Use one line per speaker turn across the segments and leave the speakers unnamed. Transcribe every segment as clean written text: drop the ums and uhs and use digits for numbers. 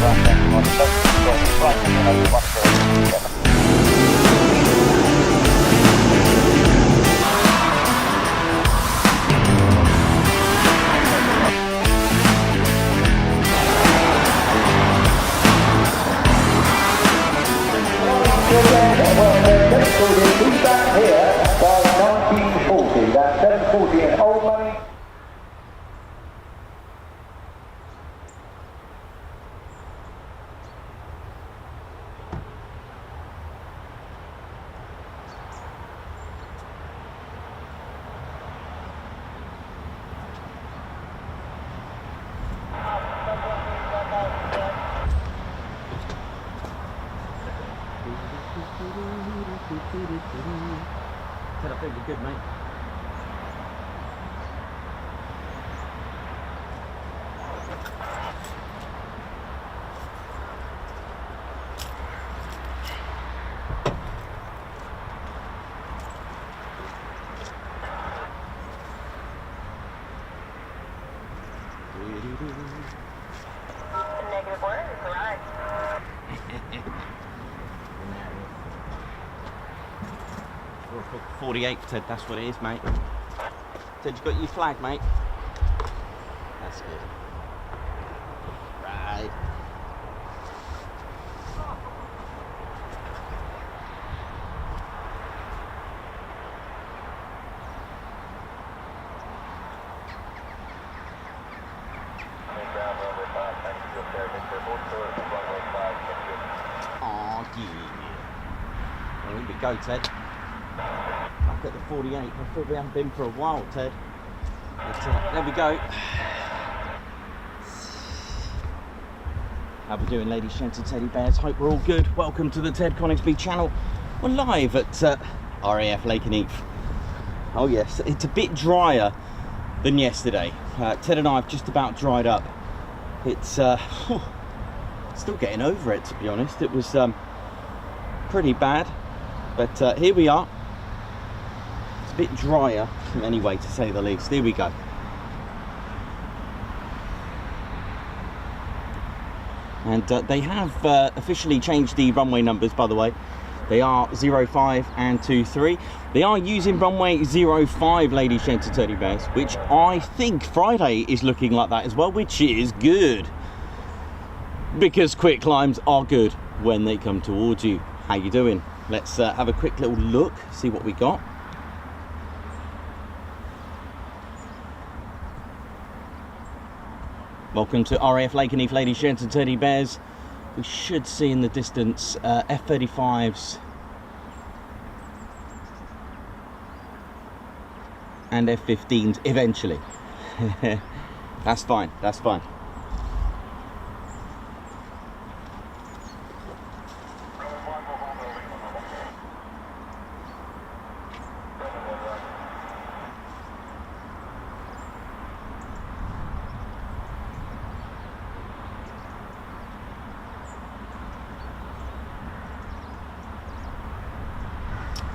Ted, I think you're good, mate.
Negative word, correct.
48, Ted, that's what it is, mate. Ted, you got your flag, mate? That's good. Right. Oh, yeah. Well, here we go, Ted. Back at the 48. I thought we haven't been for a while, Ted. But, there we go. How we doing, ladies, gents and teddy bears? Hope we're all good. Welcome to the Ted Coningsby channel. We're live at RAF Lakenheath. Oh yes, it's a bit drier than yesterday. Ted and I have just about dried up. It's still getting over it, to be honest. It was pretty bad, but here we are. It's a bit drier anyway, to say the least. Here we go. And they have officially changed the runway numbers, by the way. They are 05 and 23. They are using runway 05, ladies, gents and teddy bears, which I think Friday is looking like that as well, which is good. Because quick climbs are good when they come towards you. How you doing? Let's have a quick little look, see what we got. Welcome to RAF Lakenheath, ladies, gents and teddy bears. We should see in the distance F-35s and F-15s eventually. That's fine, that's fine.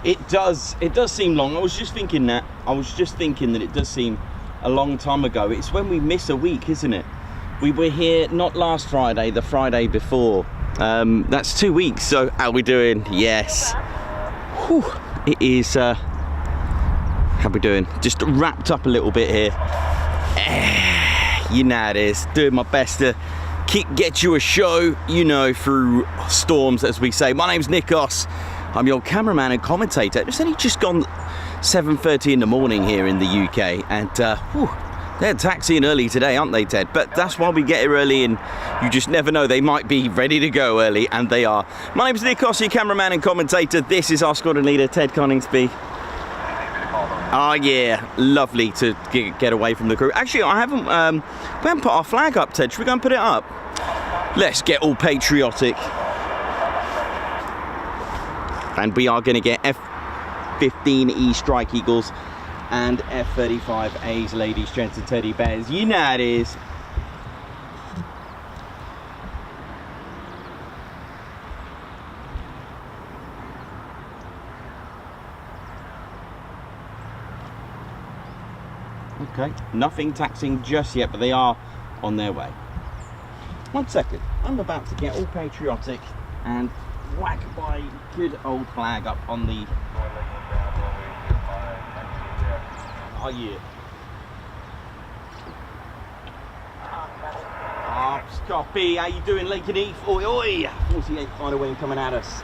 It does seem long. I was just thinking that it does seem a long time ago. It's when we miss a week, isn't it? We were here not last Friday, the Friday before. That's 2 weeks. So how we doing? Yes. Whew. It is. How we doing? Just wrapped up a little bit here. You know it is. Doing my best to get you a show, you know, through storms, as we say. My name's Nikos. I'm your cameraman and commentator. It's only just gone 7:30 in the morning here in the UK, and they're taxiing early today, aren't they, Ted? But that's why we get here early, and you just never know, they might be ready to go early, and they are. My name's Nikos, your cameraman and commentator. This is our squadron leader, Ted Coningsby. Oh yeah, lovely to get away from the crew. Actually, we haven't put our flag up, Ted. Should we go and put it up? Let's get all patriotic. And we are going to get F-15E Strike Eagles and F-35As, ladies, gents and teddy bears. You know it is. Okay, nothing taxing just yet, but they are on their way. 1 second. I'm about to get all patriotic and whack my good old flag up on the... Oh yeah. Ops, copy. How you doing, Lakenheath? Oi, oi. 48 fighter wing coming at us.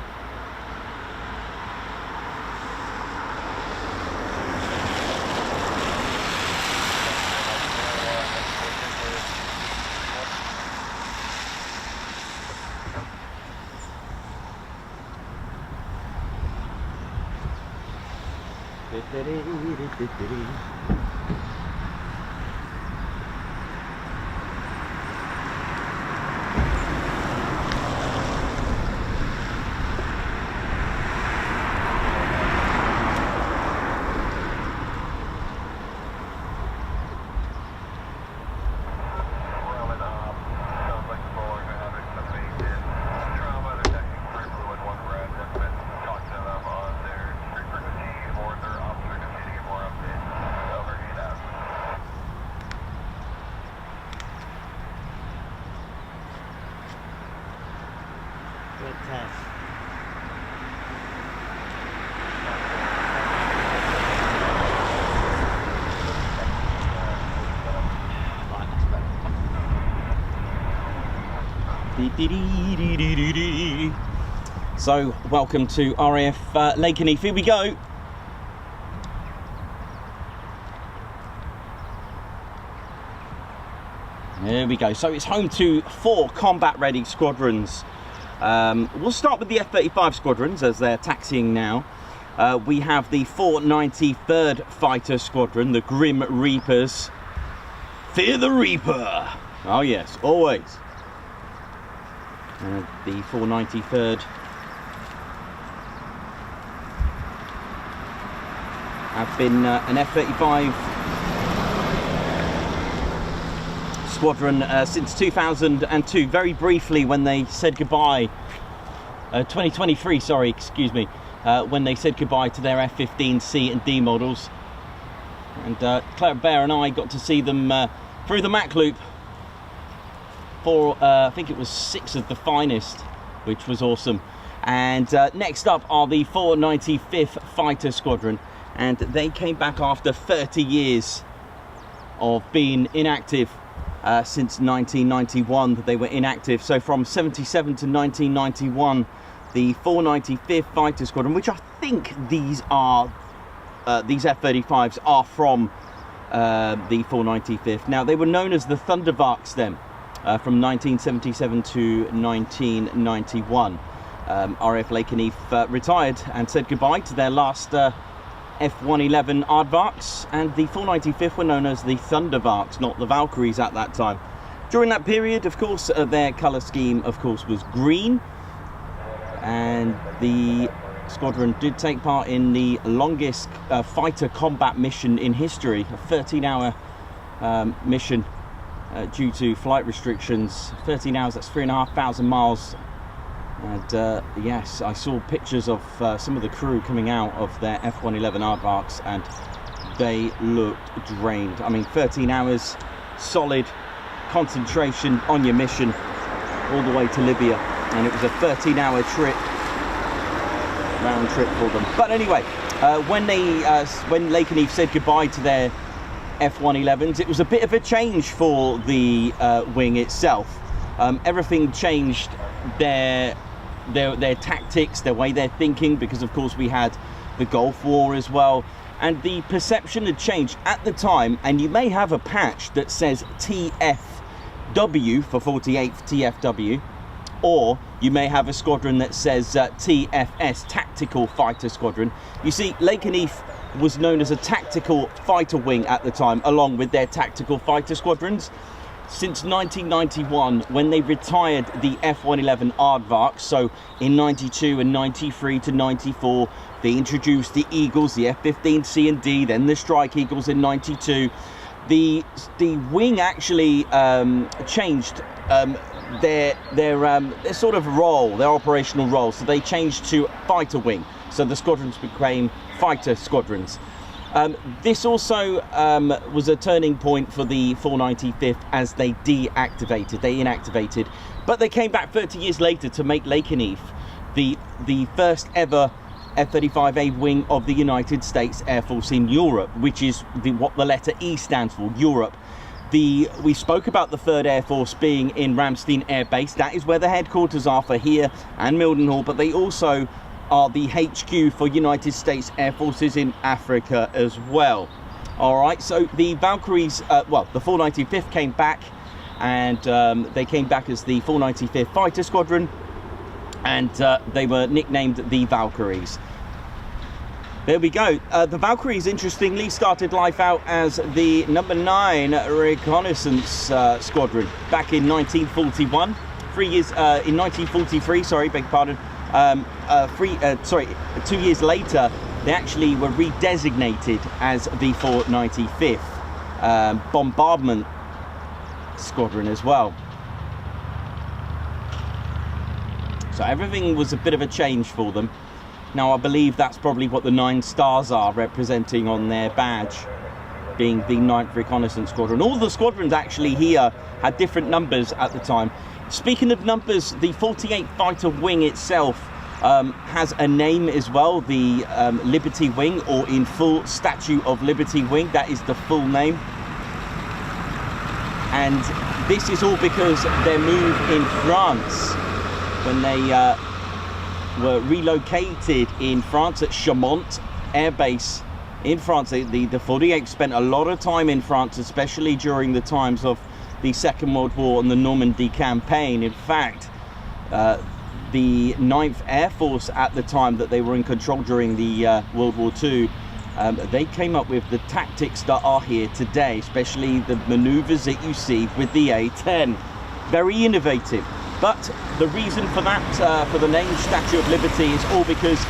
Red Ted. So, welcome to RAF Lakenheath. Here we go. There we go. So it's home to 4 combat-ready squadrons. We'll start with the F-35 squadrons as they're taxiing now. We have the 493rd Fighter Squadron, the Grim Reapers. Fear the Reaper! Oh yes, always. The 493rd have been an F-35 squadron since 2002. Very briefly, when they said goodbye, 2023, sorry, excuse me, when they said goodbye to their F-15 C and D models. And Claire Bear and I got to see them through the Mac Loop for, I think it was 6 of the finest, which was awesome. And next up are the 495th Fighter Squadron, and they came back after 30 years of being inactive. Since 1991 that they were inactive. So from 77 to 1991, the 495th Fighter Squadron, which I think these are these F-35s are from the 495th. Now they were known as the Thundervarks then, from 1977 to 1991. RAF Lakenheath retired and said goodbye to their last F-111 Aardvarks, and the 495th were known as the Thundervarks, not the Valkyries at that time. During that period, of course, their colour scheme, of course, was green, and the squadron did take part in the longest fighter combat mission in history, a 13-hour mission due to flight restrictions. 13 hours, that's 3,500 miles. And yes, I saw pictures of some of the crew coming out of their F-111 Aardvarks, and they looked drained. I mean, 13 hours, solid concentration on your mission, all the way to Libya, and it was a 13-hour trip, round trip for them. But anyway, when Lakenheath said goodbye to their F-111s, it was a bit of a change for the wing itself. Everything changed. Their tactics, their way they're thinking, because of course we had the Gulf War as well, and the perception had changed at the time. And you may have a patch that says TFW for 48th TFW, or you may have a squadron that says TFS, Tactical Fighter Squadron. You see, Lakenheath was known as a tactical fighter wing at the time, along with their tactical fighter squadrons. Since 1991, when they retired the F-111 Aardvarks, so in 92 and 93 to 94, they introduced the Eagles, the F-15 C and D, then the Strike Eagles in 92. The wing actually changed their sort of role, their operational role. So they changed to fighter wing. So the squadrons became fighter squadrons. This also was a turning point for the 495th as they inactivated, but they came back 30 years later to make Lakenheath the first ever F-35A wing of the United States Air Force in Europe, which is what the letter E stands for, Europe. We spoke about the 3rd Air Force being in Ramstein Air Base. That is where the headquarters are for here and Mildenhall, but they also are the HQ for United States Air Forces in Africa as well. All right, so the Valkyries, well, the 495th came back, and they came back as the 495th Fighter Squadron, and they were nicknamed the Valkyries. There we go. The Valkyries, interestingly, started life out as the number 9 Reconnaissance Squadron back in 1941. 3 years in 1943. Sorry, beg your pardon. 2 years later, they actually were redesignated as the 495th Bombardment Squadron as well. So everything was a bit of a change for them. Now I believe that's probably what the 9 stars are representing on their badge, being the 9th Reconnaissance Squadron. All the squadrons actually here had different numbers at the time. Speaking of numbers, the 48th Fighter Wing itself has a name as well, the Liberty Wing, or in full Statue of Liberty Wing. That is the full name. And this is all because their move in France, when they were relocated in France at Chaumont Air Base in France. The 48th spent a lot of time in France, especially during the times of the Second World War and the Normandy campaign. In fact, the 9th Air Force at the time that they were in control during the World War II, they came up with the tactics that are here today, especially the maneuvers that you see with the A-10. Very innovative. But the reason for that, for the name Statue of Liberty, is all because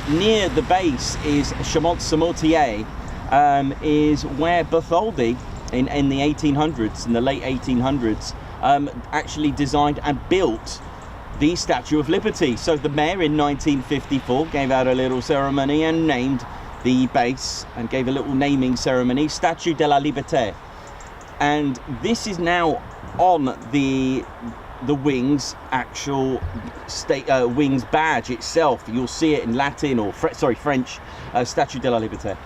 near the base is Chaumont-sur-Mortier, is where Bartholdi, in the 1800s, in the late 1800s, actually designed and built the Statue of Liberty. So the mayor in 1954 gave out a little ceremony and named the base, and gave a little naming ceremony, Statue de la Liberté. And this is now on the wing's actual wing's badge itself. You'll see it in Latin, or French, Statue de la Liberté.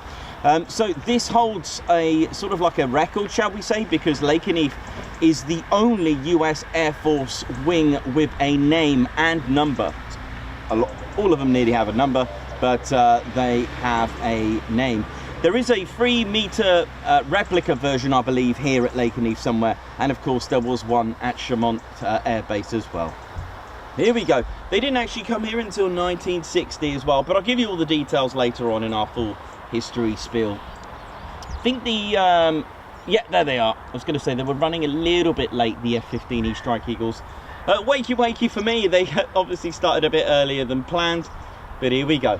So this holds a sort of like a record, shall we say, because Lakenheath is the only US Air Force wing with a name and number. All of them nearly have a number, but they have a name. There is a 3-meter replica version, I believe, here at Lakenheath somewhere. And of course, there was one at Chaumont Air Base as well. Here we go. They didn't actually come here until 1960 as well, but I'll give you all the details later on in our full history spiel. I think the, yeah, there they are. I was going to say they were running a little bit late, the F-15E Strike Eagles. Wakey wakey for me, they obviously started a bit earlier than planned, but here we go.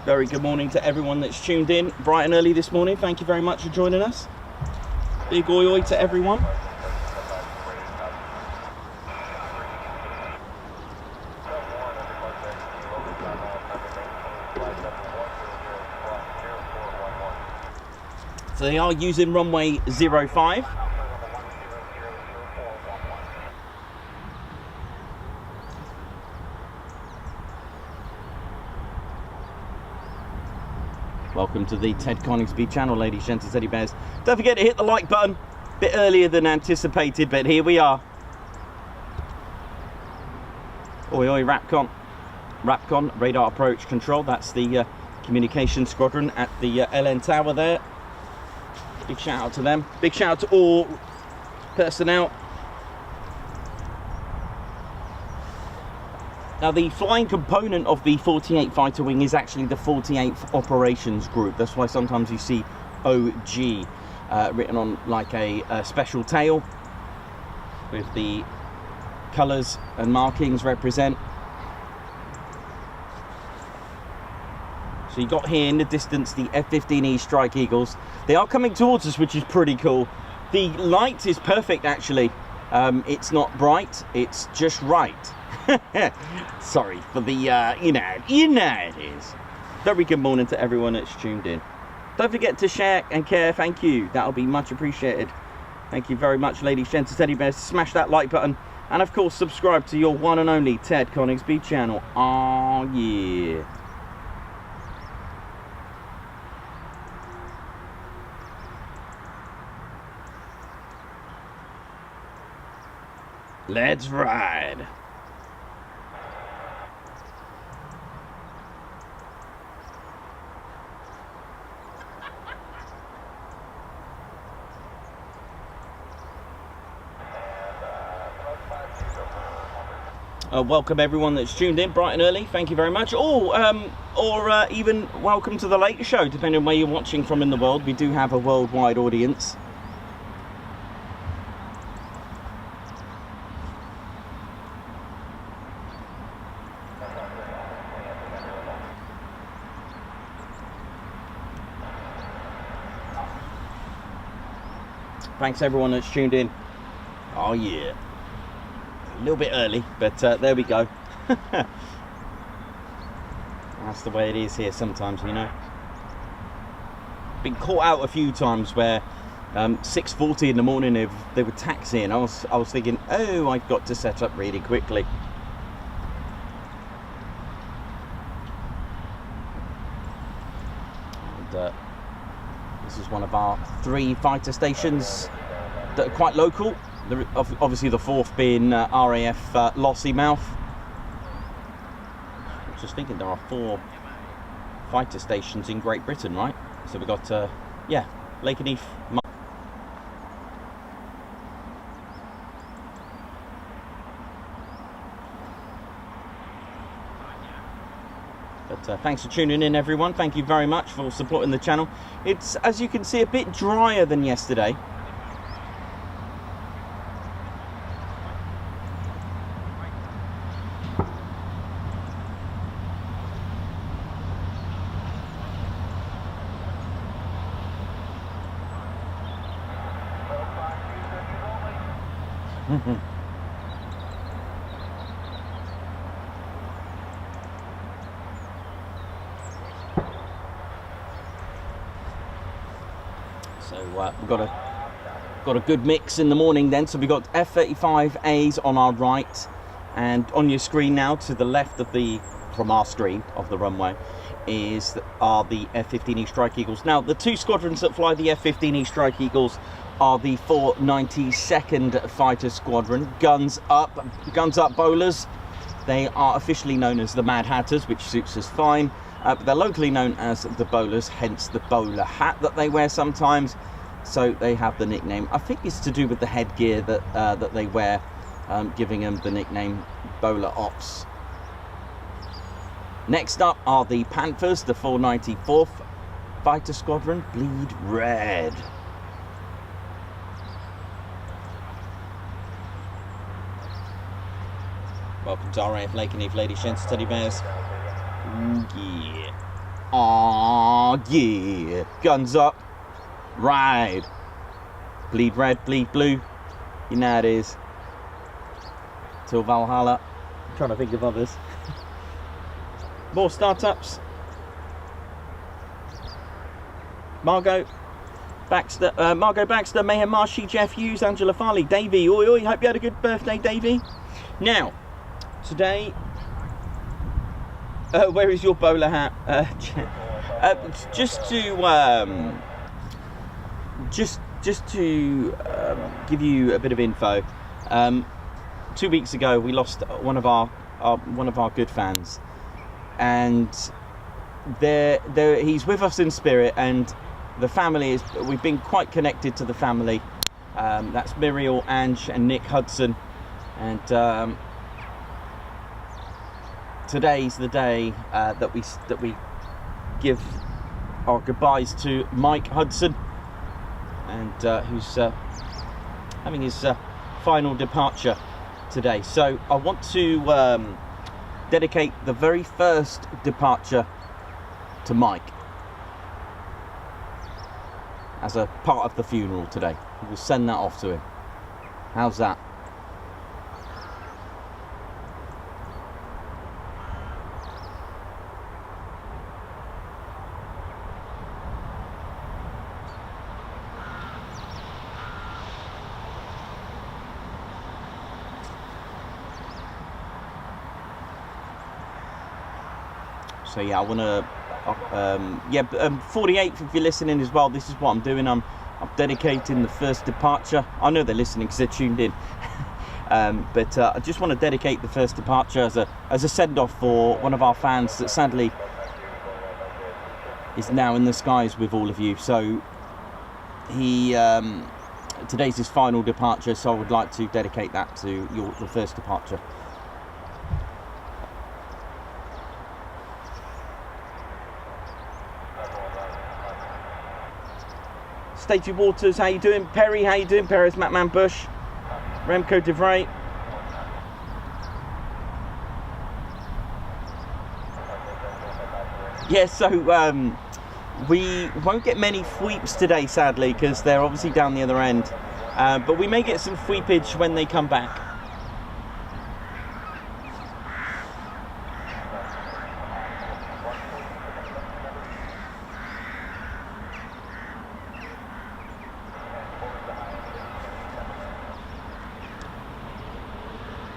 Very good morning to everyone that's tuned in bright and early this morning. Thank you very much for joining us. Big oi oi to everyone. So they are using runway 05. Welcome to the Ted Coningsby channel, ladies, gents, teddy bears. Don't forget to hit the like button. A bit earlier than anticipated, but here we are. Oi oi, RAPCON. RAPCON, radar approach control. That's the communication squadron at the LN Tower there. Big shout out to them. Big shout out to all personnel. Now, the flying component of the 48th Fighter Wing is actually the 48th Operations Group. That's why sometimes you see OG written on like a special tail with the colours and markings represent. So you got here in the distance the F-15E Strike Eagles. They are coming towards us, which is pretty cool. The light is perfect, actually. It's not bright, it's just right. Sorry for the, you know it is. Very good morning to everyone that's tuned in. Don't forget to share and care, thank you. That'll be much appreciated. Thank you very much, ladies, gents, teddy bears. Smash that like button. And of course, subscribe to your one and only Ted Coningsby channel. Oh yeah. Let's ride. Welcome everyone that's tuned in bright and early. Thank you very much. Or even welcome to the later show, depending on where you're watching from in the world. We do have a worldwide audience. Thanks everyone that's tuned in. Oh yeah. A little bit early, but there we go. That's the way it is here sometimes, you know. Been caught out a few times where 6:40 in the morning they were taxiing. I was thinking, oh, I've got to set up really quickly. And this is one of our 3 fighter stations that are quite local. Obviously the 4th being RAF Lakenheath. I was just thinking there are 4 fighter stations in Great Britain, right? So we've got, yeah, Lakenheath. But thanks for tuning in, everyone. Thank you very much for supporting the channel. It's, as you can see, a bit drier than yesterday. So we've got a good mix in the morning then. So we've got F-35As on our right, and on your screen now to the left of from our screen of the runway are the F-15E Strike Eagles. Now the 2 squadrons that fly the F-15E Strike Eagles are the 492nd Fighter Squadron. Guns up bowlers. They are officially known as the Mad Hatters, which suits us fine. But they're locally known as the bowlers, hence the bowler hat that they wear sometimes. So they have the nickname. I think it's to do with the headgear that they wear, giving them the nickname Bowler Ops. Next up are the Panthers, the 494th Fighter Squadron, Bleed Red. Welcome to RAF Lakenheath, ladies, gents, teddy bears. Yeah. Aww, yeah. Guns up. Ride. Bleed red, bleed blue. You know how it is. Till Valhalla. I'm trying to think of others. More startups. Margot Baxter, Mayhem Marshy, Jeff Hughes, Angela Farley, Davey. Oi, oi, hope you had a good birthday, Davey. Now, today, where is your bowler hat? Just to give you a bit of info. 2 weeks ago, we lost one of our good fans, and he's with us in spirit, and the family we've been quite connected to the family. That's Muriel, Ange, and Nick Hudson, and today's the day that we give our goodbyes to Mike Hudson, and who's having his final departure today. So I want to dedicate the very first departure to Mike as a part of the funeral today. We'll send that off to him. How's that? So yeah, I want to, 48th, if you're listening as well, this is what I'm doing. I'm dedicating the first departure. I know they're listening because they're tuned in. But I just want to dedicate the first departure as a send-off for one of our fans that sadly is now in the skies with all of you. So he, today's his final departure, so I would like to dedicate that to the first departure. Statey Waters, how you doing? Perry, how you doing? Perry's Matman Bush. Remco DeVray. Yeah, so we won't get many sweeps today, sadly, because they're obviously down the other end. But we may get some sweepage when they come back.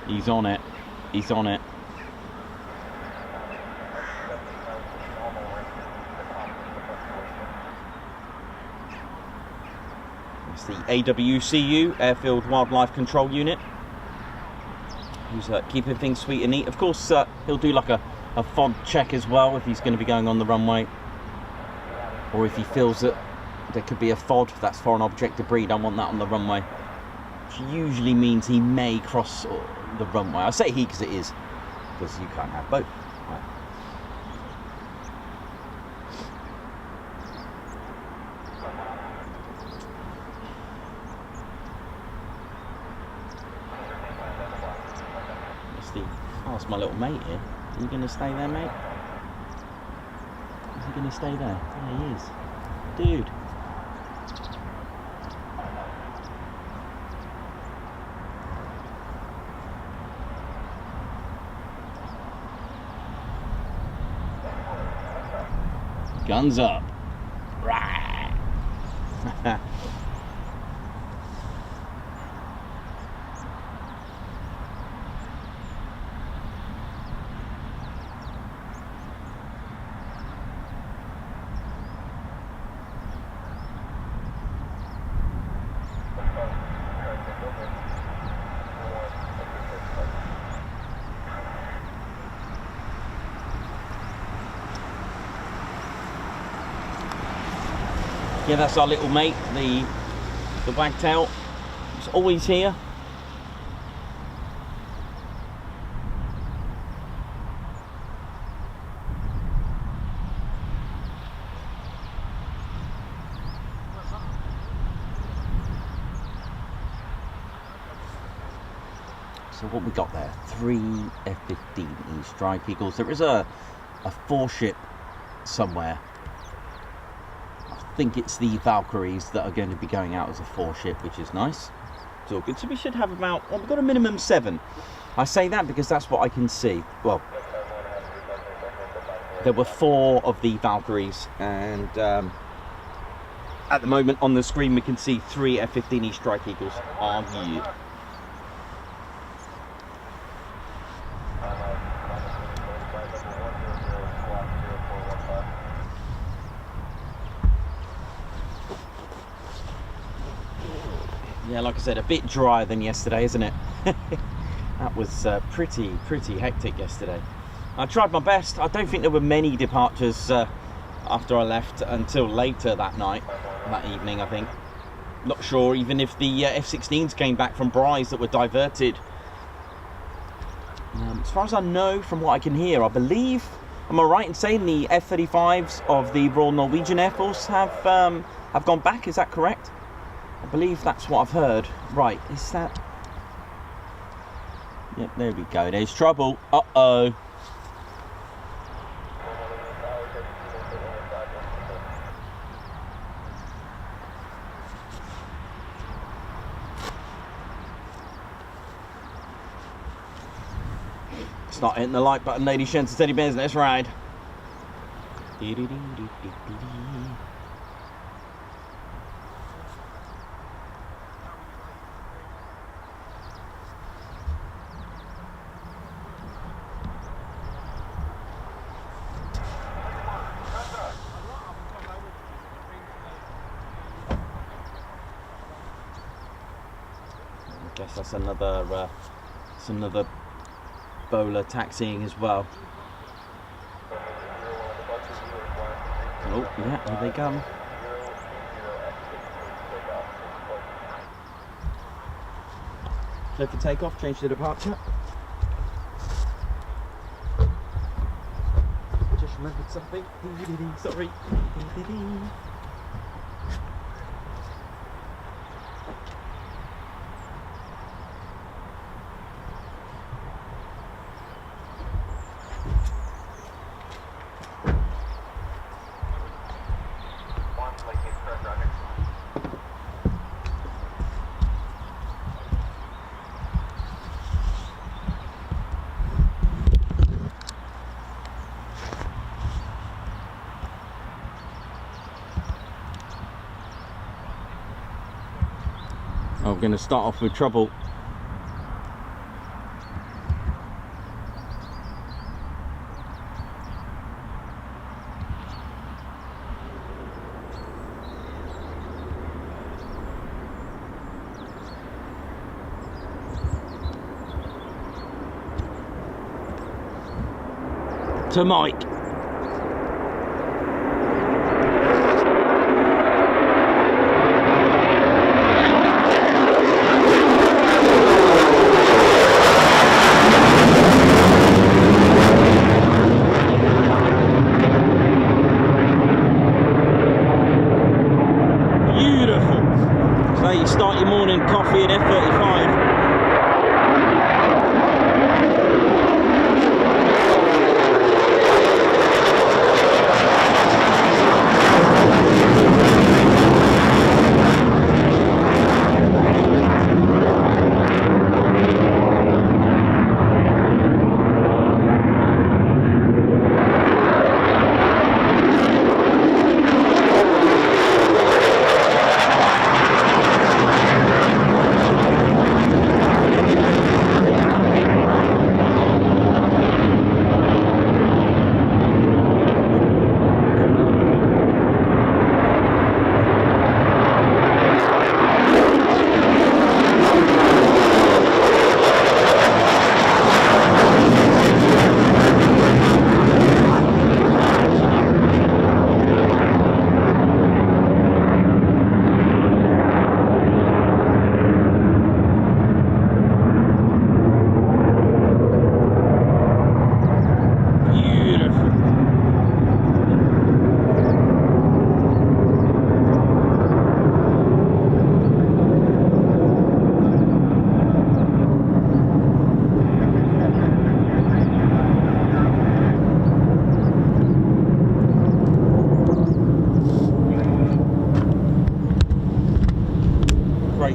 He's on it. He's on it. It's the AWCU, Airfield Wildlife Control Unit, who's keeping things sweet and neat. Of course, he'll do like a FOD check as well if he's going to be going on the runway, or if he feels that there could be a FOD, that's foreign object debris, don't want that on the runway, which usually means he may cross the runway. I say he because it is, because you can't have both. Right. Ask my little mate here. Are you going to stay there, mate? Is he going to stay there? Yeah, he is. Dude. Guns up. Right. Yeah, that's our little mate, the wagtail. He's always here. So what we got there? 3 F-15 Strike Eagles. There is a 4-ship somewhere. I think it's the Valkyries that are going to be going out as a 4-ship, which is nice. It's all good. So we should have about, well, we've got a minimum 7. I say that because that's what I can see. Well, there were 4 of the Valkyries, and at the moment on the screen we can see 3 F-15 Strike Eagles. Oh yeah. Yeah, like I said, a bit drier than yesterday, isn't it? That was pretty hectic yesterday. I tried my best. I don't think there were many departures after I left until later that night, that evening, I think. Not sure even if the F-16s came back from Bryce that were diverted. As far as I know, from what I can hear, I believe, am I right in saying the F-35s of the Royal Norwegian Air Force have gone back? Is that correct? I believe that's what I've heard. Right, is that... Yep, there we go. There's trouble. Uh-oh. Start hitting the like button, ladies, gents, and teddy bears. Let's ride. I guess that's another bowler taxiing as well. Oh yeah, here they come. Clear for takeoff, change to departure. Just remembered something. Sorry. I'm going to start off with trouble. To Mike. Start your morning coffee in F-35.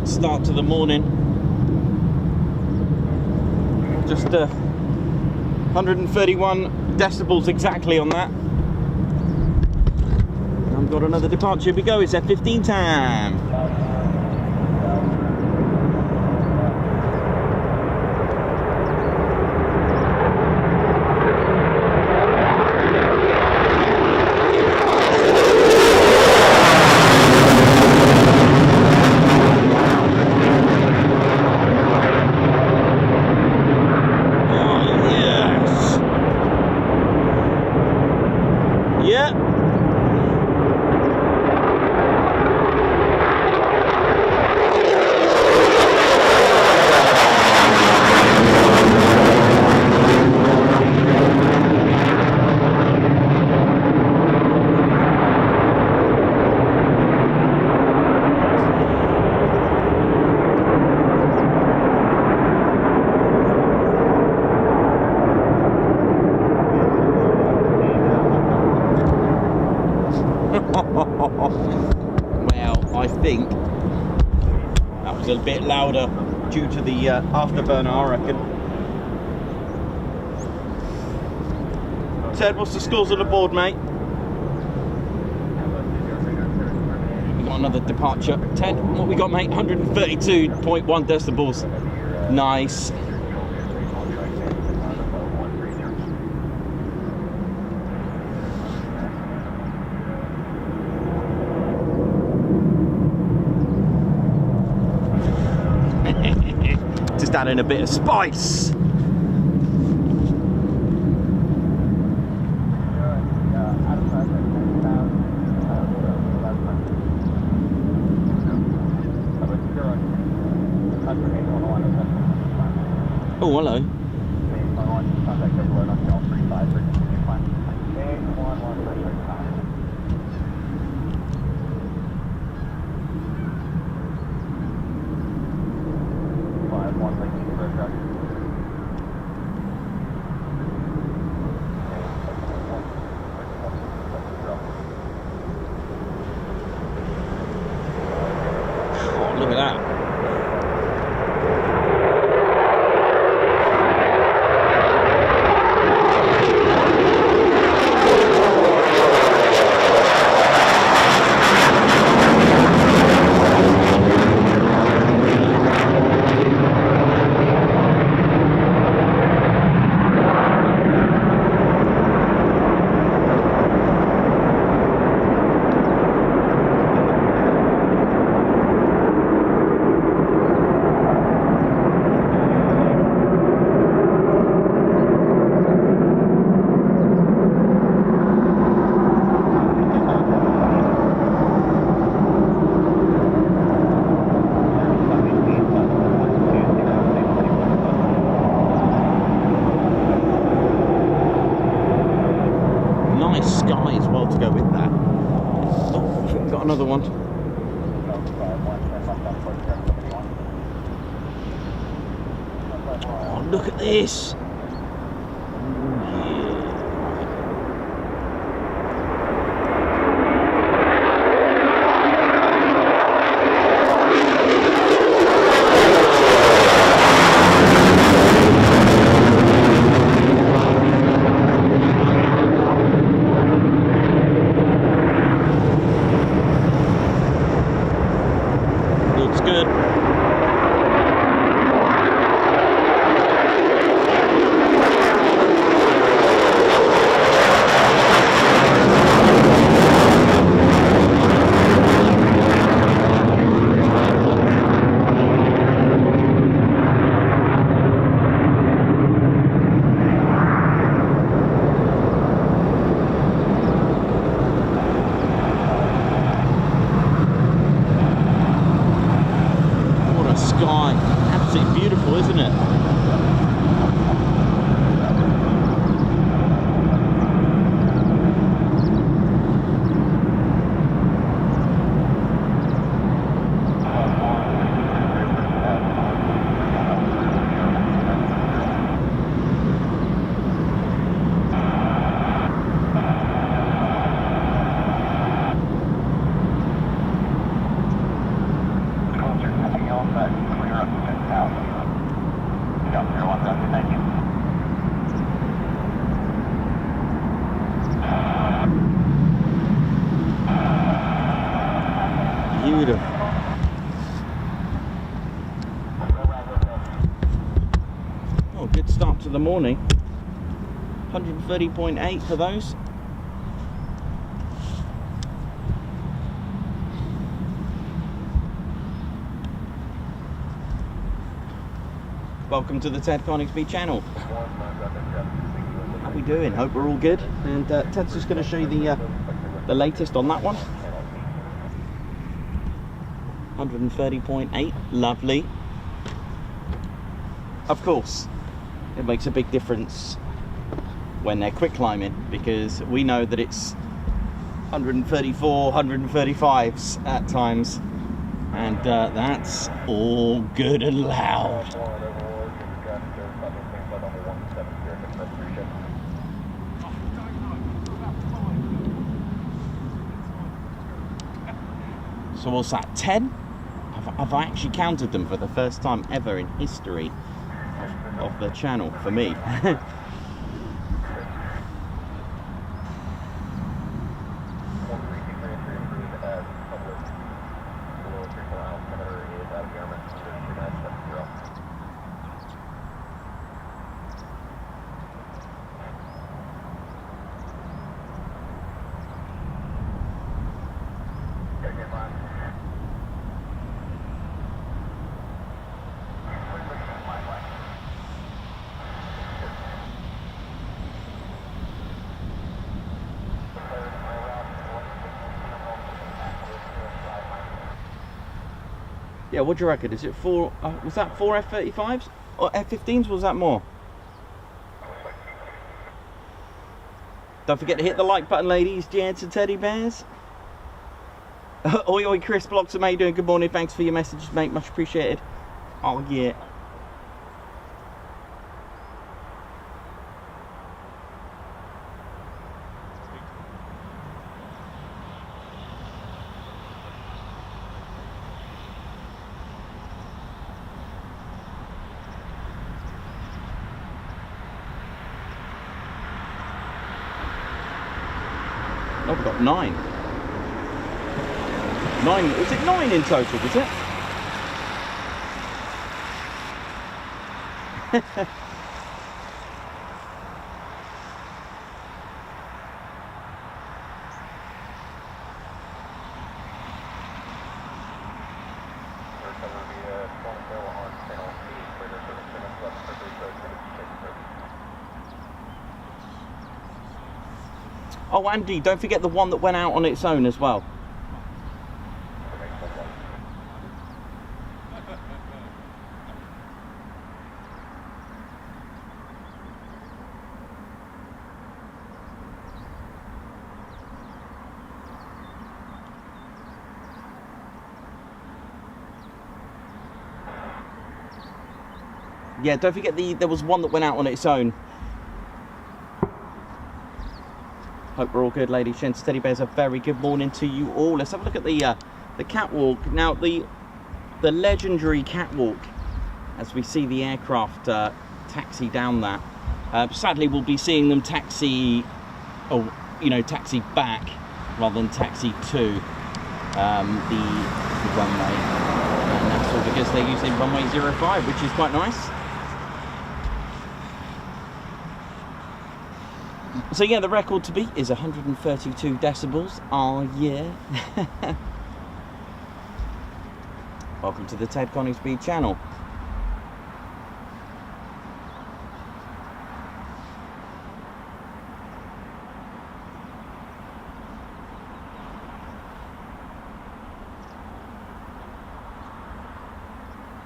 Start to the morning. Just 131 decibels exactly on that. I've got another departure. Here we go. It's F-15 time. Well, I think that was a bit louder due to the afterburner, I reckon. Ted, what's the scores on the board, mate? We got another departure. Ted, what we got, mate? 132.1 decibels. Nice. Just adding a bit of spice. Oh, hello. Oh, look at that. Sky as well to go with that. Oh, we've got another one. Oh, look at this. Absolutely beautiful, isn't it? Beautiful. Oh, good start to the morning. 130.8 for those. Welcome to the Ted Coningsby channel. How we doing? Hope we're all good. And Ted's just going to show you the latest on that one. 130.8, lovely. Of course, it makes a big difference when they're quick climbing, because we know that it's 134, 135s at times, and that's all good and loud. So what's that, 10? I've actually counted them for the first time ever in history of the channel, for me. Yeah, what do you reckon? Is it 4, was that 4 F-35s? Or F-15s, was that more? Don't forget to hit the like button, ladies, gents and teddy bears. Oi, oi, Chris Blocks, how you doing? Good morning, thanks for your messages, mate, much appreciated. Oh, yeah. Oh, we've got 9. 9, was it 9 in total, was it? Oh, Andy, don't forget the one that went out on its own as well. Yeah, don't forget there was one that went out on its own. Hope we're all good, ladies, gents, teddy bears. A very good morning to you all. Let's have a look at the catwalk. Now, the legendary catwalk, as we see the aircraft taxi down that. Sadly, we'll be seeing them taxi, or taxi back rather than taxi to the runway, and that's all because they're using runway 05, which is quite nice. So yeah, the record to beat is 132 decibels. Oh yeah. Welcome to the Ted Coningsby channel.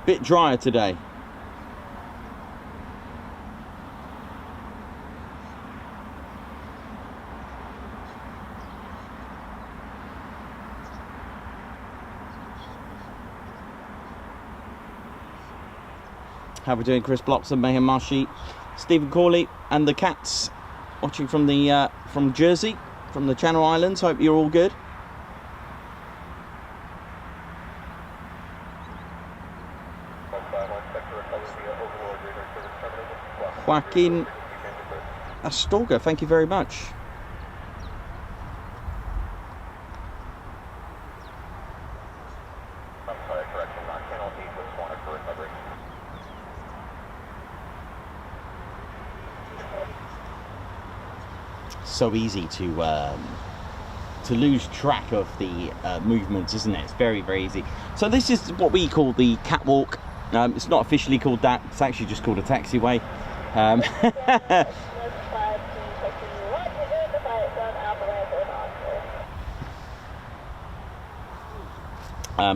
Bit drier today. How are we doing? Chris Blocks and Mayhem Marshy, Stephen Corley, and the cats watching from the from Jersey, from the Channel Islands. Hope you're all good. Joaquin Astorga, thank you very much. So easy to lose track of the movements, isn't it? It's very, very easy. So this is what we call the catwalk. It's not officially called that. It's actually just called a taxiway.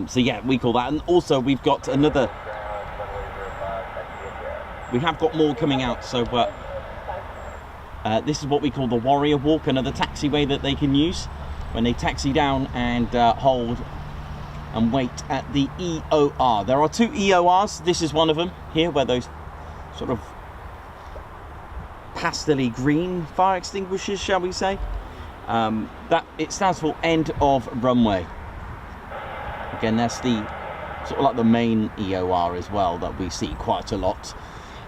So yeah, we call that. And also we've got another. We have got more coming out. So this is what we call the Warrior Walk, another taxiway that they can use when they taxi down and hold and wait at the EOR. There are 2 EORs. This is one of them here, where those sort of pastel-y green fire extinguishers, shall we say. That it stands for end of runway. Again, that's the sort of like the main EOR as well that we see quite a lot.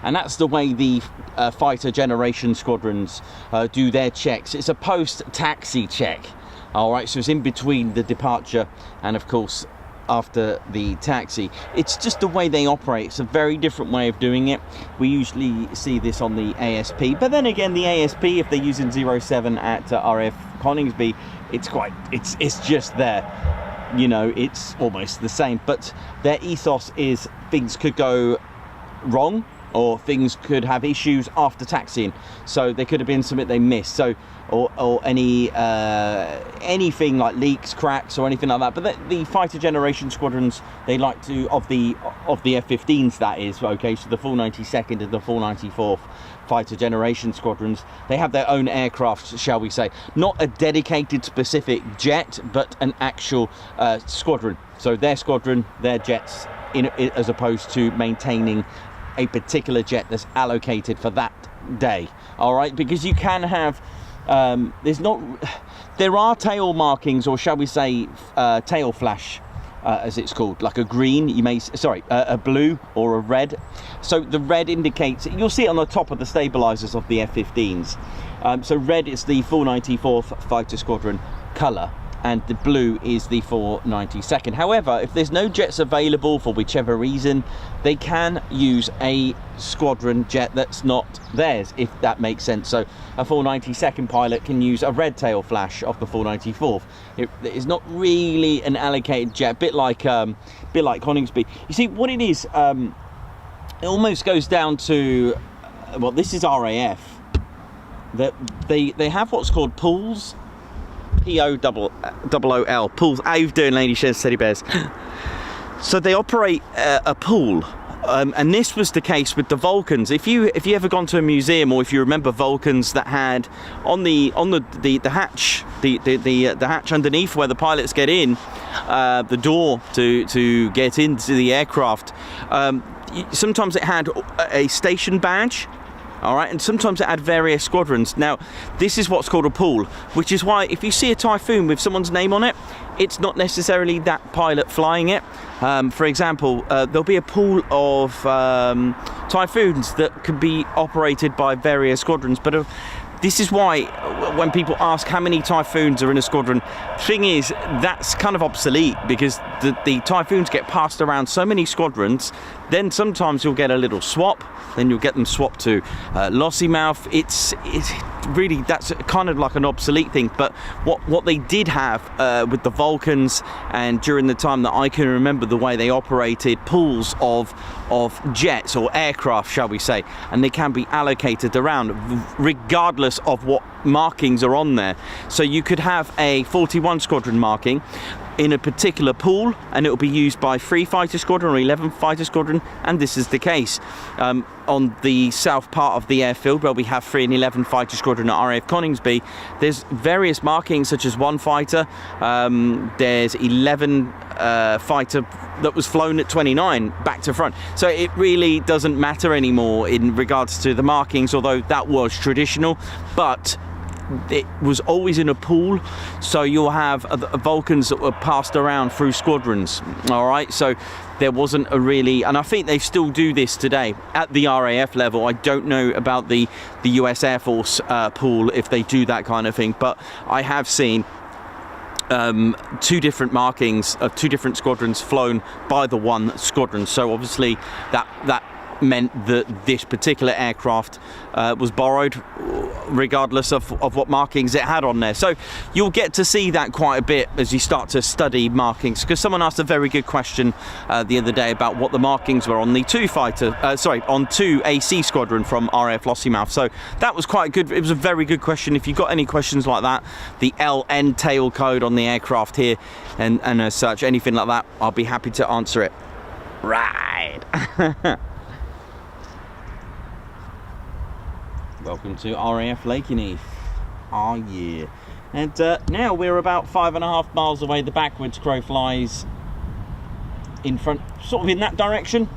And that's the way the fighter generation squadrons do their checks. It's a post-taxi check. All right, so it's in between the departure and, of course, after the taxi. It's just the way they operate. It's a very different way of doing it. We usually see this on the ASP, but then again, the ASP, if they're using 07 at RAF Coningsby, it's just there. It's almost the same. But their ethos is things could go wrong or things could have issues after taxiing. So there could have been something they missed. So or any anything like leaks, cracks, or anything like that. But the fighter generation squadrons, they like to of the F-15s, that is, okay. So the 492nd and the 494th fighter generation squadrons, they have their own aircraft, shall we say, not a dedicated specific jet, but an actual squadron. So their squadron, their jets, as opposed to maintaining a particular jet that's allocated for that day. All right, because you can have there are tail markings, or shall we say tail flash, as it's called, like a green, a blue or a red. So the red indicates, you'll see it on the top of the stabilizers of the F-15s. So red is the 494th Fighter Squadron colour, and the blue is the 492nd. However, if there's no jets available for whichever reason, they can use a squadron jet that's not theirs, if that makes sense. So a 492nd pilot can use a red tail flash of the 494th. It is not really an allocated jet, a bit like Coningsby. You see, what it is, it almost goes down to, well, this is RAF. That they have what's called pools. P-O-O-L, pools. How you doing, lady shares, teddy bears? So they operate a pool, and this was the case with the Vulcans. If you ever gone to a museum, or if you remember Vulcans that had on the hatch, the hatch underneath where the pilots get in, the door to get into the aircraft, sometimes it had a station badge. All right, and sometimes it had various squadrons. Now, this is what's called a pool, which is why if you see a Typhoon with someone's name on it, it's not necessarily that pilot flying it. For example, there'll be a pool of Typhoons that could be operated by various squadrons, but this is why when people ask how many Typhoons are in a squadron, thing is, that's kind of obsolete, because the Typhoons get passed around so many squadrons. Then sometimes you'll get a little swap, then you'll get them swapped to Lossiemouth. It's really, that's kind of like an obsolete thing. But what they did have with the Vulcans, and during the time that I can remember, the way they operated pools of jets or aircraft, shall we say, and they can be allocated around regardless of what markings are on there. So you could have a 41 squadron marking in a particular pool, and it will be used by 3 fighter squadron or 11 fighter squadron, and this is the case on the south part of the airfield, where we have 3 and 11 fighter squadron at RAF Coningsby. There's various markings, such as 1 fighter, there's 11 fighter that was flown at 29 back to front. So it really doesn't matter anymore in regards to the markings, although that was traditional, but it was always in a pool. So you'll have Vulcans that were passed around through squadrons. All right, so there wasn't a really, and I think they still do this today at the RAF level. I don't know about the US Air Force pool, if they do that kind of thing, but I have seen 2 different markings of 2 different squadrons flown by the one squadron. So obviously that meant that this particular aircraft was borrowed, regardless of what markings it had on there. So you'll get to see that quite a bit as you start to study markings, because someone asked a very good question the other day about what the markings were on the 2 AC squadron from RAF Lossiemouth. So that was quite good. It was a very good question. If you've got any questions like that, the LN tail code on the aircraft here, and as such, anything like that, I'll be happy to answer it. Right. Welcome to RAF Lakenheath. Oh yeah. And now we're about 5.5 miles away. The backwards crow flies in front, sort of in that direction,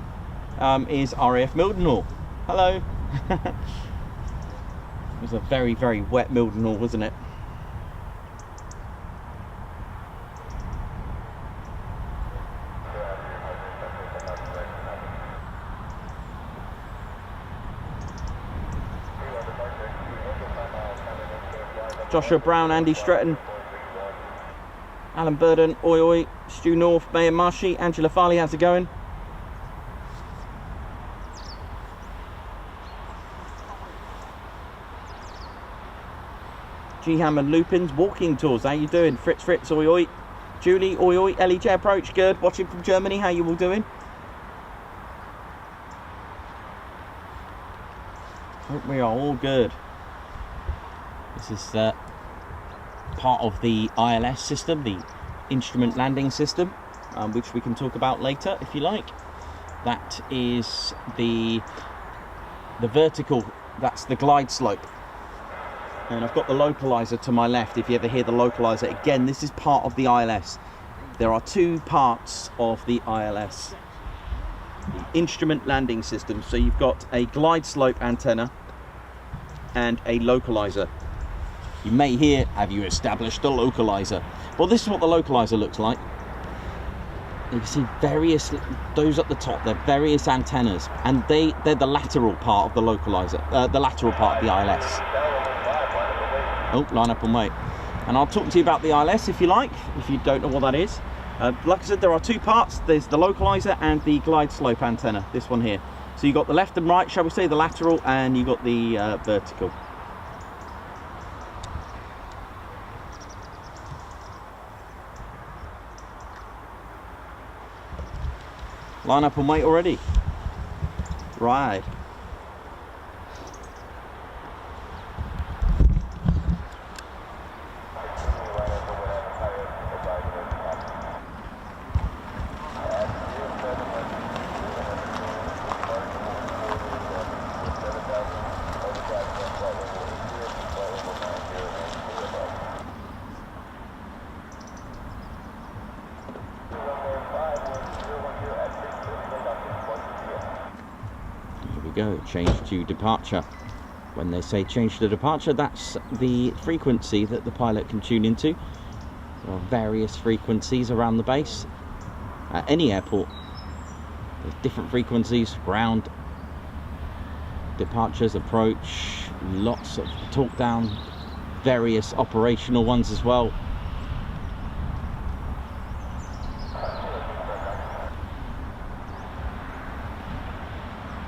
is RAF Mildenhall. Hello. It was a very, very wet Mildenhall, wasn't it? Joshua Brown, Andy Stretton, Alan Burden, oi oi, Stu North, Mayor Marshy, Angela Farley, how's it going? G Hammond Lupins, walking tours, how you doing? Fritz, oi oi, Julie, oi oi, Ellie J Approach, good, watching from Germany, how you all doing? Hope we are all good. This is part of the ILS system, the instrument landing system, which we can talk about later if you like. That is the vertical, that's the glide slope. And I've got the localizer to my left. If you ever hear the localizer, again, this is part of the ILS. There are two parts of the ILS. The instrument landing system. So you've got a glide slope antenna and a localizer. You may hear, have you established a localizer? Well, this is what the localizer looks like. You can see various, those at the top, they're various antennas, and they're the lateral part of the localizer, the lateral part of the ILS. Oh, line up and wait. And I'll talk to you about the ILS if you like, if you don't know what that is. Like I said, there are two parts. There's the localizer and the glide slope antenna, this one here. So you've got the left and right, shall we say, the lateral, and you've got the vertical. Line up and wait already. Right. Go, change to departure. When they say change to departure, that's the frequency that the pilot can tune into. There are various frequencies around the base at any airport. There's different frequencies, ground, departures, approach, lots of talk down, various operational ones as well.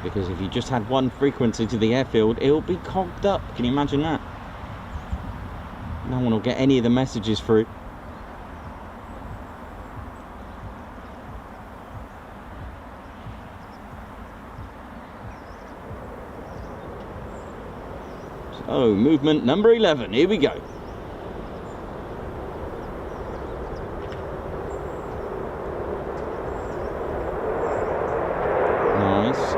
Because if you just had one frequency to the airfield, it'll be cogged up. Can you imagine that? No one will get any of the messages through. So, movement number 11. Here we go. Nice.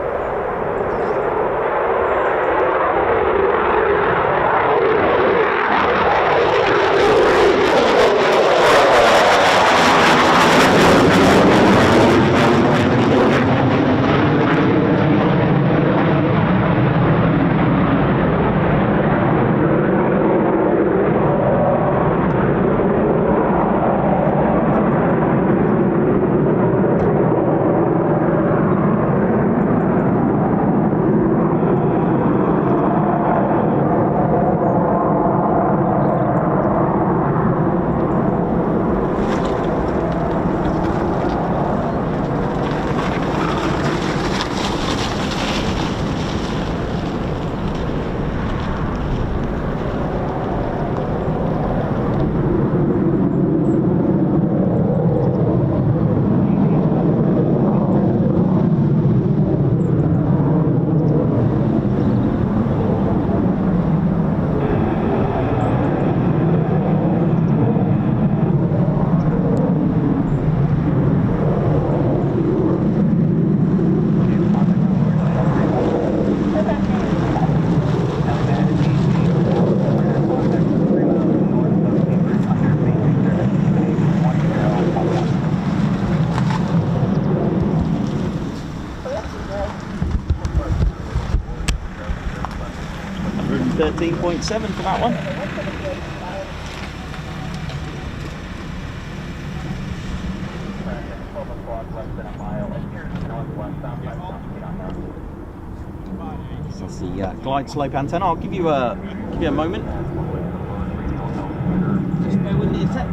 13.7 for that one. So that's the glide slope antenna. I'll give you a moment. Just bear with me a sec.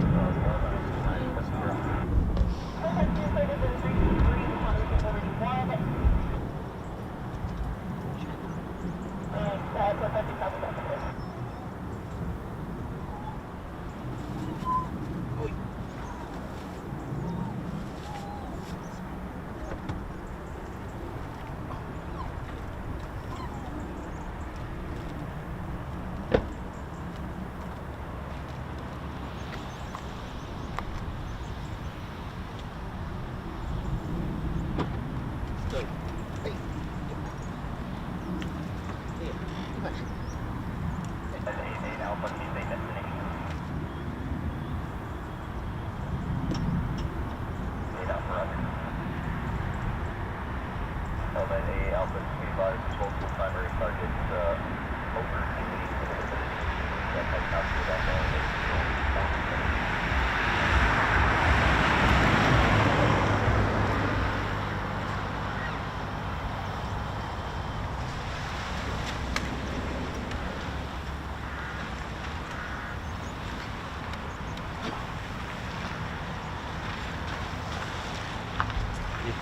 How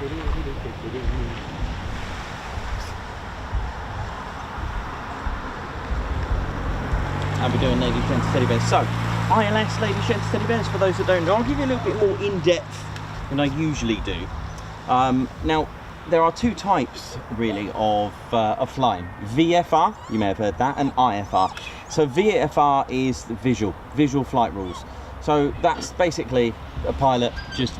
we doing, ladies, gents, teddy bears? So, ILS, ladies, gents, teddy bears, for those that don't know, I'll give you a little bit more in-depth than I usually do. Now, there are two types, really, of flying. VFR, you may have heard that, and IFR. So VFR is the visual flight rules. So that's basically a pilot just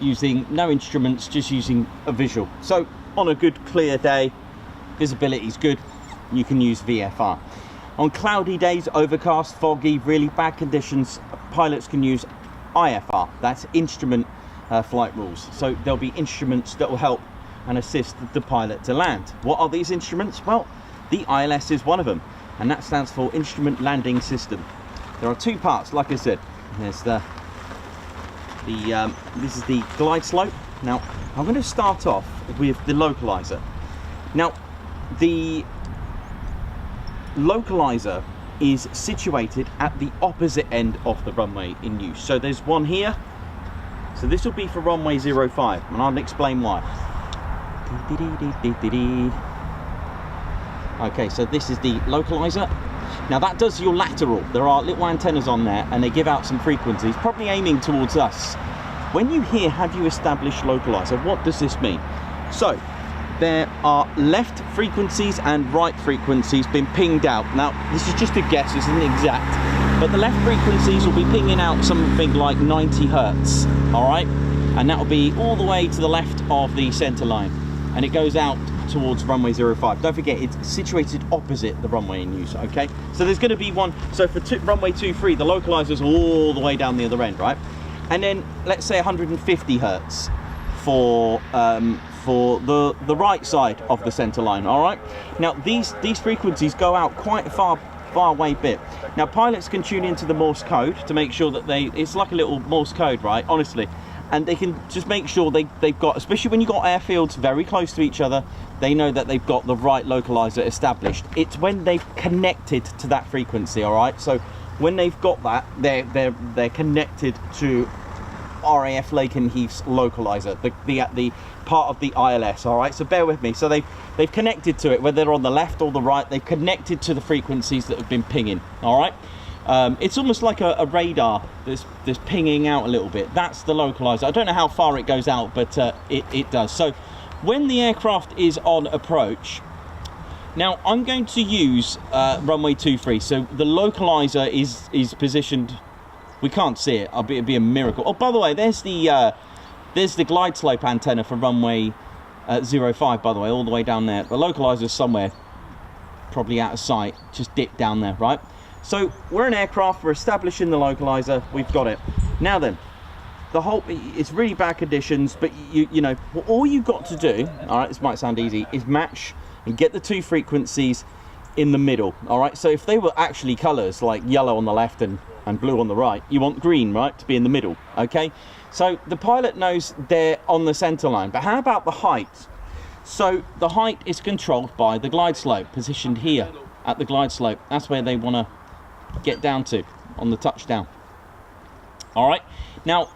using no instruments, just using a visual. So on a good clear day, visibility is good, you can use VFR. On cloudy days, overcast, foggy, really bad conditions, pilots can use IFR. That's instrument flight rules. So there'll be instruments that will help and assist the pilot to land. What are these instruments? Well, the ILS is one of them, and that stands for Instrument Landing System. There are two parts, like I said. There's this is the glide slope. Now, I'm going to start off with the localizer. Now, the localizer is situated at the opposite end of the runway in use. So there's one here. So this will be for runway 05, and I'll explain why. Okay, so this is the localizer. Now that does your lateral. There are little antennas on there, and they give out some frequencies, probably aiming towards us. When you hear "have you established localizer," what does this mean? So there are left frequencies and right frequencies being pinged out. Now this is just a guess, this isn't exact, but the left frequencies will be pinging out something like 90 hertz, all right, and that will be all the way to the left of the center line, and it goes out towards runway 05. Don't forget, it's situated opposite the runway in use. Okay, so there's going to be one. So for runway 23, the localizer's all the way down the other end, right? And then let's say 150 hertz for the right side of the center line. All right, now these frequencies go out quite a far away bit. Now pilots can tune into the Morse code to make sure that it's like a little Morse code, right, honestly, and they can just make sure they've got, especially when you've got airfields very close to each other, they know that they've got the right localizer established. It's when they've connected to that frequency, all right? So when they've got that, they're connected to RAF Lakenheath's localizer, the part of the ILS, all right? So bear with me. So they've connected to it, whether they're on the left or the right, they've connected to the frequencies that have been pinging, all right? It's almost like a radar that's pinging out a little bit. That's the localizer. I don't know how far it goes out, but it does. So when the aircraft is on approach, now I'm going to use runway 23. So the localizer is positioned. We can't see it. It'd be a miracle. Oh, by the way, there's the glide slope antenna for runway 05. By the way, all the way down there. The localizer's somewhere, probably out of sight. Just dip down there, right? So we're an aircraft. We're establishing the localizer. We've got it. Now then, it's really bad conditions, but you know, all you've got to do, all right, this might sound easy, is match and get the two frequencies in the middle, all right? So if they were actually colors like yellow on the left and blue on the right, you want green, right, to be in the middle, okay? So the pilot knows they're on the center line, but how about the height? So the height is controlled by the glide slope, positioned here at the glide slope. That's where they want to get down to on the touchdown, all right? Now,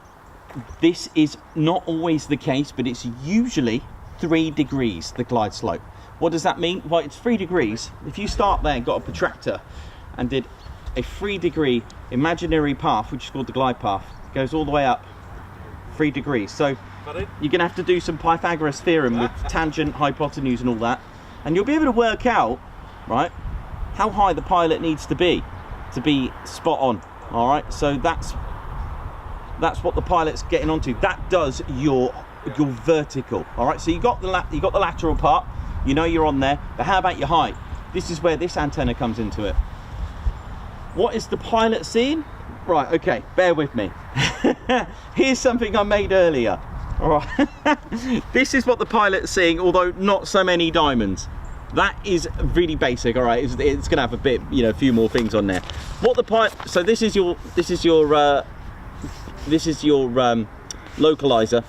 this is not always the case, but it's usually 3 degrees, the glide slope. What does that mean? Well, it's 3 degrees. If you start there and got a protractor and did a 3-degree imaginary path, which is called the glide path, it goes all the way up 3 degrees. So you're going to have to do some Pythagoras theorem with tangent, hypotenuse and all that, and you'll be able to work out, right, how high the pilot needs to be spot on, all right? So that's what the pilot's getting onto. That does your vertical, all right? So you got the lateral part, you know you're on there, but how about your height? This is where this antenna comes into it. What is the pilot seeing? Right, okay, bear with me. Here's something I made earlier, all right? This is what the pilot's seeing, although not so many diamonds. That is really basic, all right? It's gonna have a bit, you know, a few more things on there. What the pilot, so this is your localizer.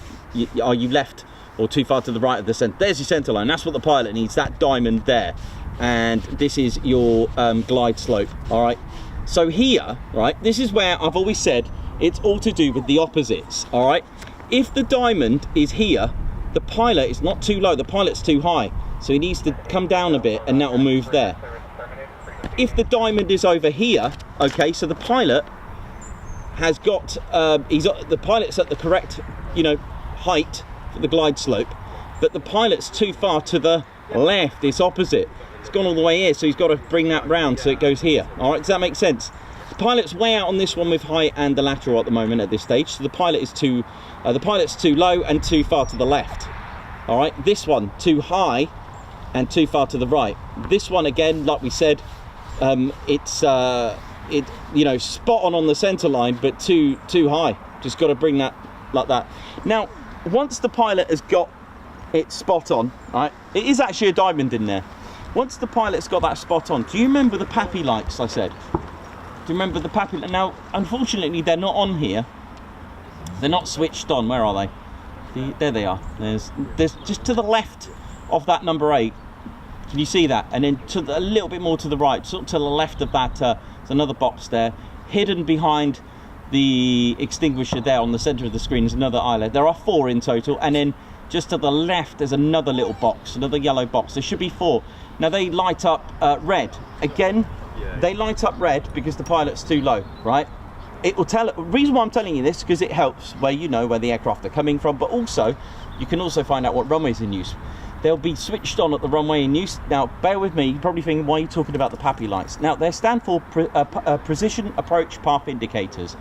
Are you left or too far to the right of the center? There's your center line. That's what the pilot needs, that diamond there. And this is your glide slope, all right? So here, right, this is where I've always said it's all to do with the opposites, all right? If the diamond is here, the pilot is not too low, the pilot's too high. So he needs to come down a bit and that will move there. If the diamond is over here, okay, so the pilot has got, the pilot's at the correct, height for the glide slope, but the pilot's too far to the left, it's opposite. It's gone all the way here, so he's got to bring that round so it goes here. All right, does that make sense? The pilot's way out on this one with height and the lateral at the moment at this stage, so the pilot's too low and too far to the left. All right, this one too high and too far to the right. This one again, like we said, it's spot on the center line, but too high. Just got to bring that like that. Now, once the pilot has got it spot on, right? It is actually a diamond in there. Once the pilot's got that spot on, do you remember the PAPI lights I said? Do you remember the PAPI? Now, unfortunately, they're not on here. They're not switched on. Where are they? There they are. There's just to the left of that number 8. Can you see that? And then a little bit more to the right, sort of to the left of that, there's another box there, hidden behind the extinguisher there on the center of the screen is another eyelet. There are 4 in total, and then just to the left there's another little box, another yellow box. There should be 4. Now they light up red. Again, they light up red because the pilot's too low, right? It will tell. The reason why I'm telling you this because it helps where you know where the aircraft are coming from, but also you can also find out what runway's in use. They'll be switched on at the runway in use. Now, bear with me, you're probably thinking, why are you talking about the PAPI lights? Now, they stand for Precision Approach Path Indicators.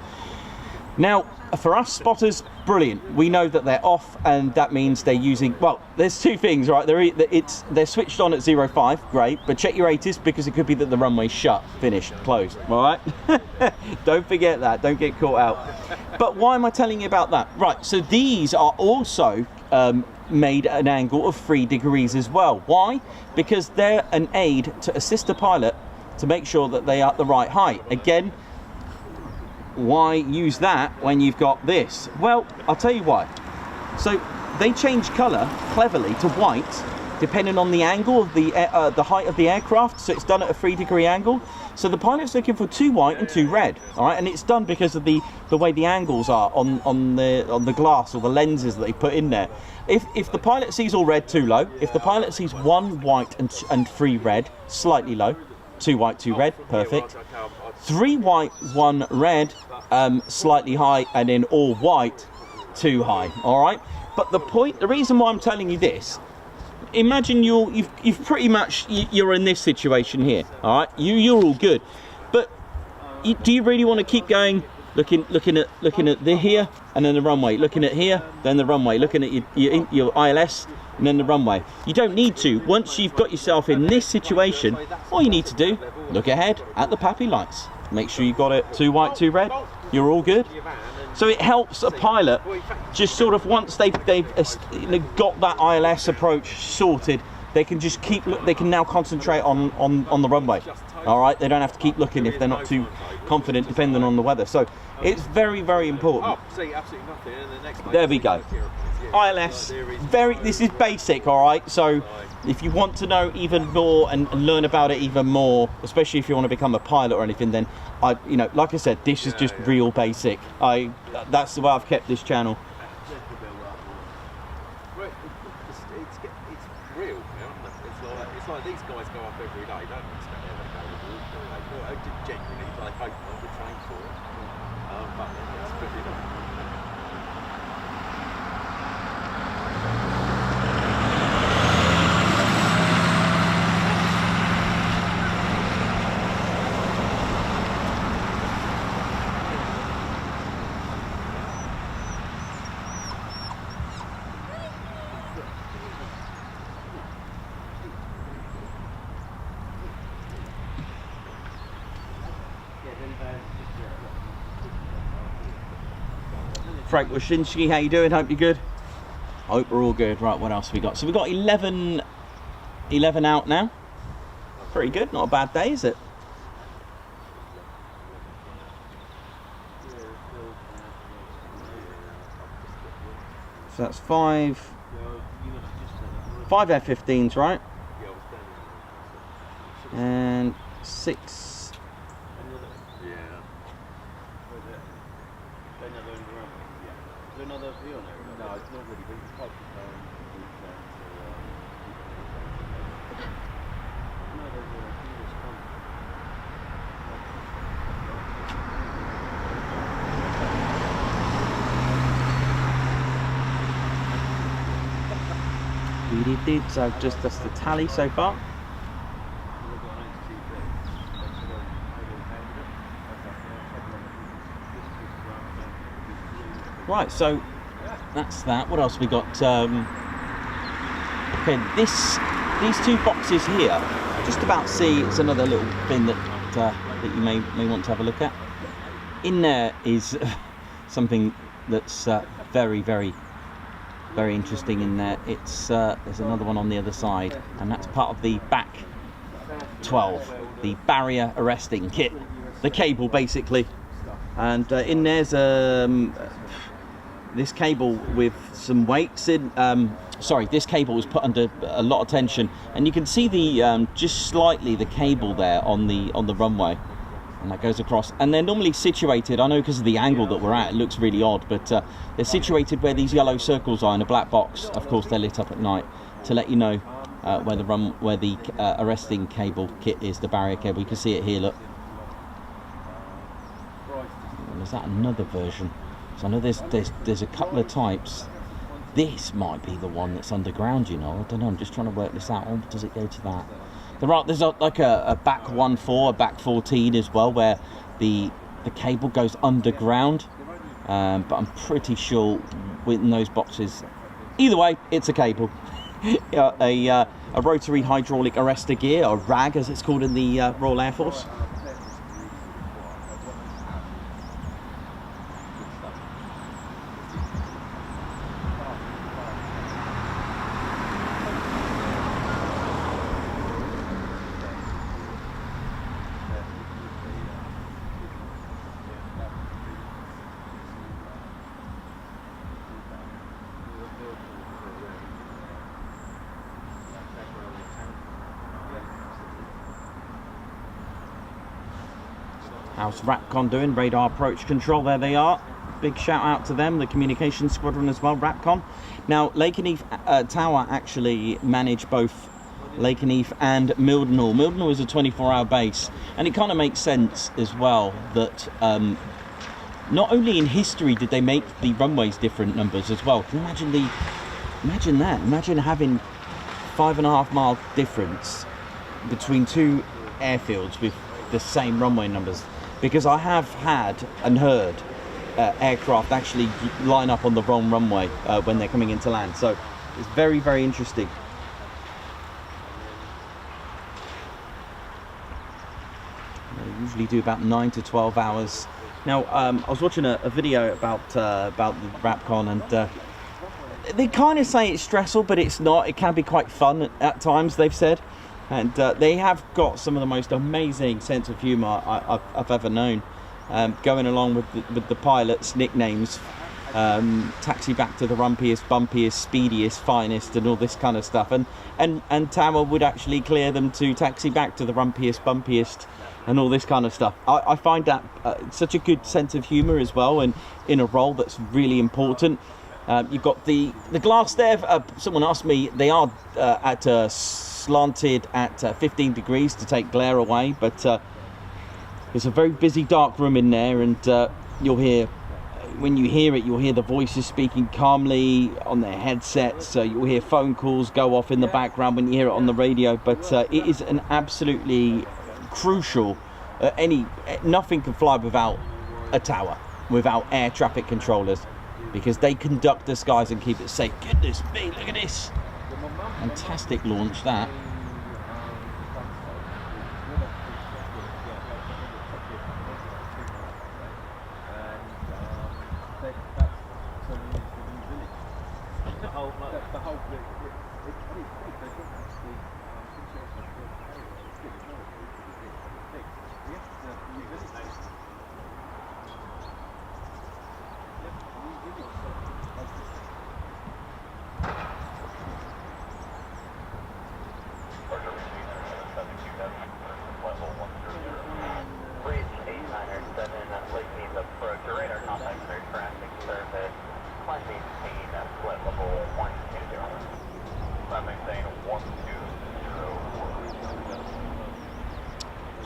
Now, for us spotters, brilliant. We know that they're off, and that means they're using, well, there's 2 things, right? They're switched on at 05, great, but check your ATIS because it could be that the runway's shut, finished, closed, all right? Don't forget that, don't get caught out. But why am I telling you about that? Right, so these are also made at an angle of 3 degrees as well. Why? Because they're an aid to assist the pilot to make sure that they are at the right height. Again, why use that when you've got this? Well, I'll tell you why. So they change colour cleverly to white depending on the angle of the height of the aircraft. So it's done at a 3 degree angle. So the pilot's looking for 2 white and 2 red. All right, and it's done because of the way the angles are on the glass or the lenses that they put in there. If the pilot sees all red, too low. If the pilot sees 1 white and 3 red, slightly low. 2 white, 2 red, perfect. 3 white, 1 red, slightly high, and then all white, too high. All right. But the reason why I'm telling you this, imagine you've pretty much you're in this situation here. All right. You're all good, but do you really want to keep going? Looking at the here and then the runway. Looking at here, then the runway. Looking at your ILS. And then the runway. You don't need to. Once you've got yourself in this situation, all you need to do, look ahead at the PAPI lights. Make sure you've got it 2 white, 2 red. You're all good. So it helps a pilot just sort of once they've got that ILS approach sorted, they can just they can now concentrate on the runway. All right, they don't have to keep looking if they're not too confident, depending on the weather. So it's very, very important. There we go. ILS, this is basic, all right? So if you want to know even more and learn about it even more, especially if you want to become a pilot or anything, then like I said, this is just real basic. That's the way I've kept this channel.
It's real, it's like these guys go up every day, don't expect them to go. I genuinely hope on the train for it, but it's pretty enough.
Frank Washinsky, how you doing? Hope you're good. Hope we're all good. Right, what else have we got? So we've got 11 out now. Pretty good, not a bad day, is it? So that's 5 F-15s, right? And 6.
there another view on there?
No, it's not really. But it's quite
No, there's a English company.
So just that's the tally so far. Right, so that's that. What else we got? Okay, these two boxes here. Just about see. It's another little thing that that you may want to have a look at. In there is something that's very interesting. In there, it's there's another one on the other side, and that's part of the back 12, the barrier arresting kit, the cable basically. And in there's this cable with some weights in. Sorry, this cable was put under a lot of tension, and you can see the just slightly the cable there on the runway, and that goes across. And they're normally situated, I know because of the angle that we're at, it looks really odd, but they're situated where these yellow circles are in a black box. Of course, they're lit up at night to let you know where the arresting cable kit is, the barrier cable. You can see it here. Look. Is that another version? So I know there's a couple of types. This might be the one that's underground, you know. I don't know. I'm just trying to work this out. Or does it go to that? There's like a back 1.4, a back 14 as well, where the cable goes underground. But I'm pretty sure within those boxes. Either way, it's a cable. a rotary hydraulic arrestor gear, or RAG as it's called in the Royal Air Force. How's RAPCON doing? Radar approach control, there they are. Big shout out to them, the communication squadron as well, RAPCON. Now, Lakenheath Tower actually manage both Lakenheath and Mildenhall. Mildenhall is a 24-hour base, and it kind of makes sense as well that not only in history did they make the runways different numbers as well. Can you imagine that? Imagine having 5.5 mile difference between two airfields with the same runway numbers. Because I have had and heard aircraft actually line up on the wrong runway when they're coming into land. So it's very interesting. They usually do about 9 to 12 hours. Now, I was watching a video about the RAPCON, and they kind of say it's stressful, but it's not. It can be quite fun at times, they've said. And they have got some of the most amazing sense of humour I've ever known. Going along with the pilots' nicknames, taxi back to the rumpiest, bumpiest, speediest, finest, and all this kind of stuff. And Tower would actually clear them to taxi back to the rumpiest, bumpiest, and all this kind of stuff. I find that such a good sense of humour as well, and in a role that's really important. You've got the glass there. Someone asked me, they are slanted at 15 degrees to take glare away, but it's a very busy dark room in there, and you'll hear, when you hear it, you'll hear the voices speaking calmly on their headsets. You'll hear phone calls go off in the background when you hear it on the radio, but it is an absolutely crucial, nothing can fly without a tower, without air traffic controllers, because they conduct the skies and keep it safe. Goodness me, look at this. Fantastic launch, that.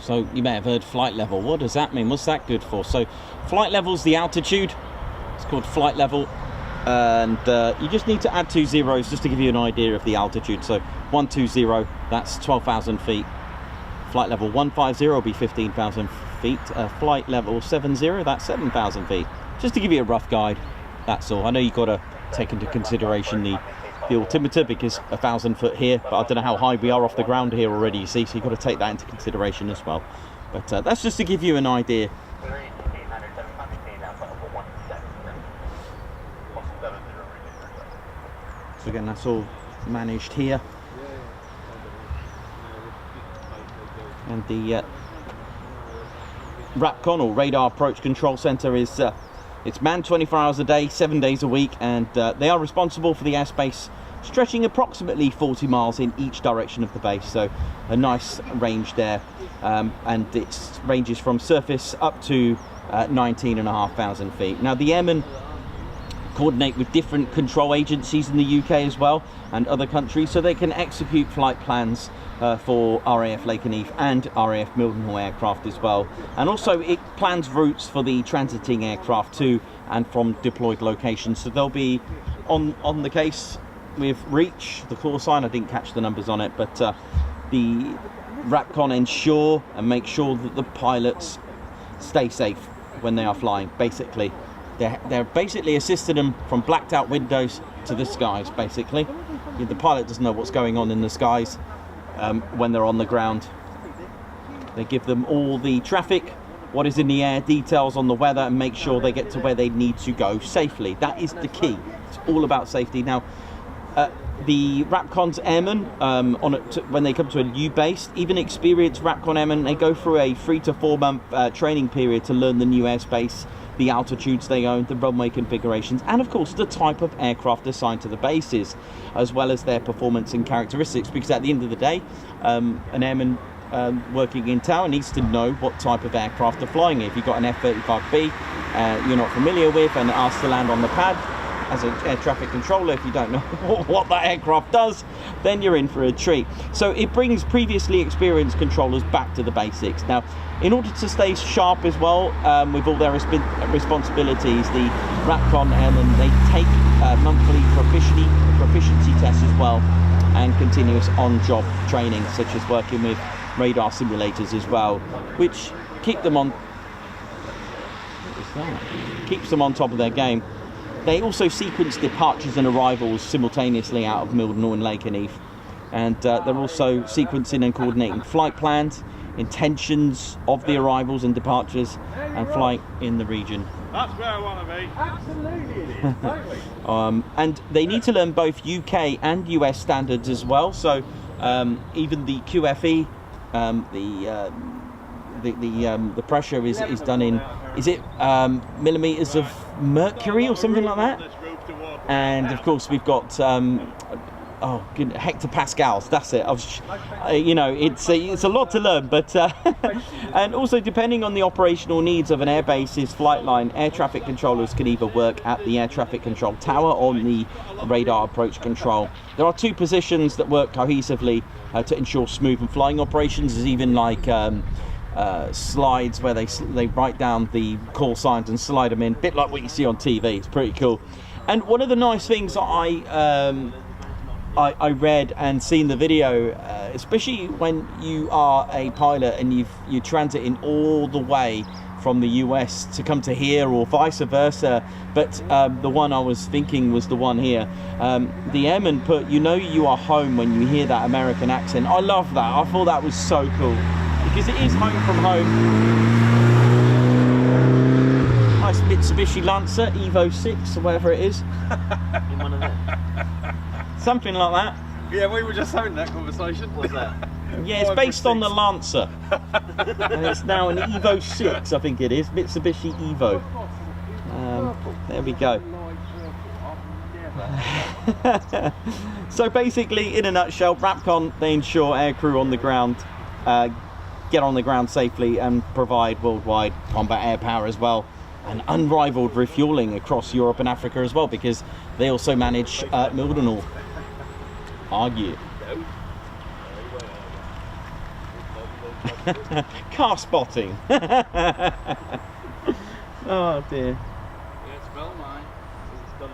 So you may have heard flight level. What does that mean? What's that good for? So flight level is the altitude. It's called flight level. And you just need to add 2 zeros just to give you an idea of the altitude. So 120, that's 12,000 feet. Flight level 150 will be 15,000 feet. Flight level 70, that's 7,000 feet. Just to give you a rough guide, that's all. I know you've got to take into consideration the altimeter, because 1,000 foot here, but I don't know how high we are off the ground here already, you see, so you've got to take that into consideration as well. But that's just to give you an idea. So again, that's all managed here. And the RAPCON, or Radar Approach Control Center, is it's manned 24 hours a day, 7 days a week, and they are responsible for the airspace stretching approximately 40 miles in each direction of the base. So a nice range there, and it ranges from surface up to 19,500 feet. Now the airmen coordinate with different control agencies in the UK as well, and other countries, so they can execute flight plans for RAF Lakenheath and RAF Mildenhall aircraft as well. And also it plans routes for the transiting aircraft to and from deployed locations. So they'll be on the case with Reach, the call sign. I didn't catch the numbers on it, but the RAPCON ensure and make sure that the pilots stay safe when they are flying. Basically, they're basically assisting them from blacked out windows to the skies. Basically, the pilot doesn't know what's going on in the skies when they're on the ground. They give them all the traffic, what is in the air, details on the weather, and make sure they get to where they need to go safely. That is the key. It's all about safety. Now, the RAPCON's airmen, when they come to a new base, even experienced RAPCON airmen, they go through a 3 to 4 month training period to learn the new airspace, the altitudes they own, the runway configurations, and of course the type of aircraft assigned to the bases, as well as their performance and characteristics. Because at the end of the day, an airman working in tower needs to know what type of aircraft they're flying. If you've got an F-35B you're not familiar with and asked to land on the pad, as an air traffic controller, if you don't know what that aircraft does, then you're in for a treat. So it brings previously experienced controllers back to the basics. Now, in order to stay sharp as well, with all their responsibilities, the RAPCON airmen, they take monthly proficiency tests as well, and continuous on-job training, such as working with radar simulators as well, which keep them on. What is that? Keeps them on top of their game. They also sequence departures and arrivals simultaneously out of Mildenhall and Lakenheath, and they're also sequencing and coordinating flight plans, intentions of the arrivals and departures, and flight in the region.
That's where I want to be. Absolutely it is, totally.
And they need to learn both UK and US standards as well. So even the QFE, the pressure is done in, is it millimeters of mercury or something like that? And of course we've got hectopascals. That's it. You know, it's a lot to learn, but and also depending on the operational needs of an airbase's flight line, air traffic controllers can either work at the air traffic control tower or on the radar approach control. There are two positions that work cohesively to ensure smooth and flying operations. There's even like slides where they write down the call signs and slide them in, a bit like what you see on TV. It's pretty cool. And one of the nice things that I read and seen the video, especially when you are a pilot and you're transiting all the way from the US to come to here or vice versa, but the one I was thinking was the one here. The airman put, you know you are home when you hear that American accent. I love that. I thought that was so cool, because it is home from home. Nice Mitsubishi Lancer Evo 6 or whatever it is.
In one of them.
Something like that.
Yeah, we were just having that conversation.
What's that?
Yeah, it's based on the Lancer. And it's now an Evo 6, I think it is. Mitsubishi Evo. There we go. So basically, in a nutshell, RAPCON, they ensure aircrew on the ground get on the ground safely and provide worldwide combat air power as well, and unrivaled refueling across Europe and Africa as well, because they also manage Mildenhall. Argue. Car spotting. Oh dear.
Yeah, it's well mine. It's done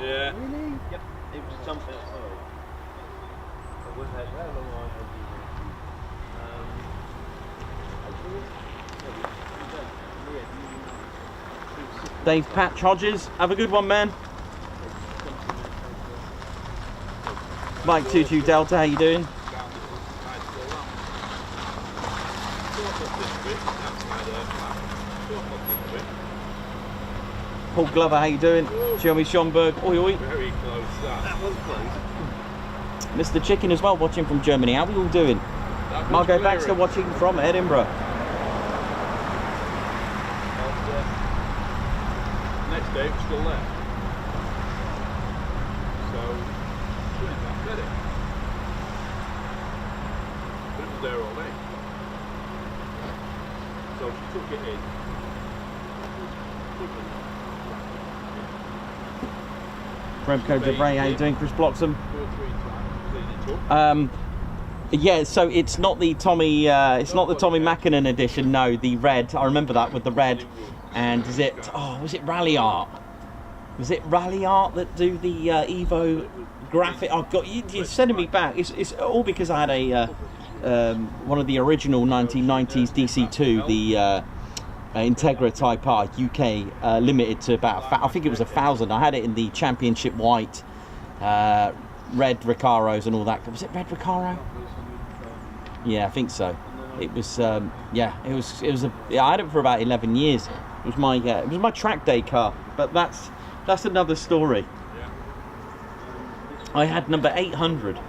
Yeah.
Really? Yep. It was jumping outside. It was that well long
Dave Patch Hodges, have a good one, man. Mike 22 Delta, how you doing? Paul Glover, how you doing? Jeremy Schomburg, oi oi.
Very close. That was close.
Mr. Chicken as well, watching from Germany. How are we all doing? Margot Baxter watching from Edinburgh.
Next day it was still there. So, doing that, did it? But it was there all day. So she took it in.
Remco DeVray, how you doing? Chris Bloxham.
2 or 3 times, clean it up.
Yeah, so it's not the Tommy Mackinnon edition. No, the red. I remember that with the red. And is it? Oh, was it Rally Art? Was it Rally Art that do the Evo graphic? I've got you're sending me back. It's all because I had a one of the original 1990s DC2, the Integra Type R UK limited to about I think it was 1,000. I had it in the championship white, red Recaros and all that. Was it red Recaro? Yeah, I think so. It was yeah, it was I had it for about 11 years. It was my track day car, but that's another story. I had number 800.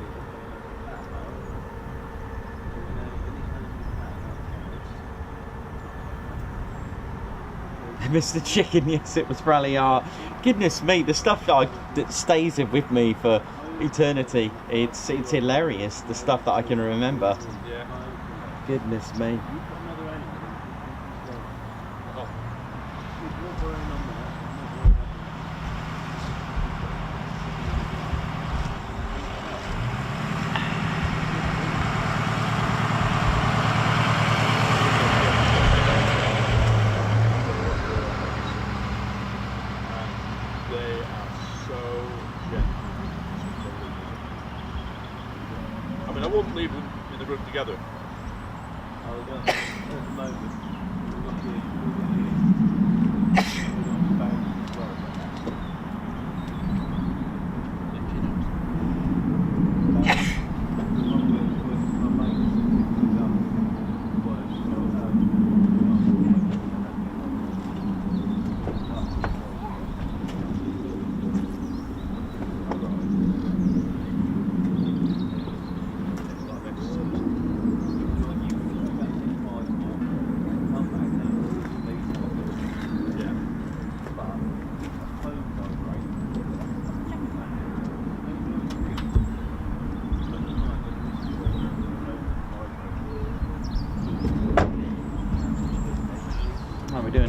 Mr. Chicken, yes, it was Rally Art. Goodness me, the stuff that stays with me for eternity. It's hilarious, the stuff that I can remember.
Yeah.
Goodness me.
I won't leave them in the room together.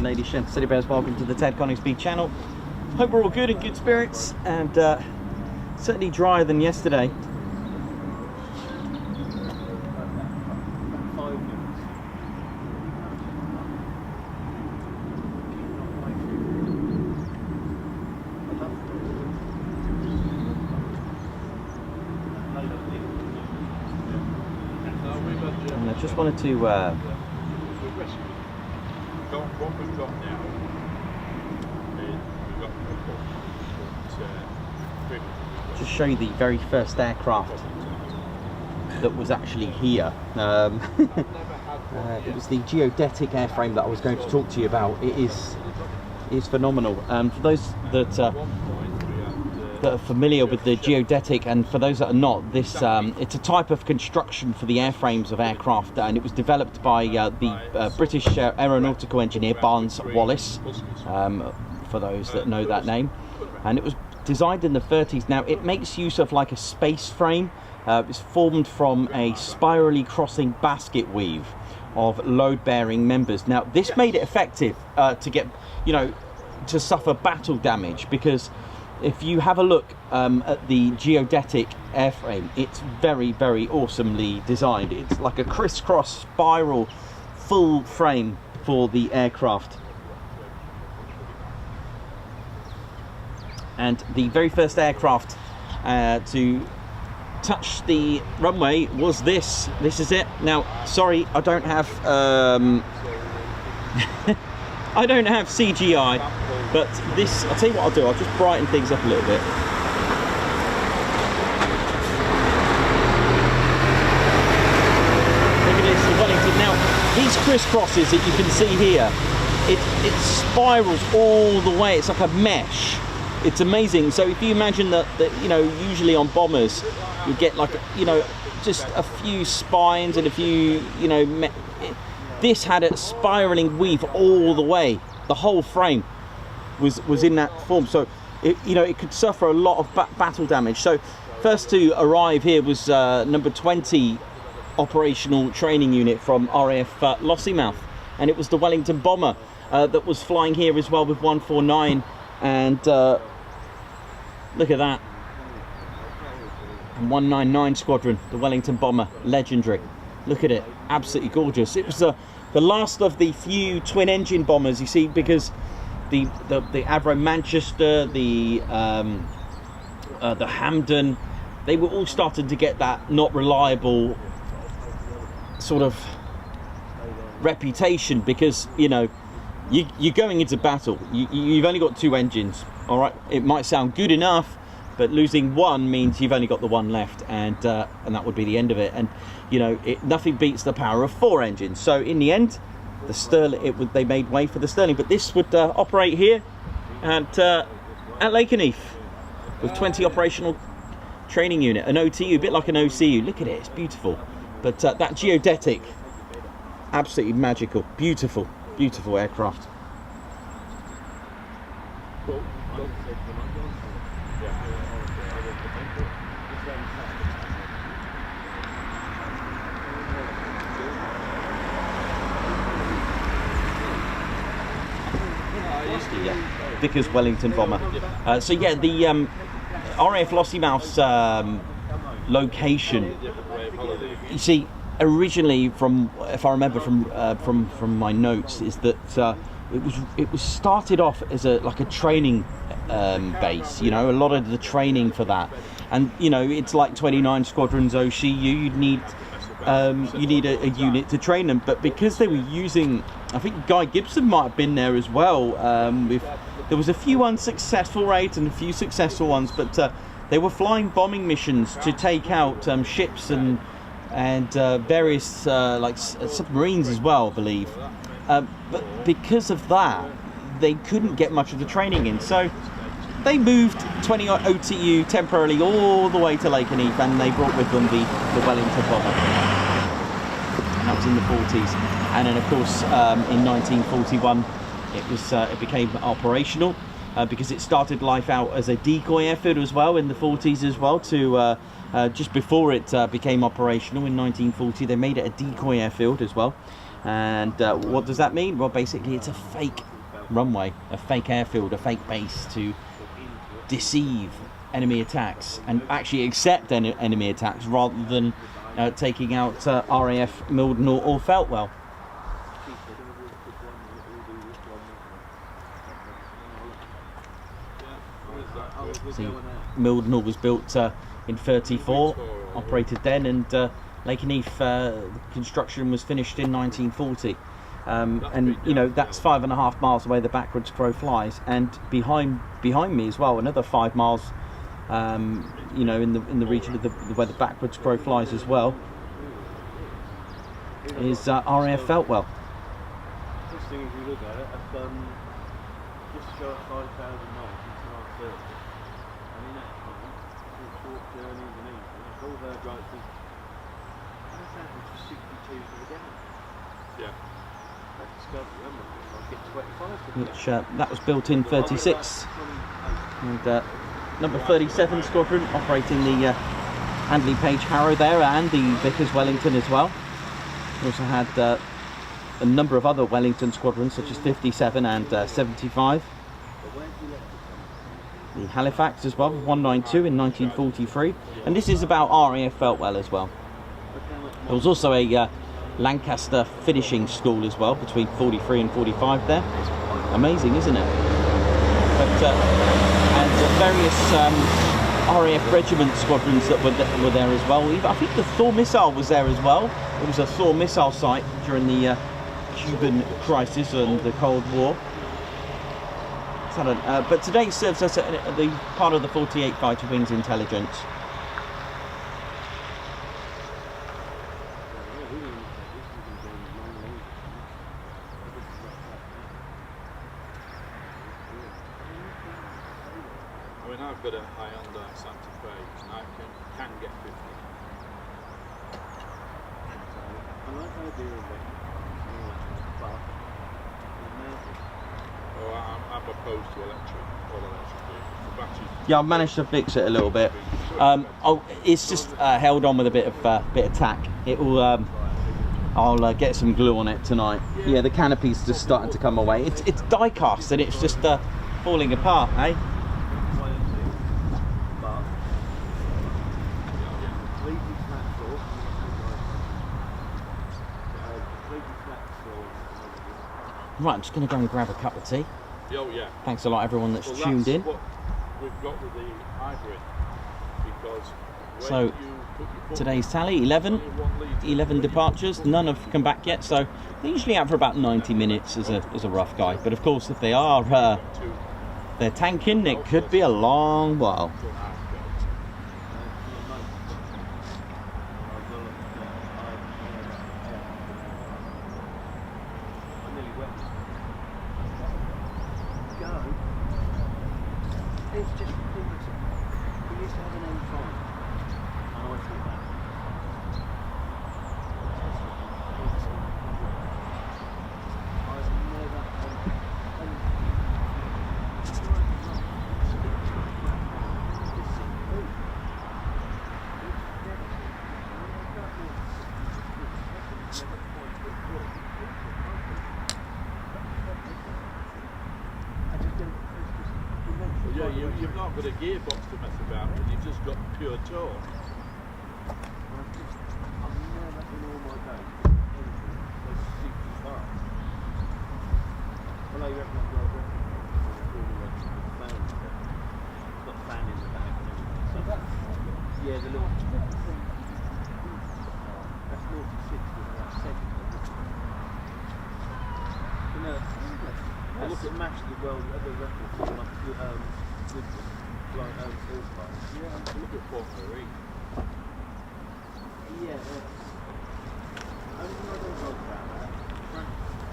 Ladies, gents, City Bears, welcome to the Ted Coningsby channel. Hope we're all good, in good spirits, and certainly drier than yesterday. And I just wanted to
what we've got now is we've got
just show you the very first aircraft that was actually here. It was the geodetic airframe that I was going to talk to you about. It is phenomenal. For those that are familiar with the geodetic, and for those that are not, this it's a type of construction for the airframes of aircraft, and it was developed by the British aeronautical engineer Barnes Wallis, for those that know that name, and it was designed in the 30s. Now it makes use of like a space frame. It's formed from a spirally crossing basket weave of load-bearing members. Now this made it effective to get, to suffer battle damage, because if you have a look at the geodetic airframe, it's very, very awesomely designed. It's like a crisscross spiral full frame for the aircraft. And the very first aircraft to touch the runway was this. This is it. Now, sorry, I don't have I don't have CGI, but this, I'll tell you what I'll do, I'll just brighten things up a little bit. Look at this, the Wellington. Now, these crisscrosses that you can see here, it spirals all the way. It's like a mesh. It's amazing. So if you imagine that you know, usually on bombers, you get like, you know, just a few spines and a few, you know, this had a spiraling weave all the way. The whole frame was in that form, so it, you know, it could suffer a lot of battle damage. So first to arrive here was number 20 operational training unit from RAF Lakenheath, and it was the Wellington bomber that was flying here as well with 149. And look at that, 199 squadron, the Wellington bomber, legendary. Look at it, absolutely gorgeous. It was the last of the few twin engine bombers, you see, because the Avro Manchester, the Hampden, they were all starting to get that not reliable sort of reputation, because, you know, you're going into battle, you've only got two engines, all right? It might sound good enough, but losing one means you've only got the one left, and that would be the end of it. And you know, nothing beats the power of four engines. So in the end, the Sterling, they made way for the Sterling. But this would operate here at Lakenheath with 20 operational training unit, an OTU, a bit like an OCU. Look at it, it's beautiful. But that geodetic, absolutely magical, beautiful, beautiful aircraft. Vickers Wellington bomber. So yeah, the RAF Lakenheath's location, you see, originally, from, if I remember from my notes, is that it was started off as like a training base. You know, a lot of the training for that, and you know, it's like 29 squadrons OCU. You need a unit to train them. But because they were using, I think Guy Gibson might have been there as well. There was a few unsuccessful raids and a few successful ones, but they were flying bombing missions to take out ships and various like submarines as well, I believe. But because of that, they couldn't get much of the training in. So they moved 20 OTU temporarily all the way to Lakenheath, and they brought with them the Wellington bomber. And that was in the 40s. And then, of course, in 1941, it became operational because it started life out as a decoy airfield as well in the 40s as well. To just before it became operational in 1940, they made it a decoy airfield as well. And what does that mean? Well, basically, it's a fake runway, a fake airfield, a fake base to deceive enemy attacks and actually accept enemy attacks rather than taking out RAF Mildenhall or Feltwell. See, Mildenhall was built in 34, operated then, and Lakenheath construction was finished in 1940. And you know, that's 5.5 miles away the backwards crow flies, and behind me as well, another 5 miles, you know, in the region of where the backwards crow flies as well, is RAF Feltwell.
First thing, if you look at it, I've done just short of 5,000 miles since our service. And in that time, through short journeys and anything, it's all there right to, how's that for 62 for the gallon?
Yeah.
Which that was built in 36, and number 37 squadron operating the Handley Page Harrow there, and the Vickers Wellington as well. We also had a number of other Wellington squadrons such as 57 and 75. the Halifax as well, 192 in 1943, and this is about RAF Feltwell as well. There was also a Lancaster finishing school as well between 43 and 45 there. Amazing, isn't it? But and various RAF regiment squadrons that were there as well. I think the Thor missile was there as well. It was a Thor missile site during the Cuban crisis and the Cold War. But today serves as the part of the 48 Fighter Wings intelligence.
I mean, I've got a Hyundai Santa Fe and I can get 50.
I like the idea of it, but
I'm opposed to electric vehicles. The batteries.
Yeah, I've managed to fix it a little bit. It's just held on with a bit of tack. It will. I'll get some glue on it tonight. Yeah, the canopy's just starting to come away. It's die cast and it's just falling apart, eh? Right, I'm just going to go and grab a cup of tea.
Oh yeah.
Thanks a lot, everyone that's
Well,
tuned in.
What we've got with the hybrid, because when
So
you put your foot
today's tally, 11 departures. None have come back yet, so they're usually out for about 90 minutes as a rough guy. But of course, if they are they're tanking, it could be a long while.
It's just, we used to have an M5, and I thought that. I've never
Yeah, you've not got a gearbox to mess about with, you've just got pure torque.
I've never in all my days anything so super fast. Although you reckon I've got a record all the way to the fan stuff. It's got a fan in the back and everything. So yeah, the little that's 0 to 60 in about a second. You know, I look at Mash the world other records like horsepower.
Yeah, look at Formula E.
Yeah, only thing I don't like about that, track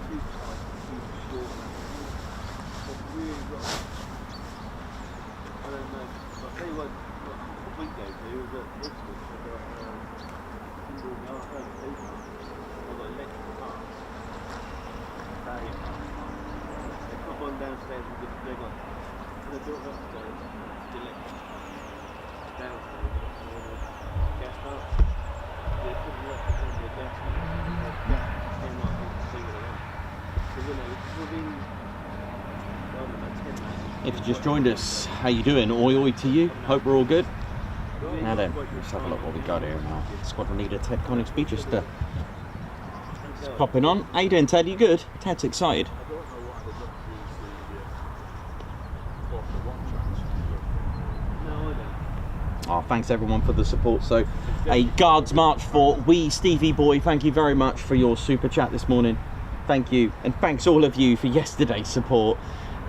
tube size is super short. It's really got, I don't know, I'll tell you what we go to is at Ipswich, I've got single yard, I've got electric cars. They pop on downstairs and they've got, they built upstairs, it's electric. Downstairs, gas cars. They put the electric on the gas and like see what they want. So you know, it's within, I don't know, 10 minutes.
If you just joined us, how you doing? Oi to you. Hope we're all good. Now then, let's have a look what we got here now. Squadron leader Ted Coningsby just popping on. How you doing, Ted? You good? Ted's excited.
I don't know why they don't use the Formula 1 tracks.
No, I don't.
Oh, thanks everyone for the support. So, a Guards March for Wee Stevie Boy. Thank you very much for your super chat this morning. Thank you, and thanks all of you for yesterday's support.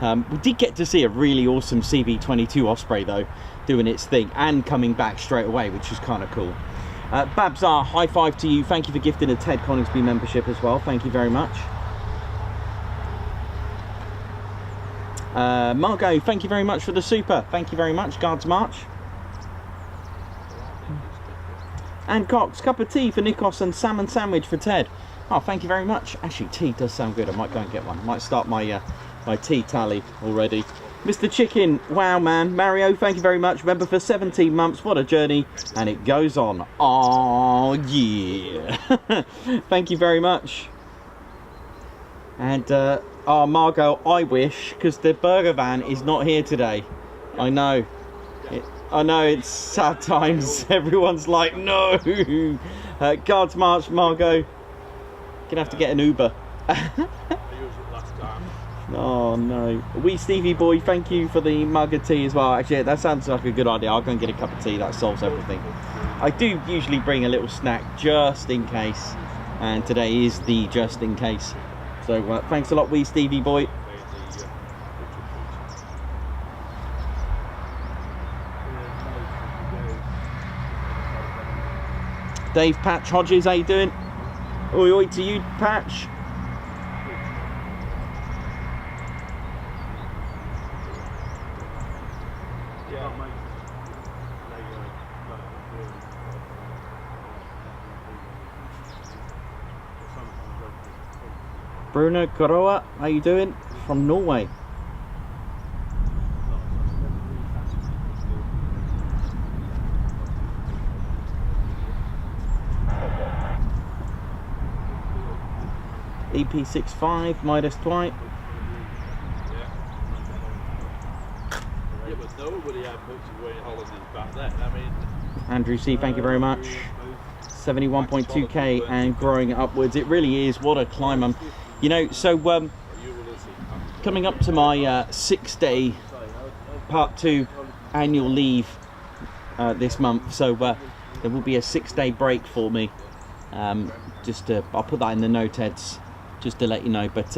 We did get to see a really awesome CB22 Osprey though, doing its thing and coming back straight away, which is kind of cool. Babsar, high five to you. Thank you for gifting a Ted Coningsby membership as well. Thank you very much. Margot, thank you very much for the super. Thank you very much, Guards March. And Cox, cup of tea for Nikos and salmon sandwich for Ted. Oh, thank you very much. Actually, tea does sound good. I might go and get one. Might start my my tea tally already. Mr. Chicken, wow man. Mario, thank you very much. Member for 17 months. What a journey. And it goes on. Oh yeah. Thank you very much. And oh Margot, I wish, because the burger van is not here today. I know. I know, it's sad times. Everyone's like, no. Guards March, Margot. Gonna have to get an Uber. Oh no. Wee Stevie boy, thank you for the mug of tea as well. Actually, that sounds like a good idea. I'll go and get a cup of tea. That solves everything. I do usually bring a little snack just in case. And today is the just in case. So thanks a lot, Wee Stevie boy. Dave Patch Hodges, how you doing? Oi oi to you, Patch. Bruno Koroa, how you doing? From Norway. EP65, Midas Dwight.
Yeah, but nobody had much away holidays back then. I mean,
Andrew C, thank you very much. 71.2k and growing upwards. It really is. What a climb. You know, so coming up to my 6-day part 2 annual leave this month. So there will be a 6-day break for me. I'll put that in the noteheads just to let you know, but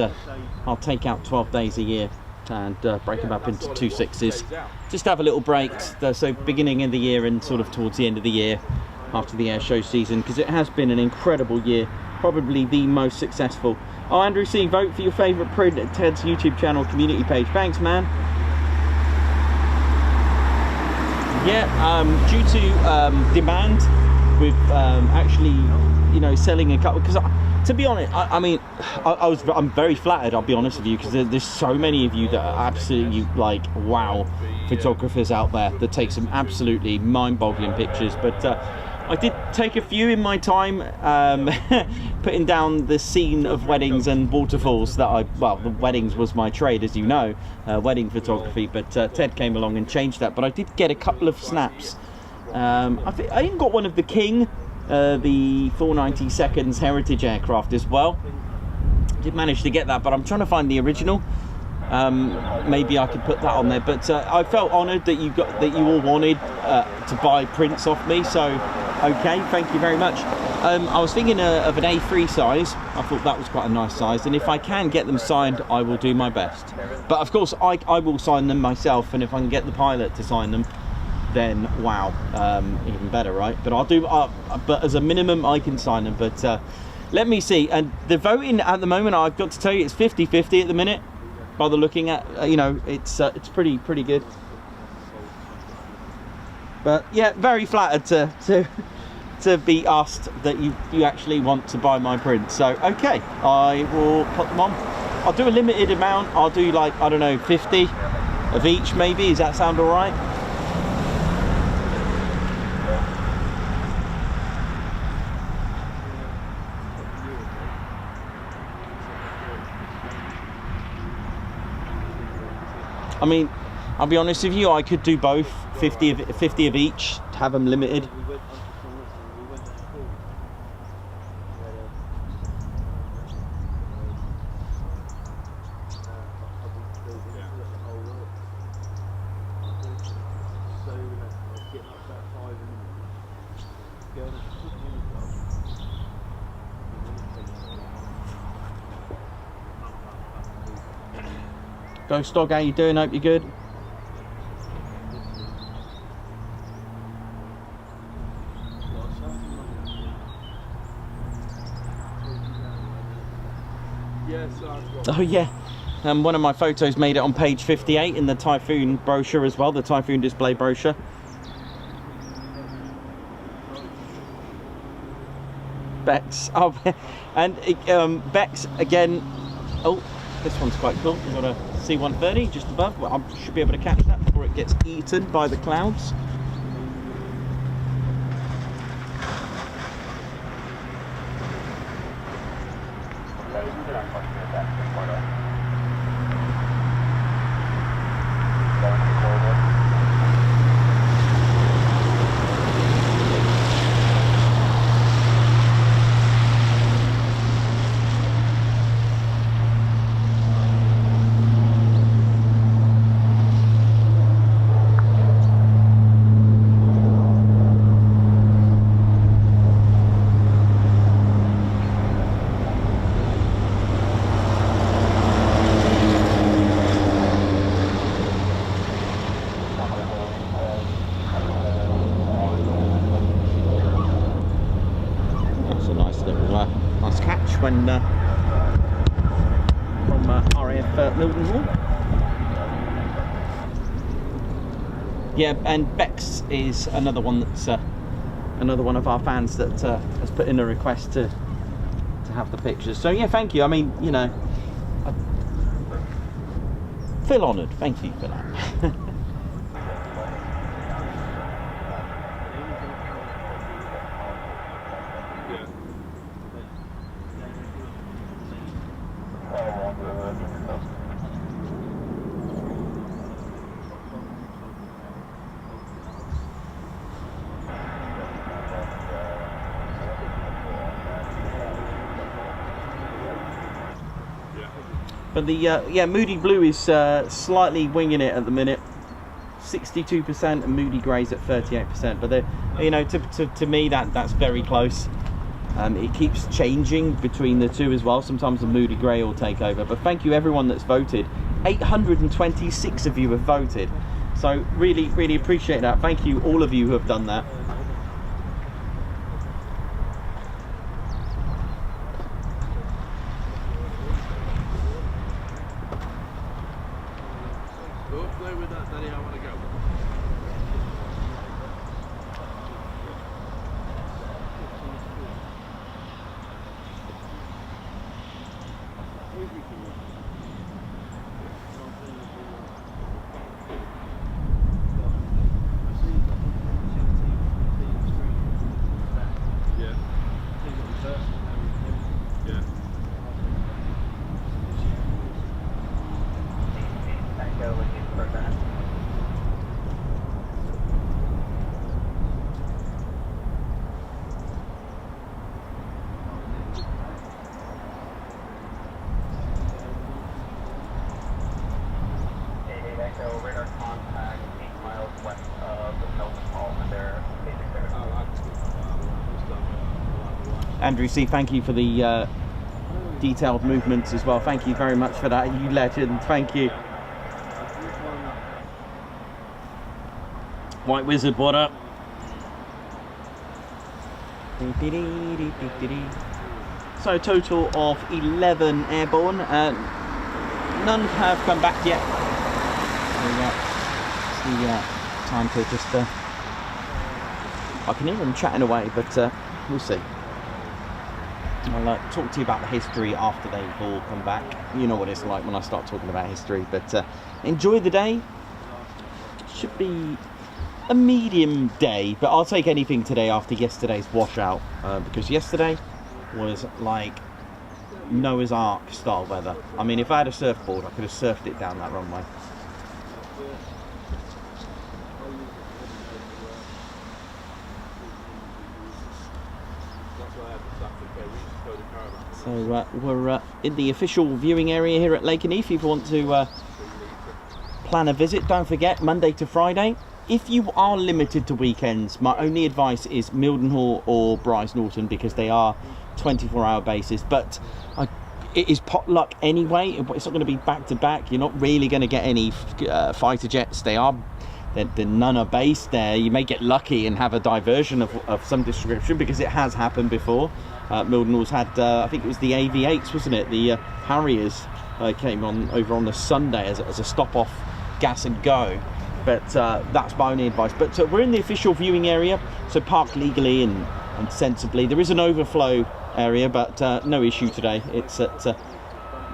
I'll take out 12 days a year and break them up into 2 6s. Just have a little break, so beginning of the year and sort of towards the end of the year after the air show season, because it has been an incredible year, probably the most successful. Oh, Andrew C, vote for your favourite print at Ted's YouTube channel community page. Thanks, man. Yeah, due to demand, with actually, you know, selling a couple, because to be honest, I'm very flattered, I'll be honest with you, because there's so many of you that are absolutely like wow photographers out there that take some absolutely mind-boggling pictures. But I did take a few in my time, putting down the scene of weddings and waterfalls that the weddings was my trade, as you know, wedding photography, but Ted came along and changed that. But I did get a couple of snaps. I even got one of the King, the 492nd Heritage aircraft as well. Did manage to get that, but I'm trying to find the original. Maybe I could put that on there, but I felt honoured that you all wanted to buy prints off me, so okay, thank you very much. I was thinking of an A3 size. I thought that was quite a nice size, and if I can get them signed, I will do my best. But of course, I will sign them myself, and if I can get the pilot to sign them, then wow, even better, right? But I'll do. But as a minimum, I can sign them. But let me see. And the voting at the moment, I've got to tell you, it's 50-50 at the minute. By the looking at, you know, it's pretty good. But yeah, very flattered to be asked that you actually want to buy my print. So okay, I will put them on. I'll do a limited amount. I'll do like, I don't know, 50 of each maybe. Does that sound all right? I mean, I'll be honest with you, I could do both, 50 of each, have them limited. Ghost Dog, how you doing? Hope you're good. Oh yeah, one of my photos made it on page 58 in the Typhoon brochure as well, the Typhoon display brochure. Bex, oh, and Bex again. Oh, this one's quite cool. We've got a C-130 just above. Well, I should be able to catch that before it gets eaten by the clouds. again from RAF Mildenhall. Yeah, and Bex is another one that's another one of our fans that has put in a request to have the pictures. So yeah, thank you. I mean, you know, I feel honoured. Thank you for that. But the yeah, Moody Blue is slightly winging it at the minute, 62%, and Moody Grey's at 38%. But they, you know, to me that's very close. It keeps changing between the two as well. Sometimes the Moody Grey will take over. But thank you everyone that's voted. 826 of you have voted. So really, really appreciate that. Thank you all of you who have done that. Andrew C, thank you for the detailed movements as well. Thank you very much for that, you legend. Thank you. White Wizard, what up? So a total of 11 airborne. None have come back yet. So it's the time to just I can hear them chatting away, but we'll see. I'll talk to you about the history after they've all come back. You know what it's like when I start talking about history. But enjoy the day. Should be a medium day, but I'll take anything today after yesterday's washout, because yesterday was like Noah's Ark style weather. I mean, if I had a surfboard, I could have surfed it down that runway. So we're in the official viewing area here at Lakenheath. If you want to plan a visit, don't forget, Monday to Friday. If you are limited to weekends, my only advice is Mildenhall or Bryce Norton, because they are 24-hour bases. But it is potluck anyway. It's not going to be back-to-back. You're not really going to get any fighter jets. They're none are based there. You may get lucky and have a diversion of some description, because it has happened before. Mildenhall's had, I think it was the AV8s, wasn't it? The Harriers came over on the Sunday as a stop-off, gas and go. But that's my only advice. But we're in the official viewing area, so park legally and sensibly. There is an overflow area, but no issue today. It's at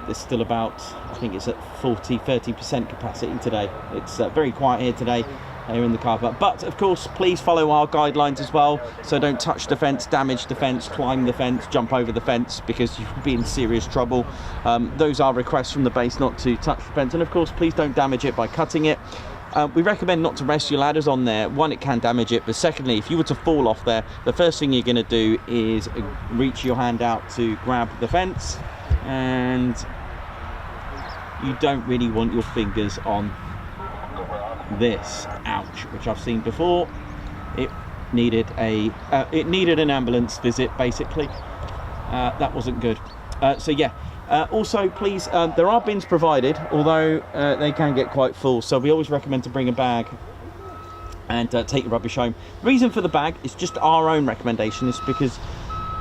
there's still about, I think it's at 30% capacity today. It's very quiet here today. Here in the car park. But of course, please follow our guidelines as well. So don't touch the fence, damage the fence, climb the fence, jump over the fence, because you'll be in serious trouble. Those are requests from the base not to touch the fence. And of course, please don't damage it by cutting it. We recommend not to rest your ladders on there. One, it can damage it, but secondly, if you were to fall off there, the first thing you're going to do is reach your hand out to grab the fence, and you don't really want your fingers on this. Ouch, which I've seen before. It needed an ambulance visit, basically. That wasn't good. So yeah, also please, there are bins provided, although they can get quite full, so we always recommend to bring a bag and take your rubbish home. The reason for the bag is just our own recommendation, is because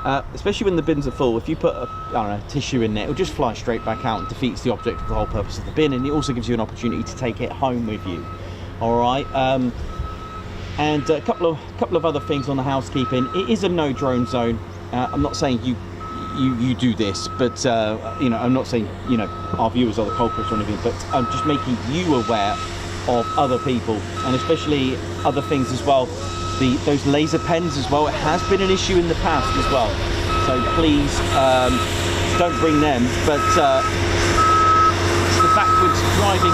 especially when the bins are full. If you put I don't know, tissue in there, it'll just fly straight back out and defeats the object of the whole purpose of the bin, and it also gives you an opportunity to take it home with you. All right. And a couple of other things on the housekeeping. It is a no drone zone. I'm not saying you do this, but you know, I'm not saying, you know, our viewers are the culprits or anything, but I'm just making you aware of other people, and especially other things as well. Those laser pens as well, it has been an issue in the past as well, so please don't bring them. But it's the backwards driving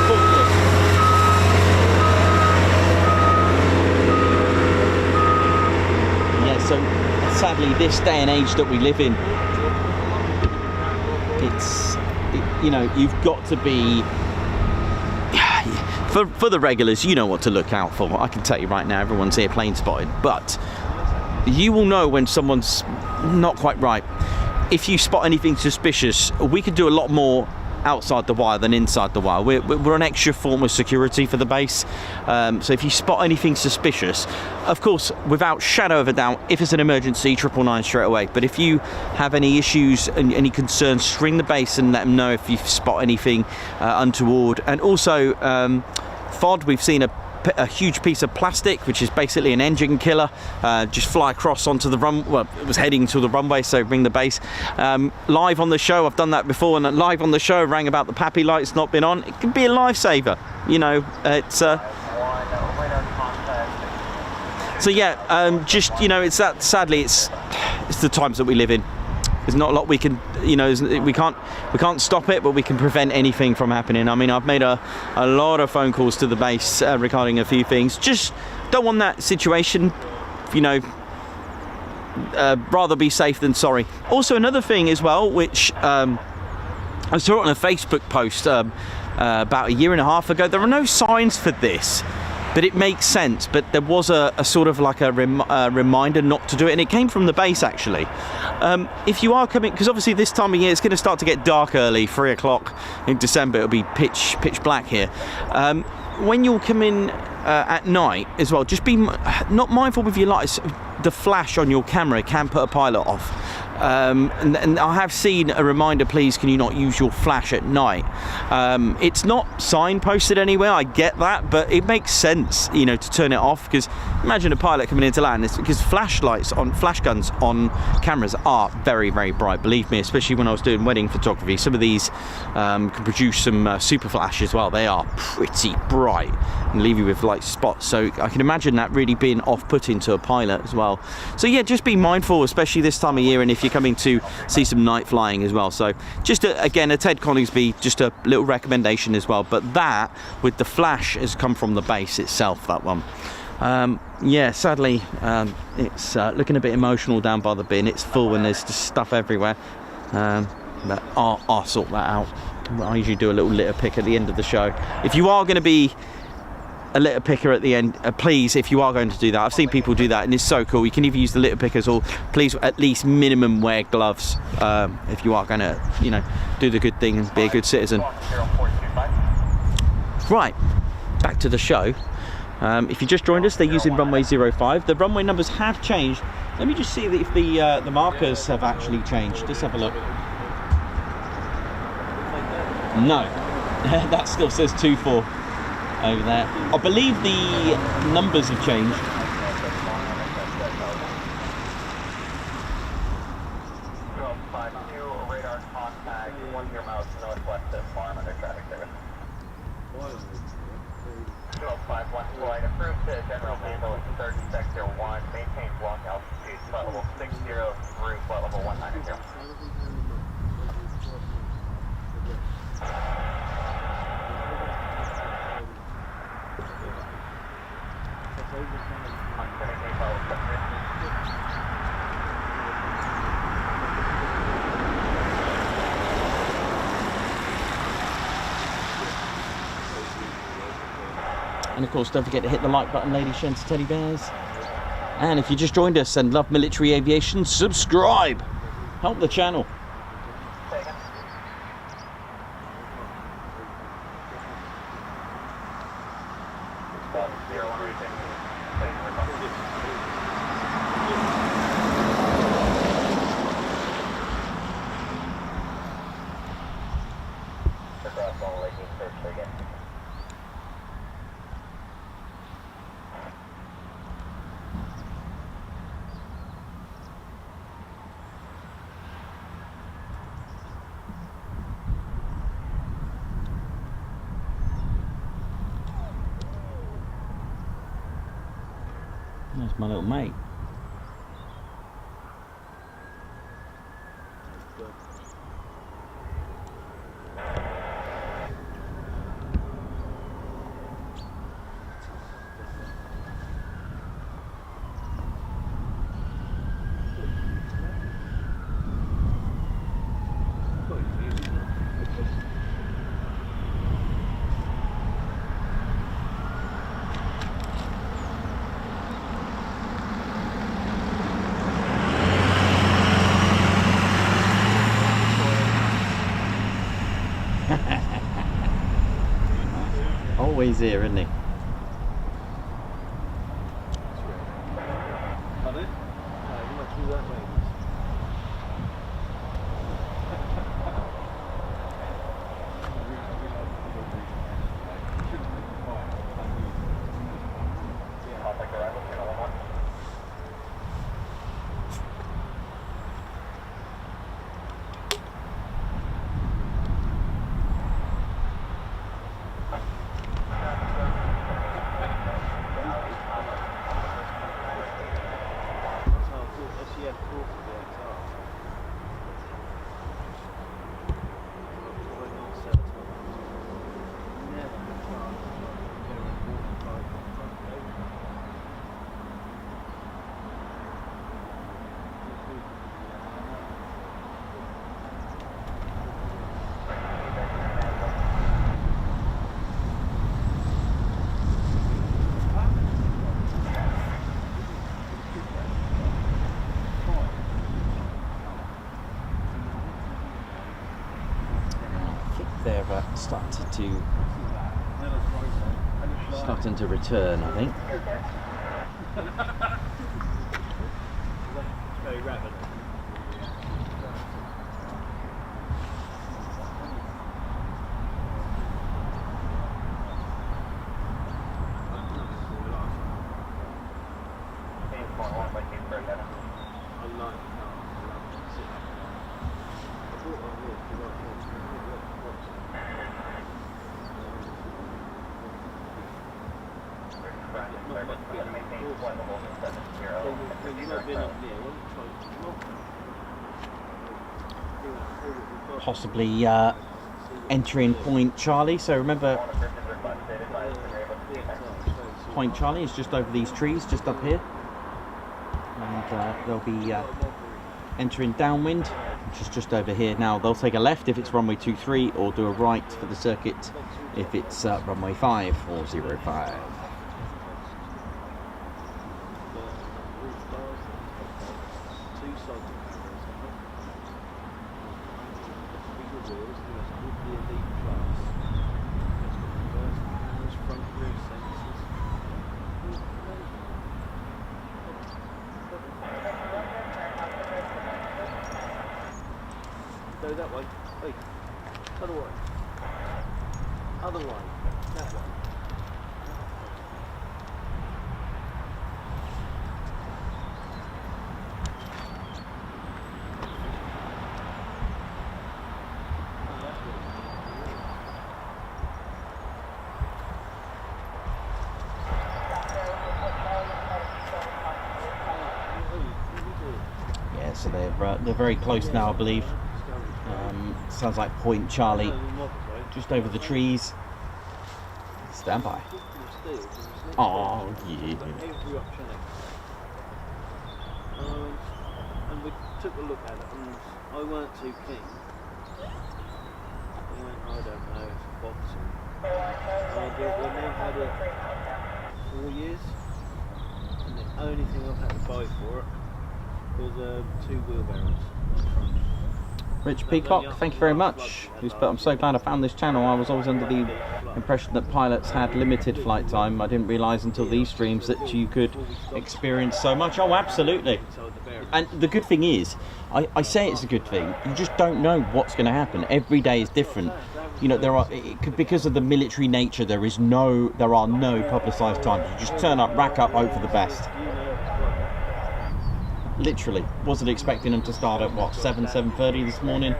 forklift. Yeah, so sadly this day and age that we live in, you know, you've got to be, for the regulars, you know what to look out for. I can tell you right now, everyone's here plane spotted, but you will know when someone's not quite right. If you spot anything suspicious, we can do a lot more outside the wire than inside the wire. We're an extra form of security for the base, so if you spot anything suspicious, of course, without shadow of a doubt, if it's an emergency, 999 straight away. But if you have any issues and any concerns, ring the base and let them know if you spot anything untoward. And also FOD, we've seen a huge piece of plastic, which is basically an engine killer, just fly across onto the run. Well, it was heading to the runway, so ring the base. Live on the show, I've done that before, and live on the show, rang about the PAPI lights not been on. It can be a lifesaver, you know. It's so yeah, just, you know, it's that. Sadly, it's the times that we live in. There's not a lot we can, you know, we can't stop it, but we can prevent anything from happening. I mean, I've made a lot of phone calls to the base regarding a few things. Just don't want that situation, you know, rather be safe than sorry. Also, another thing as well, which I saw it on a Facebook post about a year and a half ago. There are no signs for this, but it makes sense. But there was a sort of like a reminder not to do it, and it came from the base actually. If you are coming, because obviously this time of year it's going to start to get dark early, 3 o'clock in December, it'll be pitch black here. When you'll come in at night as well, just be not mindful with your lights. The flash on your camera can put a pilot off. And I have seen a reminder, please can you not use your flash at night. It's not signposted anywhere, I get that, but it makes sense, you know, to turn it off, because imagine a pilot coming into land, because flash guns on cameras are very, very bright, believe me, especially when I was doing wedding photography. Some of these can produce some super flash as well. They are pretty bright and leave you with light spots, so I can imagine that really being off-putting to a pilot as well. So yeah, just be mindful, especially this time of year, and if you're coming to see some night flying as well. So just again, a Ted Coningsby, just a little recommendation as well. But that with the flash has come from the base itself, that one. Yeah, sadly it's looking a bit emotional down by the bin. It's full and there's just stuff everywhere, but I'll sort that out. I usually do a little litter pick at the end of the show. If you are going to be a litter picker at the end, please, if you are going to do that, I've seen people do that and it's so cool. You can either use the litter pickers, or please at least minimum wear gloves if you are going to, you know, do the good thing and be a good citizen. Right, back to the show. If you just joined us, they're using runway 05. The runway numbers have changed. Let me just see if the markers have actually changed. Just have a look. No, that still says 24 over there. I believe the numbers have changed.
Radar contact 1 miles northwest of farm under traffic service. 205-1 flight approved to general vehicle 3rd sector 1, maintain block altitude flight level 60 through flight level 190.
And of course, don't forget to hit the like button, ladies, gents, teddy bears. And if you just joined us and love military aviation, subscribe. Help the channel. There's my little mate. Always here, isn't he?
Pardon? No, you must do that way.
Contact arrival, channel 11.
They're starting to return, I think.
Very rapid.
Possibly entering Point Charlie. So remember, Point Charlie is just over these trees, just up here, and they'll be entering downwind, which is just over here. Now they'll take a left if it's runway 23, or do a right for the circuit if it's runway 5 or 05.
Go that way. Hey, other way. Other way. That way.
Yeah, so they're very close now, I believe. Sounds like Point Charlie, just over the trees. Stand by. Oh, yeah.
And we took a look at it, and I weren't too keen. I went, I don't know, it's boxing. We now had it 4 years, and the only thing I've had to buy for it was 2 wheelbarrows on front.
Rich Peacock, thank you very much. I'm so glad I found this channel. I was always under the impression that pilots had limited flight time. I didn't realise until these streams that you could experience so much. Oh, absolutely. And the good thing is, I say it's a good thing, you just don't know what's going to happen. Every day is different. You know, because of the military nature, there are no publicised times. You just turn up, rack up, hope for the best. Literally, wasn't expecting them to start at what, 7:30 this morning.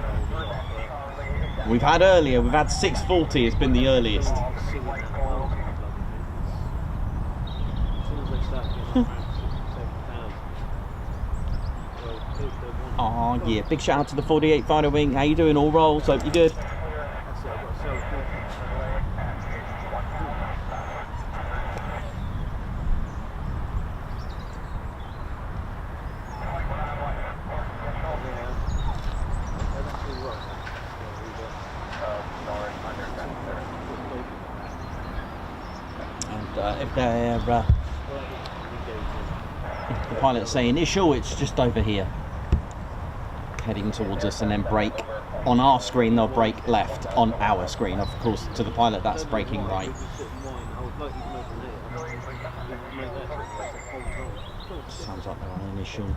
We've had earlier, we've had 6:40. It's been the Oh yeah, big shout out to the 48 Fighter Wing. How you doing? All rolls. Hope you're good.
That's it, I've got to sell it.
And if they're if the pilot's saying initial, it's just over here, heading towards us, and then brake. On our screen, they'll brake left. On our screen, of course, to the pilot, that's braking right. Sounds like they're on initial.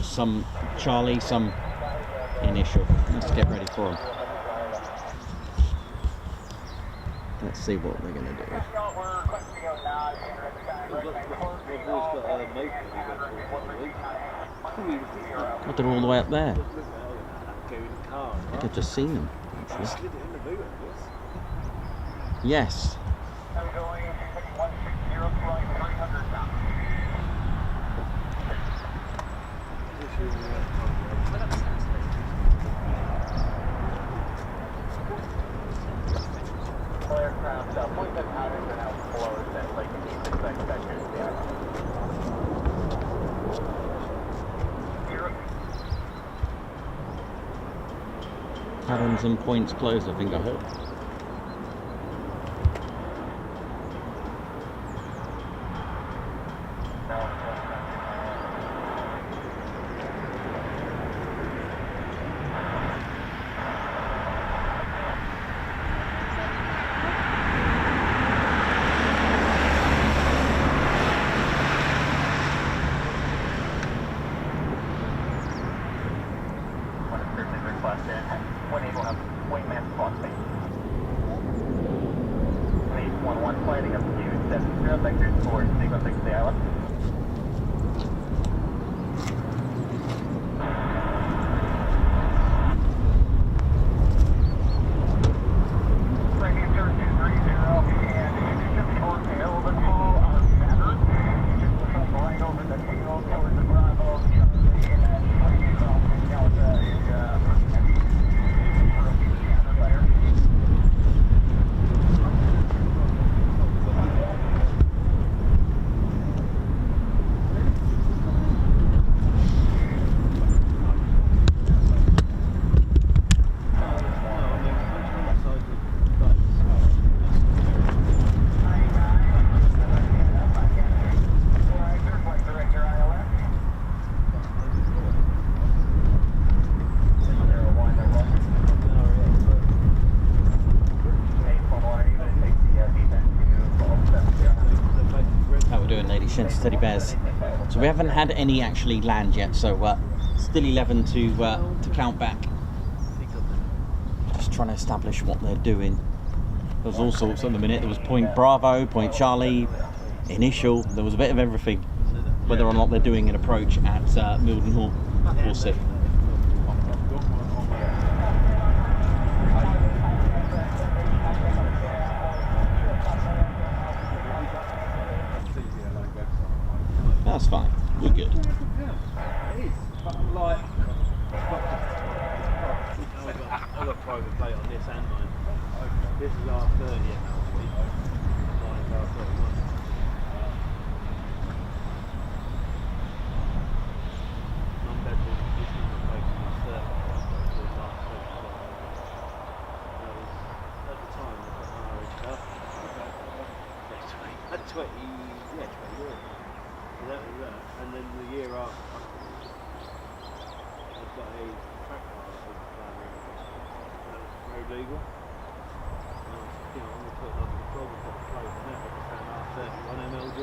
Some Charlie, some initial. Let's get ready for them. Let's see what they're going to do. Oh, they're all the way up there. I think I've just seen them, actually. Yes.
Aircraft appointment patterns are now closed at Lakenheath. Expect sectors to be active.
Patterns and points closed, I think I heard. Teddy bears. So we haven't had any actually land yet, so still 11 to count back. Just trying to establish what they're doing. There's all sorts at the minute. There was point Bravo, point Charlie, initial. There was a bit of everything. Whether or not they're doing an approach at Mildenhall, we'll see. That's fine. We're good.
It is, but I'm like, I've got private plate on this and mine. This is R30 now, mine is R31. I'm better than this is my plate on my 30. So it's R35. That was, at the time, I got an RH car. Yeah, 20 years. That was that, and then the year after, I've got a track car that was road legal. And I was thinking, I'm going to put like a 12 o'clock plate on it, I just found R31 MLG.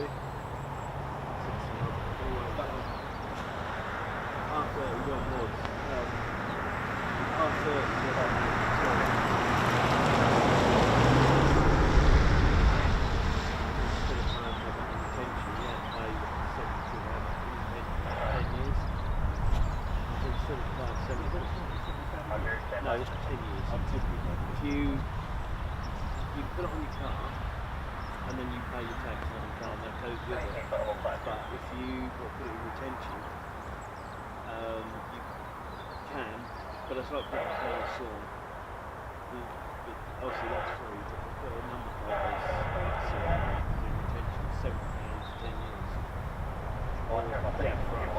R31 was, R30 No, it's 10 years. If you put it on your car and then you pay your tax on the car, that goes with it. But if you put it in retention, can, but it's like putting a tail saw. Obviously that's free, but the put a number plate is in retention 70 pounds for 10 years. Or yeah, which I didn't know.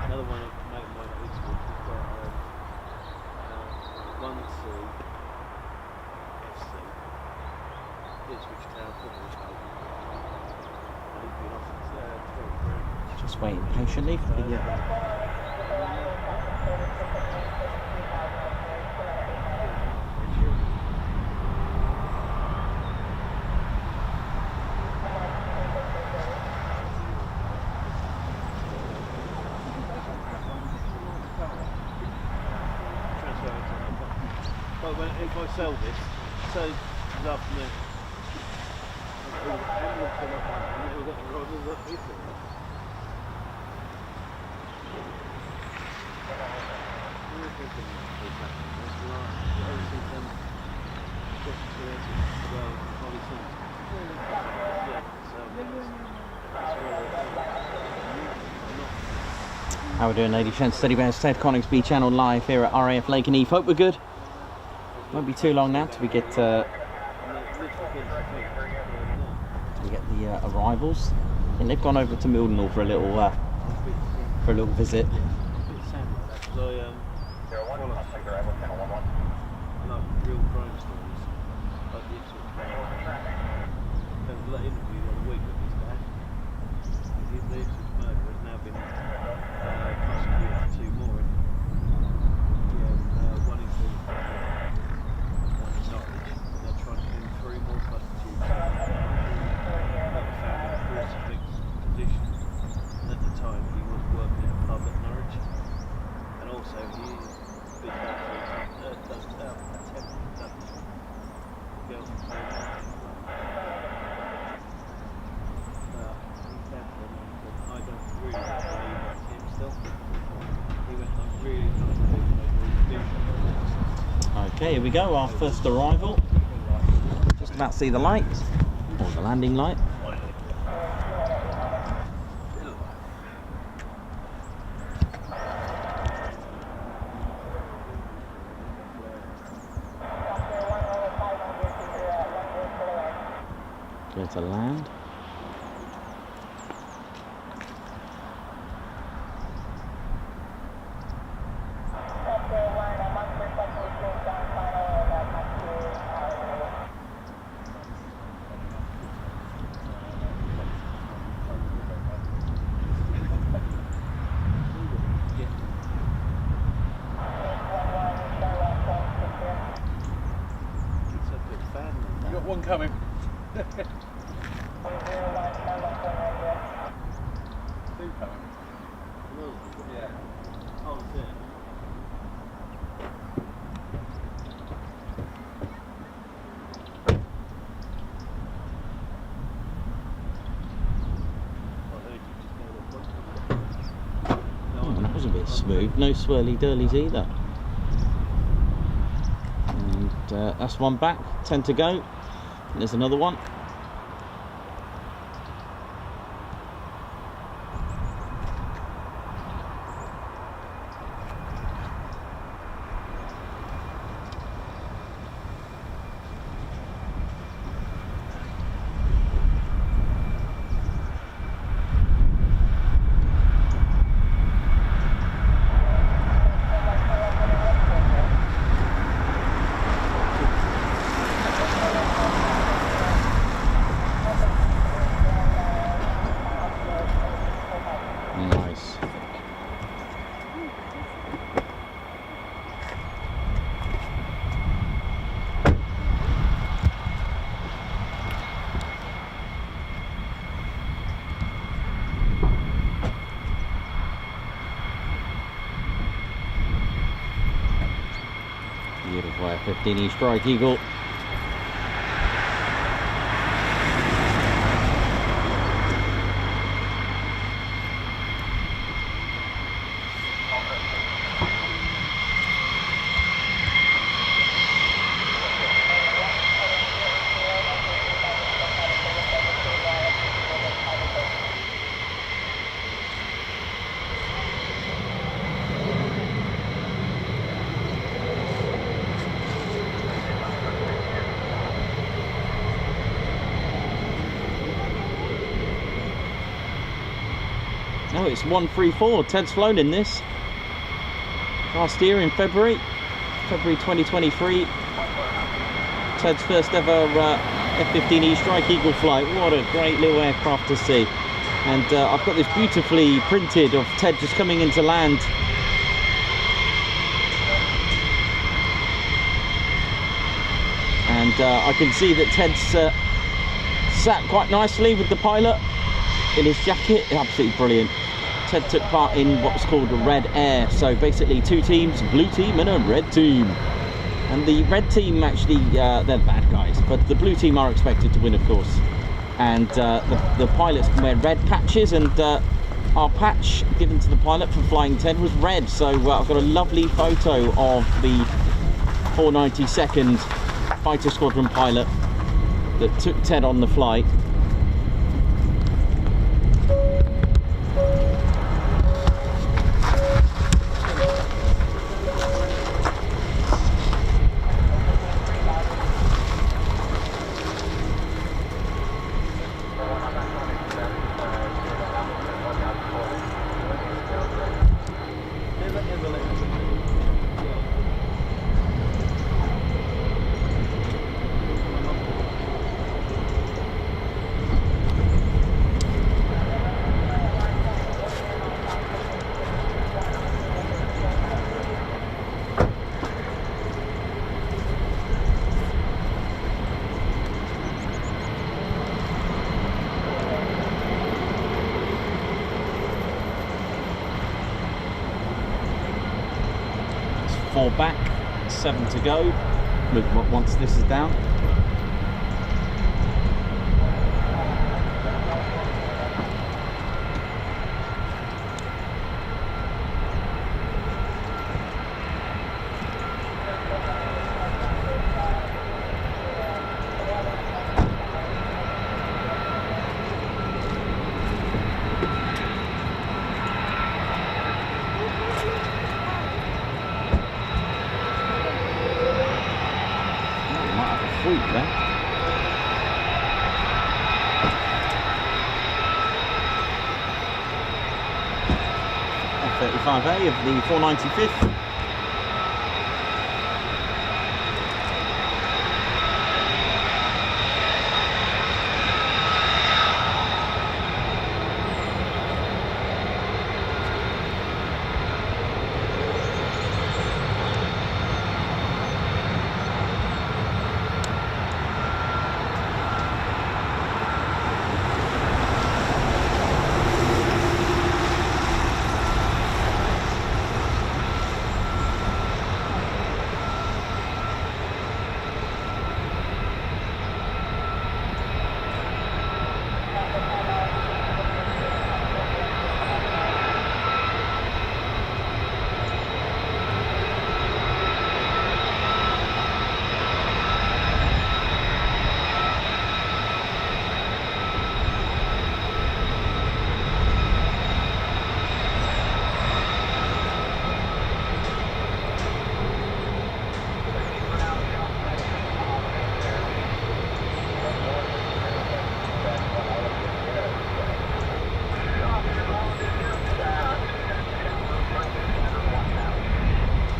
Another one of mate of mine at Eastwood, he's got FC, Ipswich Town Football Club, and he's been offered 12 grand.
Just waiting patiently for the
If I sell this, say this afternoon,
How we doing, ladies and gents? Steady Bears Ted, Coningsby channel live here at RAF Lakenheath. Hope we're good. Won't be too long now till we get the arrivals. I think they've gone over to Mildenhall for a little visit. Okay, here we go, our first arrival. Just about to see the light, or the landing light. Clear to land.
One coming. Two coming. Yeah.
Oh, that's it.
Oh, that was a bit smooth. No swirly dirlies either. And that's one back. 10 to go. And there's another one. Nice. Beautiful F-15 Strike Eagle. Oh, it's 134. Ted's flown in this last year in February 2023. Ted's first ever F-15E Strike Eagle flight. What a great little aircraft to see. And I've got this beautifully printed of Ted just coming into land. And I can see that Ted's sat quite nicely with the pilot in his jacket. Absolutely brilliant. Ted took part in what's called a Red Air. So basically 2 teams, a blue team and a red team. And the red team actually, they're the bad guys, but the blue team are expected to win, of course. And the pilots can wear red patches, and our patch given to the pilot for flying Ted was red. So I've got a lovely photo of the 492nd Fighter Squadron pilot that took Ted on the flight. It's 4 back, 7 to go. Once this is down. F-35A of the 495th.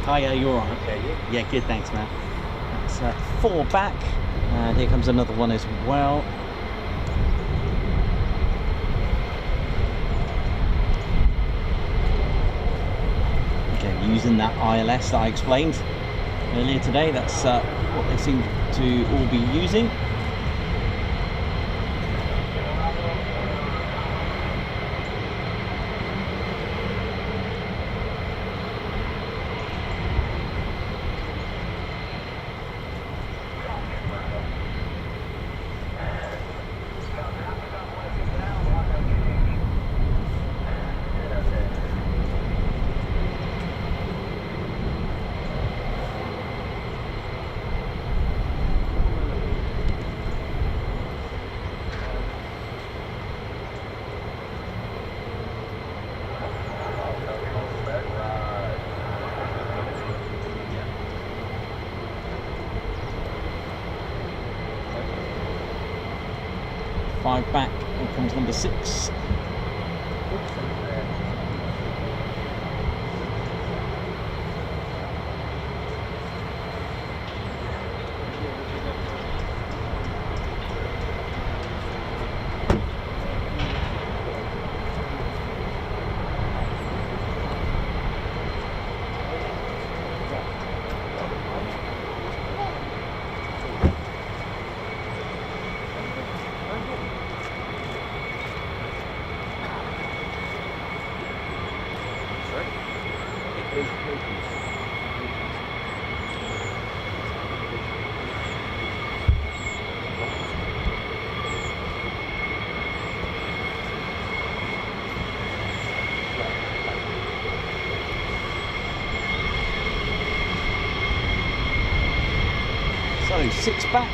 Oh yeah, you're alright. Okay, yeah, good, thanks, man. It's 4 back, and here comes another one as well. Again, using that ILS that I explained earlier today. That's what they seem to all be using. Back, here comes number 6. go. 6 back.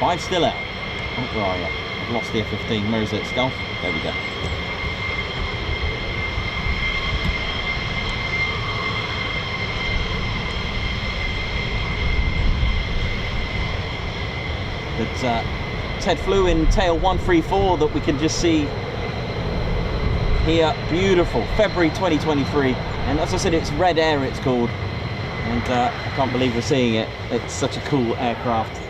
5 still out. Oh, where are you? I've lost the F-15. Where is it? Stealth? There we go. But Ted flew in tail 134 that we can just see here. Beautiful. February 2023. And as I said, it's Red Air it's called. And I can't believe we're seeing it. It's such a cool aircraft.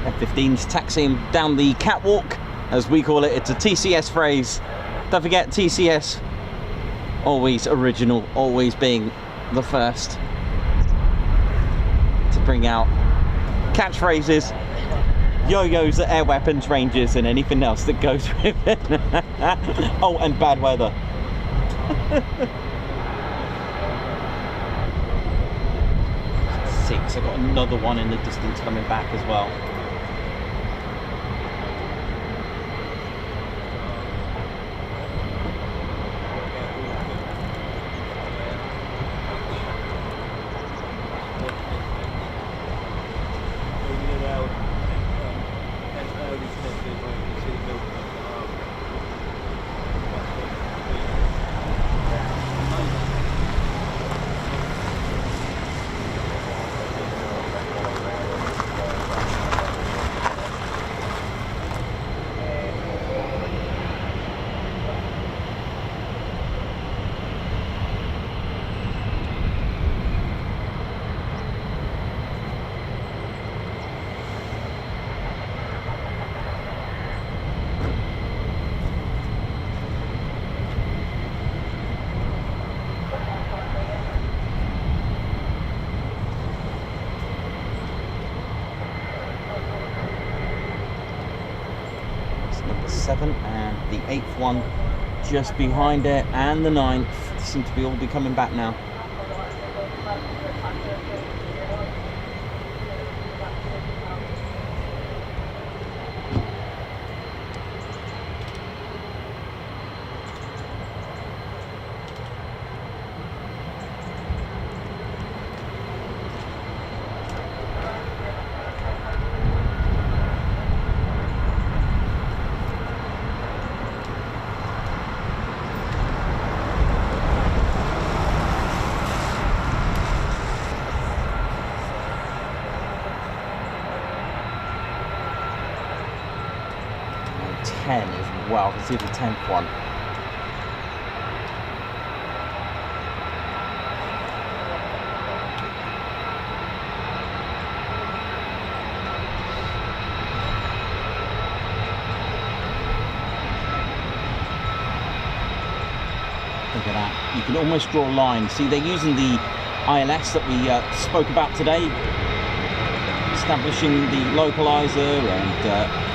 F-15's taxiing down the catwalk, as we call it. It's a TCS phrase. Don't forget, TCS, always original, always being the first to bring out catchphrases, yo-yos at air weapons ranges, and anything else that goes with it. Oh, and bad weather. Six. I've got another one in the distance coming back as well. And the 8th one just behind it, and the 9th seem to be all be coming back now. As well, I can see the 10th one. Look at that. You can almost draw a line. See, they're using the ILS that we spoke about today, establishing the localizer and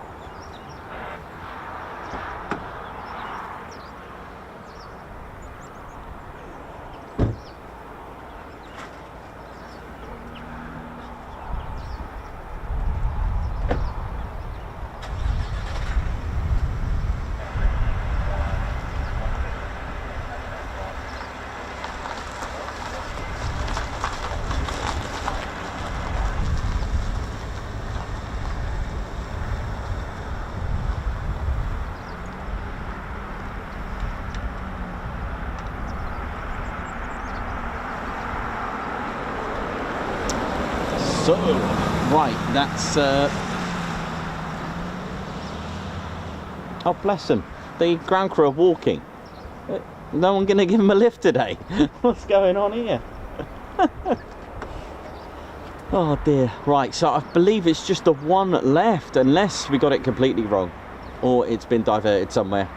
So, right, that's... Oh, bless them. The ground crew are walking. No one going to give them a lift today. What's going on here? Oh dear. Right, so I believe it's just the one left, unless we got it completely wrong, or it's been diverted somewhere.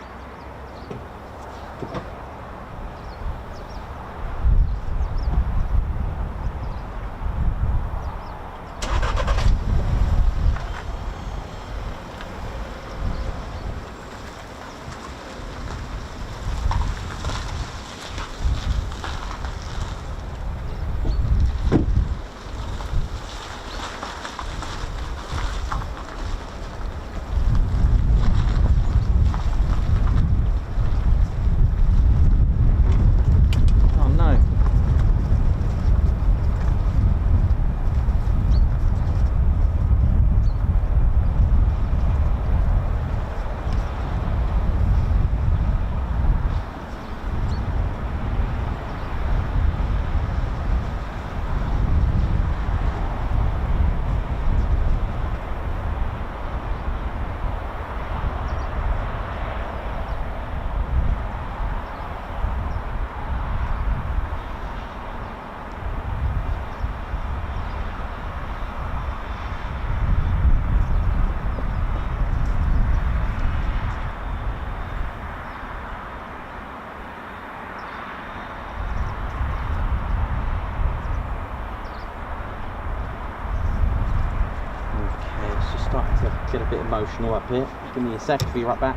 Starting to get a bit emotional up here. Give me a sec, I'll be right back.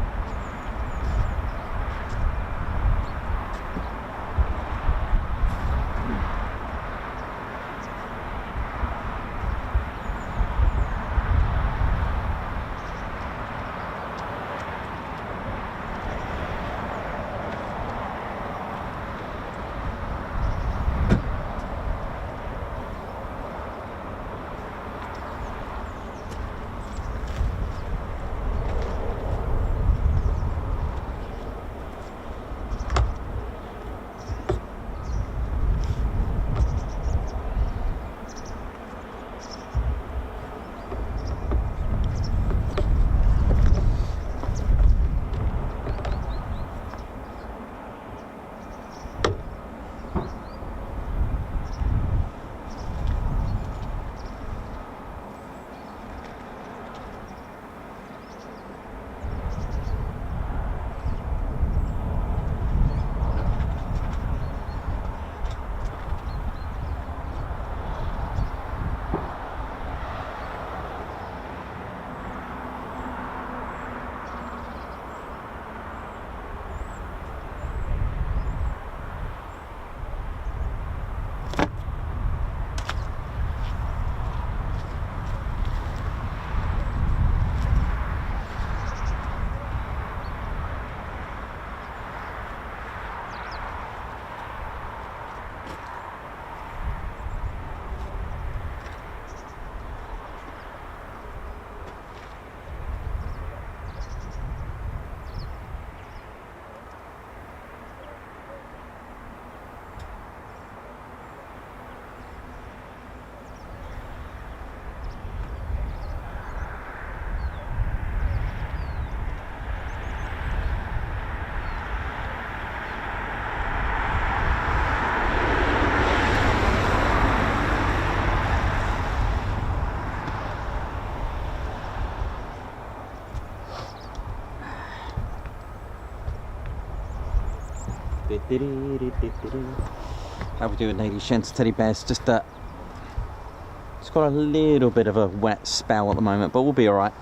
How we doing, ladies, gents, teddy bears? Just it's got a little bit of a wet spell at the moment, but we'll be all right.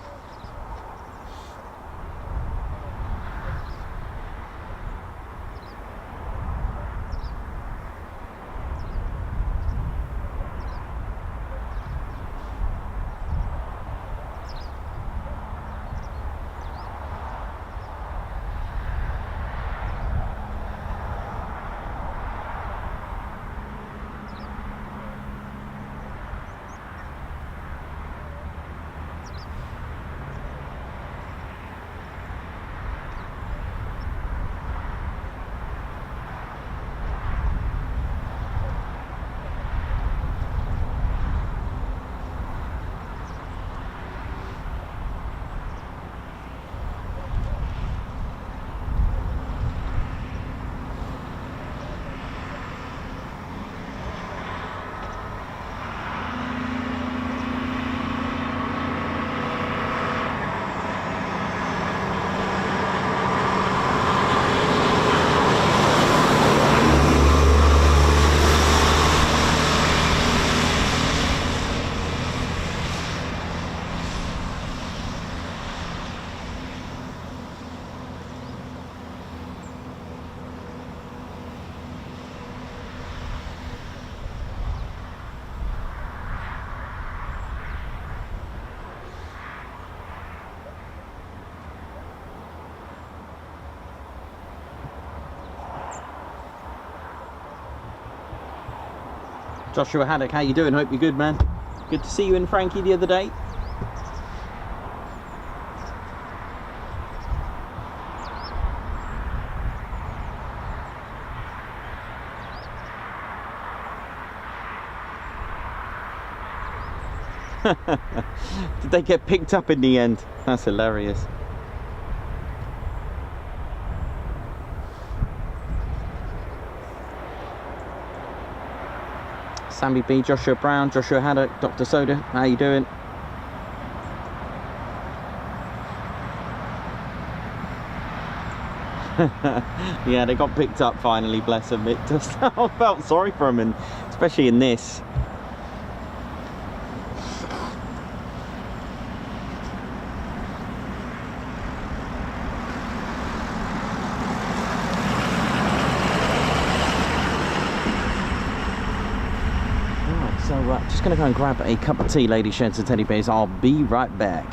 Joshua Haddock, how you doing? Hope you're good, man. Good to see you and Frankie the other day. Did they get picked up in the end? That's hilarious. Sammy B, Joshua Brown, Joshua Haddock, Dr. Soda, how you doing? Yeah, they got picked up finally, bless them. It just, I felt sorry for them, and especially in this. Just going to go and grab a cup of tea, ladies, gents and teddy bears. I'll be right back.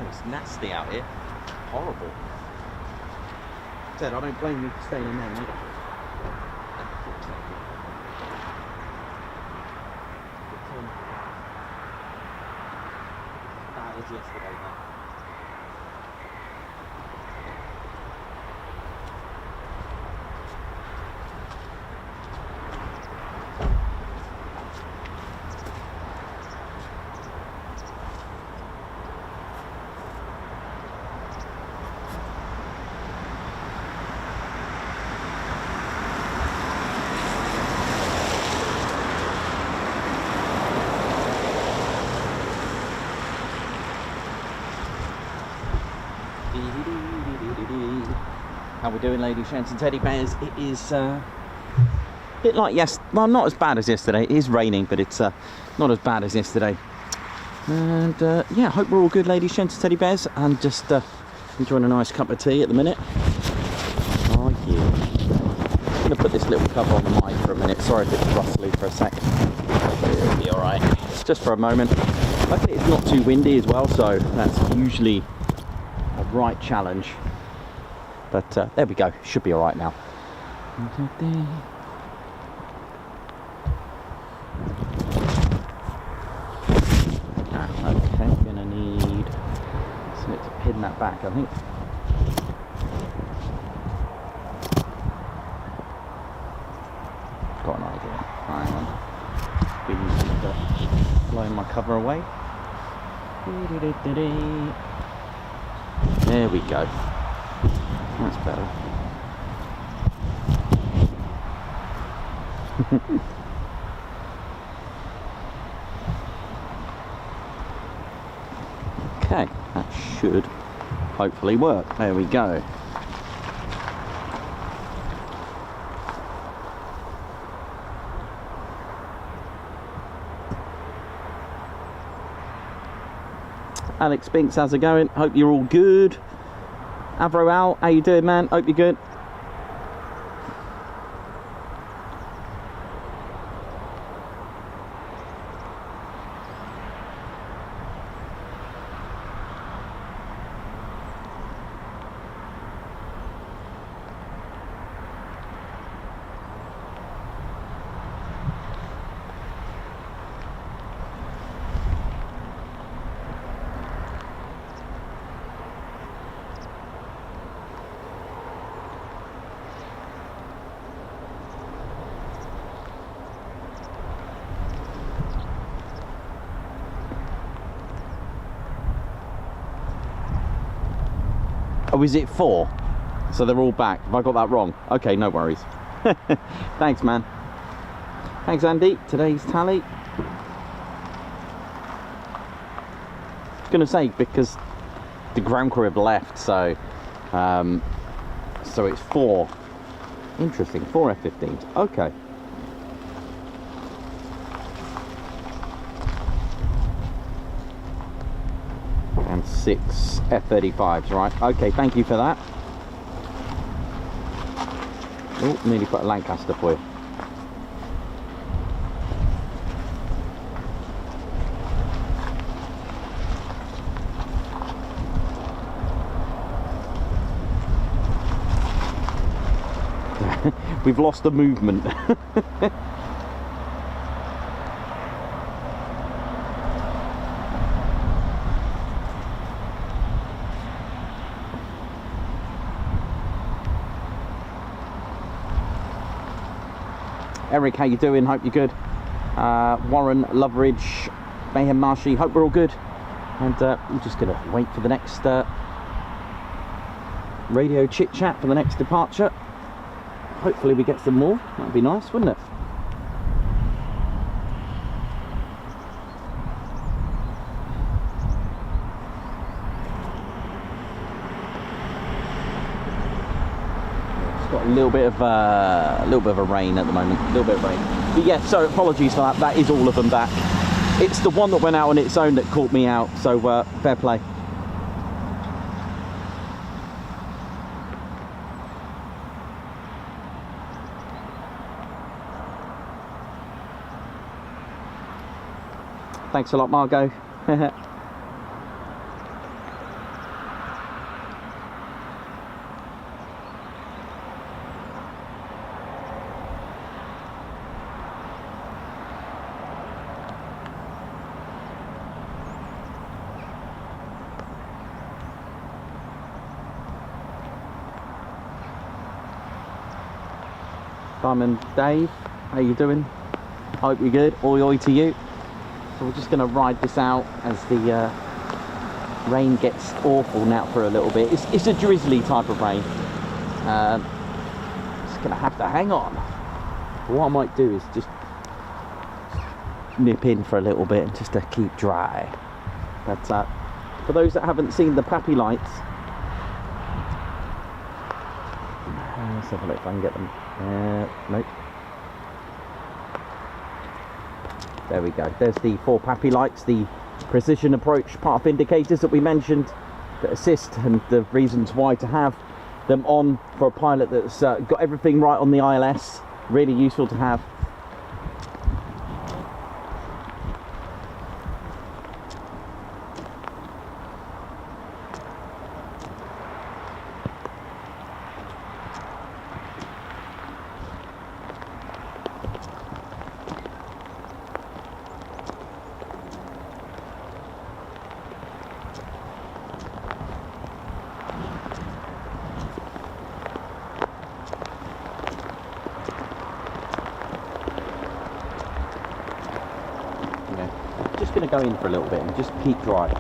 It's nasty out here. Horrible. Ted, I don't blame you for staying in there, mate. That was yesterday, man. How we doing, ladies, gents and teddy bears? It is a bit like well, not as bad as yesterday. It is raining, but it's not as bad as yesterday. And yeah, hope we're all good, ladies, gents and teddy bears. And just enjoying a nice cup of tea at the minute. Oh yeah. I'm going to put this little cover on the mic for a minute. Sorry if it's rustly for a sec. It'll be alright. Just for a moment. Luckily it's not too windy as well, so that's usually a right challenge. But there we go, should be alright now. Okay, gonna need something to pin that back, I think. Got an idea. Hang on. Been blowing my cover away. There we go. That's better. Okay, that should hopefully work. There we go. Alex Spinks, how's it going? Hope you're all good. Avro Al, how you doing, man? Hope you're good. Oh, is it 4? So they're all back. Have I got that wrong? Okay, no worries. Thanks, man. Thanks, Andy. Today's tally. I was going to say, because the ground crew have left, so so it's 4. Interesting, 4 F-15s. Okay. And 6 F-35s, right? Okay, thank you for that. Oh, nearly put a Lancaster for you. We've lost the movement. Eric, how you doing? Hope you're good. Warren, Loveridge, Mayhem Marshy, hope we're all good. And I'm just going to wait for the next radio chit chat for the next departure. Hopefully we get some more. That'd be nice, wouldn't it? It's got a little bit of a rain at the moment. A little bit of rain. But yeah, so apologies for that. That is all of them back. It's the one that went out on its own that caught me out. So fair play. Thanks a lot, Margot. Simon, Dave, how you doing? Hope you're good. Oi oi to you. So we're just going to ride this out as the rain gets awful now for a little bit. It's a drizzly type of rain. Just going to have to hang on. What I might do is just nip in for a little bit and just to keep dry. But for those that haven't seen the PAPI lights, let's have a look if I can get them. Nope. There we go. There's the 4 PAPI lights, the precision approach path indicators that we mentioned that assist, and the reasons why to have them on for a pilot that's got everything right on the ILS. Really useful to have. Going to go in for a little bit and just keep dry.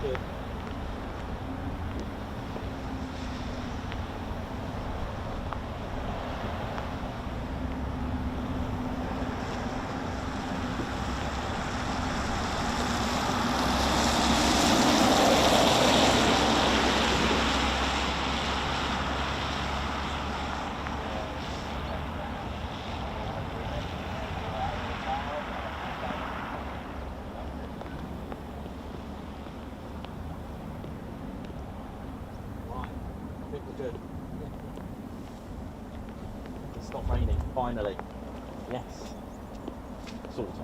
good.
Good. It's stopped raining, finally. Yes. Sort of.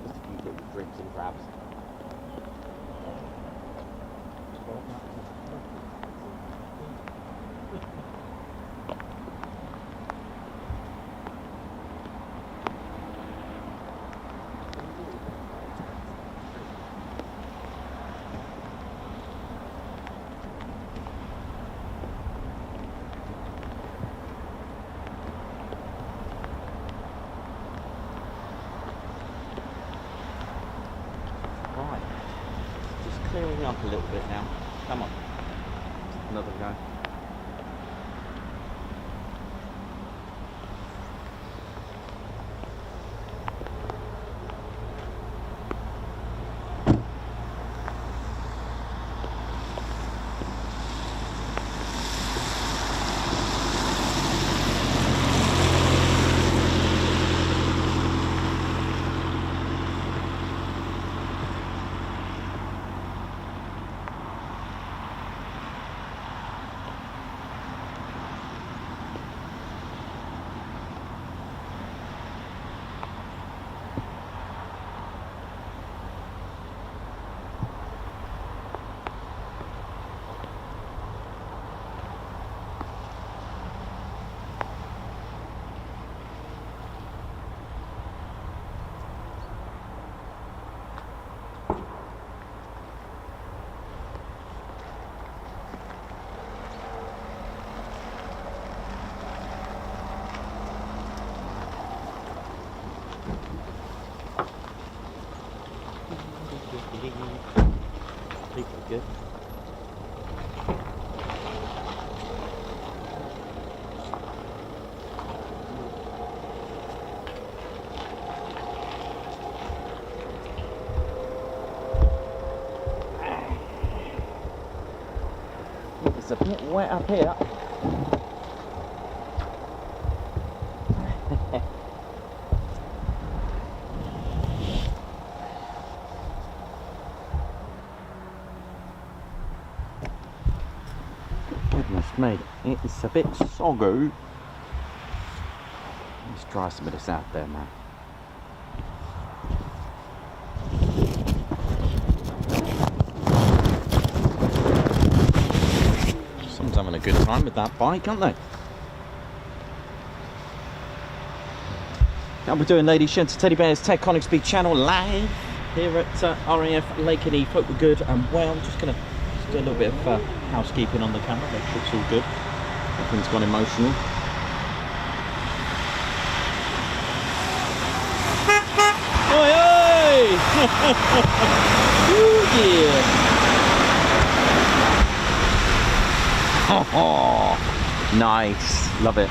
Just a few little drips and grabs. Right, just clearing up a little bit now. Come on, another go. People are good. It's a bit wet up here. Goodness me, it's a bit soggy. Let's try some of this out there now. Someone's having a good time with that bike, aren't they? How we're doing, ladies, gents, teddy bears, Ted Coningsby channel live here at RAF Lakenheath. Hope we're good and well. I'm just going to do a little bit of housekeeping on the camera, make sure it's all good. Nothing's gone emotional. Oi, oi! Oh dear! Oh, nice, love it.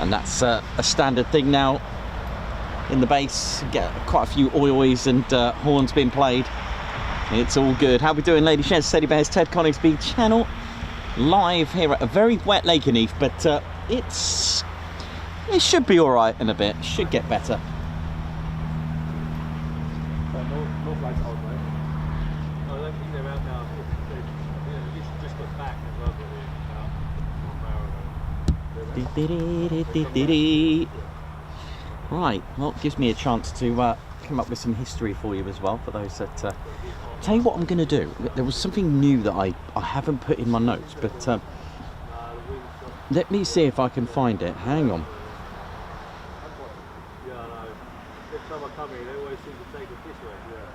And that's a standard thing now in the base. Get quite a few oi-ois and horns being played. It's all good. How we doing, ladies and gents? Teddy bears, Ted Coningsby channel live here at a very wet Lakenheath, but it should be all right in a bit. Should get better.
North Lake's old, mate. I don't think they're out now. They just got back as well.
Right, well, it gives me a chance to come up with some history for you as well, for those that tell you what I'm going to do. There was something new that I haven't put in my notes, but let me see if I can find it. Hang on.
Yeah, I know. Every time I come here, they always seem to take it this way. Yeah.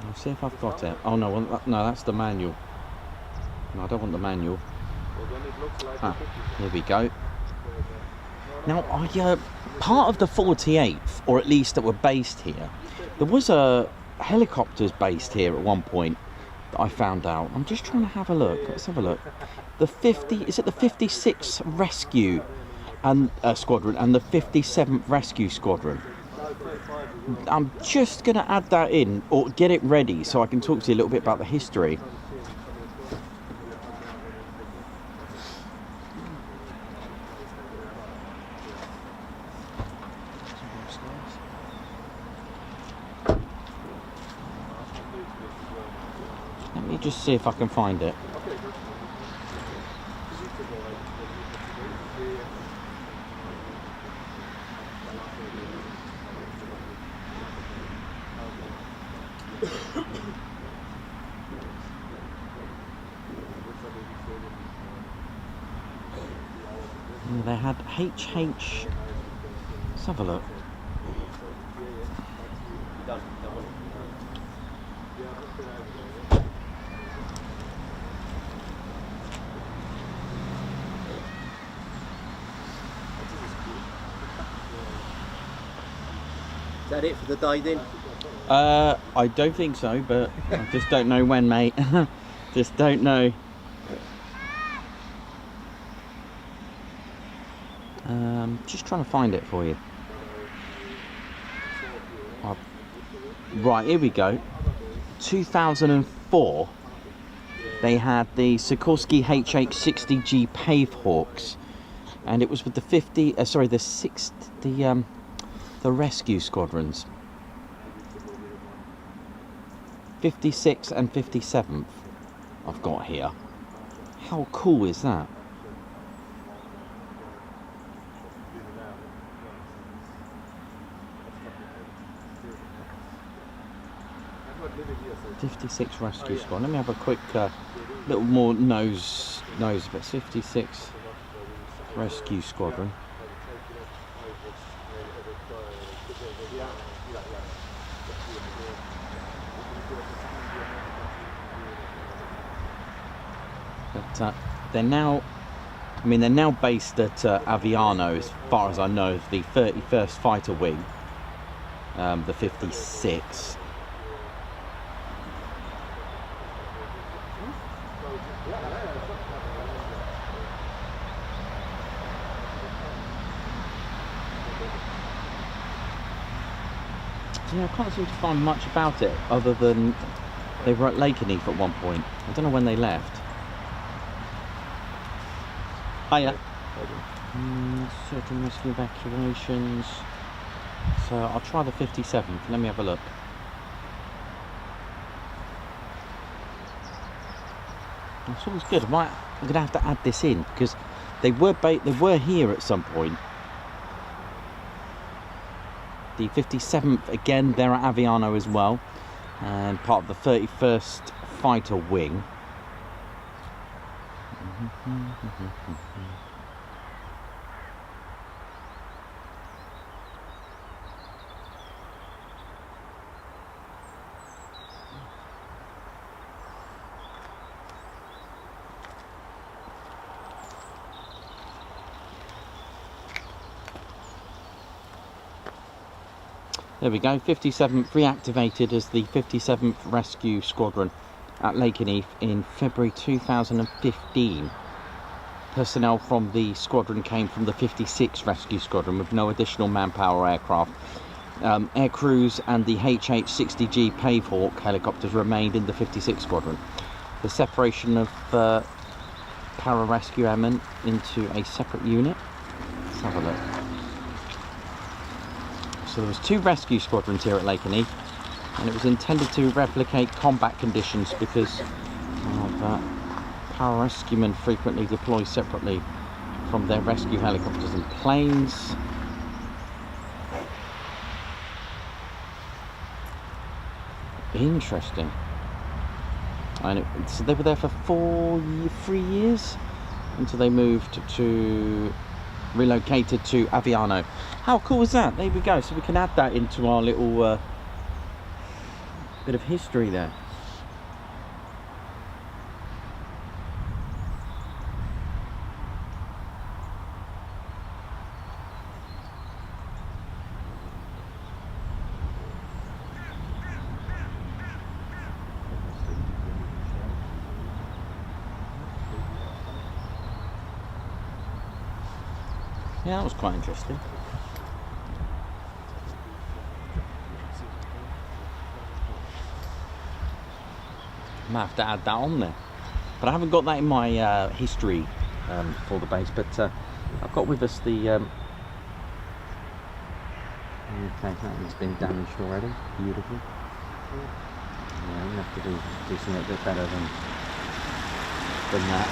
I'll see if I've got it. Oh no, no, that's the manual. No, I don't want the manual.
Well, then it looks like
Ah, here we go. Now, part of the 48th, or at least that were based here. There was a helicopters based here at one point that I found out. I'm just trying to have a look. Let's have a look. The 50, is it the 56th Rescue and Squadron and the 57th Rescue Squadron? I'm just going to add that in, or get it ready, so I can talk to you a little bit about the history. Let me just see if I can find it. They had HH. Let's have a look.
Is that it for the day then?
I don't think so, but I just don't know when, mate. Just don't know. Just trying to find it for you. Right, here we go. 2004, they had the Sikorsky HH-60G Pavehawks, and it was with the the Rescue Squadrons. 56th and 57th I've got here. How cool is that? '56 Rescue Squad. Let me have a quick little more nose but 56 Rescue Squadron. But they're now, I mean, they're now based at Aviano, as far as I know, the 31st Fighter Wing, the 56. Yeah, I can't seem to find much about it other than they were at Lakenheath at one point. I don't know when they left. Hiya. Search and rescue evacuations. So I'll try the 57th. Let me have a look. That's always good. I'm going to have to add this in because they were here at some point. The 57th, again, they're at Aviano as well, and part of the 31st Fighter Wing. There we go, 57th reactivated as the 57th Rescue Squadron at Lakenheath in February 2015. Personnel from the squadron came from the 56th Rescue Squadron with no additional manpower or aircraft. Air crews and the HH-60G Pavehawk helicopters remained in the 56th Squadron. The separation of para-rescue airmen into a separate unit. Let's have a look. So there was 2 rescue squadrons here at Lakenheath, and it was intended to replicate combat conditions because pararescuemen frequently deploy separately from their rescue helicopters and planes. Interesting. And so they were there for 3 years until they moved to relocated to Aviano. How cool is that? There we go. So we can add that into our little bit of history there. Yeah, that was quite interesting. I might have to add that on there, but I haven't got that in my history for the base. But I've got with us the okay, that one's been damaged already. Beautiful. Yeah, we have to do something a bit better than that.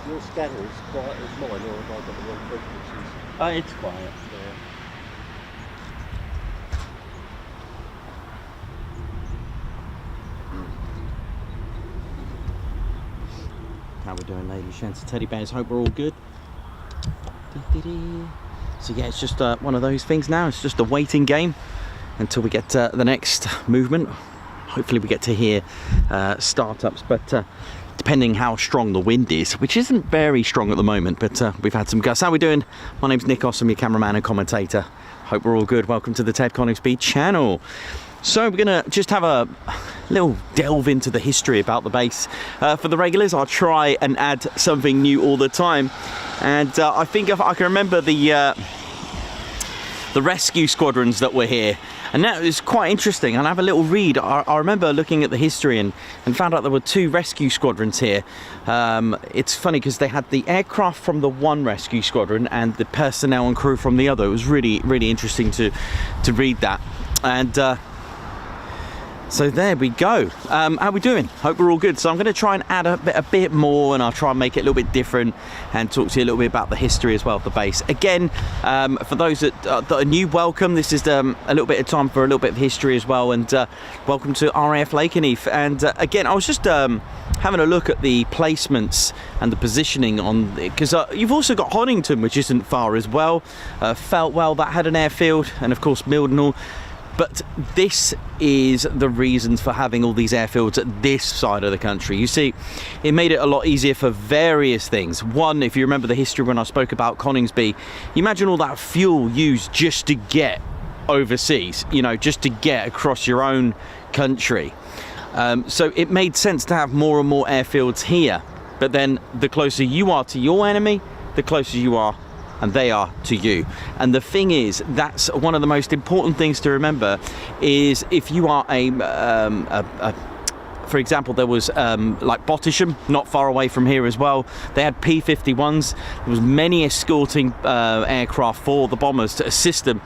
Your scanner is quiet as mine, or have I got the wrong frequencies?
It's quiet.
Yeah.
How we doing, ladies, gents, teddy bears? Hope we're all good. So yeah, it's just one of those things now. It's just a waiting game until we get the next movement. Hopefully we get to hear startups, but depending how strong the wind is, which isn't very strong at the moment, but we've had some gusts. How we doing? My name's Nikos, I'm your cameraman and commentator. Hope we're all good. Welcome to the Ted Coningsby channel. So we're gonna just have a little delve into the history about the base. For the regulars, I'll try and add something new all the time. And I think if I can remember the rescue squadrons that were here. And that was quite interesting. And I have a little read. I remember looking at the history and found out there were 2 rescue squadrons here. It's funny because they had the aircraft from the one rescue squadron and the personnel and crew from the other. It was really, really interesting to read that. And so there we go. How we doing? Hope we're all good. So I'm going to try and add a bit more, and I'll try and make it a little bit different and talk to you a little bit about the history as well of the base. Again, for those that are new, welcome. This is a little bit of time for a little bit of history as well, and welcome to RAF Lakenheath. And again, I was just having a look at the placements and the positioning on, because you've also got Honington, which isn't far as well. Feltwell, that had an airfield, and of course Mildenhall. But this is the reasons for having all these airfields at this side of the country. You see, it made it a lot easier for various things. One, if you remember the history when I spoke about Coningsby, you imagine all that fuel used just to get overseas, you know, just to get across your own country. So it made sense to have more and more airfields here. But then the closer you are to your enemy, the closer you are and they are to you. And the thing is, that's one of the most important things to remember, is if you are for example, there was like Bottisham, not far away from here as well. They had P-51s. There was many escorting aircraft for the bombers to assist them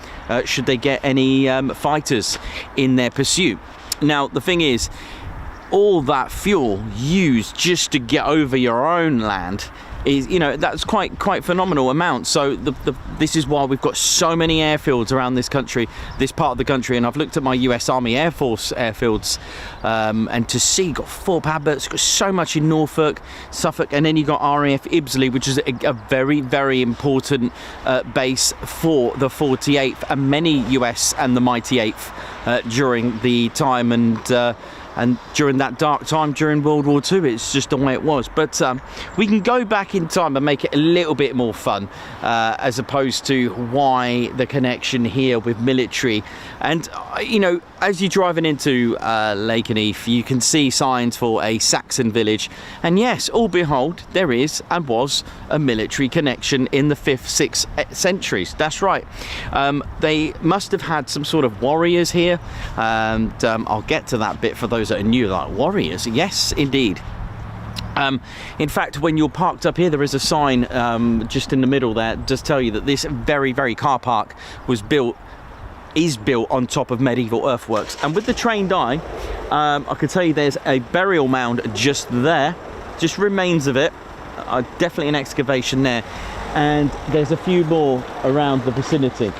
should they get any fighters in their pursuit. Now, the thing is, all that fuel used just to get over your own land is, you know, that's quite phenomenal amount. So this is why we've got so many airfields around this country, this part of the country. And I've looked at my US Army Air Force airfields, and to see, got Fort Abbott, got so much in Norfolk, Suffolk, and then you got RAF Ibbsley, which is a very, very important base for the 48th and many US and the mighty 8th during the time and during that dark time during World War II. It's just the way it was. But we can go back in time and make it a little bit more fun, as opposed to why the connection here with military. And, you know, as you're driving into Lakenheath, you can see signs for a Saxon village. And yes, all behold, there is and was a military connection in the 5th, 6th centuries. That's right. They must have had some sort of warriors here. And I'll get to that bit for those that are new, like warriors. Yes, indeed. In fact, when you're parked up here, there is a sign just in the middle there, does tell you that this very, very car park is built on top of medieval earthworks. And with the trained eye, I can tell you there's a burial mound just there, just remains of it. Definitely an excavation there, and there's a few more around the vicinity.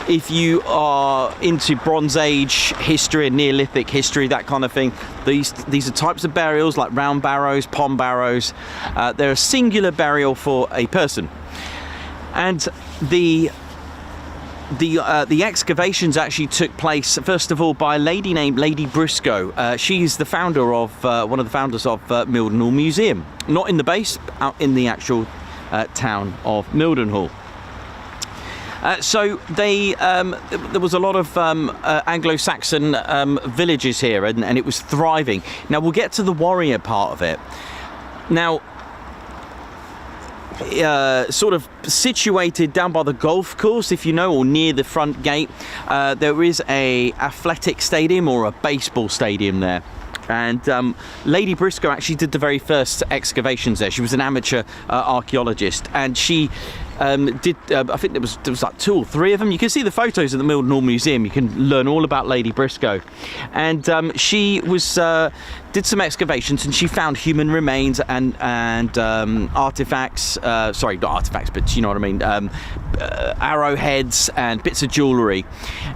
If you are into Bronze Age history and Neolithic history, that kind of thing, these are types of burials like round barrows, pond barrows. They're a singular burial for a person. And the excavations actually took place, first of all, by a lady named Lady Briscoe. She's the founder of, one of the founders of Mildenhall Museum. Not in the base, out in the actual town of Mildenhall. So there was a lot of Anglo-Saxon villages here, and it was thriving. Now, we'll get to the warrior part of it. Now, sort of situated down by the golf course, if you know, or near the front gate, there is a athletic stadium or a baseball stadium there. And Lady Briscoe actually did the very first excavations there. She was an amateur archaeologist, and she did, I think there was like 2 or 3 of them. You can see the photos at the Mildenhall Museum. You can learn all about Lady Briscoe. And she was did some excavations, and she found human remains and artifacts. Sorry, not artifacts, but you know what I mean. Arrowheads and bits of jewellery.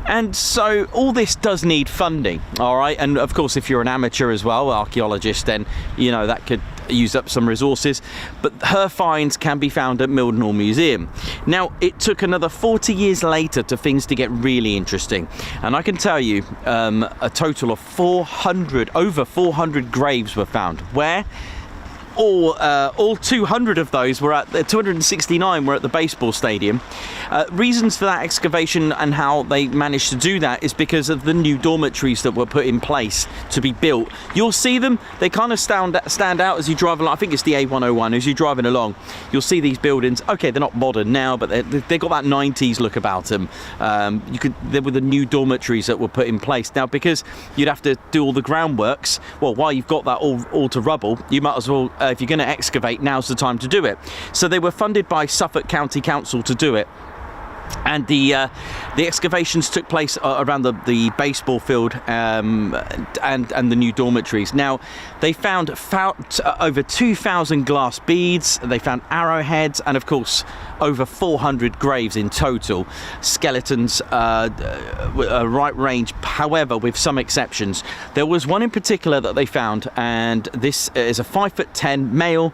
And so all this does need funding, all right? And of course, if you're an amateur as well, archaeologist, then, you know, that could use up some resources. But her finds can be found at Mildenhall Museum. Now, it took another 40 years later for things to get really interesting. And I can tell you, a total of over 400 graves were found. Where? All 200 of those were at 269 were at the baseball stadium. Reasons for that excavation and how they managed to do that is because of the new dormitories that were put in place to be built. You'll see them, they kind of stand out as you drive along. I think it's the A101. As you're driving along, you'll see these buildings. Okay, they're not modern now, but they've got that 90s look about them. There were the new dormitories that were put in place. Now, because you'd have to do all the groundworks, well, while you've got that all to rubble, you might as well, if you're going to excavate, now's the time to do it. So they were funded by Suffolk County Council to do it. And the excavations took place around the baseball field and the new dormitories. Now, they found over 2,000 glass beads. They found arrowheads, and of course, over 400 graves in total. Skeletons, a right range. However, with some exceptions, there was one in particular that they found, and this is a 5'10" male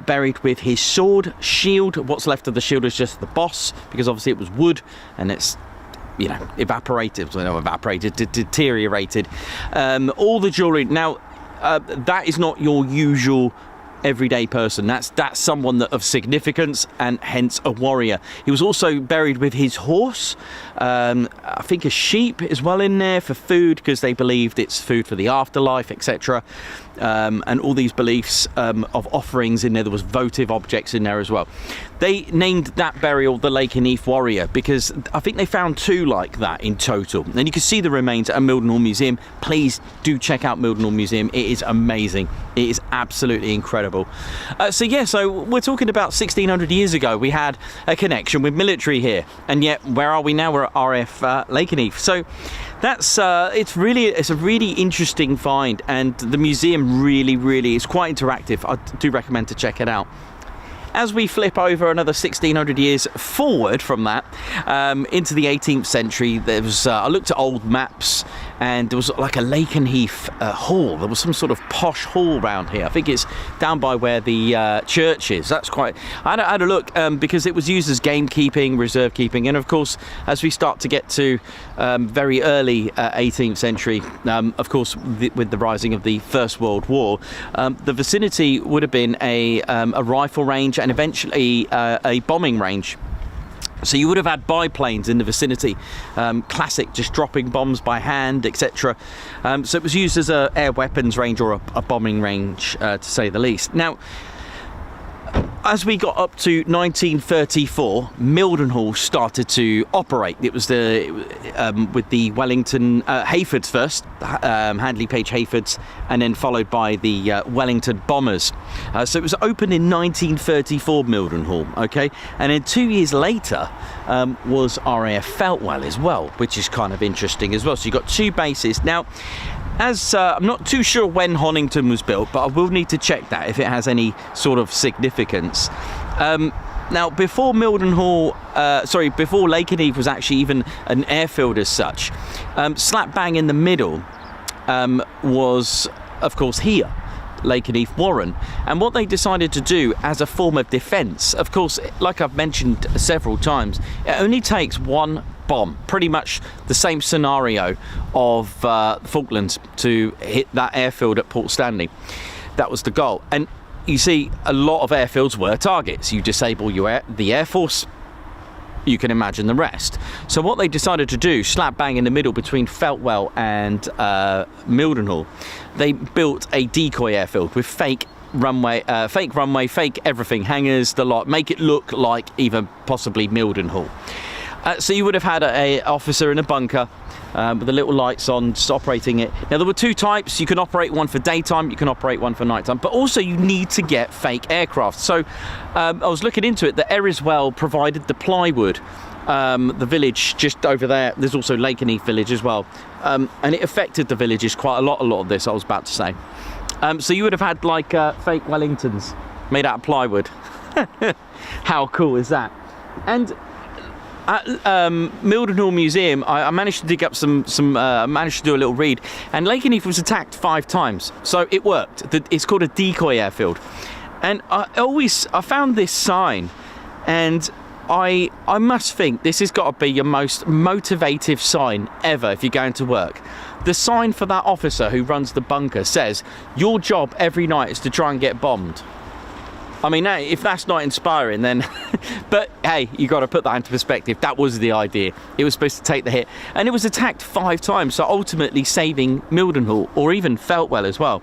buried with his sword, shield. What's left of the shield is just the boss, because obviously it was wood and it's, you know, deteriorated. All the jewelry. Now, that is not your usual everyday person. That's someone that of significance, and hence a warrior. He was also buried with his horse, I think a sheep as well in there for food, because they believed it's food for the afterlife, etc. And all these beliefs of offerings in there. There was votive objects in there as well. They named that burial the Lakenheath Warrior because I think they found 2 like that in total. And you can see the remains at Mildenhall Museum. Please do check out Mildenhall Museum. It is amazing. It is absolutely incredible. So we're talking about 1600 years ago. We had a connection with military here. And yet, where are we now? We're at RAF Lakenheath. So that's it's a really interesting find, and the museum really is quite interactive. I do recommend to check it out. As we flip over another 1600 years forward from that, into the 18th century, there was I looked at old maps, and there was like a Lakenheath hall. There was some sort of posh hall around here. I think it's down by where the church is. That's quite... I had a look because it was used as gamekeeping, reserve keeping, and of course, as we start to get to very early 18th century, of course, with the rising of the First World War, the vicinity would have been a rifle range and eventually a bombing range. So you would have had biplanes in the vicinity, classic, just dropping bombs by hand, etc. So it was used as a air weapons range or a bombing range, to say the least. Now, as we got up to 1934, Mildenhall started to operate. It was with the Wellington Hayfords first, Handley Page Hayfords, and then followed by the Wellington Bombers. So it was opened in 1934, Mildenhall, okay? And then 2 years later was RAF Feltwell as well, which is kind of interesting as well. So you've got two bases. Now, as I'm not too sure when Honington was built, but I will need to check that if it has any sort of significance. Now, before Mildenhall, before Lakenheath was actually even an airfield as such, slap bang in the middle was, of course, here, Lakenheath Warren. And what they decided to do as a form of defence, of course, like I've mentioned several times, it only takes one bomb, pretty much the same scenario of Falklands, to hit that airfield at Port Stanley. That was the goal. And you see, a lot of airfields were targets. You disable the Air Force, you can imagine the rest. So what they decided to do, slap bang in the middle between Feltwell and Mildenhall, they built a decoy airfield with fake runway, fake everything, hangars, the lot, make it look like even possibly Mildenhall. So you would have had an officer in a bunker with the little lights on, just operating it. Now, there were two types. You can operate one for daytime, you can operate one for nighttime, but also you need to get fake aircraft. So I was looking into it. The Eriswell provided the plywood. The village just over there, there's also Lakenheath village as well, and it affected the villages quite a lot of this, I was about to say. So you would have had like fake Wellingtons made out of plywood. How cool is that? And at Mildenhall Museum, I managed to dig up managed to do a little read, and Lakenheath was attacked 5 times, so it worked. It's called a decoy airfield, and I found this sign, and I must think this has got to be your most motivative sign ever if you're going to work. The sign for that officer who runs the bunker says, "Your job every night is to try and get bombed." I mean, if that's not inspiring, then... But, hey, you got to put that into perspective. That was the idea. It was supposed to take the hit. And it was attacked 5 times, so ultimately saving Mildenhall, or even Feltwell as well.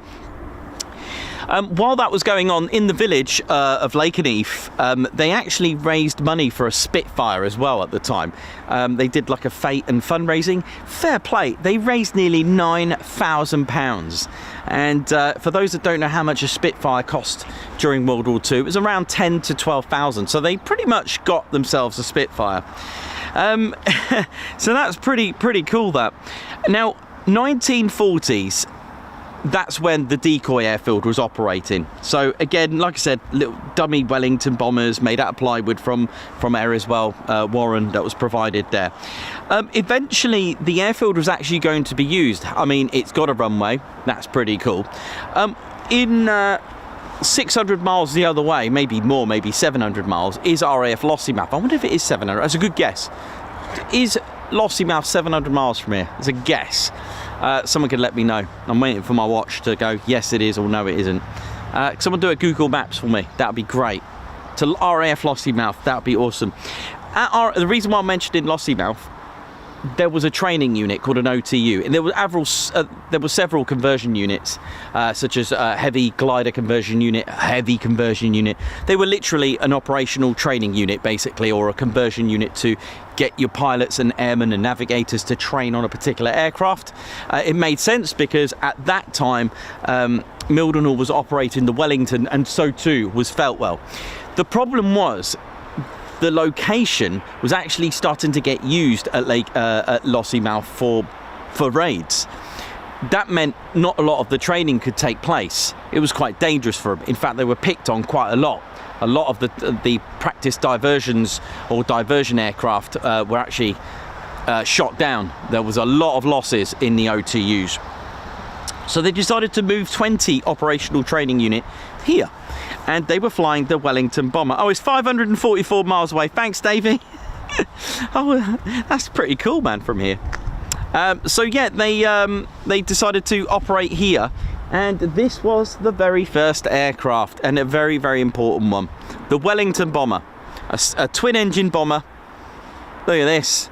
While that was going on in the village of Lakenheath, they actually raised money for a Spitfire as well at the time. They did like a fete and fundraising. Fair play. They raised nearly £9,000. And for those that don't know how much a Spitfire cost during World War II, it was around 10 to 12,000. So they pretty much got themselves a Spitfire. So that's pretty cool, that. Now, 1940s. That's when the decoy airfield was operating. So again, like I said, little dummy Wellington bombers made out of plywood from Eriswell Warren that was provided there. Eventually, the airfield was actually going to be used. I mean, it's got a runway. That's pretty cool. In 600 miles the other way, maybe more, maybe 700 miles, is RAF Lossiemouth. I wonder if it is 700. That's a good guess. Is Lossiemouth 700 miles from here? It's a guess. Someone can let me know. I'm waiting for my watch to go, yes it is, or no it isn't. Someone do a Google Maps for me. That would be great. To RAF Lossiemouth, that would be awesome. The reason why I mentioned in Lossiemouth, there was a training unit called an OTU, and there were several conversion units, such as heavy glider conversion unit, heavy conversion unit. They were literally an operational training unit, basically, or a conversion unit to get your pilots and airmen and navigators to train on a particular aircraft. It made sense because at that time, Mildenhall was operating the Wellington, and so too was Feltwell. The problem was, the location was actually starting to get used at Lossiemouth for for raids. That meant not a lot of the training could take place. It was quite dangerous for them. In fact, they were picked on quite a lot. A lot of the practice diversions or diversion aircraft were actually shot down. There was a lot of losses in the OTUs. So they decided to move 20 operational training unit here. And they were flying the Wellington bomber. Oh, it's 544 miles away. Thanks, Davey. Oh, that's pretty cool, man, from here. So yeah, they decided to operate here, and this was the very first aircraft, and a very, very important one. The Wellington bomber, a twin-engine bomber. Look at this,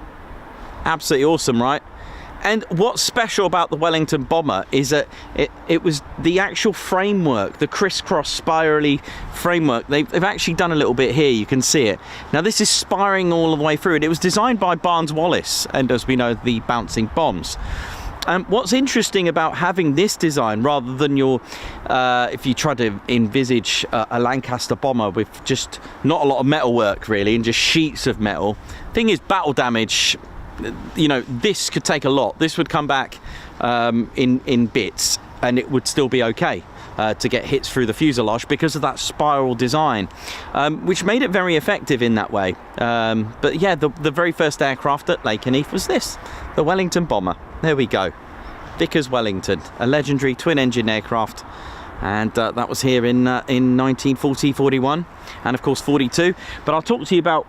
absolutely awesome, right? And what's special about the Wellington bomber is that it was the actual framework, the crisscross spirally framework. They've actually done a little bit here, you can see it. Now this is spiraling all the way through, and it was designed by Barnes-Wallis, and as we know, the bouncing bombs. What's interesting about having this design rather than your, if you try to envisage a Lancaster bomber with just not a lot of metal work really, and just sheets of metal. Thing is, battle damage, you know, this could take a lot. This would come back in bits, and it would still be okay to get hits through the fuselage because of that spiral design, which made it very effective in that way. But yeah, the very first aircraft at Lakenheath was this, the Wellington bomber. There we go, Vickers Wellington, a legendary twin-engine aircraft, and that was here in 1940, 41, and of course 42. But I'll talk to you about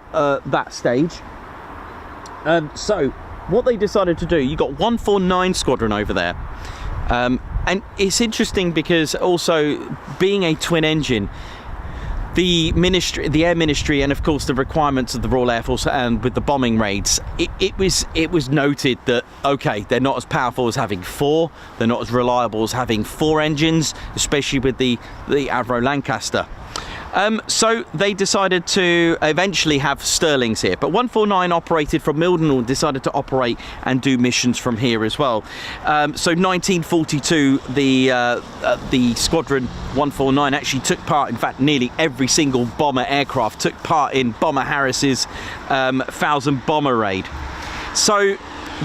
that stage. So what they decided to do, you got 149 Squadron over there, and it's interesting because also being a twin engine, the ministry, the Air Ministry, and of course the requirements of the Royal Air Force, and with the bombing raids, it was noted that okay, they're not as powerful as having 4, they're not as reliable as having 4 engines, especially with the Avro Lancaster. So they decided to eventually have Sterlings here, but 149 operated from Mildenhall, decided to operate and do missions from here as well. So 1942, the Squadron 149 actually took part, in fact nearly every single bomber aircraft took part in Bomber Harris's 1000 bomber raid. So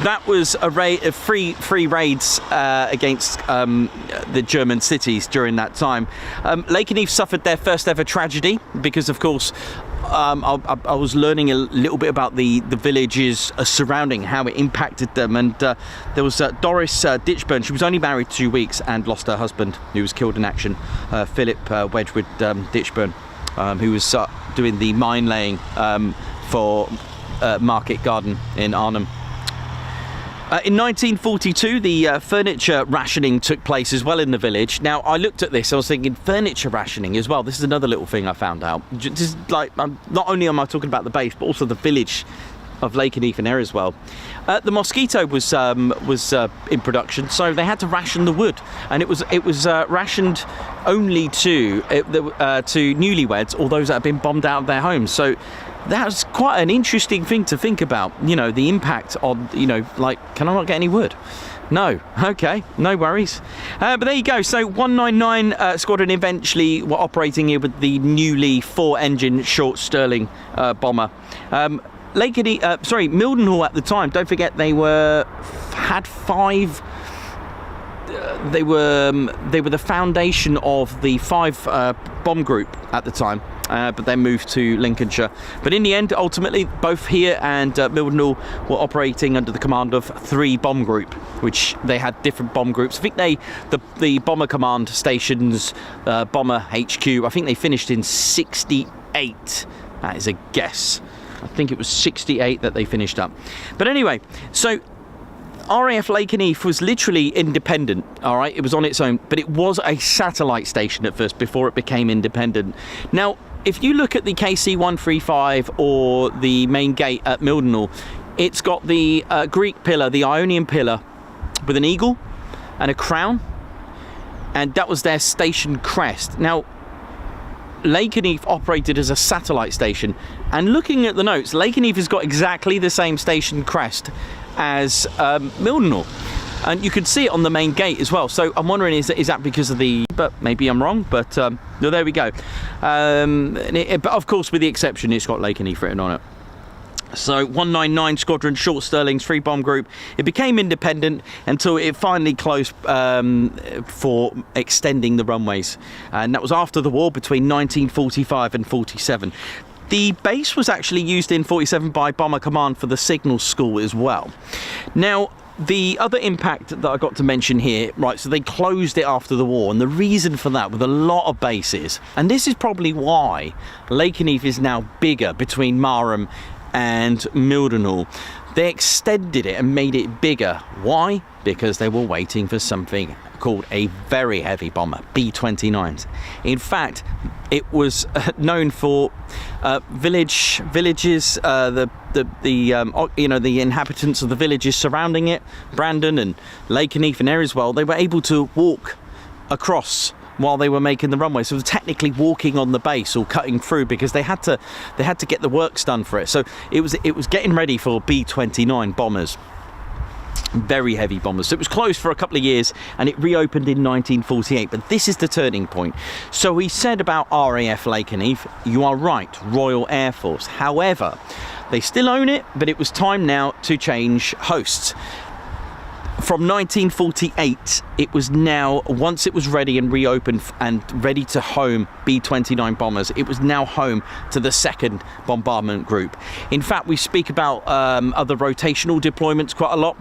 that was a raid of free raids against the German cities during that time. Lakenheath suffered their first ever tragedy because, of course, I was learning a little bit about the villages surrounding, how it impacted them, and there was Doris Ditchburn. She was only married 2 weeks and lost her husband, who was killed in action, Philip Wedgwood Ditchburn, who was doing the mine laying for Market Garden in Arnhem. In 1942, the furniture rationing took place as well in the village. Now, I looked at this, I was thinking, furniture rationing as well. This is another little thing I found out. Just like, not only am I talking about the base, but also the village of Lakenheath and there as well. The Mosquito was in production, so they had to ration the wood, and it was rationed only to newlyweds or those that have been bombed out of their homes. So that's quite an interesting thing to think about, you know, the impact on, you know, like, can I not get any wood? No. Okay, no worries. But there you go. So 199 Squadron eventually were operating here with the newly 4-engine short Sterling bomber. Mildenhall at the time, don't forget, they had 5. They were the foundation of the 5 bomb group at the time, but then moved to Lincolnshire. But in the end, ultimately, both here and Mildenhall were operating under the command of 3 bomb group, which they had different bomb groups. I think the bomber command stations, bomber HQ, I think they finished in 68. That is a guess. I think it was 68 that they finished up. But anyway, so RAF Lakenheath was literally independent, all right? It was on its own, but it was a satellite station at first before it became independent. Now, if you look at the KC-135 or the main gate at Mildenhall, it's got the Greek pillar, the Ionian pillar, with an eagle and a crown, and that was their station crest. Now, Lakenheath operated as a satellite station, and looking at the notes, Lakenheath has got exactly the same station crest as Mildenhall, and you can see it on the main gate as well. So I'm wondering, is that because of the, but maybe I'm wrong, but there we go. But of course, with the exception, it's got Lakenheath written on it. So 199 Squadron, Short Sterling's free bomb group. It became independent until it finally closed for extending the runways. And that was after the war between 1945 and 47. The base was actually used in 47 by Bomber Command for the signal school as well. Now, the other impact that I got to mention here, right, so they closed it after the war, and the reason for that with a lot of bases, and this is probably why Lakenheath is now bigger between Marham and Mildenhall. They extended it and made it bigger. Why? Because they were waiting for something called a very heavy bomber, B-29s. In fact, it was known for villages, the inhabitants of the villages surrounding it, Brandon and Lakenheath and areas. Well, they were able to walk across while they were making the runway, so it was technically walking on the base or cutting through, because they had to get the works done for it. So it was getting ready for B-29 bombers, very heavy bombers. So it was closed for a couple of years and it reopened in 1948. But this is the turning point. So we said about RAF Lakenheath, you are right, Royal Air Force. However, they still own it, but it was time now to change hosts. From 1948, it was now, once it was ready and reopened and ready to home B-29 bombers, it was now home to the 2nd Bombardment Group. In fact, we speak about other rotational deployments quite a lot.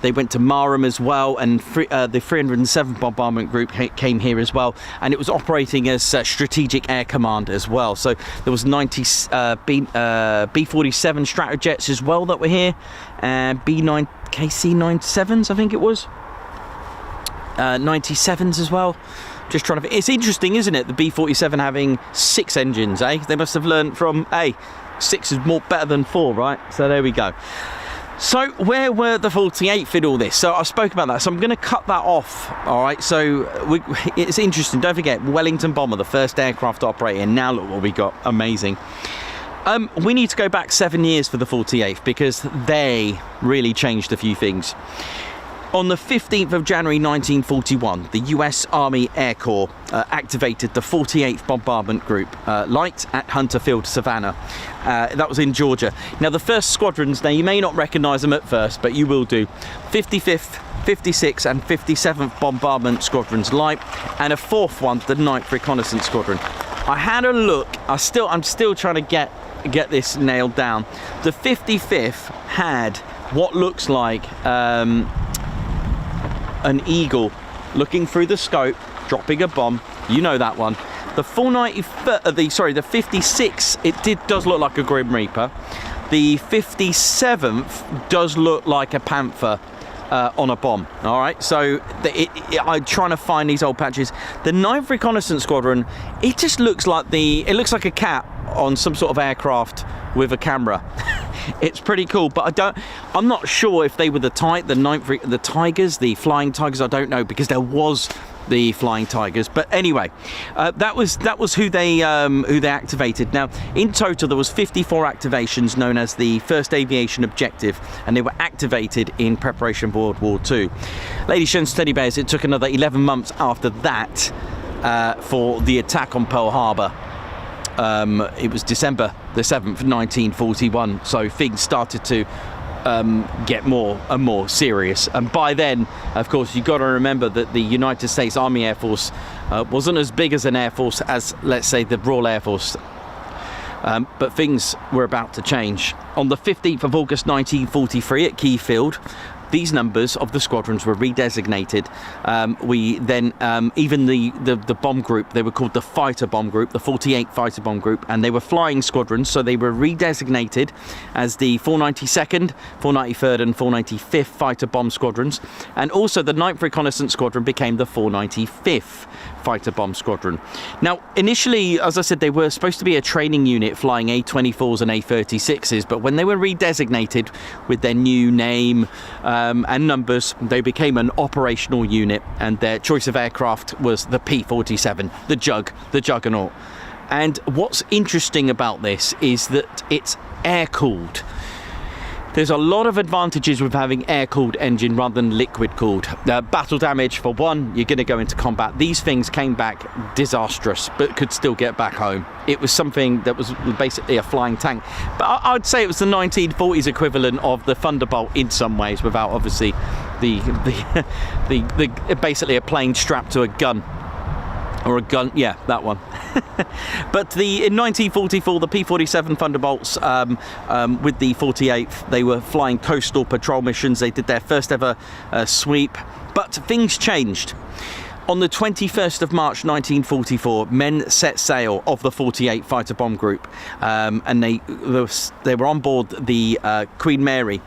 They went to Marham as well, and the 307th Bombardment Group came here as well, and it was operating as Strategic Air Command as well. So there was 90 B-47 Stratojets as well that were here, and B-9 KC-97s, I think it was. 97s as well. Just trying to... It's interesting, isn't it? The B-47 having 6 engines, eh? They must have learned from, 6 is better than 4, right? So there we go. So where were the 48th in all this? So I spoke about that. So I'm going to cut that off, all right? So it's interesting. Don't forget, Wellington Bomber, the first aircraft to operate here. Now look what we got. Amazing. We need to go back 7 years for the 48th, because they really changed a few things. On the 15th of January 1941, the US Army Air Corps activated the 48th Bombardment Group, light at Hunter Field, Savannah. That was in Georgia. Now, the first squadrons, now you may not recognise them at first, but you will do. 55th, 56th and 57th Bombardment Squadrons light, and a 4th one, the 9th Reconnaissance Squadron. I had a look. I'm still trying to get this nailed down. The 55th had what looks like an eagle looking through the scope, dropping a bomb. You know that one. The 56, it does look like a Grim Reaper. The 57th does look like a Panther on a bomb. All right, so I'm trying to find these old patches. The 9th Reconnaissance Squadron, it just looks like it looks like a cat on some sort of aircraft with a camera. It's pretty cool, but I'm not sure if they were the Tigers, the Flying Tigers. I don't know, because there was the Flying Tigers. But anyway, that was who they activated. Now, in total, there was 54 activations known as the First Aviation Objective, and they were activated in preparation for World War II. Ladies and Teddy Bears, it took another 11 months after that for the attack on Pearl Harbor. It was December the 7th, 1941, so things started to get more and more serious. And by then, of course, you've got to remember that the United States Army Air Force wasn't as big as an air force as, let's say, the Royal Air Force. But things were about to change. On the 15th of August 1943 at Keyfield, these numbers of the squadrons were redesignated. We then, even the bomb group, they were called the Fighter Bomb Group, the 48th Fighter Bomb Group, and they were flying squadrons, so they were redesignated as the 492nd, 493rd and 495th Fighter Bomb Squadrons, and also the 9th Reconnaissance Squadron became the 495th Fighter Bomb Squadron. Now, initially, as I said, they were supposed to be a training unit flying A-24s and A-36s, but when they were redesignated with their new name and numbers, they became an operational unit, and their choice of aircraft was the P-47, the Juggernaut. And what's interesting about this is that it's air-cooled. There's a lot of advantages with having air-cooled engine rather than liquid-cooled. Battle damage, for one, you're going to go into combat. These things came back disastrous, but could still get back home. It was something that was basically a flying tank. But I'd say it was the 1940s equivalent of the Thunderbolt in some ways, without obviously the basically a plane strapped to a gun. Or a gun, yeah, that one. But in 1944, the P-47 Thunderbolts with the 48th, they were flying coastal patrol missions. They did their first ever sweep, but things changed. On the 21st of March 1944, men set sail of the 48 Fighter Bomb Group, and they were on board the Queen Mary.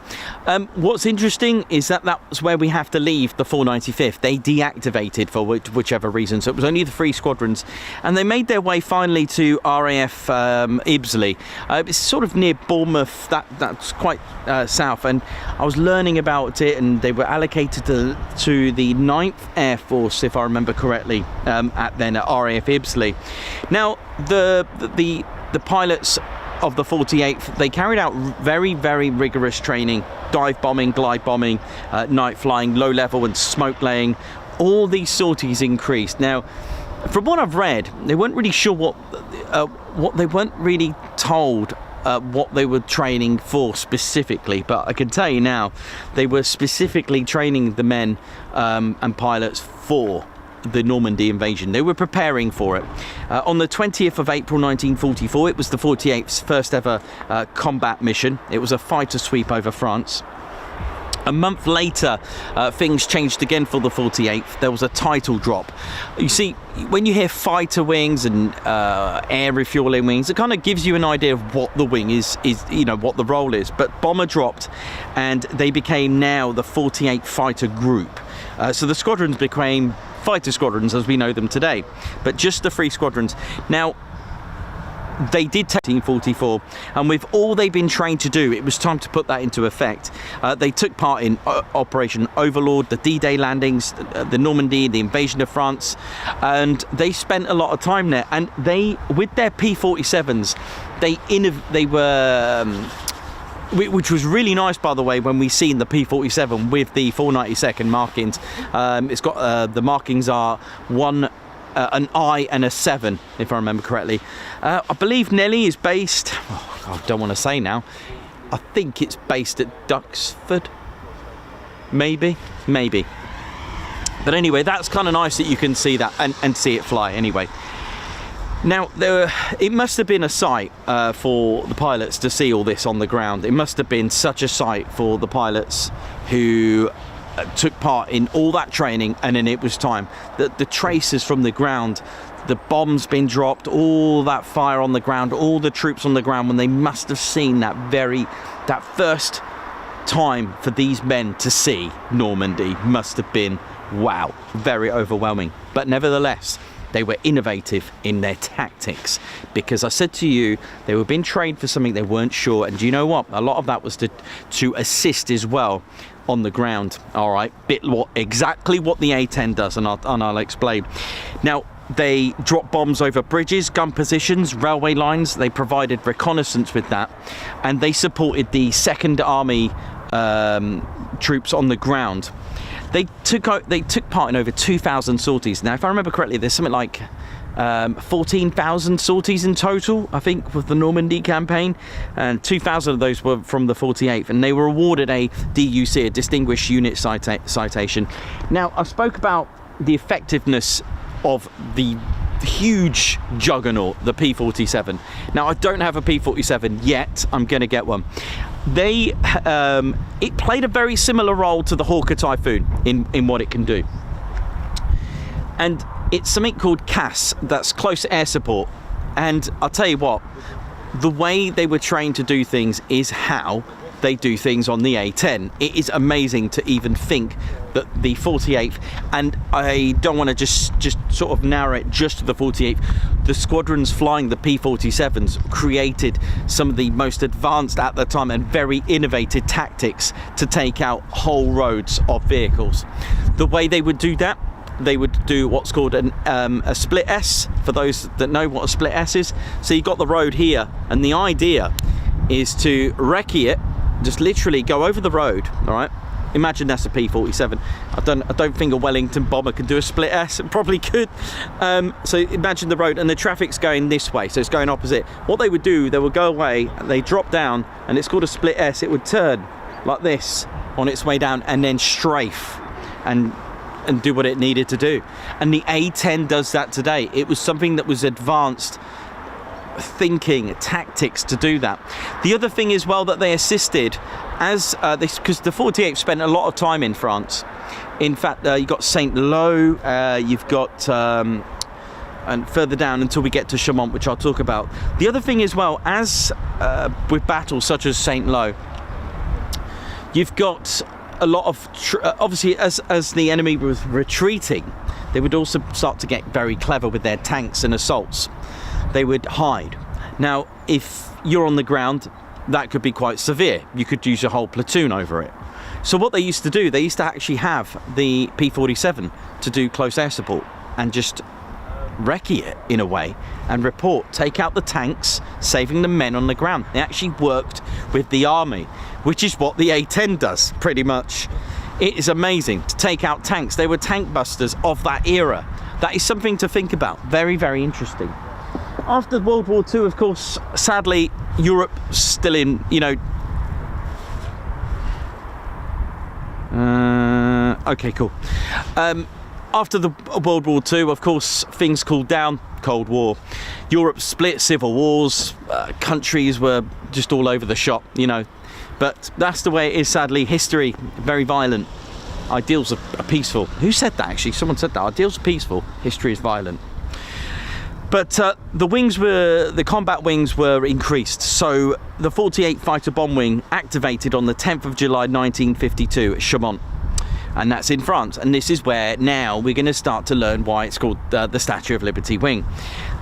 What's interesting is that was where we have to leave the 495th. They deactivated for whichever reason, so it was only the 3 squadrons, and they made their way finally to RAF Ibsley. It's sort of near Bournemouth. That's quite south, and I was learning about it, and they were allocated to the 9th Air Force, if I remember correctly, at RAF Ibsley. Now, the pilots of the 48th, they carried out very, very rigorous training: dive bombing, glide bombing, night flying, low level and smoke laying. All these sorties increased. Now, from what I've read, they weren't really sure what they weren't really told what they were training for specifically, but I can tell you now, they were specifically training the men and pilots for the Normandy invasion. They were preparing for it. On the 20th of April 1944, it was the 48th's first ever combat mission. It was a fighter sweep over France. A month later, things changed again for the 48th. There was a title drop. You see, when you hear fighter wings and air refueling wings, it kind of gives you an idea of what the wing is, you know, what the role is. But bomber dropped, and they became now the 48th Fighter Group. So the squadrons became fighter squadrons as we know them today, but just the 3 squadrons. Now, they did take 1944, and with all they've been trained to do, it was time to put that into effect. They took part in Operation Overlord, the D-Day landings, the Normandy, the invasion of France, and they spent a lot of time there. And they, with their P-47s, they were which was really nice, by the way, when we seen the P-47 with the 492nd markings. It's got the markings are an I and a 7, if I remember correctly. I believe Nelly is based, I don't want to say now, I think it's based at Duxford, maybe. But anyway, that's kind of nice that you can see that and see it fly anyway. Now, it must have been a sight for the pilots to see all this on the ground. It must have been such a sight for the pilots who took part in all that training, and then it was time. The traces from the ground, the bombs being dropped, all that fire on the ground, all the troops on the ground, when they must have seen that first time for these men to see Normandy must have been, wow, very overwhelming. But nevertheless, they were innovative in their tactics, because I said to you, they were being trained for something they weren't sure. And do you know what? A lot of that was to assist as well on the ground. All right, exactly what the A-10 does, and I'll explain. Now, they dropped bombs over bridges, gun positions, railway lines. They provided reconnaissance with that, and they supported the 2nd Army troops on the ground. They took part in over 2,000 sorties. Now, if I remember correctly, there's something like 14,000 sorties in total, I think, with the Normandy campaign, and 2,000 of those were from the 48th, and they were awarded a DUC, a Distinguished Unit Citation. Now, I spoke about the effectiveness of the huge juggernaut, the P-47. Now, I don't have a P-47 yet. I'm going to get one. It played a very similar role to the Hawker Typhoon in what it can do. And it's something called CAS, that's Close Air Support. And I'll tell you what, the way they were trained to do things is how they do things on the A-10. It is amazing to even think that the 48th, and I don't want to just sort of narrow it just to the 48th, the squadrons flying the P-47s created some of the most advanced at the time and very innovative tactics to take out whole roads of vehicles. The way they would do that, they would do what's called a split S, for those that know what a split S is. So you've got the road here, and the idea is to recce it just literally go over the road, all right? Imagine that's a P-47. I don't think a Wellington bomber can do a split S. It probably could. So imagine the road, and the traffic's going this way, so it's going opposite. What they would do, they would go away, they drop down, and it's called a split S. It would turn like this on its way down, and then strafe and do what it needed to do. And the A-10 does that today. It was something that was advanced thinking, tactics to do that. The other thing is, well, that they assisted as this, because the 48th spent a lot of time in France. In fact, you've got Saint Lo, you've got and further down until we get to Chaumont, which I'll talk about. The other thing is, well, as with battles such as Saint Lo, you've got a lot of obviously as the enemy was retreating, they would also start to get very clever with their tanks and assaults. They would hide. Now, if you're on the ground, that could be quite severe. You could use a whole platoon over it. So what they used to do, they used to actually have the P-47 to do close air support and just recce it in a way and report, take out the tanks, saving the men on the ground. They actually worked with the army, which is what the A-10 does pretty much. It is amazing to take out tanks. They were tank busters of that era. That is something to think about. Very, very interesting. After World War II, of course, sadly, Europe still in, you know... okay, cool. After the World War II, of course, things cooled down. Cold War. Europe split, civil wars. Countries were just all over the shop, you know. But that's the way it is, sadly. History, very violent. Ideals are peaceful. Who said that, actually? Someone said that. Ideals are peaceful. History is violent. But the combat wings were increased. So the 48th Fighter Bomb Wing activated on the 10th of July 1952 at Chaumont. And that's in France. And this is where now we're going to start to learn why it's called the Statue of Liberty Wing.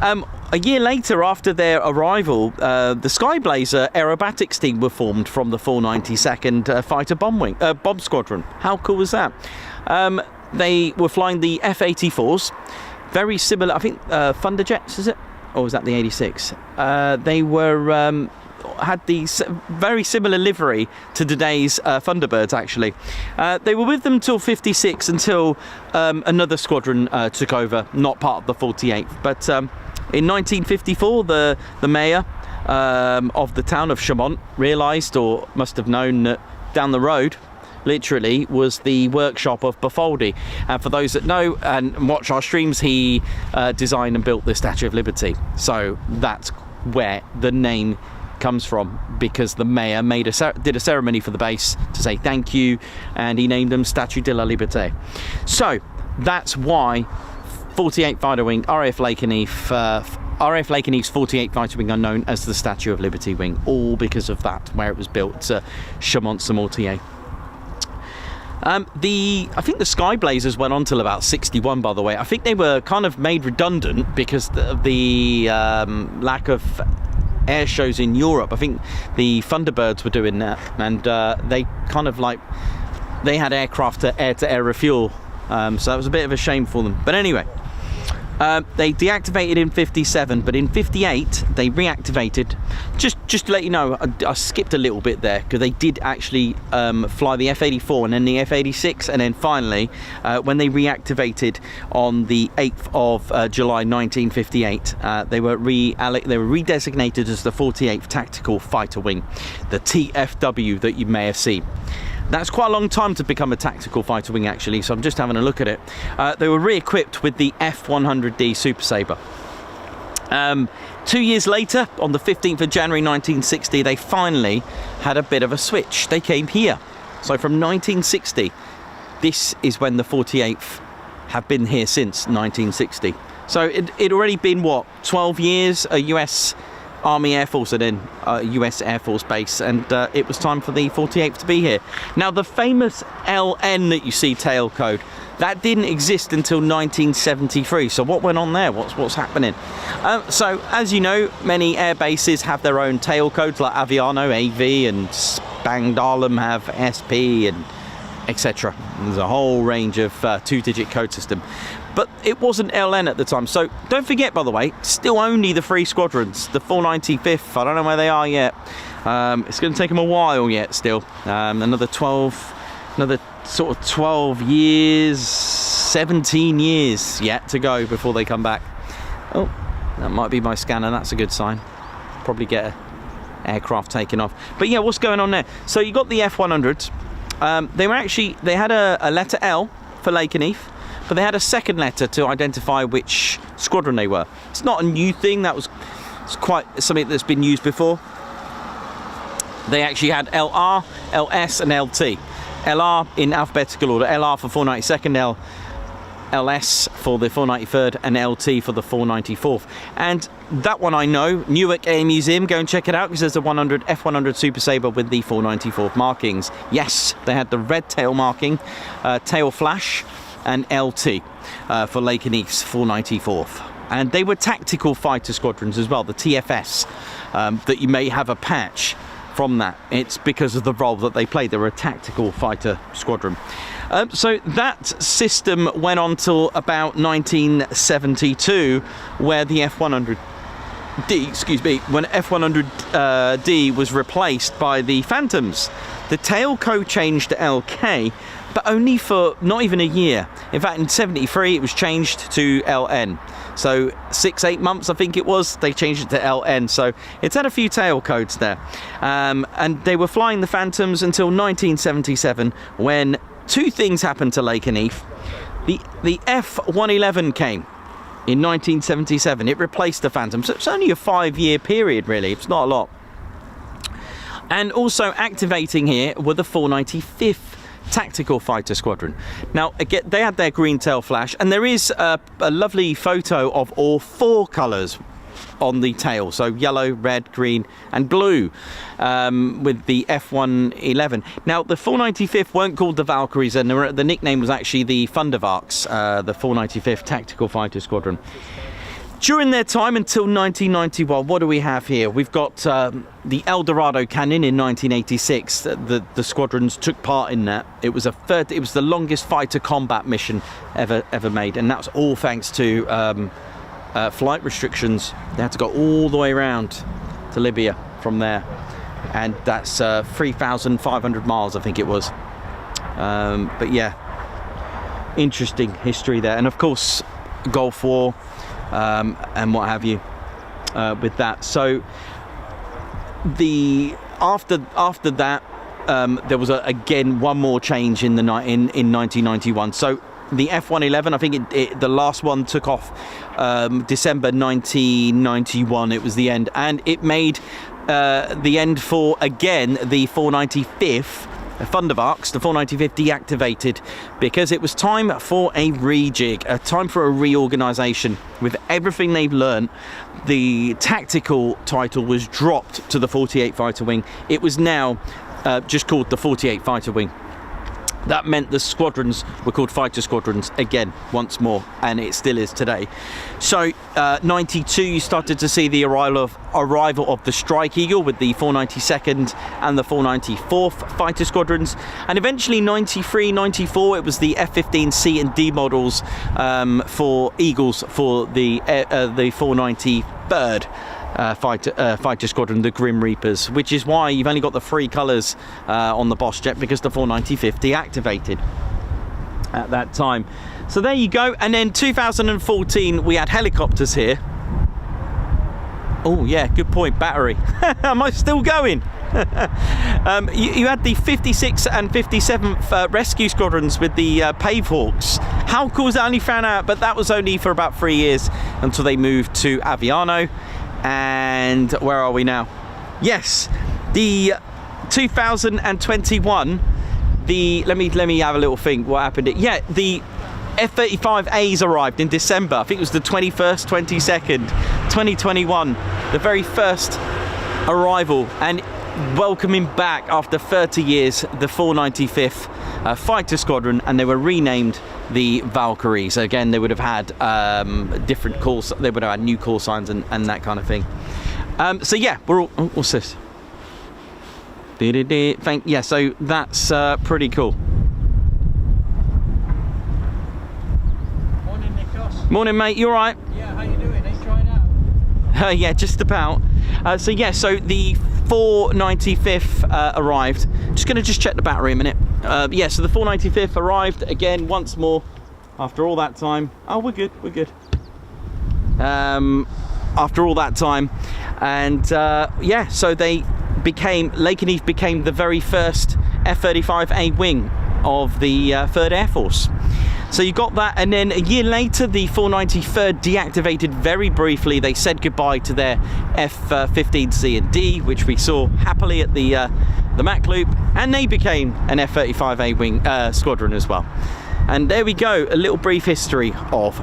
A year later, after their arrival, the Skyblazer aerobatics team were formed from the 492nd Fighter Bomb Squadron. How cool was that? They were flying the F-84s. Very similar, I think, Thunderjets, is it? Or was that the 86? They were... had the very similar livery to today's Thunderbirds, actually. They were with them till 56, until another squadron took over, not part of the 48th. But in 1954, the mayor of the town of Chaumont realised, or must have known, that down the road, literally, was the workshop of Baffoldi. And for those that know and watch our streams, he designed and built the Statue of Liberty. So that's where the name comes from, because the mayor did a ceremony for the base to say thank you, and he named them Statue de la Liberté. So that's why 48 Fighter Wing, RAF Lakenheath, RAF Lakenheath's 48 Fighter Wing are known as the Statue of Liberty Wing, all because of that, where it was built, Chaumont-sur-Mortier. I think the Skyblazers went on till about 61, by the way. I think they were kind of made redundant because of the lack of air shows in Europe. I think the Thunderbirds were doing that, and they kind of like, they had aircraft to air refuel, so that was a bit of a shame for them. But anyway, they deactivated in 57, but in 58 they reactivated. Just to let you know, I skipped a little bit there, because they did actually fly the F-84 and then the F-86, and then finally when they reactivated on the 8th of July 1958, they were redesignated as the 48th Tactical Fighter Wing, the TFW that you may have seen. That's quite a long time to become a tactical fighter wing, actually, so I'm just having a look at it. They were re-equipped with the F-100D Super Sabre. 2 years later, on the 15th of January 1960, they finally had a bit of a switch. They came here. So from 1960, this is when the 48th have been here since 1960. So it'd already been, what, 12 years, a US Army Air Force and then US Air Force base, and it was time for the 48th to be here. Now, the famous LN that you see, tail code, that didn't exist until 1973. So what went on there? What's happening? So as you know, many air bases have their own tail codes, like Aviano, AV, and Spangdahlem have SP, and etc. There's a whole range of two-digit code system. but it wasn't LN at the time. So don't forget, by the way, still only the 3 squadrons. The 495th, I don't know where they are yet. It's going to take them a while yet still. Another sort of 12 years, 17 years yet to go before they come back. Oh, that might be my scanner. That's a good sign. Probably get an aircraft taken off. But yeah, what's going on there? So you got the F-100s. They had a letter L for Lakenheath, but they had a second letter to identify which squadron they were. It's not a new thing. It's quite something that's been used before. They actually had LR, LS, and LT. LR in alphabetical order. LR for 492nd, LS for the 493rd, and LT for the 494th. And that one I know, Newark Air Museum, go and check it out, because there's a F-100 Super Sabre with the 494th markings. Yes, they had the red tail marking, tail flash, and LT for Lakenheath's 494th. And they were tactical fighter squadrons as well, the TFS, that you may have a patch from that. It's because of the role that they played. They were a tactical fighter squadron. So that system went on till about 1972, where the F-100D, when F-100D was replaced by the Phantoms. The tail code changed to LK, but only for not even a year. In fact, in 73 it was changed to LN. So 6-8 months, I think it was, they changed it to LN. So it's had a few tail codes there. And they were flying the Phantoms until 1977, when 2 things happened to Lakenheath. The F-111 came in 1977. It replaced the Phantom. So it's only a 5-year period, really. It's not a lot. And also activating here were the 495th Tactical Fighter Squadron. Now, again, they had their green tail flash, and there is a lovely photo of all 4 colours on the tail, so yellow, red, green and blue, with the F-111. Now, the 495th weren't called the Valkyries, and the nickname was actually the Thundervarks, the 495th Tactical Fighter Squadron. During their time until 1991, what do we have here? We've got the El Dorado Canyon in 1986. The squadrons took part in that. It was the longest fighter combat mission ever made, and that's all thanks to flight restrictions. They had to go all the way around to Libya from there, and that's 3,500 miles, I think it was. But yeah, interesting history there, and of course Gulf War. And what have you with that. So after that, there was again one more change in 1991. So the F-111, I think the last one took off December 1991. It was the end, and it made the end for again the 495th. Thundervarks, the 495th, deactivated because it was time for a rejig, a time for a reorganisation. With everything they've learned, the tactical title was dropped to the 48 Fighter Wing. It was now just called the 48 Fighter Wing. That meant the squadrons were called fighter squadrons again, once more, and it still is today. So, 92, you started to see the arrival of the Strike Eagle with the 492nd and the 494th fighter squadrons, and eventually 93, 94, it was the F-15 C and D models for Eagles for the 493rd. Fighter squadron, the Grim Reapers, which is why you've only got the 3 colours on the Boss jet, because the 495th deactivated at that time. So there you go. And then 2014 we had helicopters here. Oh yeah, good point, battery. Am I still going? You had the 56th and 57th Rescue Squadrons with the Pave Hawks. How cool is that? I only found out, but that was only for about 3 years until they moved to Aviano. And where are we now? Yes, the 2021. Let me have a little think. What happened? Yeah, the F-35As arrived in December. I think it was the 21st, 22nd, 2021. The very first arrival, and welcoming back after 30 years the 495th Fighter Squadron, and they were renamed the Valkyries. Again, they would have had different calls. They would have had new call signs and that kind of thing. So yeah, we're all. Oh, what's this? Yeah, so that's pretty cool.
Morning, Nick.
Morning, mate. You all right?
Yeah, how you doing? Ain't trying out.
Yeah, just about. So the 495th arrived. Just going to check the battery a minute. Yeah, so the 495th arrived again once more after all that time. Oh, we're good. After all that time, and yeah, so Lakenheath became the very first F-35A wing of the 3rd Air Force. So you got that, and then a year later the 493rd deactivated very briefly. They said goodbye to their F-15C and D, which we saw happily at the Mac Loop, and they became an F-35A wing squadron as well. And there we go, a little brief history of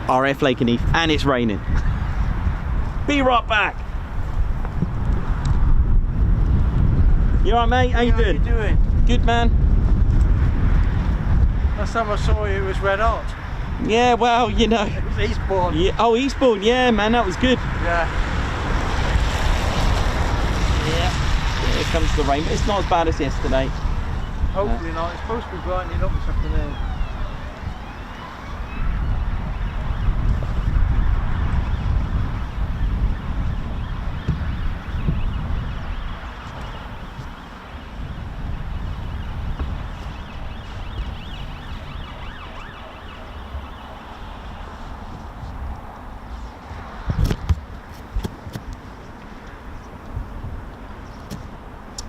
RAF Lakenheath, and it's raining. Be right back. You alright, mate? How you doing?
How you doing?
Good, man.
Last time I saw you, it was red hot.
Yeah, well, you know.
It was Eastbourne.
Yeah. Oh, Eastbourne. Yeah, man, that was good.
Yeah.
Here comes the rain, but it's not as bad as yesterday.
Hopefully not. It's supposed to be brightening up this afternoon.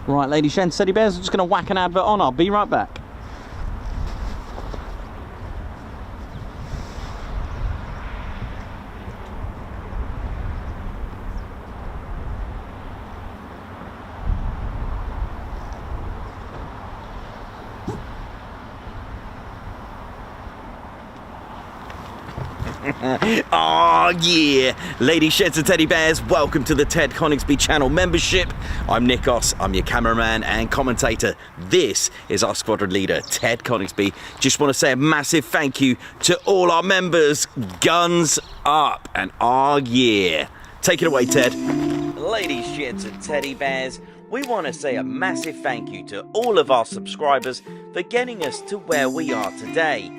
Right, ladies and teddy bears, I'm just going to whack an advert on. I'll be right back. Oh yeah, ladies, sheds and teddy bears, welcome to the Ted Coningsby channel membership. I'm Nikos, I'm your cameraman and commentator. This is our squadron leader, Ted Coningsby. Just want to say a massive thank you to all our members. Guns up, and oh yeah. Take it away, Ted. Ladies, sheds and teddy bears, we want to say a massive thank you to all of our subscribers for getting us to where we are today.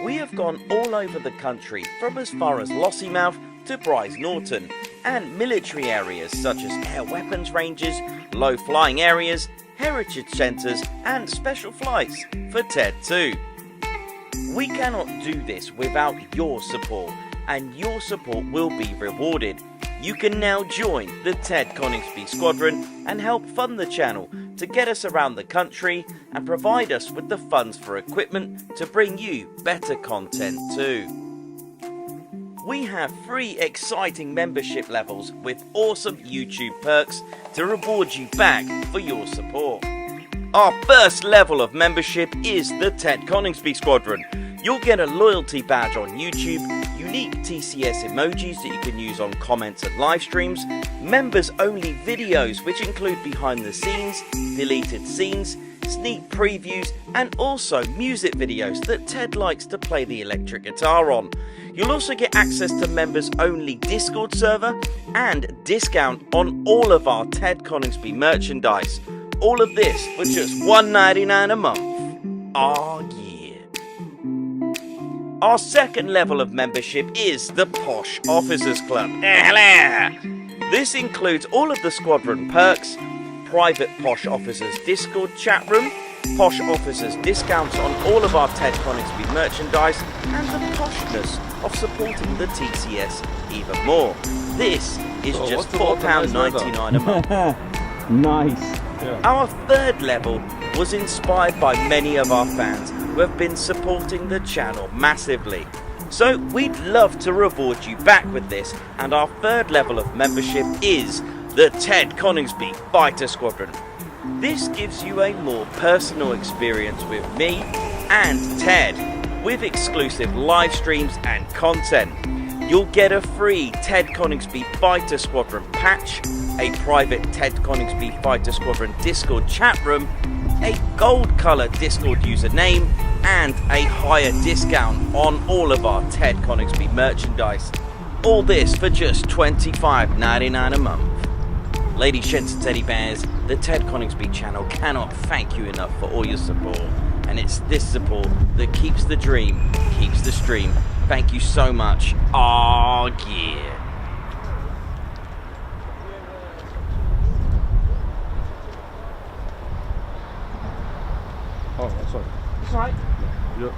We have gone all over the country, from as far as Lossiemouth to Bryce Norton, and military areas such as air weapons ranges, low flying areas, heritage centres and special flights for TED 2. We cannot do this without your support, and your support will be rewarded. You can now join the Ted Coningsby Squadron and help fund the channel to get us around the country and provide us with the funds for equipment to bring you better content too. We have 3 exciting membership levels with awesome YouTube perks to reward you back for your support. Our first level of membership is the Ted Coningsby Squadron. You'll get a loyalty badge on YouTube, unique TCS emojis that you can use on comments and live streams, members only videos which include behind the scenes, deleted scenes, sneak previews and also music videos that Ted likes to play the electric guitar on. You'll also get access to members only Discord server and discount on all of our Ted Coningsby merchandise. All of this for just $1.99 a month. Oh yeah. Our second level of membership is the Posh Officers Club. This includes all of the squadron perks, private Posh Officers Discord chat room, Posh Officers discounts on all of our Ted Coningsby merchandise, and the poshness of supporting the TCS even more. This is just £4.99 a month. Nice.
Yeah.
Our third level was inspired by many of our fans who have been supporting the channel massively. So we'd love to reward you back with this, and our third level of membership is the Ted Coningsby Fighter Squadron. This gives you a more personal experience with me and Ted, with exclusive live streams and content. You'll get a free Ted Coningsby Fighter Squadron patch, a private Ted Coningsby Fighter Squadron Discord chat room, a gold colour Discord username, and a higher discount on all of our Ted Coningsby merchandise. All this for just $25.99 a month. Ladies, gents and teddy bears, the Ted Coningsby channel cannot thank you enough for all your support, and it's this support that keeps the dream, keeps the stream Thank you so much. Oh, yeah.
Oh, sorry.
It's all right.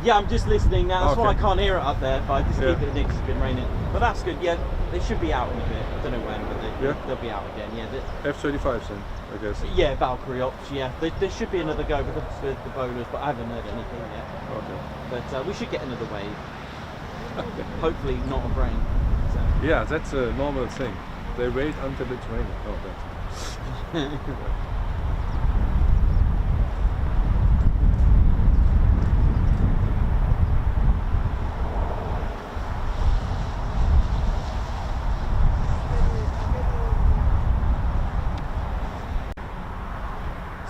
Yeah, I'm just listening now. That's why I can't hear it up there, but I just keep it next. It's been raining. But that's good. Yeah, they should be out in a bit. I don't know when, but they'll be out again. Yeah.
F-35 then, I guess.
Yeah, Valkyrie ops. Yeah, there should be another go with the bowlers, but I haven't heard anything yet.
Okay.
But we should get another wave. Hopefully not of rain. So.
Yeah, that's a normal thing. They wait until it's raining. Oh, that's.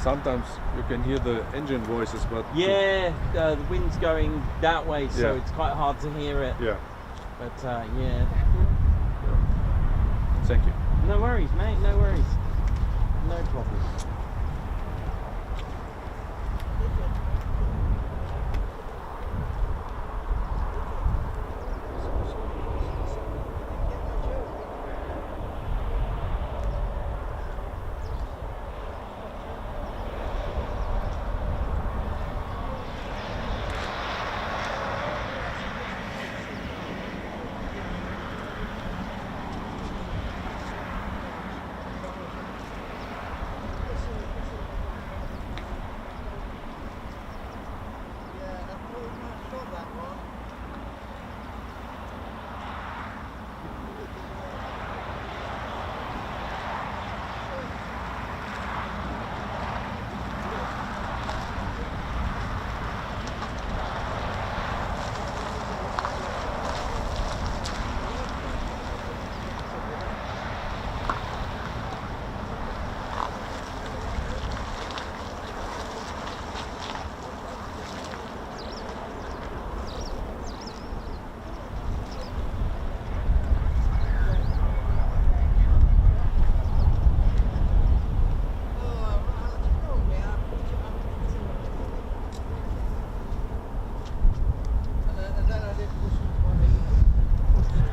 Sometimes you can hear the engine voices, but
yeah, the wind's going that way, so it's quite hard to hear it.
Yeah.
But yeah.
Thank you.
No worries, mate. No worries. No problem.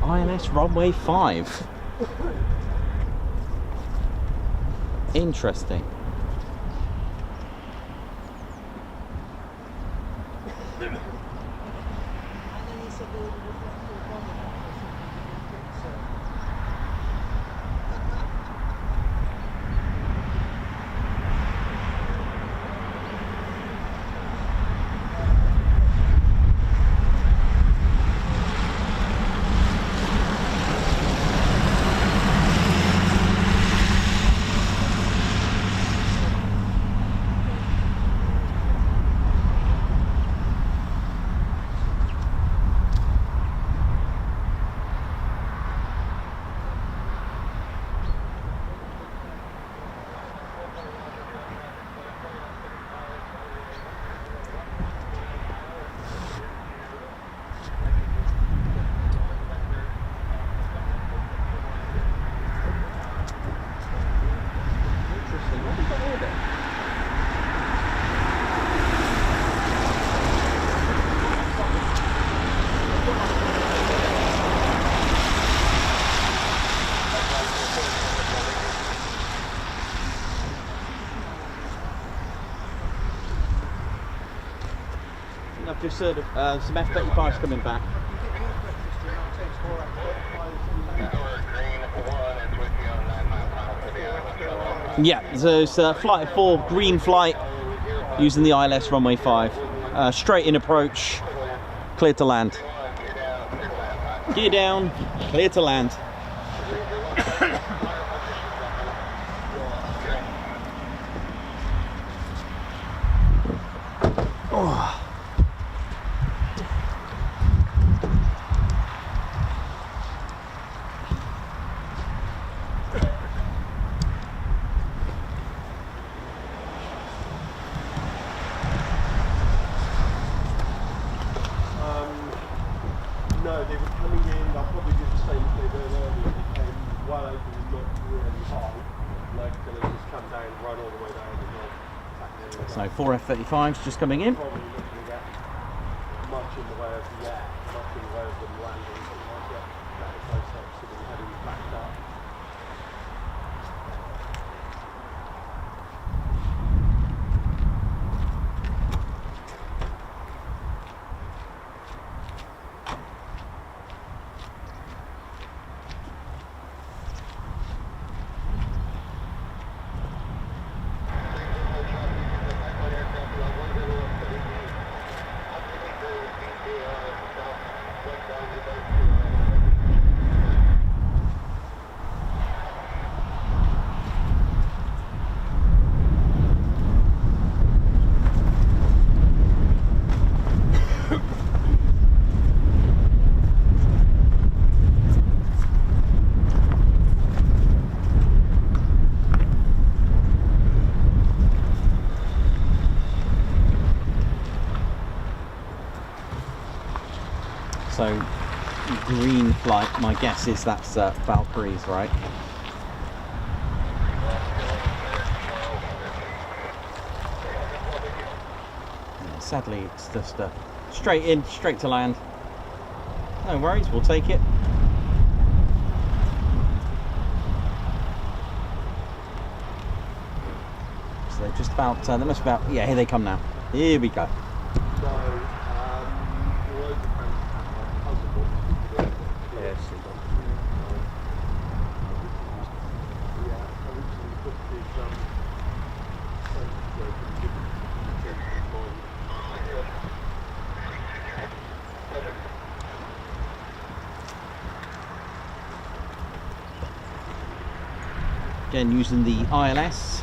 ILS runway 5. Interesting. I've just heard of some F-35s coming back. Yeah, so it's flight 4, green flight, using the ILS runway 5. Straight in approach, clear to land. Gear down, clear to land. Oh.
No, they were coming in, they'll probably do the same as they did earlier. They came well open and not really high. Like, they just come down, run all the way down and not attack the area.
So 4 F-35s just coming in.
Probably looking at
much in the way of the air, much in the way of them landing, something like that. That is those steps sort of heading back up.
So green flight, my guess is that's Valkyries, right? Yeah, sadly, it's just straight in, straight to land. No worries, we'll take it. So they're just about, they must be about, yeah, here they come now. Here we go. Again, using the ILS.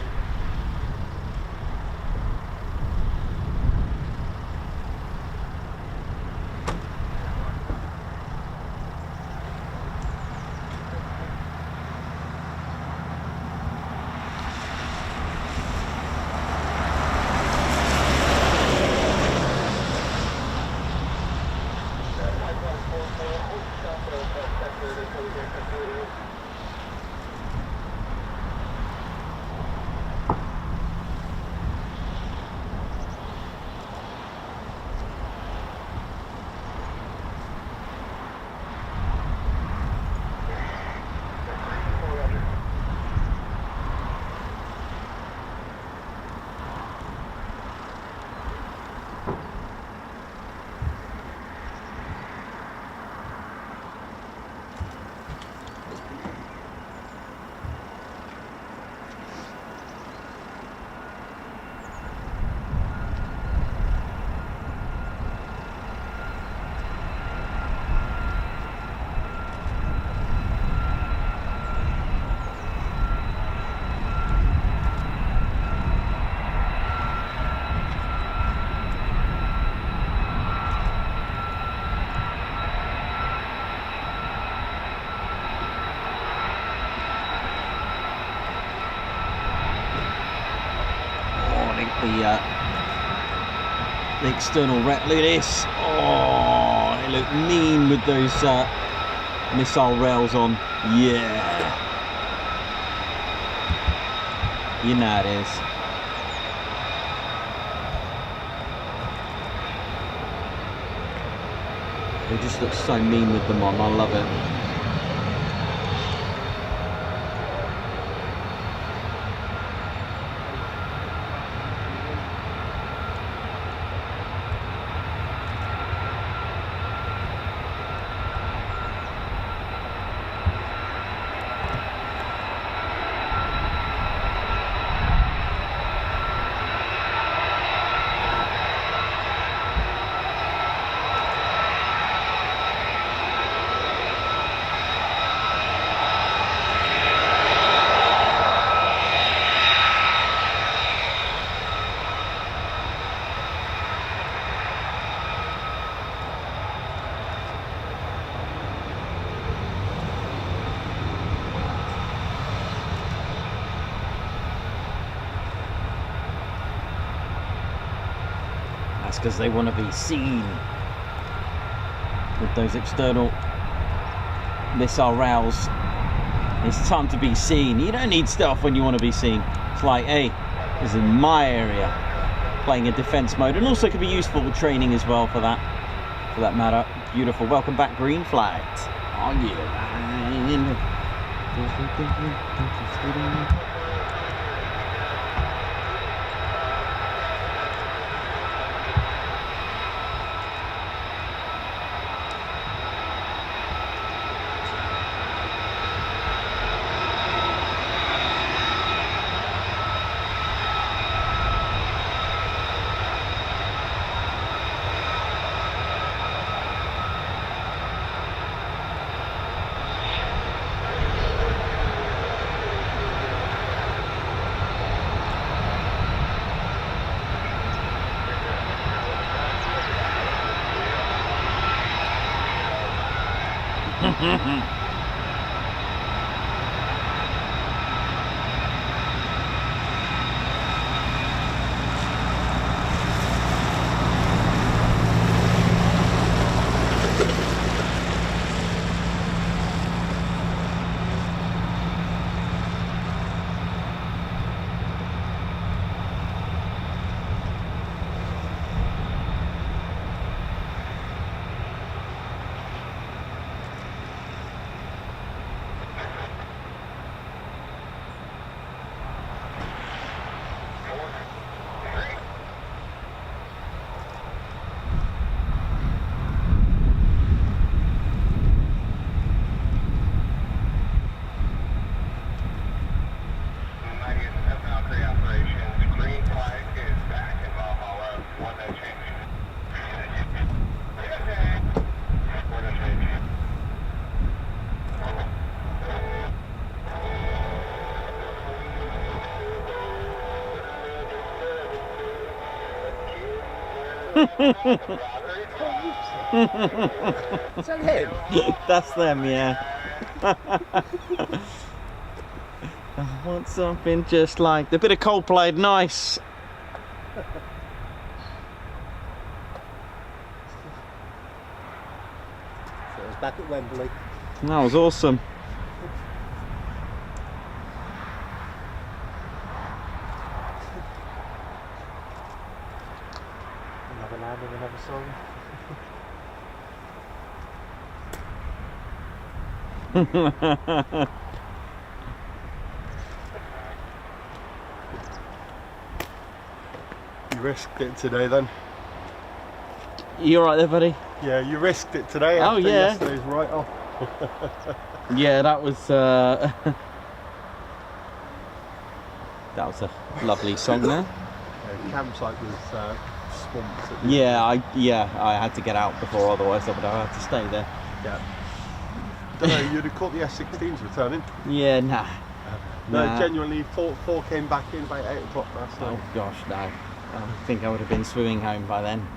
The external look at this. Oh, they look mean with those missile rails on. Yeah, you know it is. They just look so mean with them on. I love it. That's because they want to be seen with those external missile rails. It's time to be seen. You don't need stealth when you want to be seen. It's like, hey, this is my area, playing in defense mode, and also can be useful with training as well for that. for that matter. Beautiful. Welcome back, green flags. Oh yeah, man.
Is that him?
That's them, yeah. I want something just like the bit of Coldplay, nice.
So it was back at Wembley.
That was awesome.
Another land and another song. You risked it today then?
You alright there, buddy?
Yeah, you risked it today
Oh,
after
yeah.
yesterday's write-off.
Yeah, that was that was a lovely song there.
Yeah, campsite was swamped. At the
Yeah, I had to get out before, otherwise I would have had to stay there.
Yeah. Don't know, you'd have caught the F-16s returning.
Yeah, nah.
No,
Nah.
genuinely, four came back in about 8 o'clock last night.
Oh gosh, no. I think I would have been swimming home by then.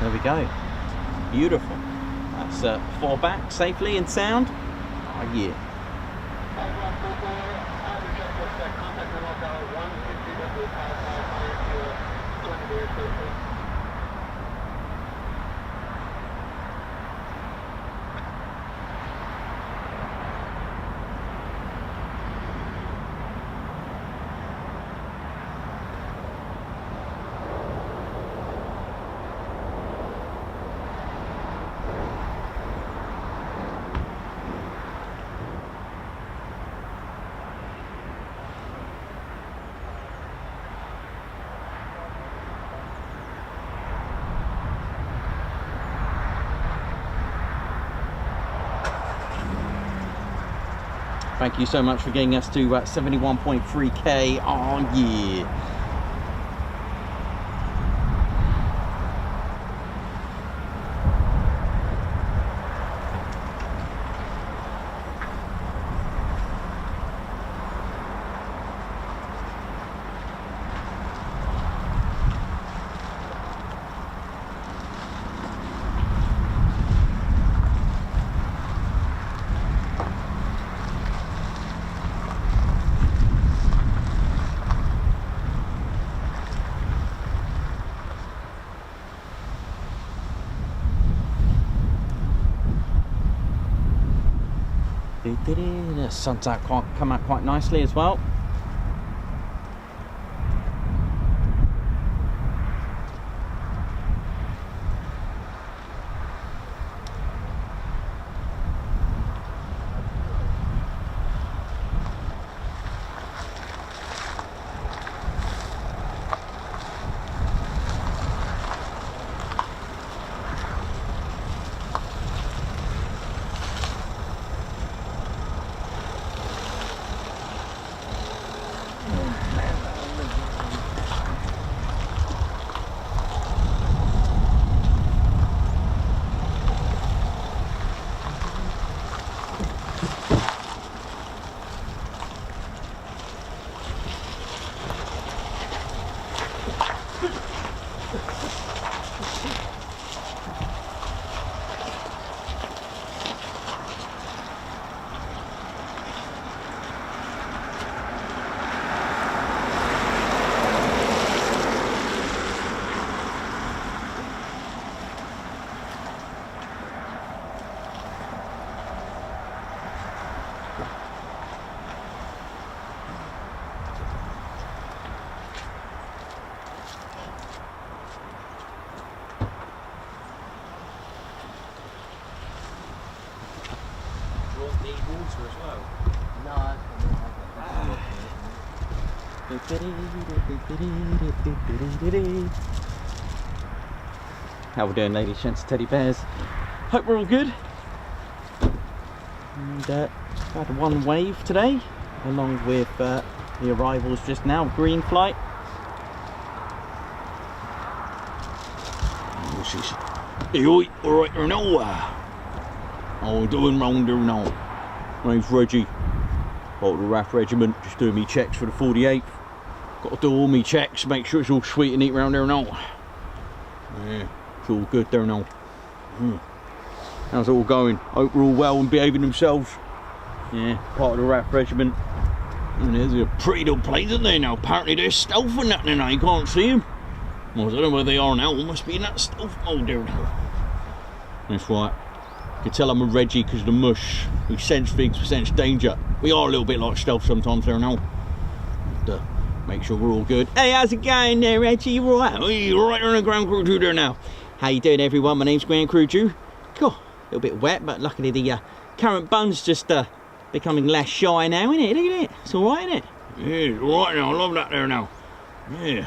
There we go. Beautiful. That's 4 back safely and sound. Oh yeah. Thank you so much for getting us to 71.3k. Oh yeah. The sun's come out quite nicely as well. How we doing, ladies, gents, teddy bears? Hope we're all good. And had one wave today, along with the arrivals just now. Green flight. Hey, oi, all right, now. How we doing round there now? My name's Reggie. Part of the RAF regiment, just doing me checks for the 48th. Got to do all me checks, make sure it's all sweet and neat round there now. Yeah, it's all good there now. How's it all going? Hope we're all well and behaving themselves. Yeah, part of the RAF regiment. And there's a pretty little plane, isn't there now? Apparently they're stealthing that now, you can't see them. Well, I don't know where they are now, must be in that stealth mode there now. That's right. You can tell I'm a Reggie because of the mush. We sense things, we sense danger. We are a little bit like stealth sometimes there now. But, make sure we're all good. Hey, how's it going there, Reggie? You alright? Oh, you're right on the ground crew Drew there now. How you doing, everyone? My name's Ground Crew Drew. Cool. A little bit wet, but luckily the current bun's just becoming less shy now, isn't it? Look at it. It's alright, isn't it?
Yeah, it's alright now. I love that there now. Yeah.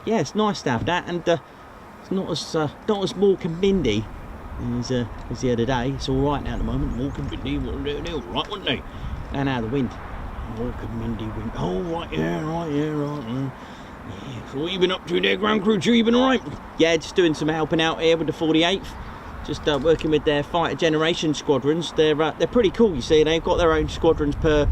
Yeah, it's nice to have that, and it's not as Morecambe Mindy as the other day. It's all right now at the moment.
Morecambe Mindy, they're all right, weren't they?
And out of the wind.
Morecambe Mindy wind. Oh, right, yeah, right. Yeah. So what you been up to there, Ground Crew Drew? You been all right?
Yeah, just doing some helping out here with the 48th. Just working with their fighter generation squadrons. They're pretty cool. You see, they've got their own squadrons per.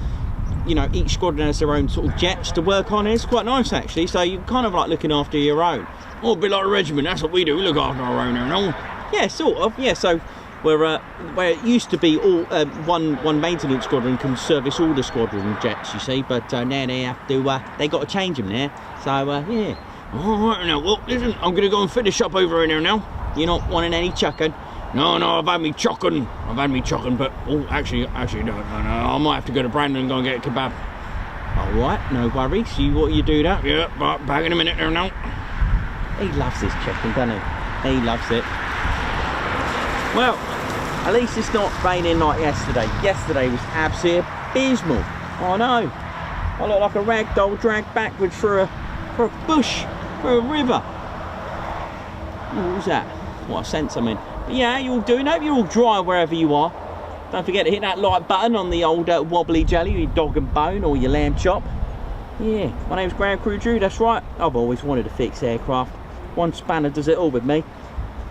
You know, each squadron has their own sort of jets to work on. It's quite nice actually. So you're kind of like looking after your own.
Oh, a bit like a regiment. That's what we do. We look after our own, you know.
Yeah, sort of. Yeah. So where it used to be all one maintenance squadron can service all the squadron jets, you see, but now they have to they got to change them there. So yeah.
All right now. Well, listen, I'm gonna go and finish up over in there now.
You're not wanting any chucking?
No, I've had me chucking, but oh, actually, no. I might have to go to Brandon and go and get a kebab.
All right, no worries. What you do that?
Yeah, but back in a minute there now.
He loves his chicken, doesn't he? He loves it. Well, at least it's not raining like yesterday. Yesterday was absolutely abysmal. I know. I look like a rag doll dragged backwards through a bush, through a river. Oh, what was that? What, I sent something. Yeah, you're all doing. Hope you're all dry wherever you are. Don't forget to hit that like button on the old wobbly jelly, your dog and bone or your lamb chop. Yeah, my name's Ground Crew Drew, that's right. I've always wanted to fix aircraft. One spanner does it all with me.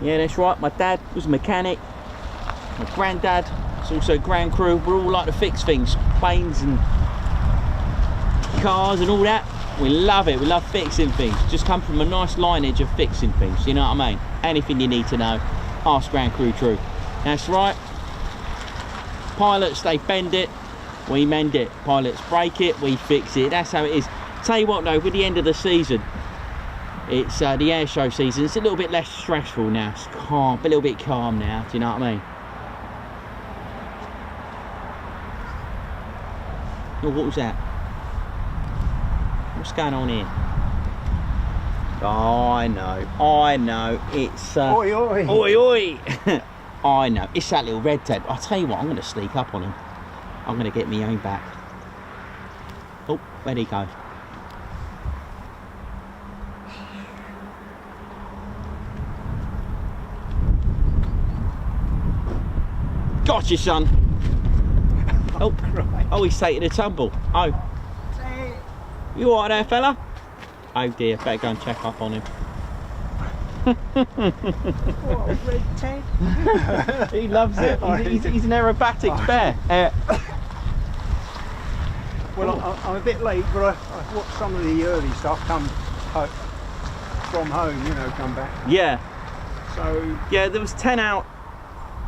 Yeah, that's right. My dad was a mechanic. My granddad is also ground crew. We all like to fix things, planes and cars and all that. We love it. We love fixing things. Just come from a nice lineage of fixing things. You know what I mean? Anything you need to know, ask Ground Crew Drew. That's right. Pilots, they bend it, we mend it. Pilots break it, we fix it. That's how it is. Tell you what though, with the end of the season, it's the air show season. It's a little bit less stressful now. It's calm, a little bit calm now. Do you know what I mean? Oh, what was that? What's going on here? Oh, I know. It's
Oi, oi.
Oi, oi. I know. It's that little Red Ted. I'll tell you what, I'm going to sneak up on him. I'm going to get my own back. Oh, where'd he go? Gotcha, son. Oh, oh, he's taking a tumble. Oh. You alright there, fella? Oh dear, better go and check up on him.
What, Red Ted?
He loves it. He's an aerobatic bear.
Well, I'm a bit late, but I watched some of the early stuff come from home, you know, come back.
Yeah.
So
Yeah, there was 10 out,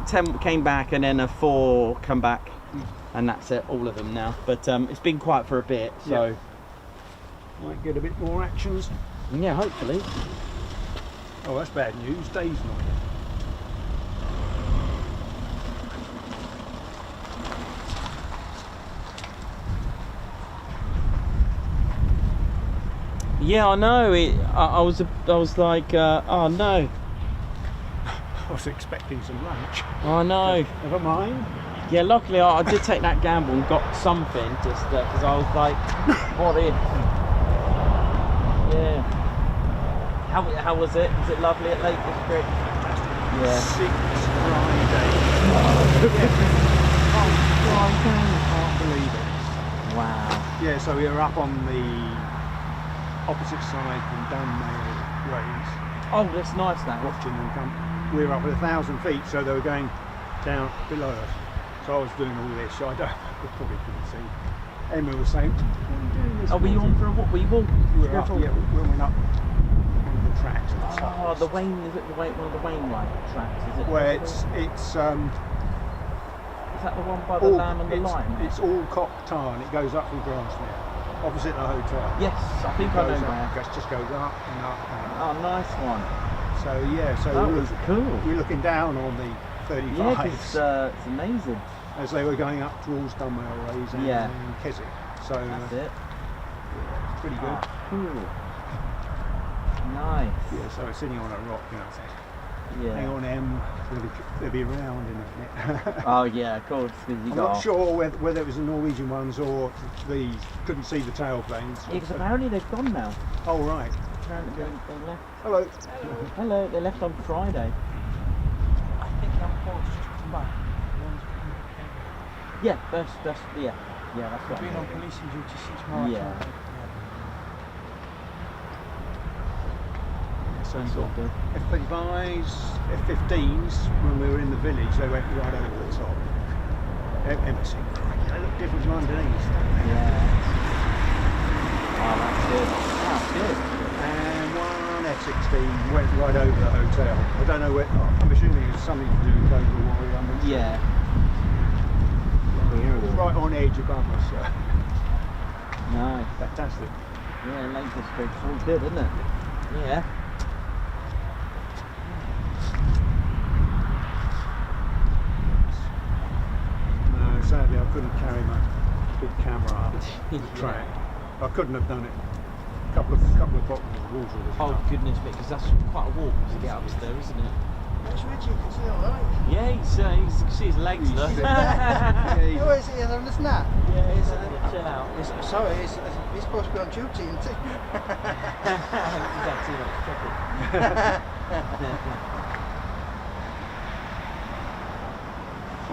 10 came back, and then a 4 come back, and that's it, all of them now. But it's been quiet for a bit, so
yeah. Might get a bit more actions.
yeah, hopefully.
Oh, that's bad news. Dave's not here.
Yeah, I know. I was like, oh no.
I was expecting some lunch.
I know.
Never mind.
Yeah, luckily I did take that gamble and got something, just because I was like, what if? Yeah. How was it? Was it lovely at Lake District? Yeah.
6 Friday. Can't believe it.
Wow.
Yeah, so we were up on the opposite side from Dunmail Range,
Oh, that's nice now.
watching them come. We were up at 1,000 feet, so they were going down below us. So I was doing all this, so I probably couldn't see. Emma was saying, what are you doing this
Oh, were you on
morning?"
for a walk? Were you walking?
We were up, yeah, we went up on the tracks. And stuff.
Oh, the Wayne, is it one of the Wainwright tracks, is it?
Where it's
Is that the one by the
all,
Lamb and the Lion?
it's all cock tar, and it goes up from Grasmere, opposite the hotel.
Yes, I think I know
Goes
where.
up, just goes up and up and up.
Oh, nice one.
So yeah, so
That
we
was cool.
we're looking down on the 35s
Yeah, 'cause, it's amazing.
as they were going up towards Dunmail Rays and
Yeah.
Keswick. So
That's it.
it's pretty good.
Ah, cool. Nice.
Yeah, so it's sitting on a rock, you know. So hang
Yeah.
on, Em, they'll be around in a minute.
Oh yeah, of course. 'Cause you
I'm
got.
not sure whether it was the Norwegian ones or the couldn't see the tail planes.
Yeah, 'cause apparently they've gone now.
Oh right.
Apparently they left.
Hello.
Hello, they left on Friday. I think I'm back. Yeah, that's yeah, that's right.
Been on policing duty since March.
Yeah.
So
That's all good.
F-35s, F-15s, when we were in the village, they went right over the top. Emma said, they look different from underneath.
Yeah. Oh, that's good. That's good.
And one F-16 went right over the hotel. I don't know where, I'm assuming it's something to do with Global Warrior. I'm not sure.
Yeah.
It was right on edge above us. So.
Nice.
Fantastic.
Yeah, Lake District's all good, isn't it? Yeah.
No, sadly I couldn't carry my big camera up the track. I couldn't have done it. A couple of bottles of water. Was
Oh
enough.
goodness me, because that's quite a walk to get up there, isn't it?
That's Reggie, you can see alright.
Yeah, you can see his legs, look.
Yeah, he-
Oh, is he having a snap?
Yeah, he's chill out.
Sorry, he's supposed to be on duty, isn't he?
He's had too much trouble.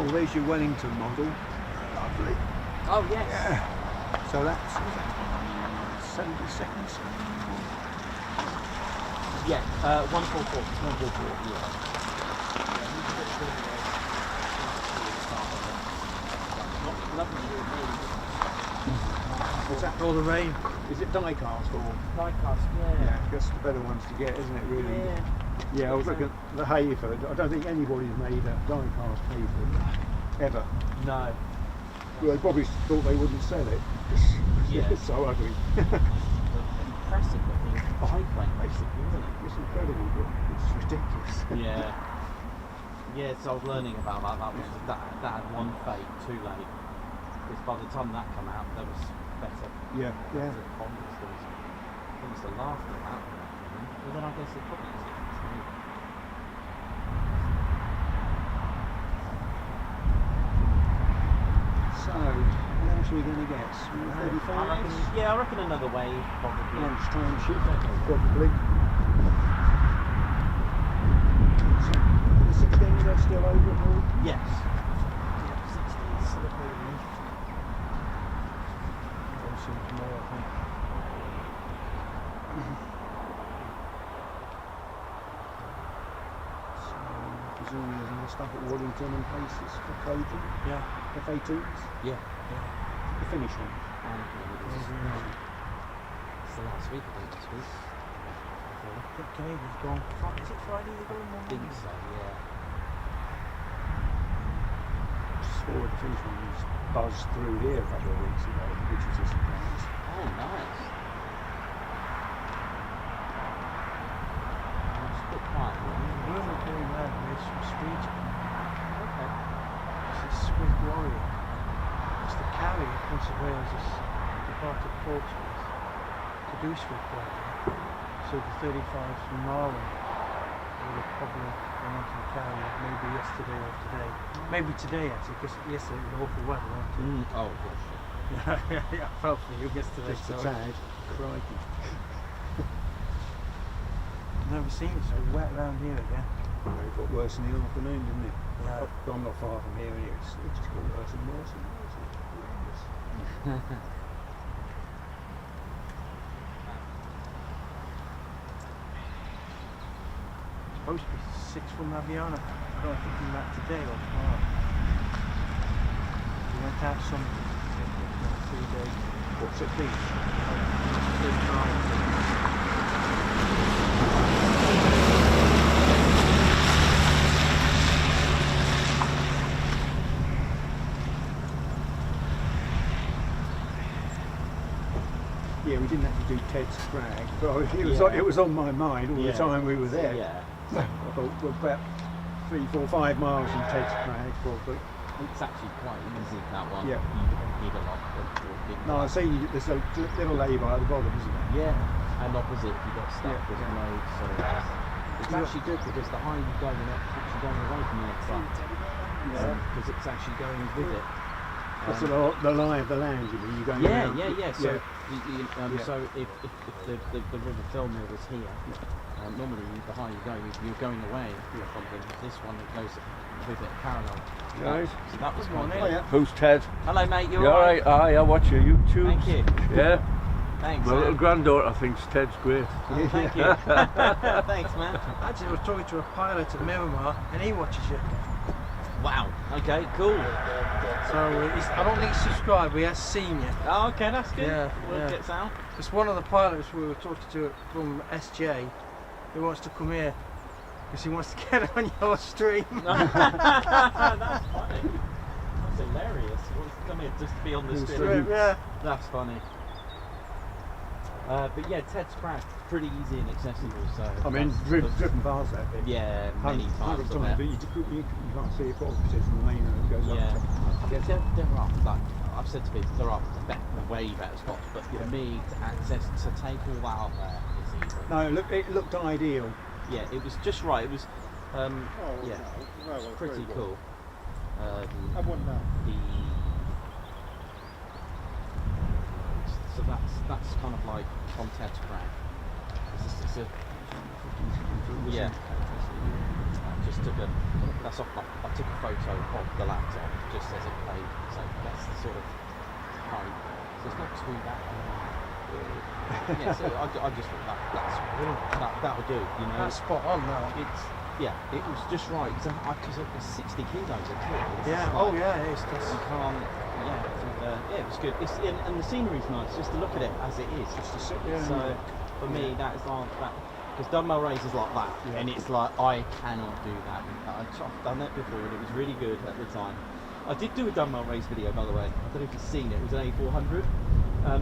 Oh, there's your Wellington model. Lovely.
Oh yes.
Yeah. So that's 72nd.
Yeah. 144. 144. Yeah.
Is that all the rain? Is it die cast or?
Die-cast.
Yeah, that's the better ones to get, isn't it? Really.
Yeah.
Yeah, I was looking at the Hayford. I don't think anybody's made a die cast Hayford ever.
No.
Well, they probably thought they wouldn't sell it.
Yeah.
It's so ugly.
Impressive looking biplane, basically, isn't it?
It's incredible, but it's ridiculous.
Yeah. Yeah, so I was learning about that. That had one fade too late. Because by the time that came out, there was better.
Yeah, yeah.
Transponders. There was the last of that. Well, then I guess it probably is.
So, how much are we going to get? 35?
Yeah, I reckon another wave, probably.
Lunchtime shift, probably. So, the 16s are still over at all?
Yes.
16s still over. Some tomorrow, I think. So, presumably there's more stuff at Wellington and places for clothing.
Yeah.
F-18s.
Yeah.
The finish one.
It's the last week, I think, this week.
Canadian's gone. Is it Friday they're going
I think so, yeah.
Just forward the finish one was buzzed through here a couple of weeks ago, which was a surprise.
Oh, nice. It's a bit quiet,
We're not doing that, it's from Street.
Okay.
It's a Swift Warrior. It's the carrier Prince of Wales has departed Portsmouth to do Swift Warrior. So the 35s from Marlin would have probably gone onto the carrier maybe yesterday or today. Maybe today actually, because yesterday it was awful weather, wasn't it?
Oh, gosh.
Yeah, I felt for you yesterday.
Just a
so
tad. Crikey.
never seen it so wet around here again.
It got worse in the afternoon, didn't it?
Yeah.
I'm not far from here, and it just got worse and worse and worse. It's horrendous.
Supposed to be 6 from Aviana. I don't think he met today or tomorrow. We went out Sunday. 3 days.
What's it been? Yeah, we didn't have to do Ted's Crag, but it was on my mind all the time we were there.
Yeah.
I thought we're about 3, 4, 5 miles from Ted's Crag, probably.
It's actually quite easy, that one.
Yeah.
You don't need a lot of big.
No, I see there's a little lay-by at the bottom, isn't there?
Yeah. And opposite, you get stuck
Yeah.
with loads. So it's actually good because the higher you go, it's actually going away from the truck. Because it's actually going with it.
That's the lie of the land, you mean? You're going around.
Yeah. So,
Yeah.
so if the River Fillmere was here, normally the higher you go, you're going away from them. This one that goes with it parallel.
Guys.
So that was one.
Oh, yeah.
Who's Ted?
Hello, mate.
You alright? Aye, I watch your YouTube.
Thank you.
Yeah.
Thanks.
My little granddaughter thinks Ted's great.
Oh, thank you. Thanks, man.
Actually, I was talking to a pilot at Miramar and he watches you.
Wow. Okay. Cool.
So I don't think he's subscribed, but he has seen you.
Oh, okay. That's good.
Yeah,
Work
yeah.
it out.
It's one of the pilots we were talking to from SJ who wants to come here because he wants to get on your stream.
That's funny. That's hilarious. He wants to come here just to be on the stream.
Yeah.
That's funny. But yeah, Ted's Crag, pretty easy and accessible. So
I mean, driven past that bit.
yeah, many times.
Hundreds
I
times,
bet.
but you can't see it opposite from the main road that goes
Yeah,
up.
I mean, there are, like I've said to people, there are way better spots, but for me, to access, to take all that out there is easy.
No, it looked ideal.
Yeah, it was just right. It was, yeah,
it's
pretty cool.
I wouldn't know.
So that's kind of like on Ted's Crag. It's a Yeah. Just took a, that's off my, I took a photo of the laptop just as it played, so that's the sort of height. So it's not too bad. Yeah, so I just thought that'll do, you know.
That's spot on now.
It's, yeah, it was just right, because it was 60 kilos a kid.
Yeah, oh yeah, it is.
You can't, yeah, it was good. It's, and the scenery's nice, just to look at it as it is. Just to sit there. So, for me, that is like that. Because dumbbell raises like that, and it's like, I cannot do that. I've done that before, and it was really good at the time. I did do a dumbbell raise video, by the way. I don't know if you've seen it. It was an A400.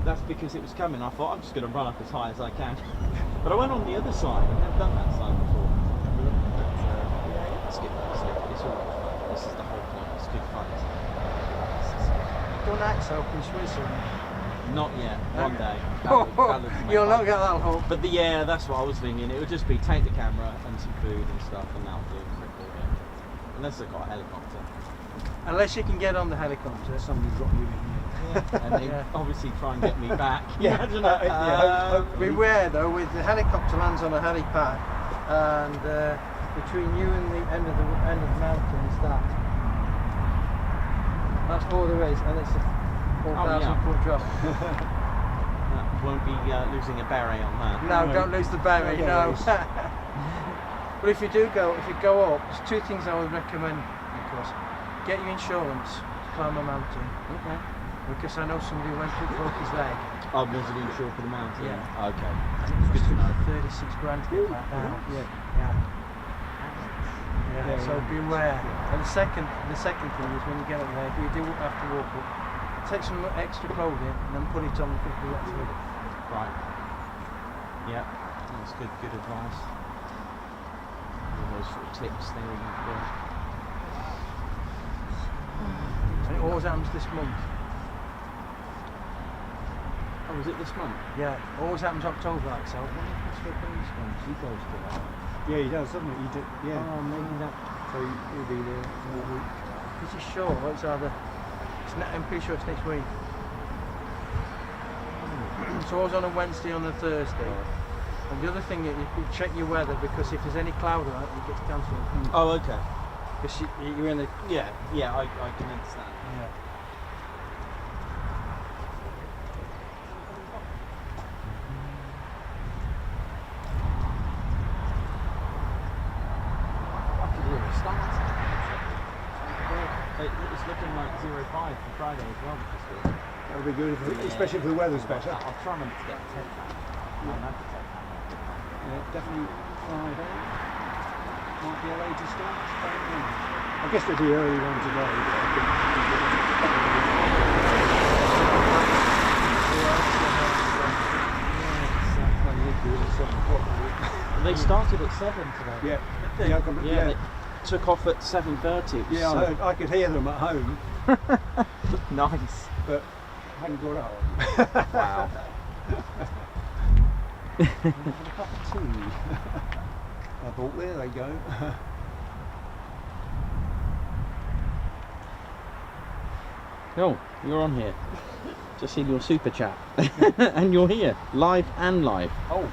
That's because it was coming. I thought, I'm just going to run up as high as I can. But I went on the other side. I've never done that side before. It's good. It's all right fun. This is the whole point. It's good fun.
Done axle in Switzerland.
Not yet. One day.
You'll not get that hope.
But yeah, that's what I was thinking. It would just be take the camera and some food and stuff, and that'll do. Unless they've got a helicopter.
Unless you can get on the helicopter, somebody drop you in here.
And they obviously try and get me back.
Yeah, beware though, with the helicopter lands on a helipad, and between you and the end of the mountain is that. That's all there is, and it's a 4,000 foot drop.
Won't be losing a beret on that.
No, don't lose the beret. No. But if you go up, there's two things I would recommend. Of course, get your insurance to climb a mountain.
Okay.
Because I know somebody who went through broke his leg.
Oh, was it insured for the mountain?
Yeah.
Okay.
And it was good to know. 36 grand to get back down. Yeah. So beware. And the second thing is when you get up there, if you do have to walk up, take some extra clothing and then put it on and quickly walk through it.
Right. Yeah. That's good advice. All those sort of tips there.
And it always happens this month.
Oh, was it this month?
Yeah, it always happens October, so I wonder if that's what these ones, he goes to that.
Yeah, he does, doesn't he? He did, yeah.
Oh, maybe that.
So he'll be there for a week.
This is sure, it's either, I'm pretty sure it's next week. So I was on a Wednesday, on a Thursday. And the other thing is you check your weather, because if there's any cloud on it, it gets cancelled.
Oh, okay.
Because you're in the...
Yeah, I can understand.
Yeah.
It's looking like 0.5 for Friday as well.
That'll be good, especially if the weather's better.
I'll try and get a Ted back.
Yeah, definitely Friday. Might be a later start. I guess there'll be an early one today.
They started at 7 today.
Yeah.
They took off at 7:30.
Yeah, I could hear them at home.
Nice.
But I hadn't got up.
Wow.
A cup of tea. I thought, there they go.
Oh, you're on here. Just seen your super chat. And you're here, live and live.
Oh,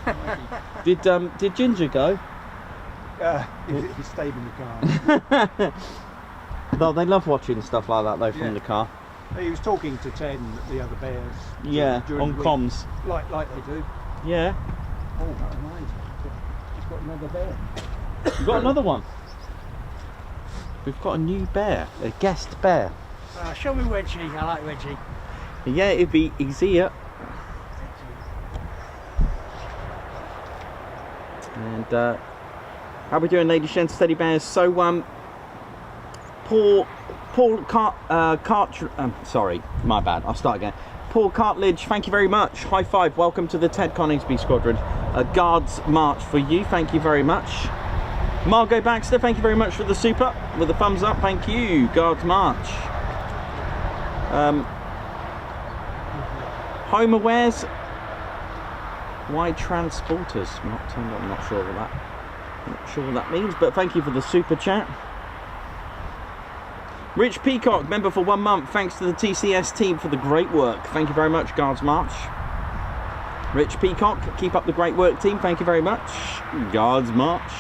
Did Ginger go?
he stayed in the car.
Though they love watching stuff like that though from the car.
He was talking to Ted and the other bears.
Yeah,
during
on
the
comms.
Like they do.
Yeah.
Oh, that's nice. He's got another bear.
We've got another one. We've got a new bear, a guest bear.
Show me Reggie, I like Reggie.
Yeah, he's here. And how we doing, ladies, gents, teddy bears? So Paul sorry, my bad, I'll start again. Paul Cartledge, thank you very much. High five, welcome to the Ted Coningsby Squadron. A Guards March for you, thank you very much. Margot Baxter, thank you very much for the super, with a thumbs up, thank you. Guards March. Homewares. Why Transporters? Not turned on, I'm not sure what that means, but thank you for the super chat. Rich Peacock, member for 1 month. Thanks to the TCS team for the great work. Thank you very much, Guards March. Rich Peacock, keep up the great work, team. Thank you very much. Guards March.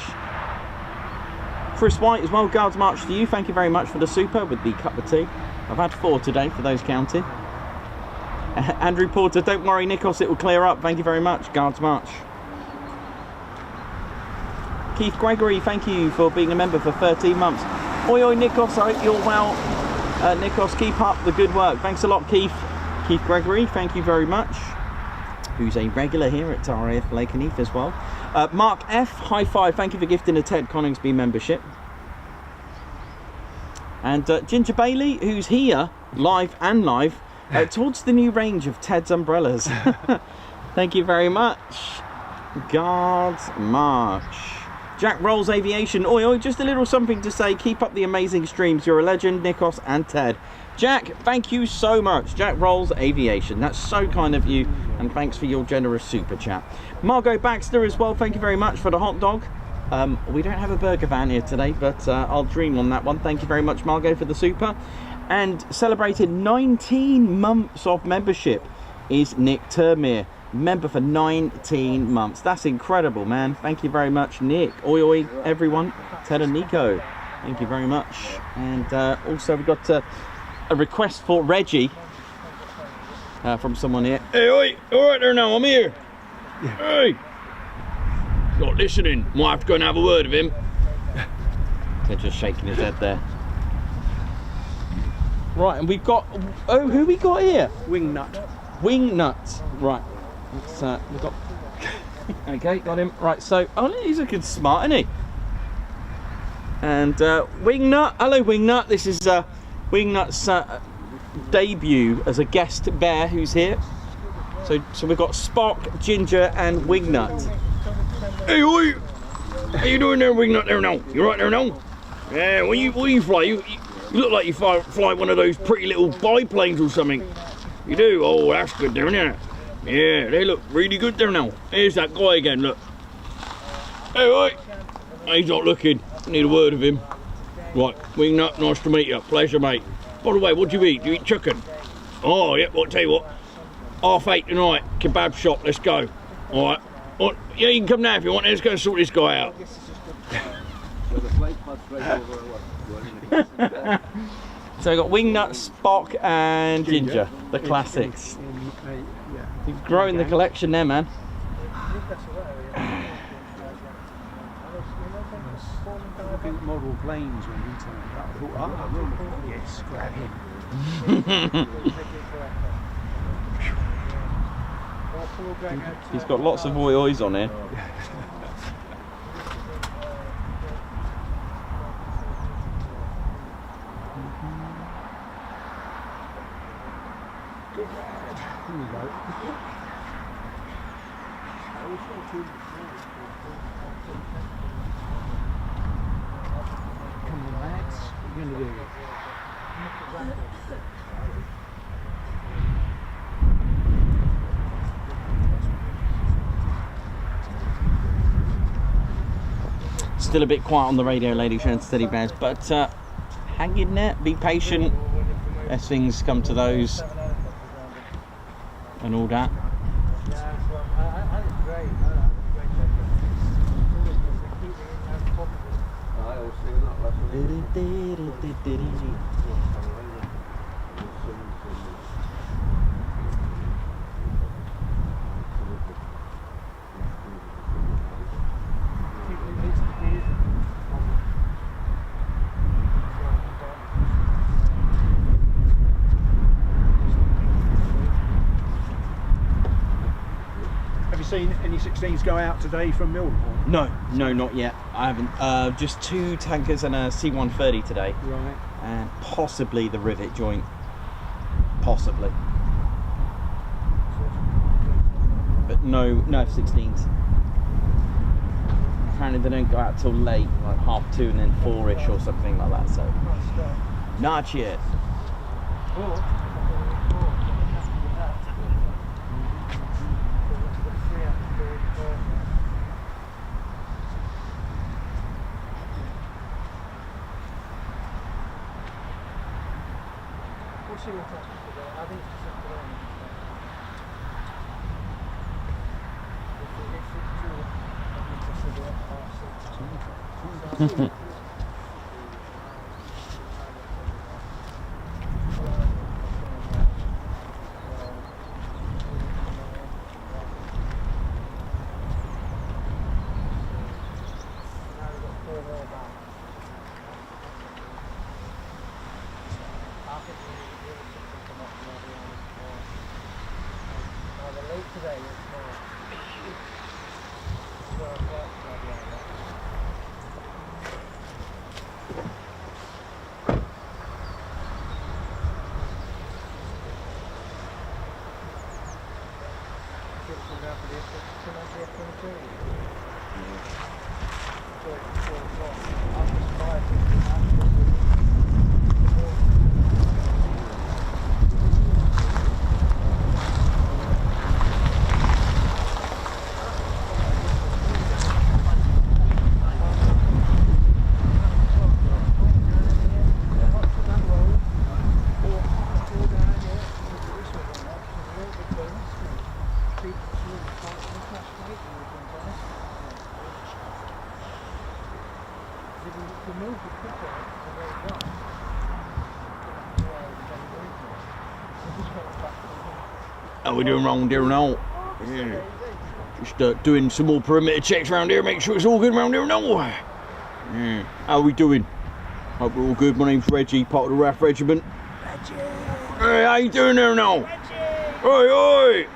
Chris White as well, Guards March to you. Thank you very much for the super with the cup of tea. I've had 4 today for those counting. Andrew Porter, don't worry, Nikos, it will clear up. Thank you very much. Guards March. Keith Gregory, thank you for being a member for 13 months. Oi, oi, Nikos, I hope you're well. Nikos, keep up the good work. Thanks a lot, Keith. Keith Gregory, thank you very much. Who's a regular here at RAF Lakenheath as well. Mark F, high five. Thank you for gifting a Ted Coningsby membership. And Ginger Bailey, who's here, live, towards the new range of Ted's umbrellas. Thank you very much. Guards March. Jack Rolls Aviation. Oi, oi, just a little something to say. Keep up the amazing streams. You're a legend, Nikos and Ted. Jack, thank you so much. Jack Rolls Aviation. That's so kind of you. And thanks for your generous super chat. Margot Baxter as well. Thank you very much for the hot dog. We don't have a burger van here today, but I'll dream on that one. Thank you very much, Margot, for the super. And celebrated 19 months of membership is Nick Termere. Member for 19 months. That's incredible, man. Thank you very much, Nick. Oi, oi, everyone. Ted and Nico. Thank you very much. And also we've got a request for Reggie from someone here. Hey, oi, all right there now, I'm here. Yeah. Hey. Not listening. Might have to go and have a word with him. They're just shaking his head there. Right, and we've got, oh, who we got here?
Wingnut.
Wingnut. Right. Let's, we've got, okay, got him. Right, so, oh, he's looking smart, isn't he? And Wingnut, hello Wingnut. This is Wingnut's debut as a guest bear who's here. So we've got Spock, Ginger, and Wingnut. Hey, oi! How you doing there, Wingnut? There now? You right there now? Yeah. What you fly? You look like you fly one of those pretty little biplanes or something. You do? Oh, that's good there, isn't it? Yeah, they look really good there now. Here's that guy again. Look. Hey, oi! He's not looking. I need a word of him. Right, Wingnut, nice to meet you. Pleasure, mate. By the way, what do you eat? Do you eat chicken? Oh, yeah, well, I'll tell you what. 8:30 tonight, kebab shop, let's go. All right. Yeah, you can come now if you want. Let's go and sort this guy out. So we've got Wingnut, Spock, and Ginger, the classics. You're growing the collection there, man.
Model planes when he turned up. I thought, yes, grab him.
He's got lots of oi-ois on here.
Come on, lads. What are you going to do?
Still a bit quiet on the radio, ladies and steady bears, but hang in there, be patient as things come to those and all that.
Seen any 16s go out today from Mildenhall?
No, not yet. I haven't. Just 2 tankers and a C-130 today.
Right.
And possibly the rivet joint. Possibly. But no F-16s. Apparently they don't go out till late, like 2:30 and then 4-ish or something like that. So not yet. How we doing round here now? Yeah. Just doing some more perimeter checks around here, make sure it's all good around here now. Yeah. How we doing? Hope we're all good. My name's Reggie, part of the RAF Regiment. Reggie! Hey, how you doing there now? Reggie! Oi, oi!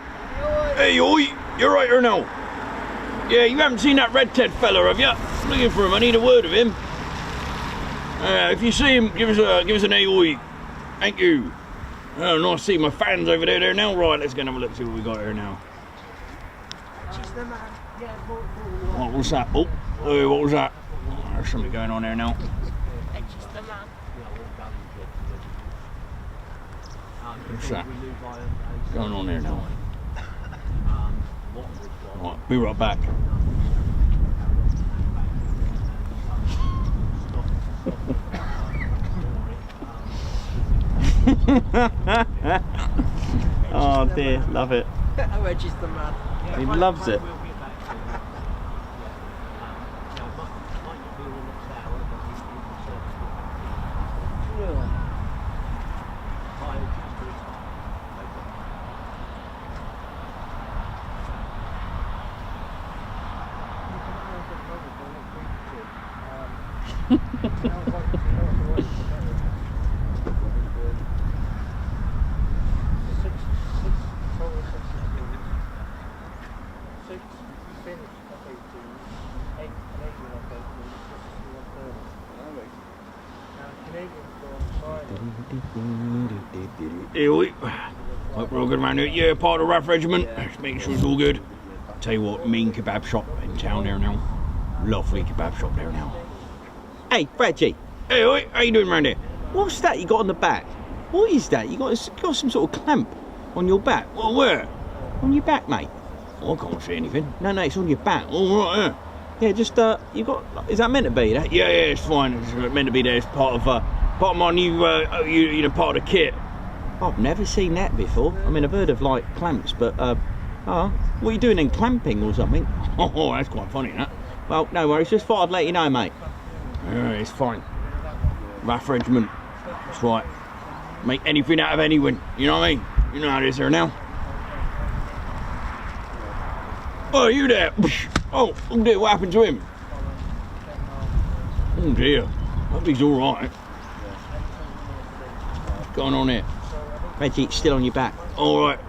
Hey, oi! You're right here now? Yeah, you haven't seen that Red Ted fella, have you? Looking for him, I need a word of him. If you see him, give us an oi. Thank you. Oh, nice to see my fans over there now. Right, let's go and have a look, see what we got here now. What was that? Oh, what was that? Oh, there's something going on there now. What's that? Going on there now. Right, be right back. Oh dear, love it.
Reggie's the man.
He loves it. Here we hope we're all good around here. Yeah, part of the RAF Regiment. Just making sure it's all good. Tell you what, mean kebab shop in town there now. Lovely kebab shop there now. Hey, Reggie. Hey, oi, how you doing around here? What's that you got on the back? What is that? You got some sort of clamp on your back? Well, where? On your back, mate. Oh, I can't see anything. No, it's on your back. All right, yeah. Yeah, just you got. Is that meant to be that? Yeah, it's fine. It's meant to be there. It's part of my new, you know, part of the kit. I've never seen that before. I mean, I've heard of like clamps, but what are you doing in clamping or something? Oh, that's quite funny, that. Well, no worries. Just thought I'd let you know, mate. It's fine. RAF Regiment. That's right. Make anything out of anyone. You know what I mean? You know how it is there now. Oh, you there? Oh dear, what happened to him? Oh dear. Hope he's all right. What's going on here? Reggie, it's still on your back. All right.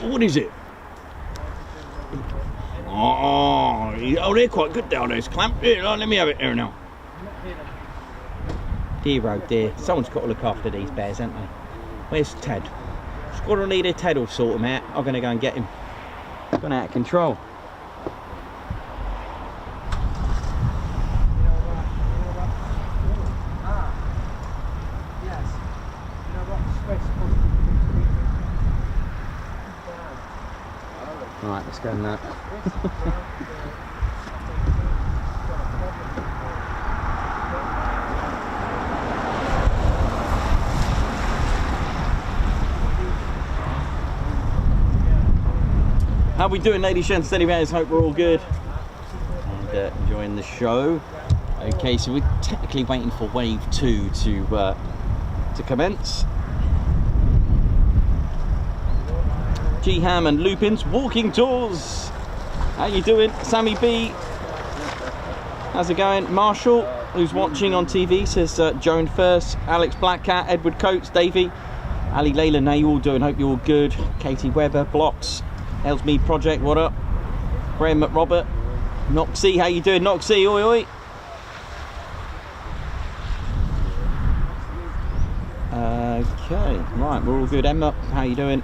What is it? Oh, they're quite good down there. It's clamped. Here, let me have it here now. Dear, oh dear. Someone's got to look after these bears, haven't they? Where's Ted? Squadron leader Ted will sort him out. I'm going to go and get him. Gone out of control. Right, let's go on that. How we doing, ladies and gents? Anyways, hope we're all good and enjoying the show. Okay, so we're technically waiting for wave 2 to commence. G-Ham and Lupins walking tours. How you doing? Sammy B. How's it going? Marshall, who's watching on TV, says Joan First, Alex Blackcat, Edward Coates, Davey, Ali Layla, how you all doing? Hope you're all good. Katie Webber, Blocks, Elsmead Project, what up? Graham McRobert, Noxie, how you doing? Noxie, oi oi. Okay, right, we're all good. Emma, how you doing?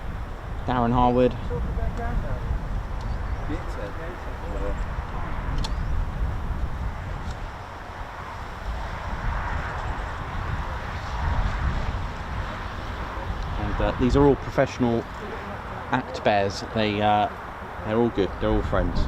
Darren Harwood. And these are all professional act bears. They're all good. They're all friends.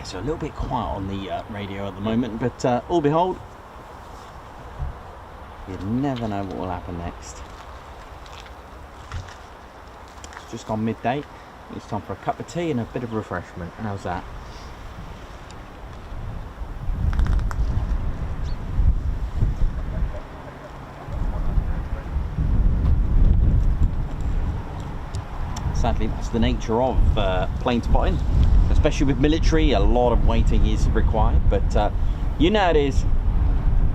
so a little bit quiet on the radio at the moment, but all behold, you never know what will happen next. It's just gone midday. It's time for a cup of tea and a bit of refreshment. How's that? Sadly, that's the nature of plane spotting, especially with military. A lot of waiting is required, but you know it is.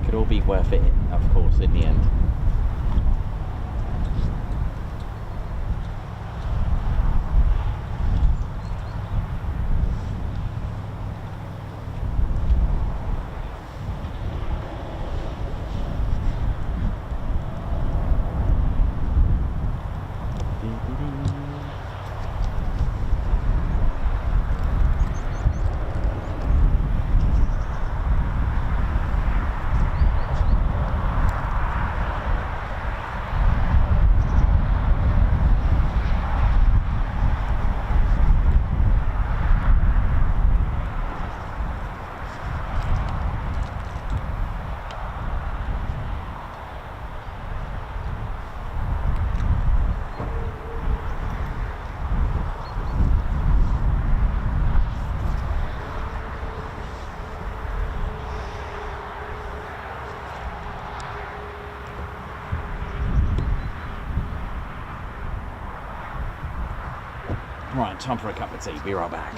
Could all be worth it, of course, in the end. Right, time for a cup of tea. Be right back.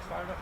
fired up.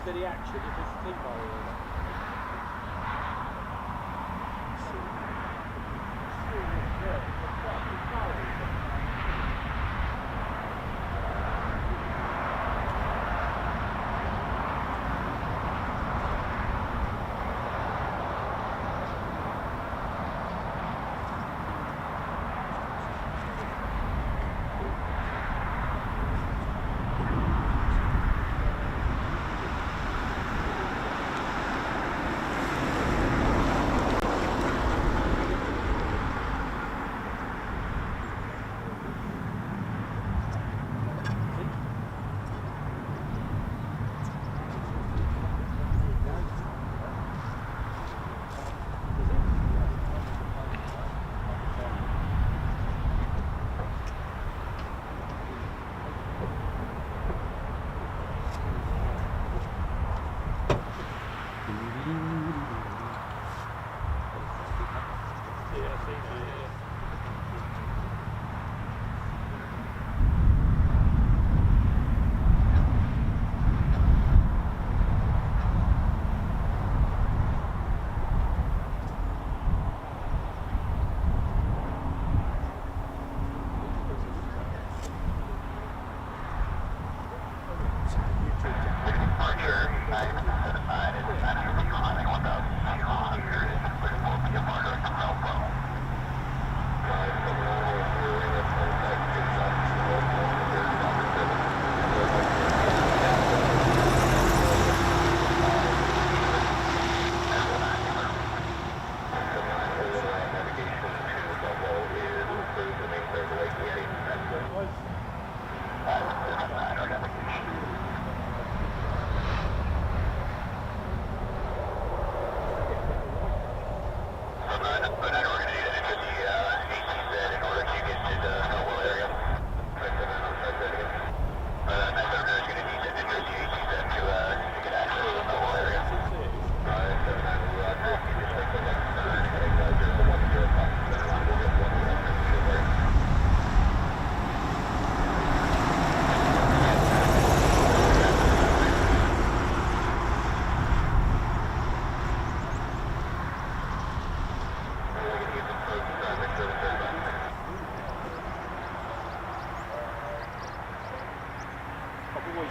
The action if it's a T-bar or not.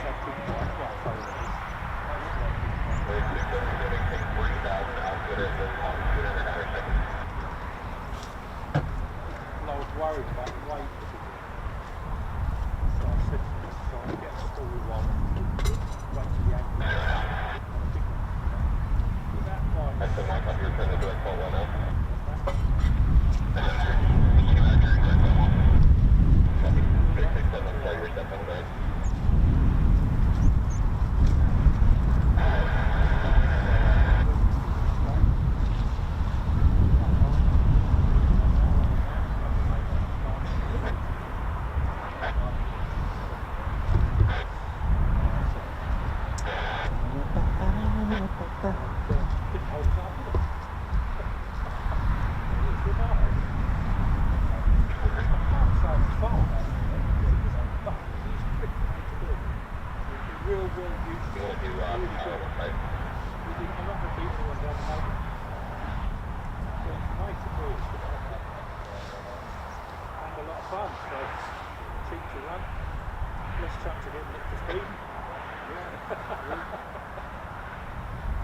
I was worried about the weight of it. So I said to this side, get a story one, wait for the angle. That's the mic up here, turn the direct call one up.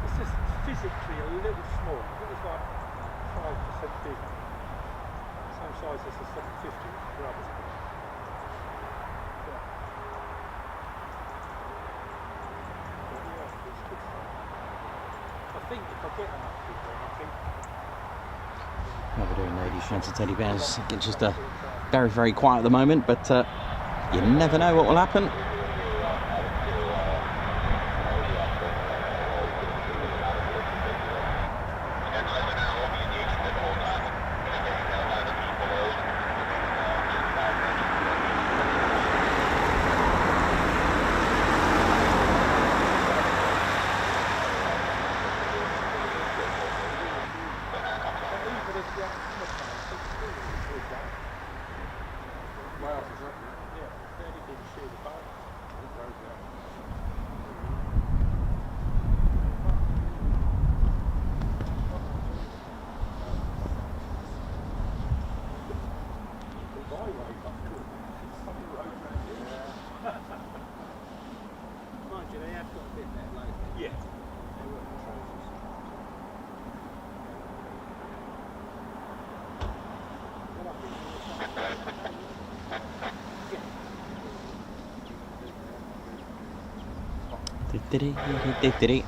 It's just physically a little small. It was like 5% bigger. Same size as the 750 for others. I think if I get enough people, I think.
What we're doing, ladies, gents, teddy bears. It's just very, very quiet at the moment, but you never know what will happen.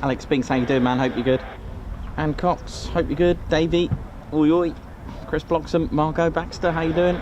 Alex Binks, how you doing, man? Hope you're good. Ann Cox, hope you're good. Davey, oi oi. Chris Bloxham, Margot Baxter, how you doing?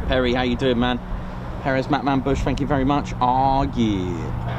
Perry, how you doing, man? Perez, Matman Bush, thank you very much. Oh, yeah.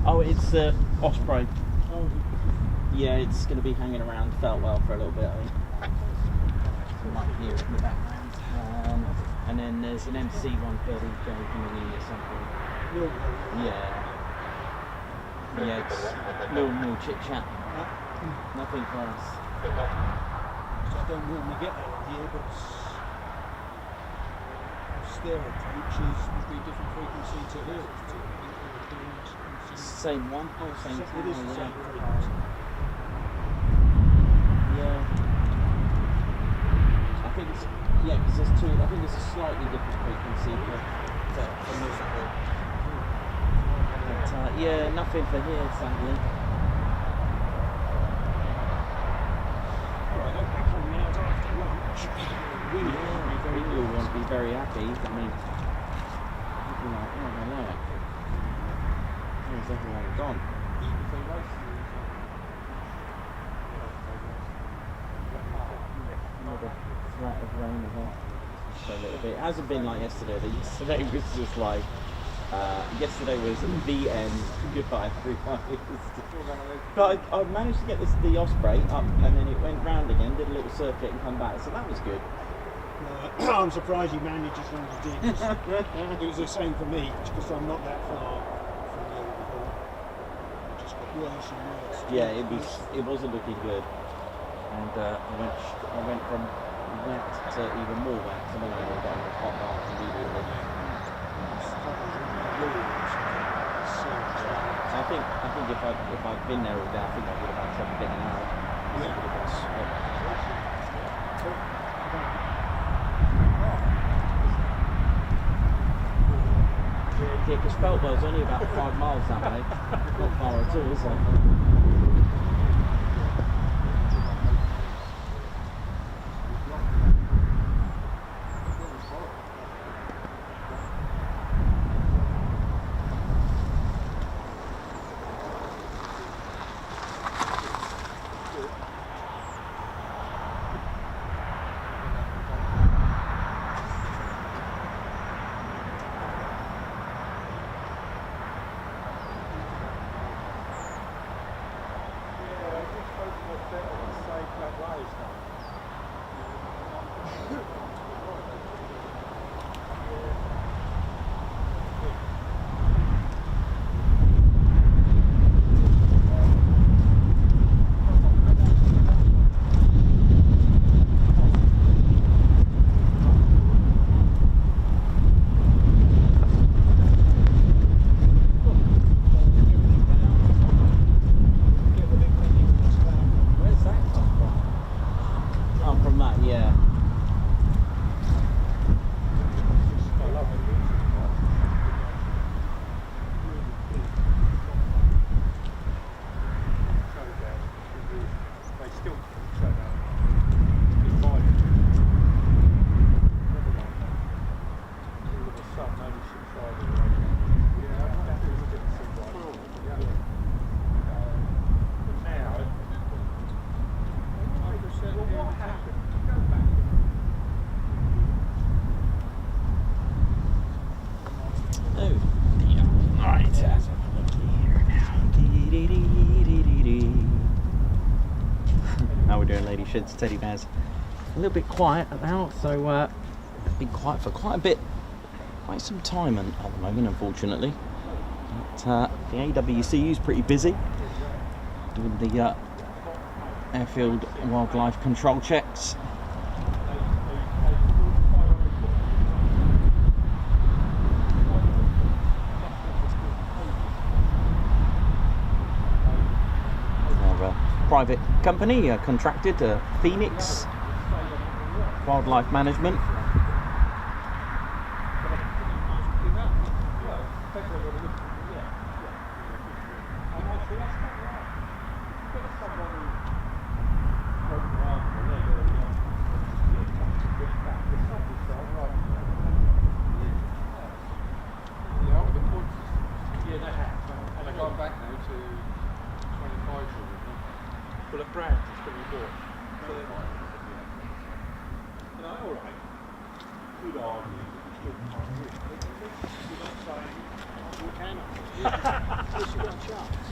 Oh, it's Osprey. Yeah, it's going to be hanging around Feltwell for a little bit, I think. You might hear it in the background. And then there's an MC-130 coming in at some point. Yeah. Yeah, it's little chit-chat. Nothing for us.
I don't normally get that here, but stereo, which would be a different frequency to here.
Same one? Same
It is the same frequency.
Yeah. I think it's, yeah, because there's two, I think it's a slightly different frequency for musical. But yeah, nothing for here, sadly. Really won't be very happy. I mean, people are like, oh, hello. Where's everyone gone? Another threat of rain as well. Just a little bit. It hasn't been like yesterday. Yesterday was just like, yesterday was the end. Goodbye, everyone. But I managed to get the Osprey up, and then it went round again, did a little circuit, and come back. So that was good.
I'm surprised you managed as long as you did. It was the same for me, because I'm not that far from the old before. It just got worse and worse.
Yeah, it wasn't looking good, and I went from wet to even more wet. So then I got on the hot bath immediately. I think if I'd been there all day, I think I would have had trouble getting out.
Yeah.
Yeah, because Feltwell's only about 5 miles that way. Not far at all, is it? Sheds, teddy bears. A little bit quiet now, so it's been quiet for quite some time at the moment, unfortunately. But, the AWCU is pretty busy doing the airfield wildlife control checks. Private company contracted Phoenix Wildlife Management.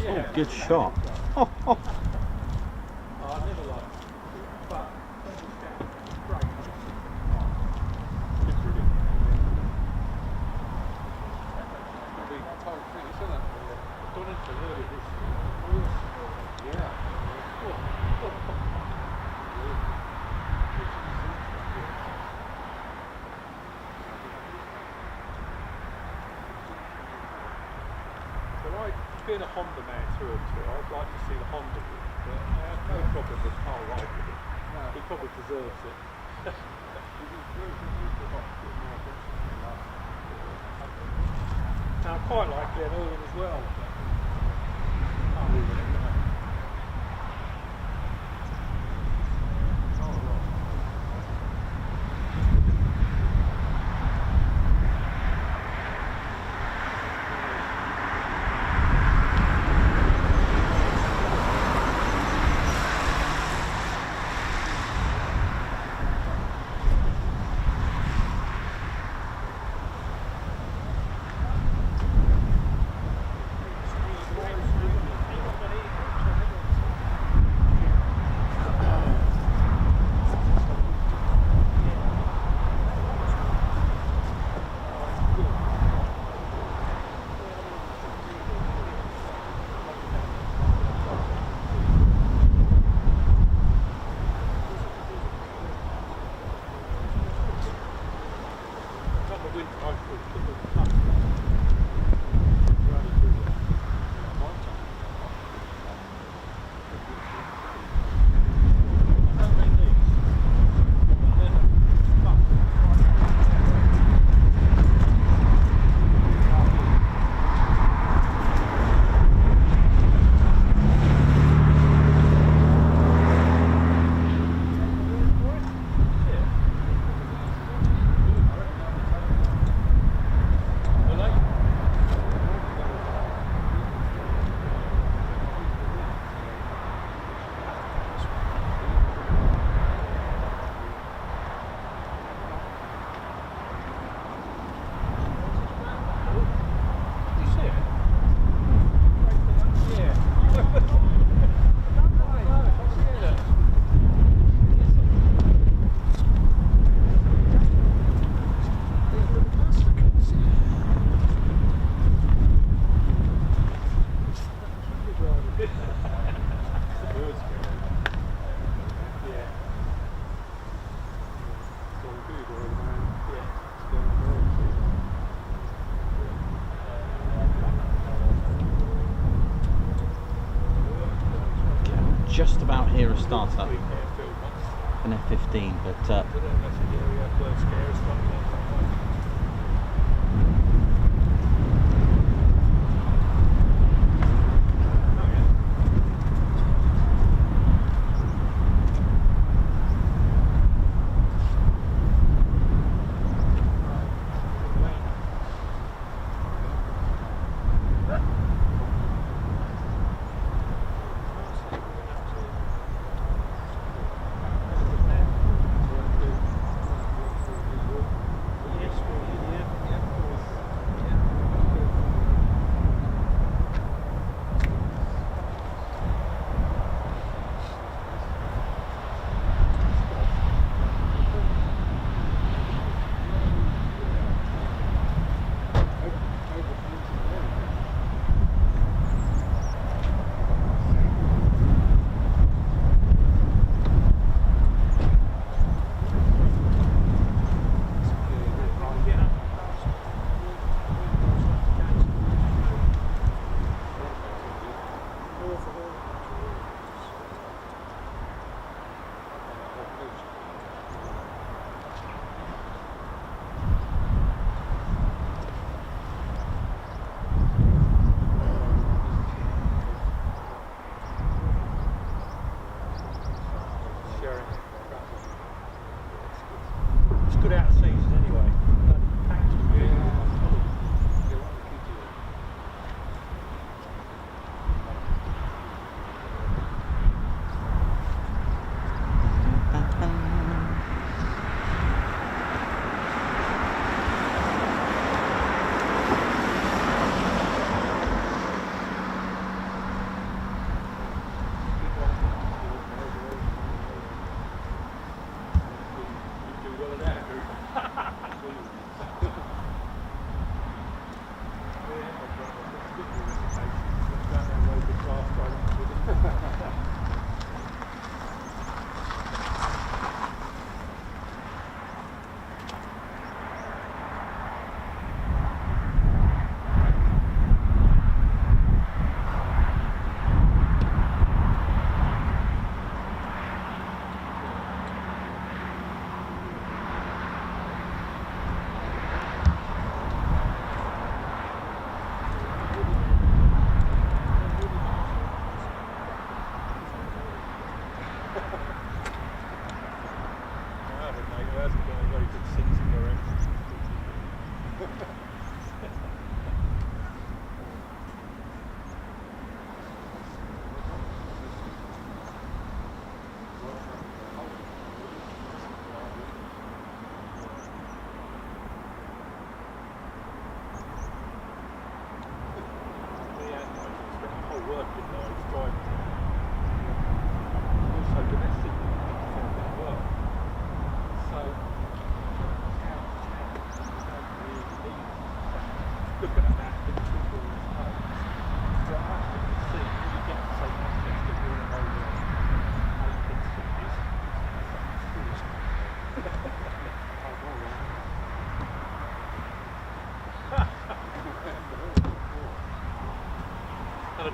Oh, good shot.
Being a Honda man through and through, I'd like to see the Honda win, but I have no problem with Carl Wright with it. He probably deserves it. Now, I quite like Glenn Irwin as well. Can't leave it, can I?
Just about here a startup, an F-15, but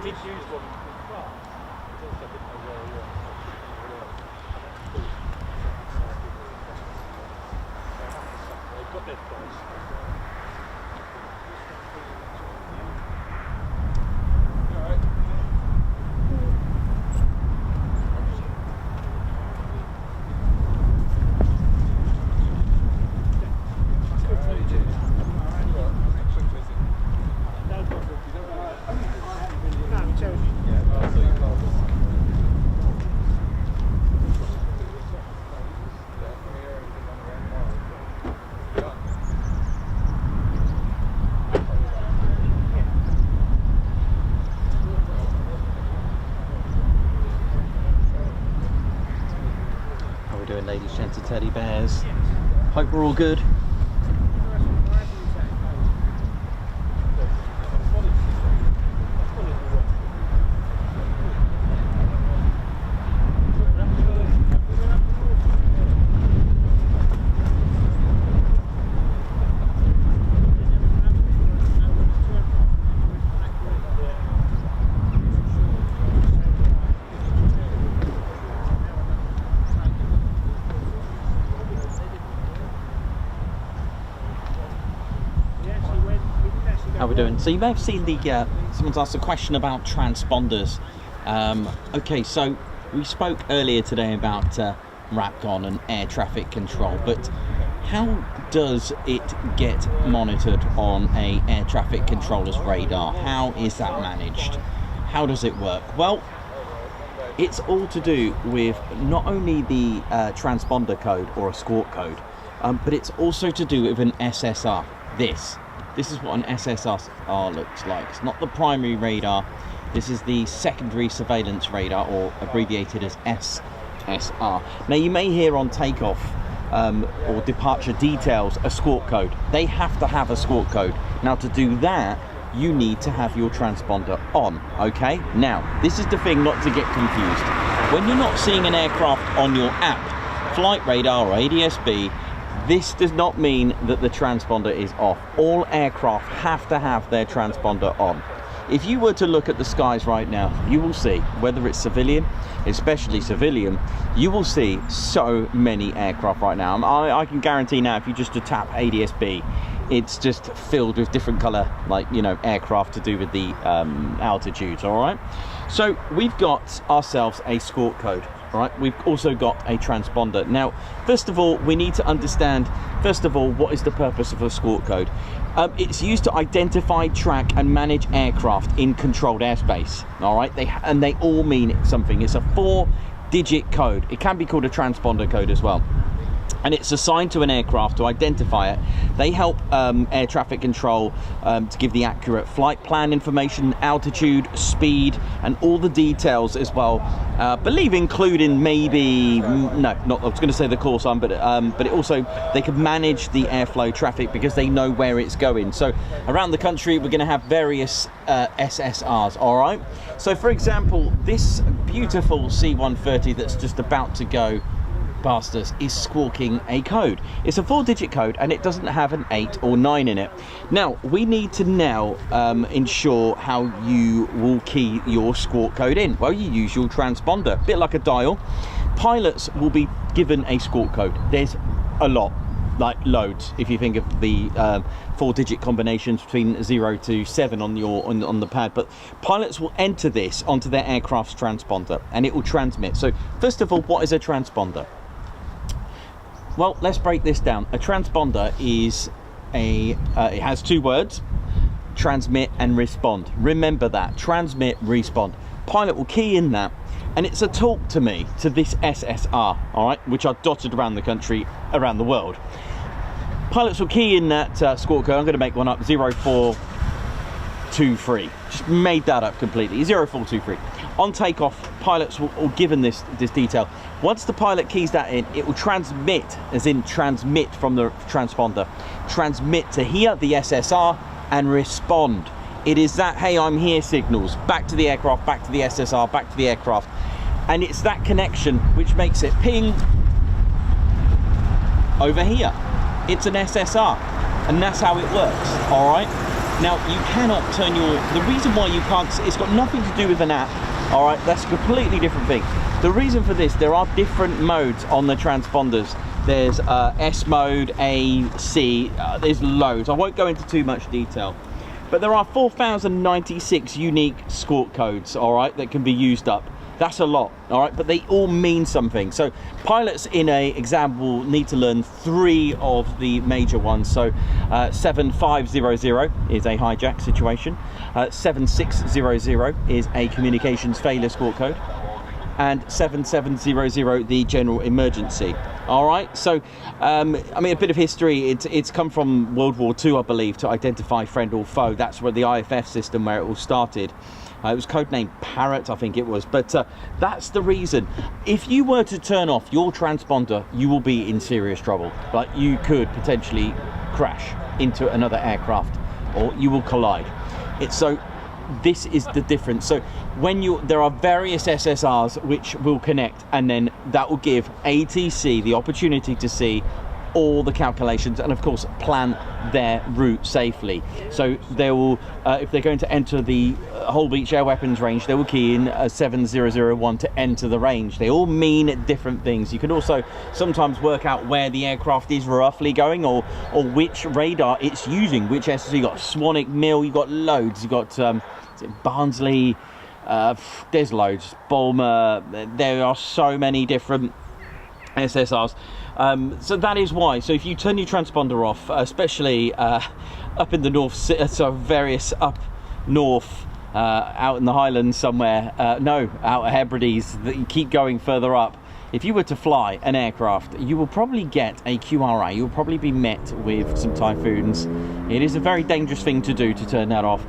did use one in France. I didn't know where it was. They've got their price.
How are we doing, ladies, gents, and teddy bears? Hope we're all good. How we doing? So you may have seen the someone's asked a question about transponders. Okay, so we spoke earlier today about RAPCON and air traffic control, but how does it get monitored on a air traffic controller's radar? How is that managed? How does it work? Well, it's all to do with not only the transponder code or escort code, but it's also to do with an SSR. This is what an SSR looks like. It's not the primary radar. This is the secondary surveillance radar, or abbreviated as SSR. Now, you may hear on takeoff or departure details escort code. They have to have escort code. Now, to do that, you need to have your transponder on, okay? Now, this is the thing not to get confused. When you're not seeing an aircraft on your app, flight radar or ADS-B, this does not mean that the transponder is off. All aircraft have to have their transponder on. If you were to look at the skies right now, you will see, whether it's civilian, especially civilian, you will see so many aircraft right now. I can guarantee now, if you just tap ADS-B, it's just filled with different color, like, you know, aircraft to do with the altitudes, all right? So we've got ourselves a escort code. Right, we've also got a transponder. Now, first of all, we need to understand, first of all, what is the purpose of a escort code? It's used to identify, track, and manage aircraft in controlled airspace. All right, they all mean something. It's a 4-digit code. It can be called a transponder code as well. And it's assigned to an aircraft to identify it. They help air traffic control to give the accurate flight plan information, altitude, speed, and all the details as well. Believe including maybe, I was going to say the call sign, but it also, they can manage the airflow traffic because they know where it's going. So around the country, we're going to have various SSRs, all right? So for example, this beautiful C-130 that's just about to go past us is squawking a code. It's a 4-digit code and it doesn't have an 8 or 9 in it. Now, we need to now ensure how you will key your squawk code in. Well, you use your transponder, a bit like a dial. Pilots will be given a squawk code. There's a lot, like loads, if you think of the 4-digit combinations between 0 to 7 on the pad, but pilots will enter this onto their aircraft's transponder and it will transmit. So first of all, what is a transponder? Well, let's break this down. A transponder is it has 2 words: transmit and respond. Remember that, transmit, respond. Pilot will key in that, and it's a talk to me to this SSR, all right, which are dotted around the country, around the world. Pilots will key in that squawk code. I'm going to make one up: 0423. Just made that up completely. 0423. On takeoff, pilots will given this detail. Once the pilot keys that in, it will transmit, as in transmit from the transponder, transmit to here, the SSR, and respond. It is that, hey, I'm here signals, back to the aircraft, back to the SSR, back to the aircraft. And it's that connection which makes it ping over here. It's an SSR, and that's how it works, all right? Now, you cannot turn the reason why you can't, it's got nothing to do with an app, all right? That's a completely different thing. The reason for this, there are different modes on the transponders. There's S mode, A, C, there's loads. I won't go into too much detail. But there are 4,096 unique squawk codes, all right, that can be used up. That's a lot, all right, but they all mean something. So pilots in a exam will need to learn 3 of the major ones. So 7500 is a hijack situation, 7600 is a communications failure squawk code, and 7700 the general emergency. All right, so I mean, a bit of history, it's come from World War II, I believe, to identify friend or foe. That's where the IFF system, where it all started. It was codenamed Parrot, I think it was, but that's the reason. If you were to turn off your transponder, you will be in serious trouble. Like, you could potentially crash into another aircraft, or you will collide. So this is the difference. So when there are various SSRs which will connect, and then that will give ATC the opportunity to see all the calculations and of course plan their route safely. So they will, if they're going to enter the Holby Beach Air Weapons Range, they will key in 7001 to enter the range. They all mean different things. You can also sometimes work out where the aircraft is roughly going, or which radar it's using, which SSR. You've got Swanwick Mill, you've got loads, you've got is it Barnsley, there's loads, Bulmer, there are so many different SSRs. So that is why. So if you turn your transponder off, especially up in the north, so various up north, out in the Highlands somewhere, no, out at Hebrides, that you keep going further up. If you were to fly an aircraft, you will probably get a QRA. You'll probably be met with some typhoons. It is a very dangerous thing to do, to turn that off.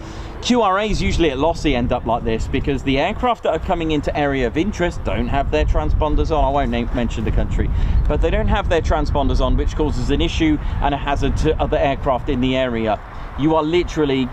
QRAs usually at Lossy end up like this because the aircraft that are coming into area of interest don't have their transponders on. I won't mention the country, but they don't have their transponders on, which causes an issue and a hazard to other aircraft in the area. You are literally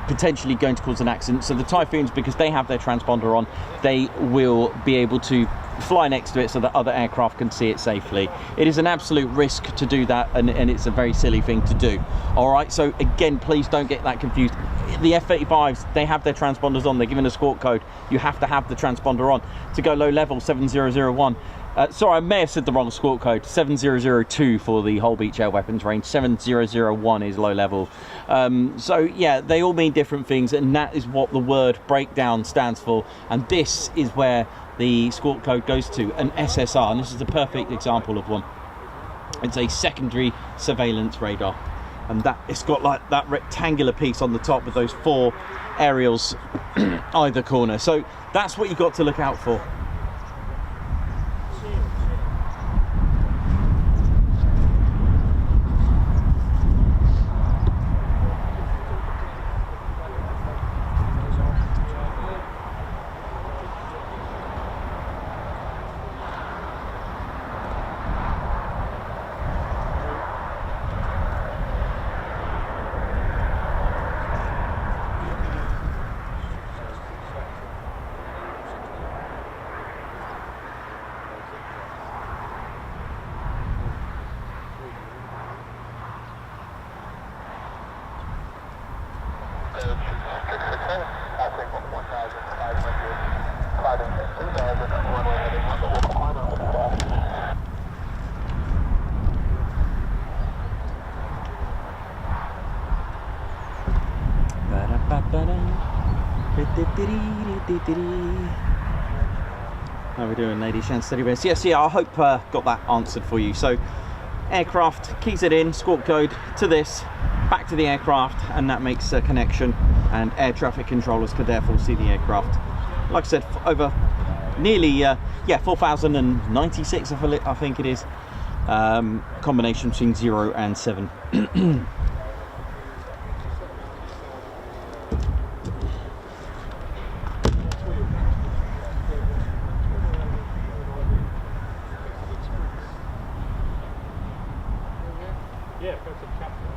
potentially going to cause an accident. So the Typhoons, because they have their transponder on, they will be able to fly next to it so that other aircraft can see it safely. It is an absolute risk to do that, and it's a very silly thing to do. All right, so again, please don't get that confused. The F-35s, they have their transponders on. They're given a squawk code. You have to have the transponder on to go low level. 7001. Sorry, I may have said the wrong squawk code. 7002 for the Holby Beach Air Weapons Range. 7001 is low level. So yeah, they all mean different things, and that is what the word breakdown stands for. And this is where the squawk code goes to an SSR, and this is a perfect example of one. It's a secondary surveillance radar, and that it's got like that rectangular piece on the top with those 4 aerials either corner. So that's what you've got to look out for. How are we doing, ladies and steady bears? Yes, yeah, I hope got that answered for you. So aircraft keys it in, squawk code to this, back to the aircraft, and that makes a connection, and air traffic controllers could therefore see the aircraft. Like I said, over nearly 4,096 I think it is, combination between 0 and 7.
Yeah, go to the chapter.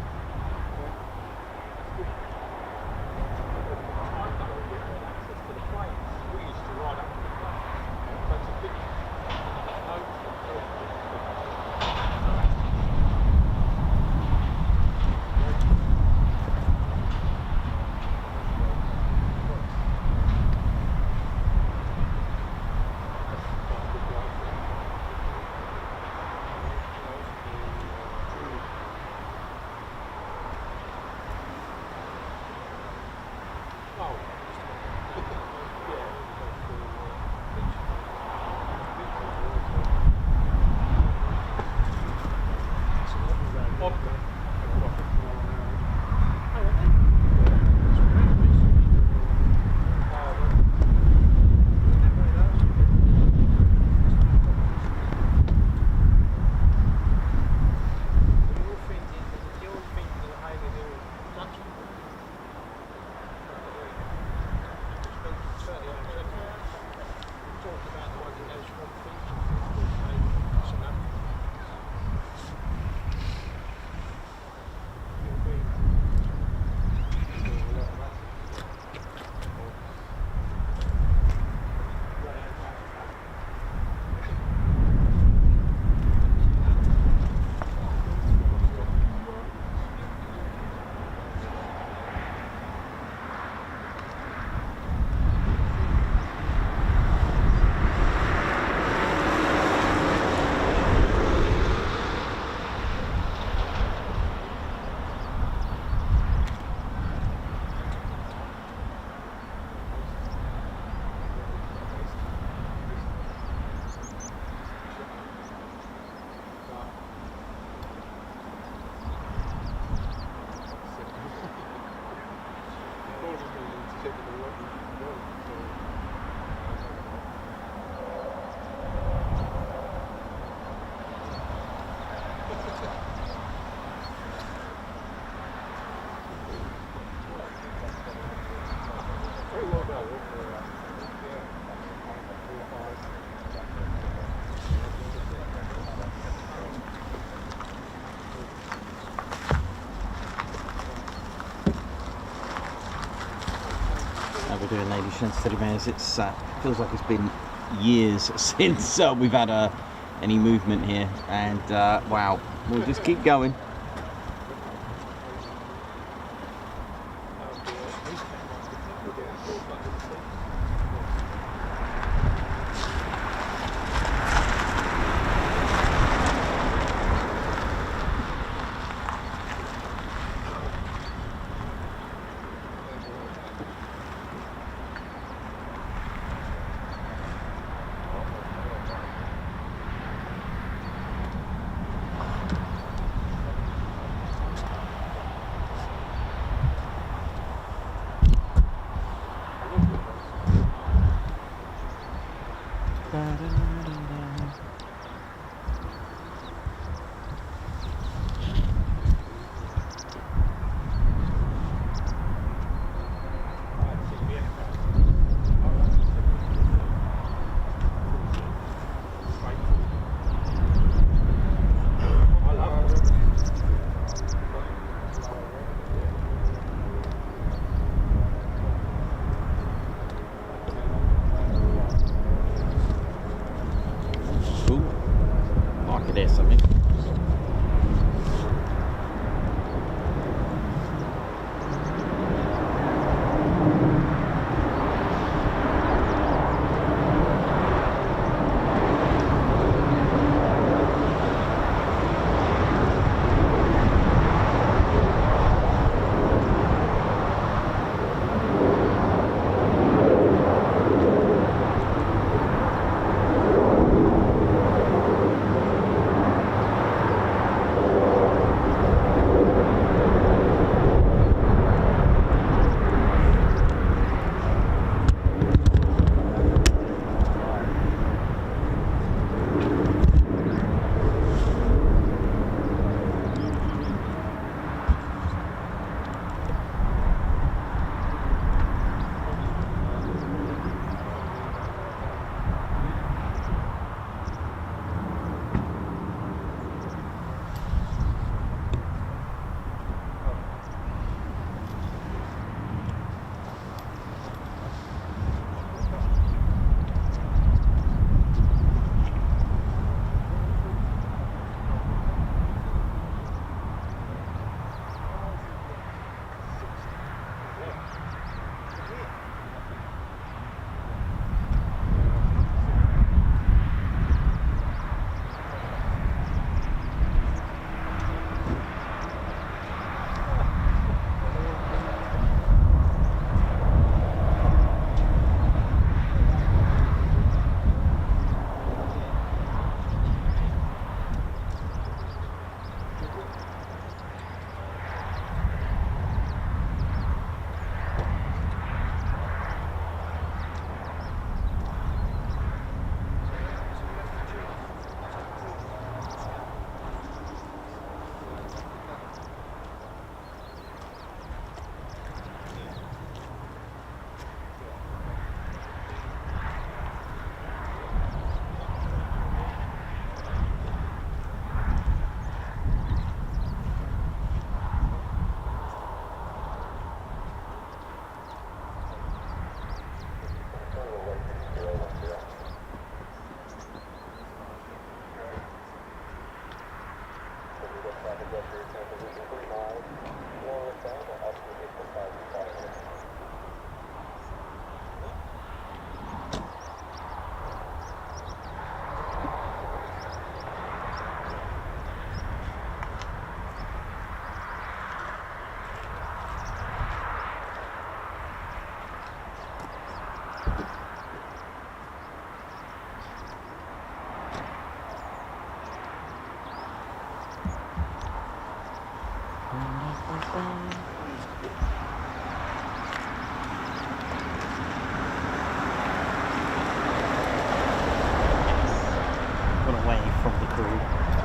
we're doing, ladies and steady bears. It's feels like it's been years since we've had any movement here, and wow, we'll just keep going.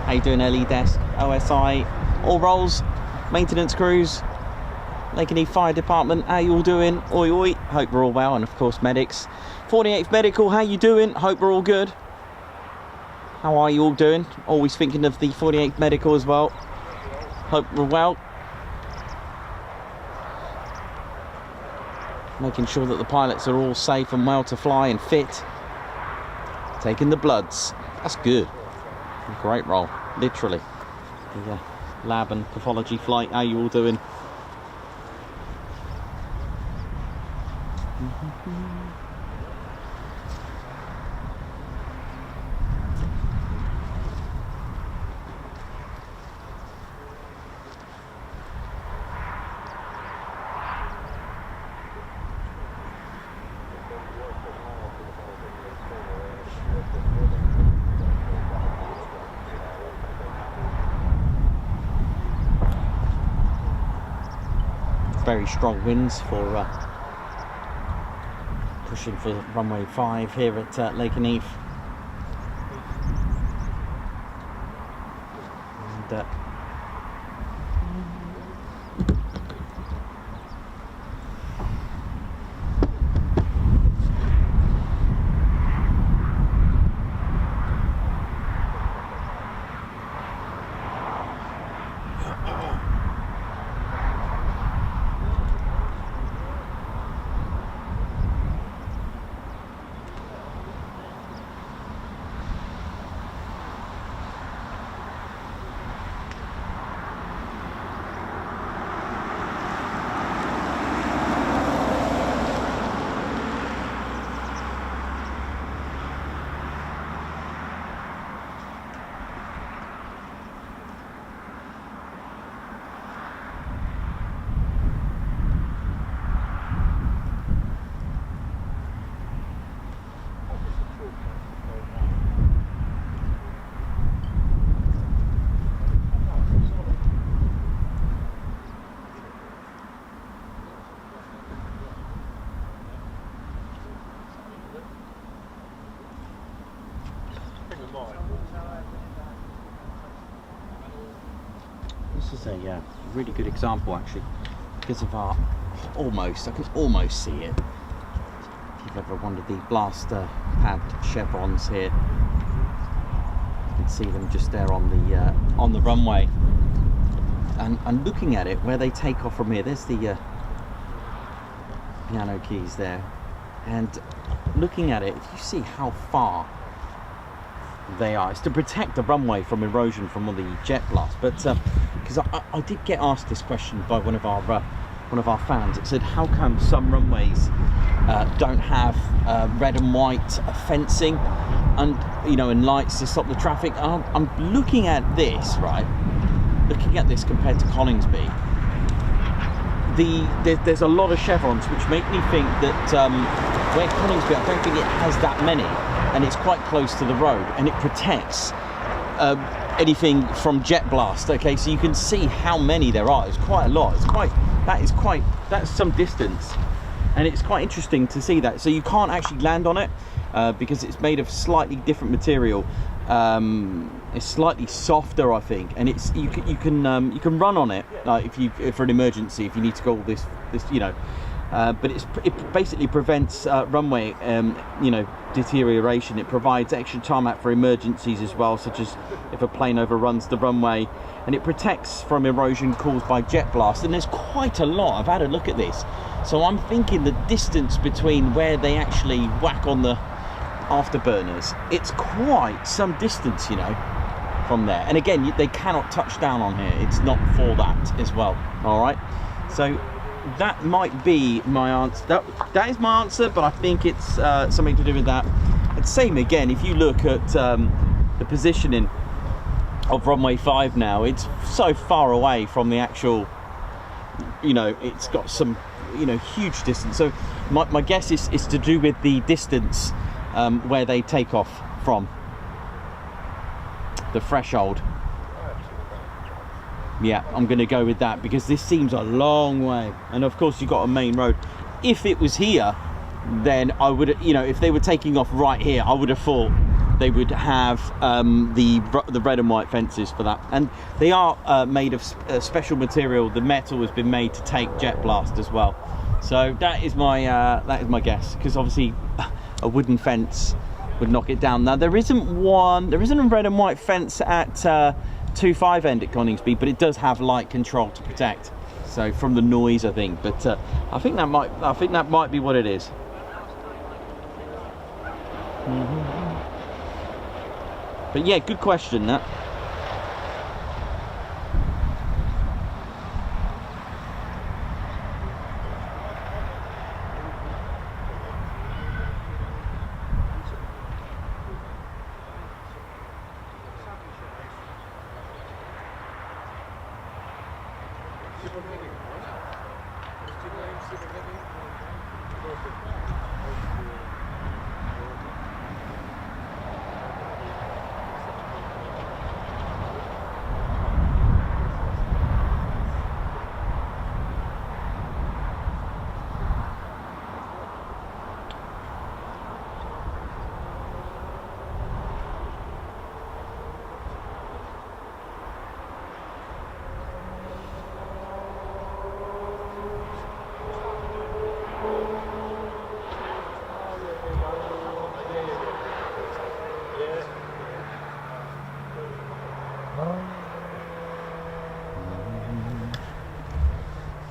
How you doing, LE Desk, OSI, all roles, maintenance crews, Lakenheath Fire Department, how you all doing? Oi oi, hope we're all well, and of course medics. 48th Medical, how you doing? Hope we're all good. How are you all doing? Always thinking of the 48th Medical as well. Hope we're well. making sure that the pilots are all safe and well to fly and fit. Taking the bloods. That's good. Great role, literally. The lab and pathology flight. How you all doing? Very strong winds for pushing for runway 5 here at Lakenheath. And this is a really good example actually, because of our I can almost see it. If you've ever wondered, the blaster pad chevrons here, you can see them just there on the runway. And looking at it, where they take off from here, there's the piano keys there. And looking at it, if you see how far they are, it's to protect the runway from erosion from all the jet blast. But because I did get asked this question by one of our fans. It said, how come some runways don't have red and white fencing and and lights to stop the traffic? I'm looking at this, right? Looking at this compared to Coningsby, there's a lot of chevrons, which make me think that where Coningsby, I don't think it has that many, and it's quite close to the road, and it protects anything from jet blast. Okay, so you can see how many there are. It's quite a lot. That's some distance, and it's quite interesting to see that. So you can't actually land on it because it's made of slightly different material. It's slightly softer, I think, and you can run on it if for an emergency, if you need to go all this but it basically prevents runway deterioration. It provides extra tarmac for emergencies as well, such as if a plane overruns the runway, and it protects from erosion caused by jet blast. And there's quite a lot. I've had a look at this, so I'm thinking the distance between where they actually whack on the afterburners, it's quite some distance, from there. And again, they cannot touch down on here. It's not for that as well. All right, so that might be my answer. That is my answer, but I think it's something to do with that. And same again, if you look at the positioning of runway 5 now, it's so far away from the actual, it's got some huge distance. So my guess is to do with the distance where they take off from, the threshold. Yeah, I'm going to go with that, because this seems a long way, and of course you've got a main road. If it was here, then I would, if they were taking off right here, I would have thought they would have the red and white fences for that. And they are made of special material. The metal has been made to take jet blast as well. So that is my guess, because obviously a wooden fence would knock it down. Now there isn't a red and white fence at 2.5 end at Coningsby, but it does have light control to protect. So from the noise, I think. But I think that might be what it is. But yeah, good question that.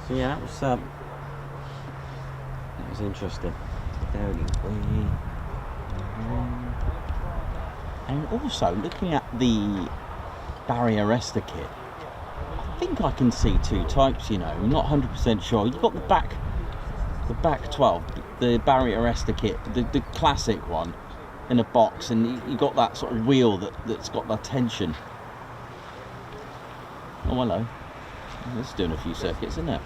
So yeah, that was interesting. And also looking at the barrier arrestor kit, I think I can see two types. You know, I'm not 100% sure. You've got the back 12, the barrier arrestor kit, the classic one in a box, and you got that sort of wheel that's got the tension. Oh hello. It's doing a few circuits, isn't it?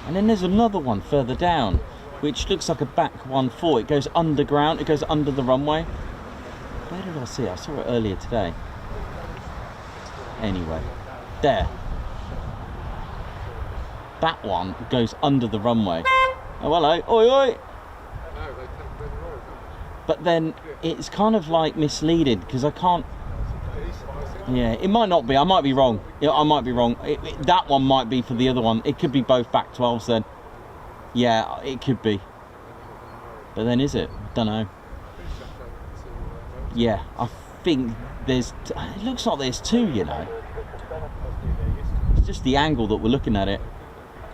And then there's another one further down, which looks like a back 1.4. It goes underground, it goes under the runway. Where did I see it? I saw it earlier today. Anyway, there. That one goes under the runway. Oh hello, oi oi! But then it's kind of like misleading because I can't. Yeah, it might not be. I might be wrong. I might be wrong. That one might be for the other one. It could be both back 12s then. Yeah, it could be. But then is it? Don't know. Yeah, I think there's. It looks like there's two. You know. It's just the angle that we're looking at it.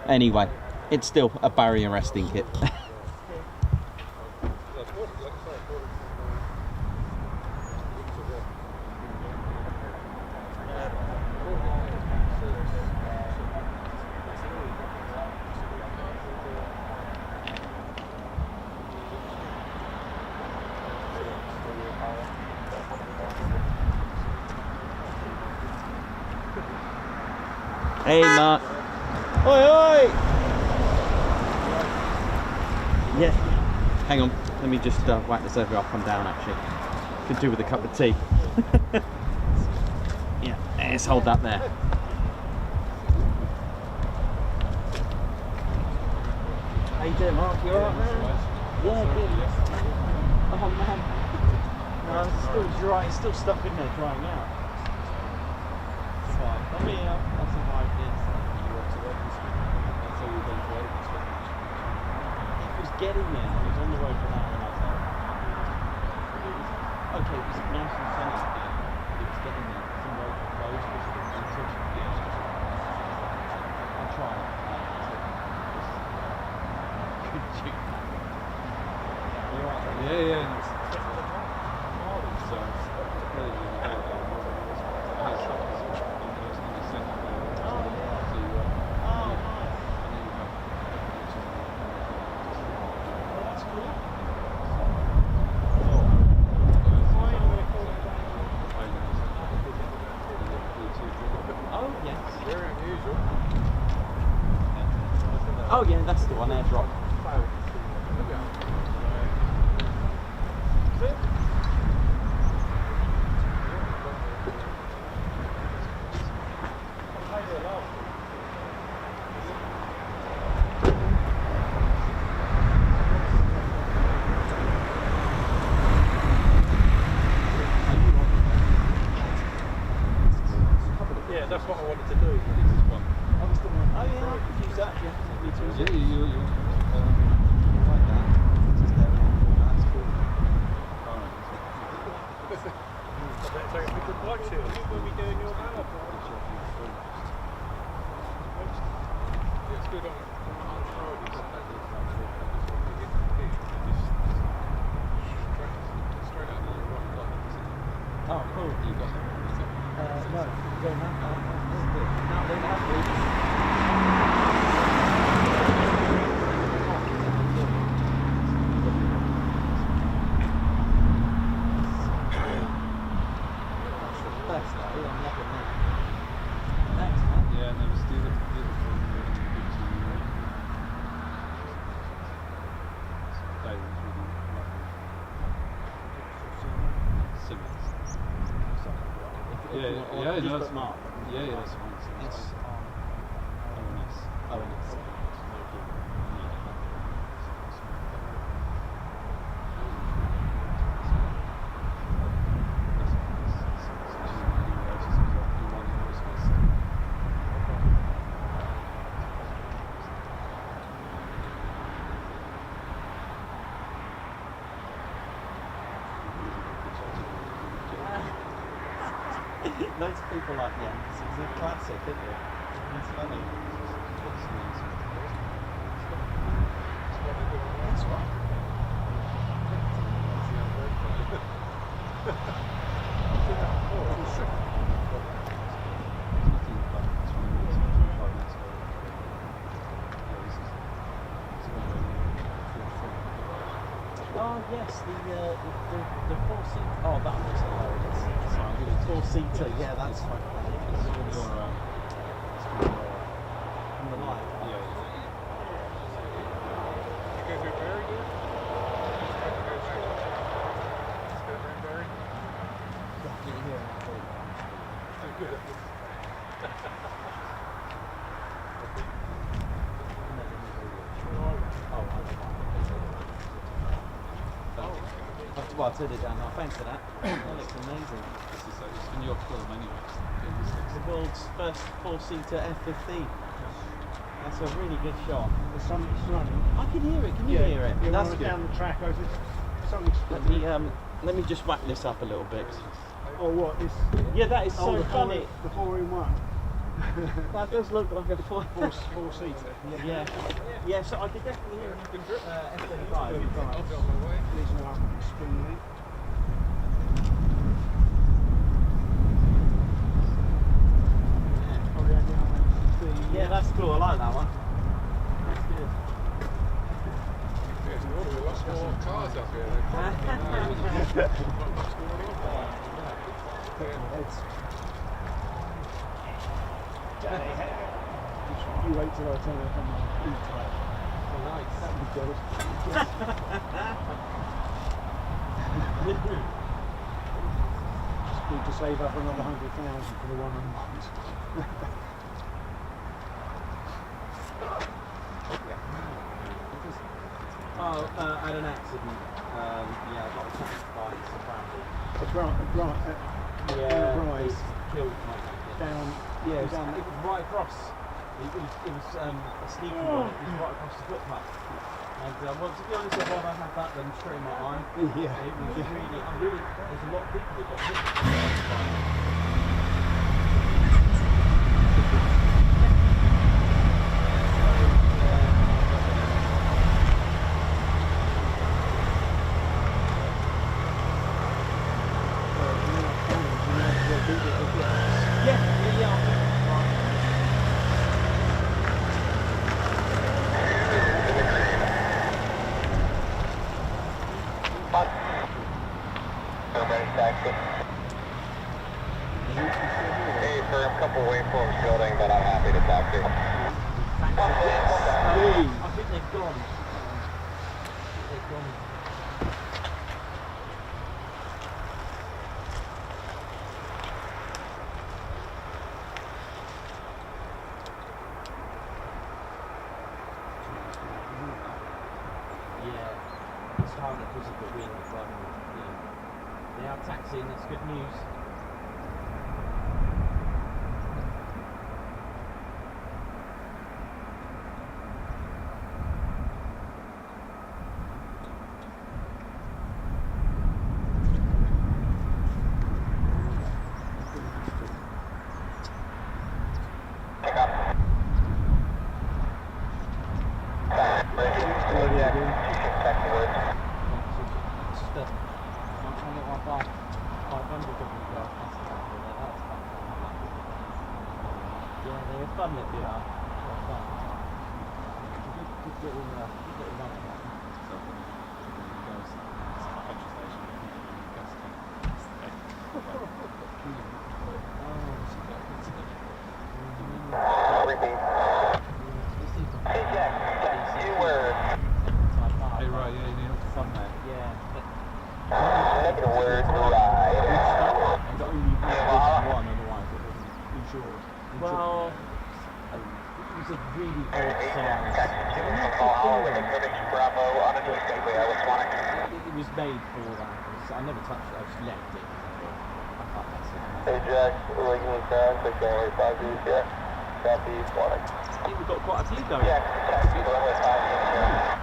Anyway, it's still a barrier arresting kit. Hey, Mark. Oi, oi! Yeah. Hang on. Let me just whack this over. I'll come down, actually. Could do with a cup of tea. Yeah, let's hold that there. How you doing, Mark? You alright, man? Yeah, good. Oh, man. No, it's still dry. It's still stuck in there drying out. Let me that's a high dance. He was getting there. He was on the road for that when I was like, okay, it was nice and sunny. He was getting there. Some roads were closed. I'll try it. Good shoot. Are you alright?
Yeah.
Oh yeah, that's the one, airdrop.
Yeah, that's what I wanted to do. This one.
Oh yeah, I could use that. Yeah, me too.
Yeah, you like that. Just there. That's cool. Alright.
So if we could watch it when we're doing your marathon.
Yeah, no, it's the yeah, that's
Mark.
Yeah, that's fine.
It's
Oh, nice.
Loads of people like the end because it's a classic, isn't it? It's funny. That's right. Oh yes, the 4-seater. Oh, that was hilarious. Sorry, 4-seater. Yeah, that's quite funny. From the light. Well, I turned it down now. Thanks for that. That looks amazing.
It's in your film anyway.
The world's first 4-seater F-15. That's a really good shot.
There's something's running.
I can hear it. Can you hear it?
Yeah,
That's
when
good.
down the track, something's
Let me just whack this up a little bit.
Oh, what? This?
Yeah, that is so
the
funny.
The 4-in-1.
That does look like a
Four-seater.
Yeah. Yeah, so I could definitely hear F-35.
There's one spring link.
Yeah, that's cool. I like that one. That's good.
There's lots more cars up here.
You wait till I turn it on my E-type.
Oh, nice.
That would be good. Just need to save up another 100,000 for the one I want.
I had an accident. Yeah, I got attacked by some bramble.
Rise
Killed my jacket.
down.
Yeah, it was right across. It was a sneaky one. It was right across the footpath. And well, to be honest, I'd rather have that than straight in my eye.
Yeah.
It was really. There's a lot of people that got hit.
Hey, sir, I'm a couple waveforms building, but I'm happy to talk to you.
I think they've gone. Yeah, it's hard because of the wind, but they are taxiing. That's good news.
fun little fun. Good little run. Well, it was a really odd size. It was made for that. I never touched it, I just left it. I can't mess it.
Hey Jack, Lakenheath Crash, okay, 5 East, yeah. Copy, flying.
I think we've got quite a few going.
Yeah, runway 5 East, yeah.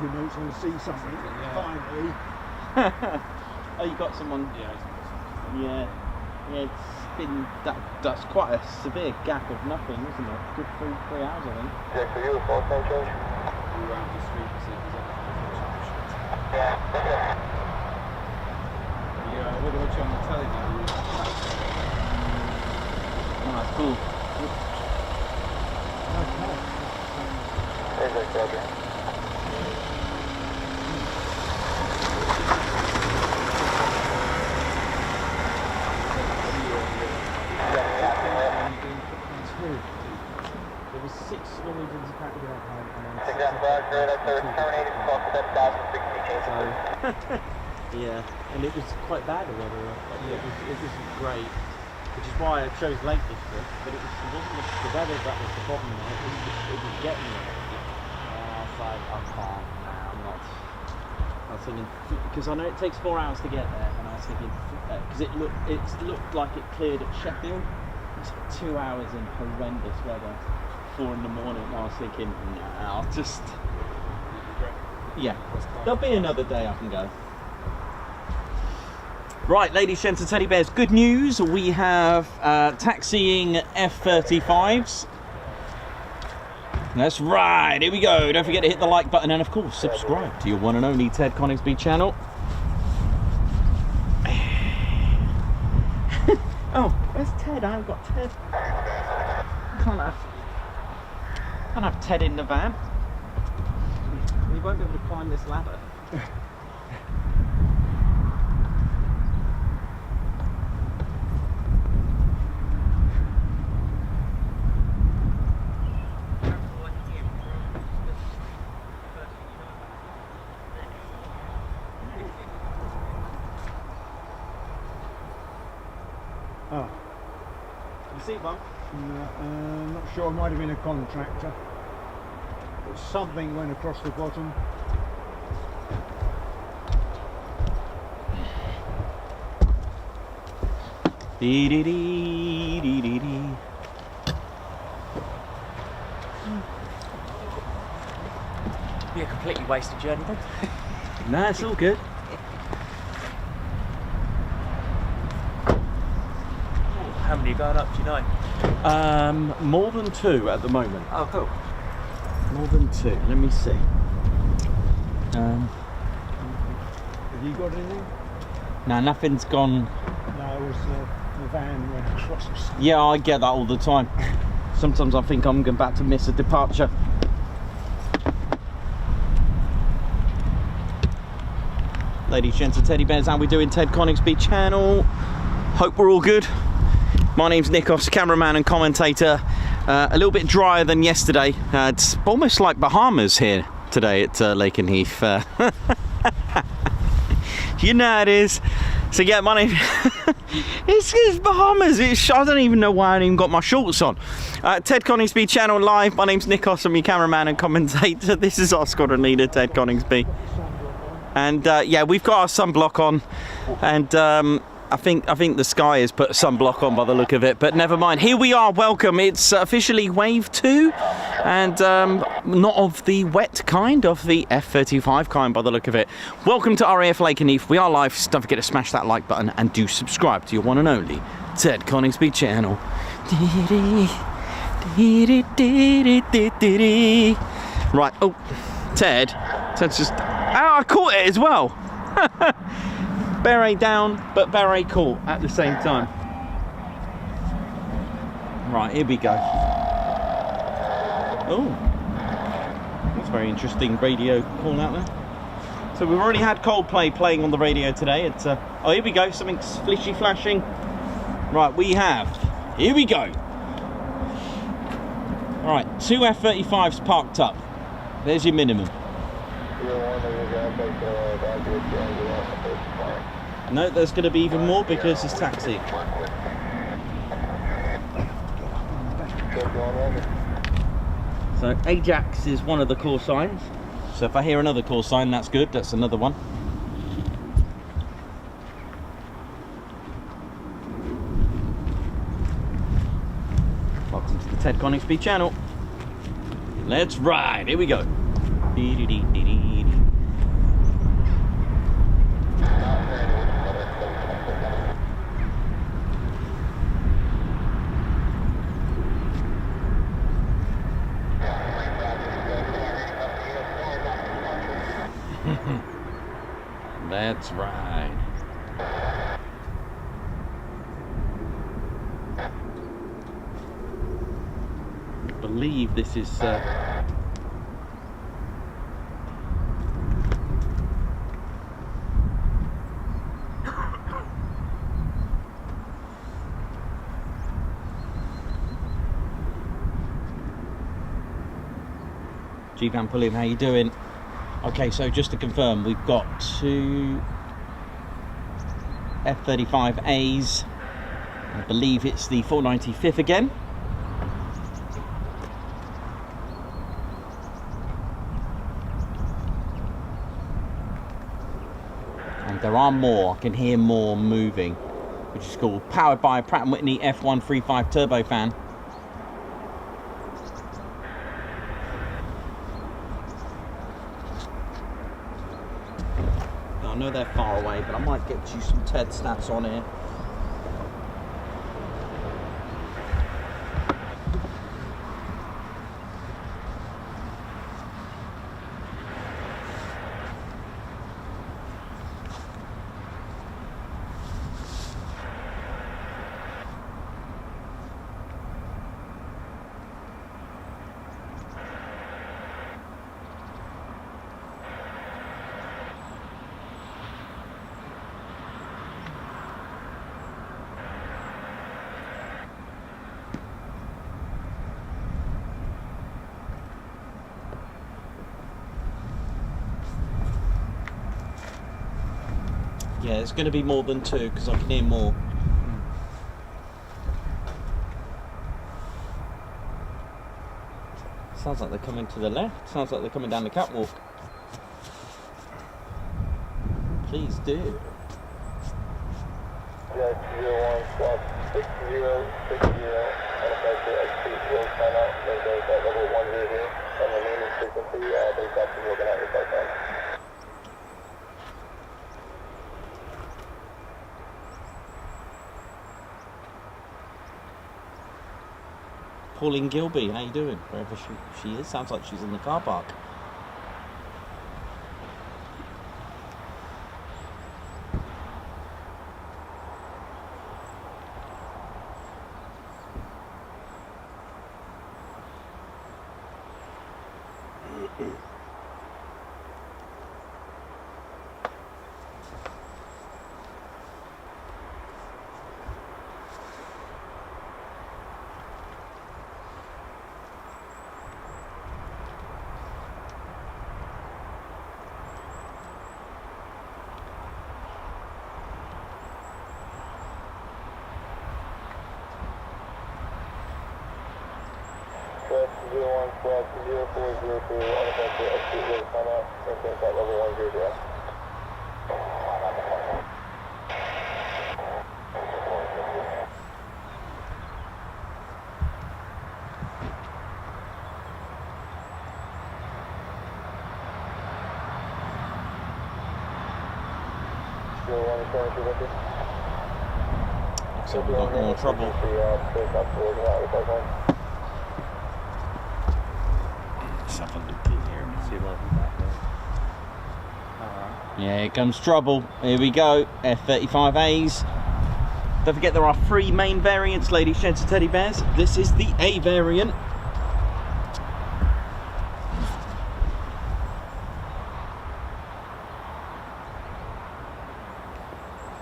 You know, it's going to see something, finally.
Oh, you got someone? Yeah. Yeah, it's been, that's quite a severe gap of nothing, isn't it? Good 3 hours, I think.
Jack, for you, full time change?
Around the street,
Yeah, okay.
We're watching on the telly now.
Oh, that's cool.
Hey, Jack, Roger.
There was 6 Norwegians apparently on home, and then
6 Roger, that's terminated, call for 7,060 changes.
yeah, and it was quite bad the weather. It wasn't great, which is why I chose Lake District. But it wasn't the weather that was the problem. It was getting there. I was like, I can't. Nah, I'm not. I was thinking, because I know it takes 4 hours to get there, and I was thinking, because it looked like it cleared at Sheffield. It's 2 hours in horrendous weather, 4 in the morning. I was thinking, nah, I'll just. Yeah, there'll be another day I can go.
Right, ladies, gents and teddy bears, good news. We have taxiing F-35s. That's right, here we go. Don't forget to hit the like button and, of course, subscribe to your one and only Ted Coningsby channel. Oh, where's Ted? I haven't got Ted. Can't have Ted in the van.
You won't be able to climb this ladder.
Oh.
You see, bump?
Not sure, it might have been a contractor. But something went across the bottom.
Dee dee dee dee dee dee.
Be a completely wasted journey then.
Nah, it's all good.
How many are going up, do you know?
More than 2 at the moment.
Oh, cool.
More than 2. Let me see.
Have you got anything?
No, nothing's gone.
No, it was the van went across the street.
Yeah, I get that all the time. Sometimes I think I'm about to miss a departure. Ladies, gents and teddy bears, how we doing? Ted Coningsby channel. Hope we're all good. My name's Nikos, cameraman and commentator. A little bit drier than yesterday. It's almost like Bahamas here today at Lakenheath. You know how it is. So yeah, my name it's Bahamas. I don't even know why I ain't even got my shorts on. Ted Coningsby channel live. My name's Nikos, I'm your cameraman and commentator. This is our squadron leader, Ted Coningsby. And yeah, we've got our sunblock on, and I think the sky has put sunblock on by the look of it, but never mind. Here we are, welcome. It's officially wave 2, and not of the wet kind, of the F-35 kind by the look of it. Welcome to RAF Lakenheath. We are live. So don't forget to smash that like button and do subscribe to your one and only Ted Coningsby channel. Right, oh, Ted's just, oh, I caught it as well. Beret down, but beret caught at the same time. Right, here we go. Oh, that's a very interesting radio call out there. So we've already had Coldplay playing on the radio today. It's oh, here we go, something's flishy flashing. Right, we have, here we go. All right, 2 F-35s parked up. There's your minimum. No, there's going to be even more because it's taxi. So Ajax is one of the call signs. So if I hear another call sign, that's good. That's another one. Welcome to the Ted Coningsby channel. Let's ride. Here we go. Let's ride. I believe this is G-Van Pulliam, how you doing? Okay, so just to confirm, we've got 2 F-35As. I believe it's the 495th again. And there are more. I can hear more moving, which is cool. Powered by a Pratt & Whitney F135 turbofan. I know they're far away, but I might get you some TED stats on here. Yeah, it's going to be more than 2 because I can hear more. Sounds like they're coming to the left. Sounds like they're coming down the catwalk. Please do. Pauline Gilby, how you doing? Wherever she is, sounds like she's in the car park. So we got more trouble. Let's have a look in here and see what we've got there. Yeah, here comes trouble. Here we go. F-35As. Don't forget there are 3 main variants, ladies, gents and teddy bears. This is the A variant.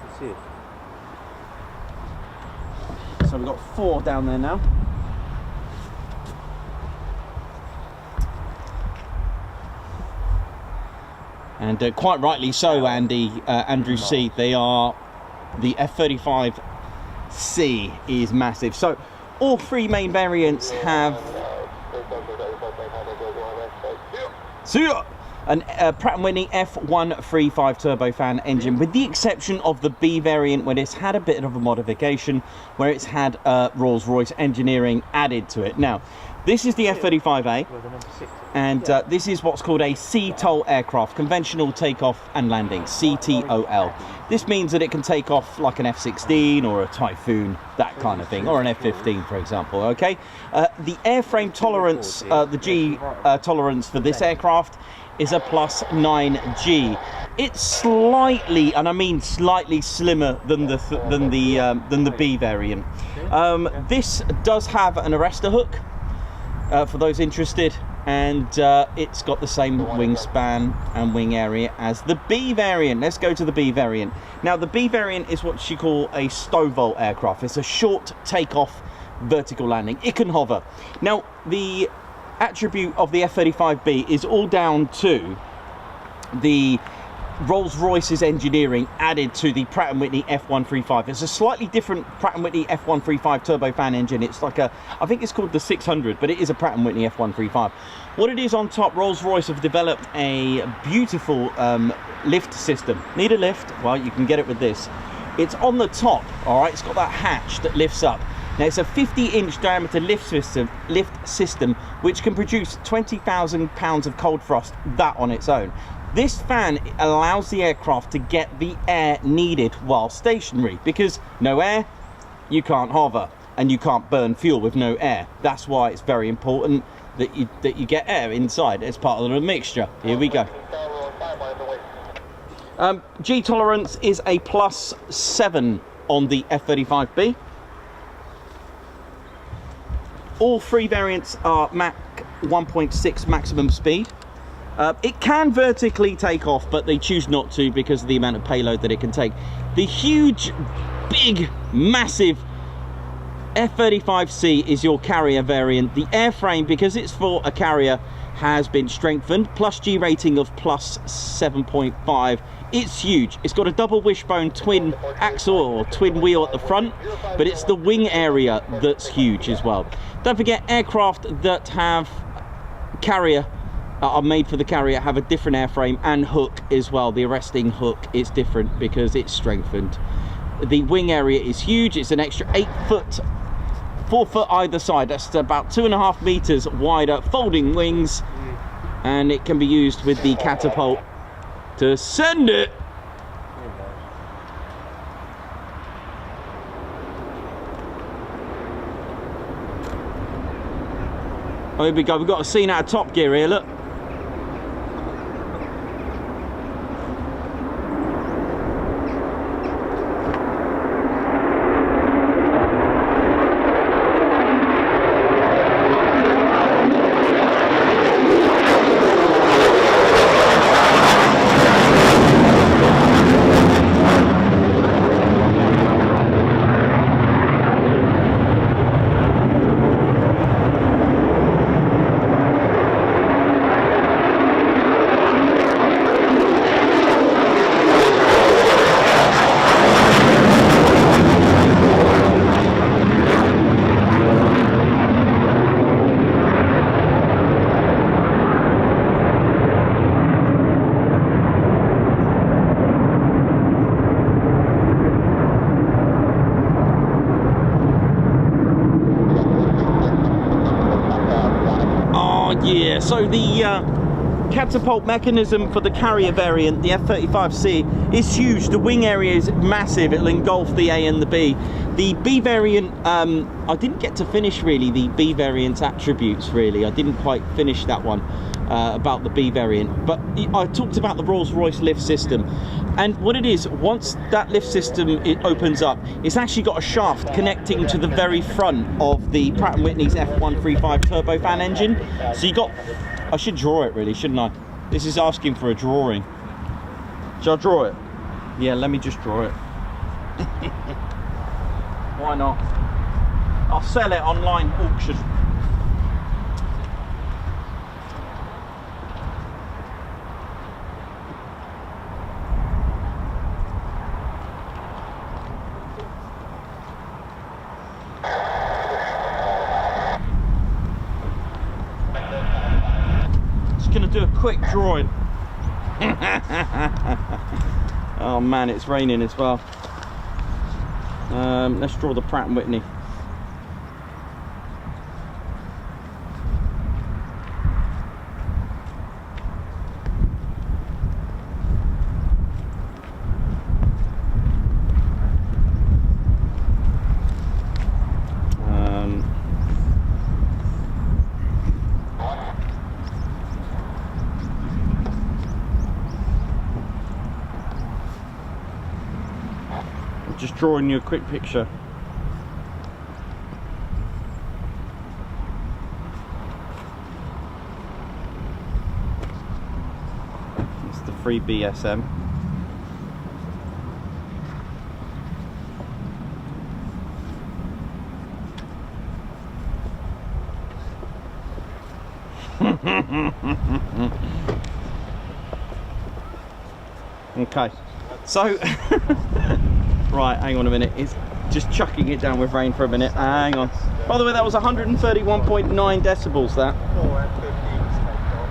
That's it.
So we've got 4 down there now. And quite rightly so, Andrew C. They are, the F-35C is massive. So all 3 main variants have an Pratt & Whitney F135 turbofan engine, with the exception of the B variant, where it's had a bit of a modification, where it's had Rolls-Royce engineering added to it. Now, this is the F-35A, and this is what's called a CTOL aircraft, conventional takeoff and landing, CTOL. This means that it can take off like an F-16 or a Typhoon, that kind of thing, or an F-15, for example, okay? The airframe tolerance, the G tolerance for this aircraft is a +9G. It's slightly, and I mean slightly, slimmer than the B variant. This does have an arrestor hook, for those interested, and it's got the same wingspan and wing area as the B variant. Let's go to the B variant. Now, the B variant is what you call a STOVL aircraft. It's a short takeoff, vertical landing. It can hover. Now, the attribute of the F-35B is all down to the Rolls-Royce's engineering added to the Pratt & Whitney F135. It's a slightly different Pratt & Whitney F135 turbofan engine. It's like a, I think it's called the 600, but it is a Pratt & Whitney F135. What it is on top, Rolls-Royce have developed a beautiful lift system. Need a lift? Well, you can get it with this. It's on the top, all right? It's got that hatch that lifts up. Now, it's a 50-inch diameter lift system, which can produce 20,000 pounds of cold frost, that on its own. This fan allows the aircraft to get the air needed while stationary, because no air, you can't hover, and you can't burn fuel with no air. That's why it's very important that you get air inside as part of the mixture. Here we go. G tolerance is a +7 on the F-35B. All 3 variants are Mach 1.6 maximum speed. It can vertically take off, but they choose not to because of the amount of payload that it can take. The huge, big, massive F-35C is your carrier variant. The airframe, because it's for a carrier, has been strengthened, plus G rating of +7.5. It's huge. It's got a double wishbone twin axle or twin wheel at the front, but it's the wing area that's huge as well. Don't forget, aircraft that have carrier, are made for the carrier, have a different airframe and hook as well. The arresting hook is different because it's strengthened. The wing area is huge. It's an extra 8 foot, 4 foot either side. That's about 2.5 meters wider, folding wings, and it can be used with the catapult to send it. Oh, here we go. We've got a scene out of Top Gear here, look. Yeah, so the catapult mechanism for the carrier variant, the F-35C, is huge. The wing area is massive. It'll engulf the A and the B. The B variant, I didn't get to finish really the B variant's attributes really. I didn't quite finish that one about the B variant. But I talked about the Rolls-Royce lift system. And what it is, once that lift system it opens up, it's actually got a shaft connecting to the very front of the Pratt & Whitney's F-135 turbofan engine. So you got, I should draw it really, shouldn't I? This is asking for a drawing. Shall I draw it? Yeah, let me just draw it. Why not? I'll sell it online auction. Just gonna do a quick drawing. Oh man, it's raining as well. Let's draw the Pratt & Whitney. Just drawing you a quick picture. It's the free BSM. Okay, so right, hang on a minute. It's just chucking it down with rain for a minute. Hang on. By the way, that was 131.9 decibels, that.
Four F-15s take off.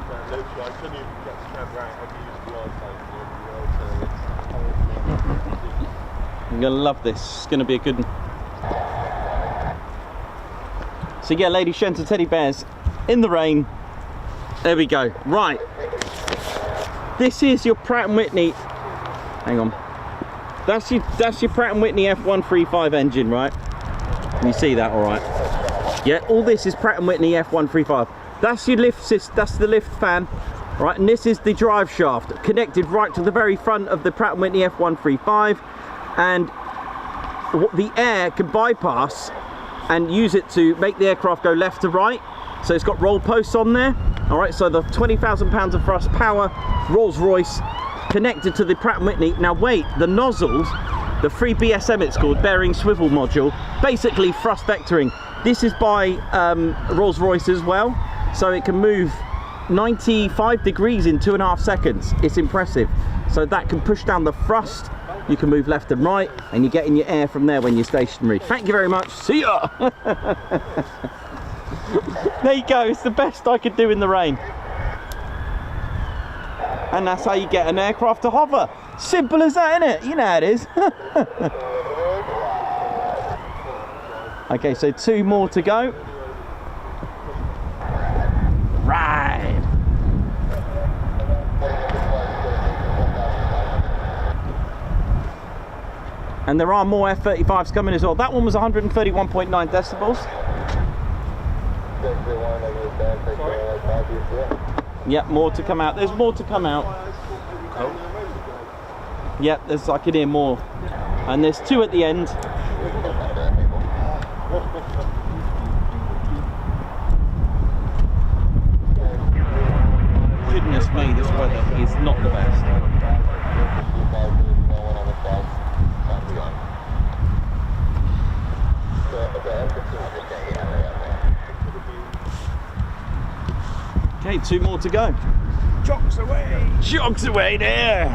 That looks like I couldn't even get the camera out. I had to use the iPhone.
I'm gonna love this. It's gonna be a good one. So yeah, Lady Shenton teddy bears in the rain. There we go. Right. This is your Pratt & Whitney. Hang on. That's your Pratt & Whitney F-135 engine, right? Can you see that all right? Yeah, all this is Pratt & Whitney F-135. That's your lift system, that's the lift fan, right? And this is the drive shaft connected right to the very front of the Pratt & Whitney F-135. And the air can bypass and use it to make the aircraft go left to right. So it's got roll posts on there. All right, so the 20,000 pounds of thrust power Rolls-Royce connected to the Pratt & Whitney. Now wait, the nozzles, the free BSM it's called, bearing swivel module, basically thrust vectoring. This is by Rolls-Royce as well, so it can move 95 degrees in 2.5 seconds. It's impressive. So that can push down the thrust. You can move left and right, and you're getting your air from there when you're stationary. Thank you very much. See ya. There you go. It's the best I could do in the rain. And that's how you get an aircraft to hover. Simple as that, isn't it? You know how it is. Okay, so 2 more to go. Right. And there are more F-35s coming as well. That one was 131.9 decibels. Yep, more to come out. There's more to come out. Oh. Yep, there's, I can hear more. And there's 2 at the end. Goodness me, this weather is not the best. Okay, 2 more to go.
Jogs away!
Jogs away there!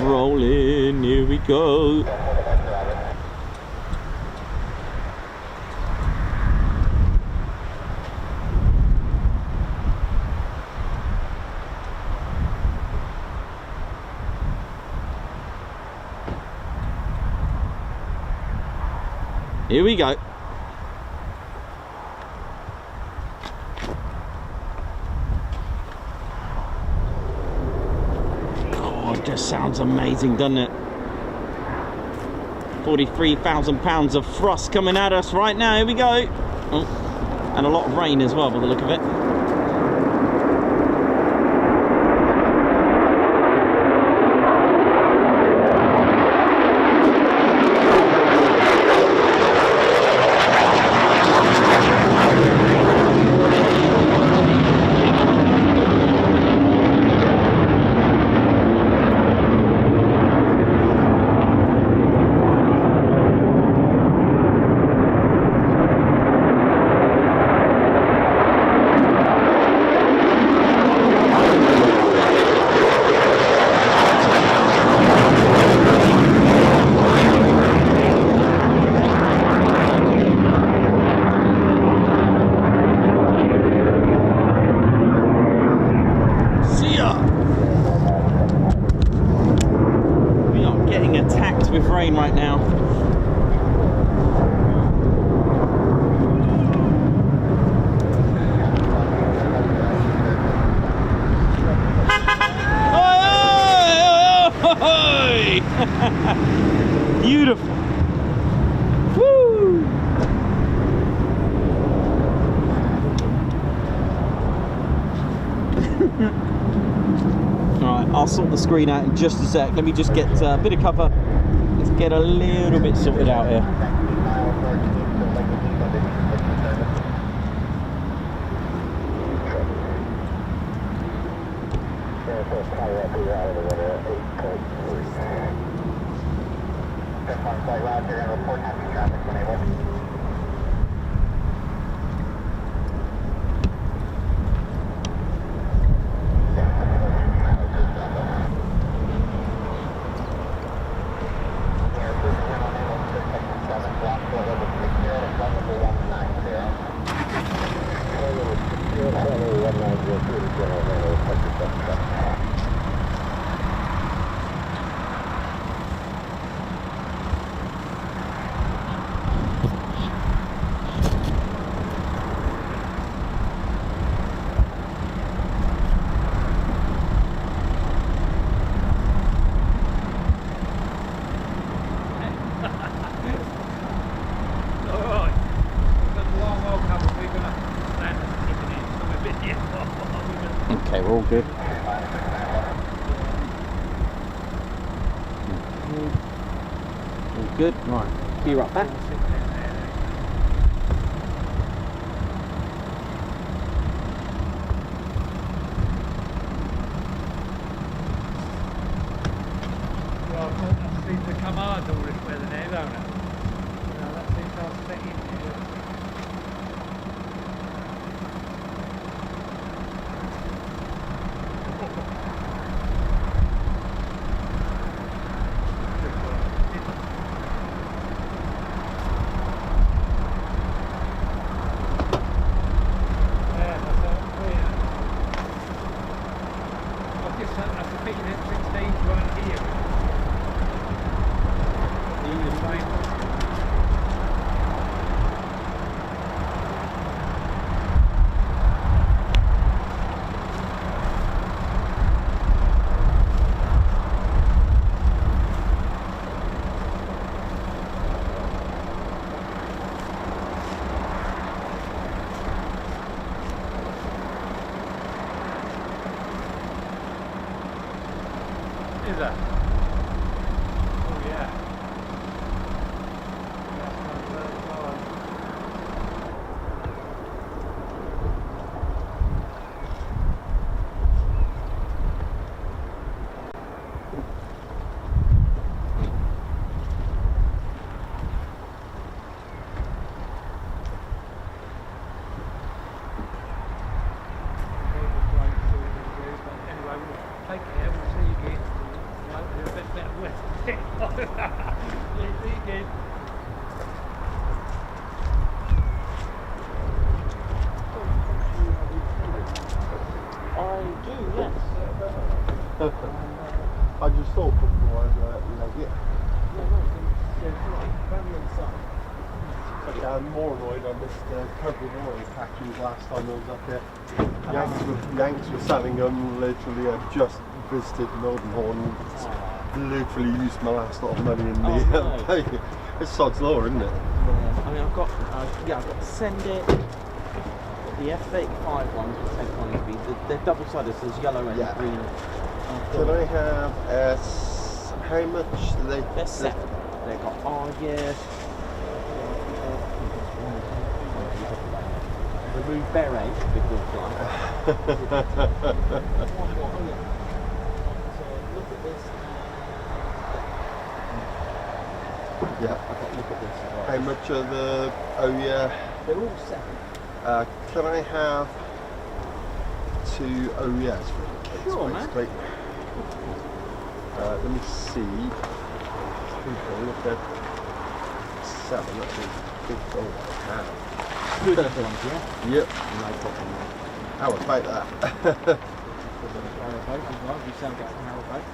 Rolling, here we go. Here we go. just sounds amazing, doesn't it? 43,000 pounds of thrust coming at us right now. Here we go. Oh, and a lot of rain as well by the look of it. Right now. Beautiful. Woo! Alright, I'll sort the screen out in just a sec. Let me just get a bit of cover. Get a little bit sorted out here. Okay, we're all good. All good. Right, gear up back.
Well, that seems to come hard all this weather now, don't it? You know, that seems to set in here. Is that? Oh yeah. Anyway, we'll take care, we'll see you again. A bit better weather. Yeah, see you again.
I do, yes. I just thought before I'd leg it. Yeah, I'm more annoyed I missed covering oil patches last time I was up here. Yanks were selling them literally at just
visited Northern Horn. Literally used my last lot of money in the
no.
It's sod's law, isn't it?
Yeah, I mean, I've got to send it. The F-35 ones with St. Coningsby, they're double-sided, so there's yellow and green.
Can I have how much do they?
They're set. They've got remove beret before flying. Look at this.
Yeah.
Okay, look at this.
How much are the? Oh yeah.
They're all set.
Can I have 2 OES for the kids,
Sure,
basically? Let me see. Look at 7. That's a big goal I have.
Good ones, yeah?
Yep.
No problem.
How about that?
You sound like an aeroboat.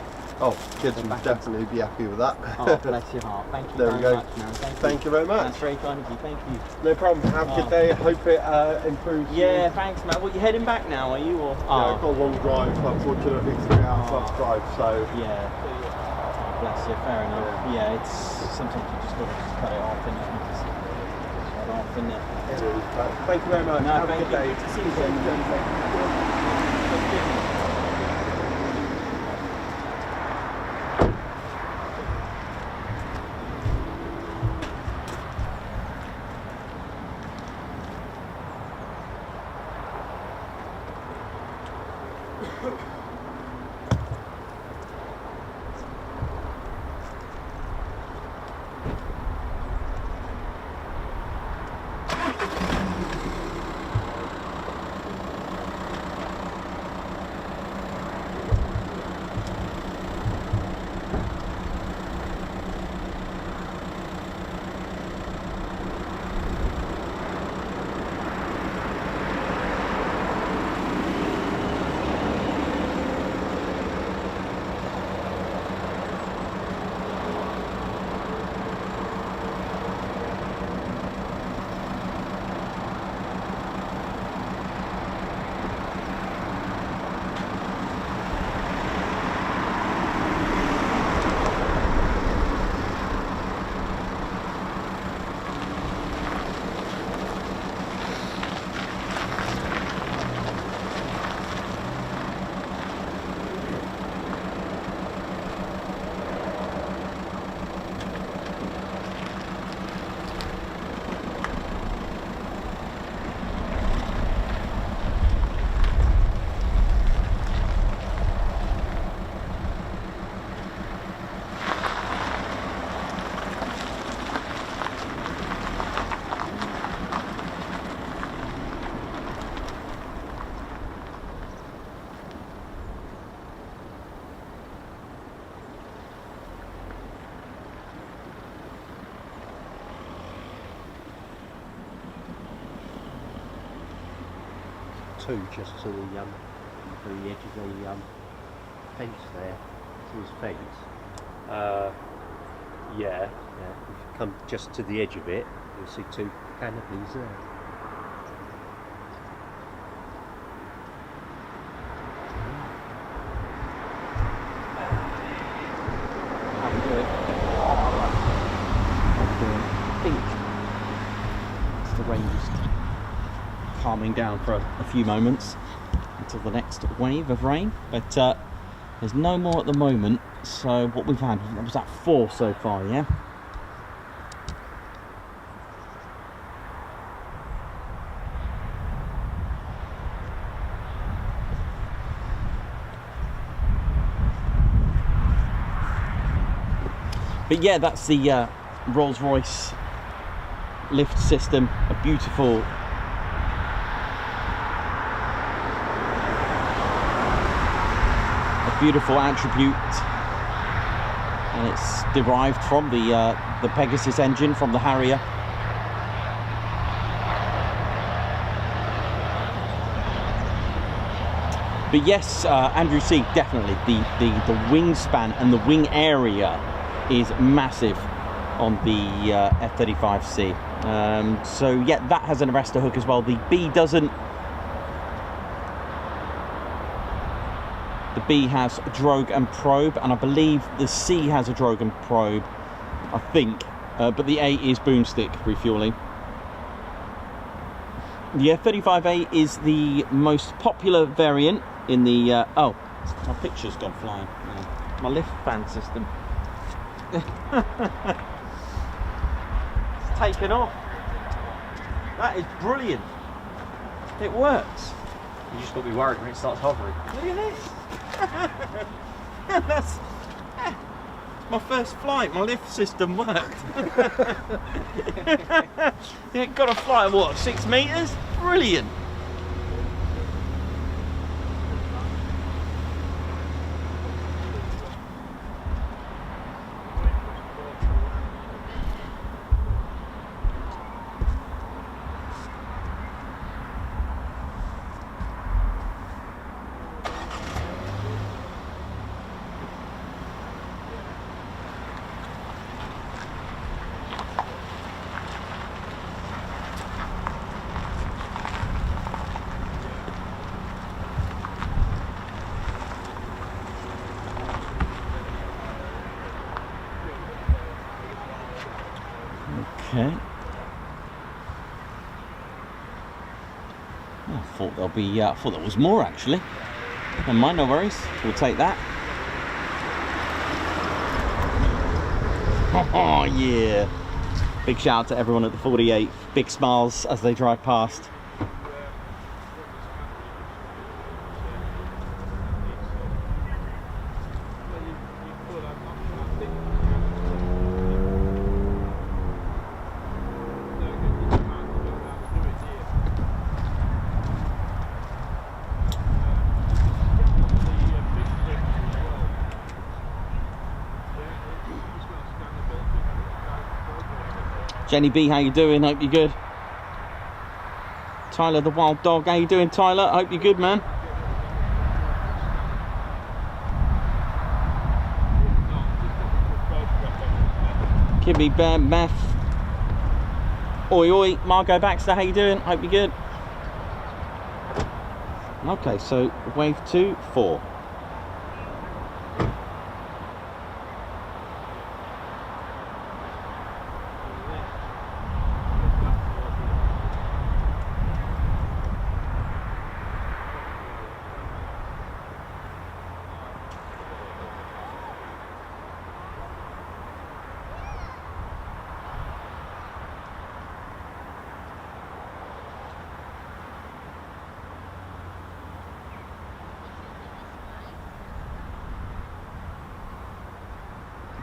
Oh, kids will definitely be happy with that.
Oh, bless your heart. Thank you
There
very
we go.
much, man.
Thank you very much.
That's very kind of you. Thank you.
No problem. Have a good day. Hope it improves.
Yeah, thanks, man. Well, you're heading back now, are you? Or?
Yeah, I've got a long drive, unfortunately, 3 hours plus drive, so...
Yeah. Oh, bless you, fair enough. Yeah, it's... Sometimes you just got to cut it off, and just shut off, innit?
It is, but thank you very much.
No,
have a
thank
good day.
you. Good to see you soon.
Two just to the edge of the fence there, to his fence. Yeah. If you come just to the edge of it, you'll see 2 canopies there.
I think it's the rain just calming down for a few moments until the next wave of rain, but there's no more at the moment. So what we've had was that 4 so far, yeah. But yeah, that's the Rolls-Royce lift system, a beautiful attribute, and it's derived from the Pegasus engine from the Harrier. But yes, Andrew C, definitely the wingspan and the wing area is massive on the F-35C. So yeah, that has an arrestor hook as well. The B doesn't.
The B has drogue and probe, and I believe the C has a drogue and probe, I think, but the A is boomstick refueling. The F-35A is the most popular variant in the, oh, my picture's gone flying. Yeah. My lift fan system. It's taken off. That is brilliant. It works.
You just got to be worried when it starts hovering.
Look at this. That's my first flight. My lift system worked. Yeah, got a flight of what, 6 meters? Brilliant. Okay. I thought there'll be. I thought there was more actually. Never mind, no worries. We'll take that. Oh yeah! Big shout out to everyone at the 48th. Big smiles as they drive past. Jenny B, how you doing? Hope you're good. Tyler the Wild Dog, how you doing, Tyler? Hope you're good, man. Kibby Bear, Meth. Oi oi, Margot Baxter, how you doing? Hope you're good. Okay, so wave 2, 4.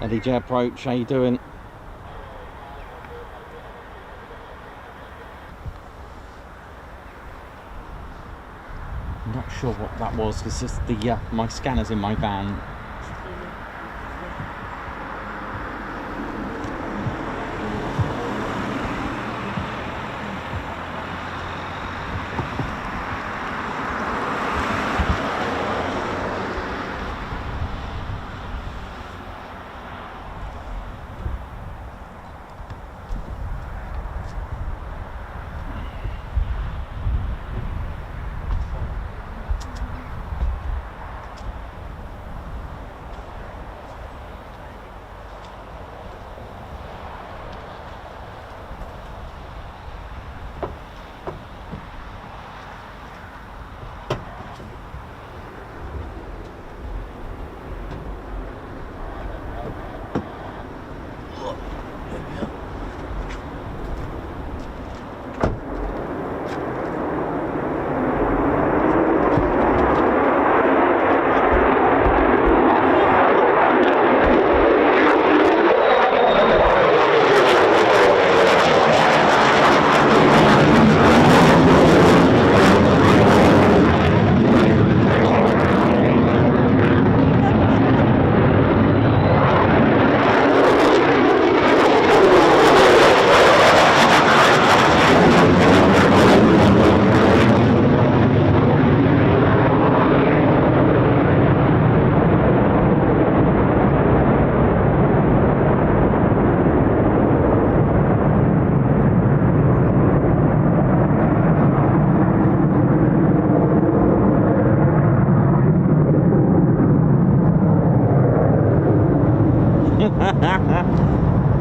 Eddie J approach, how you doing? I'm not sure what that was because it's the my scanner's in my van.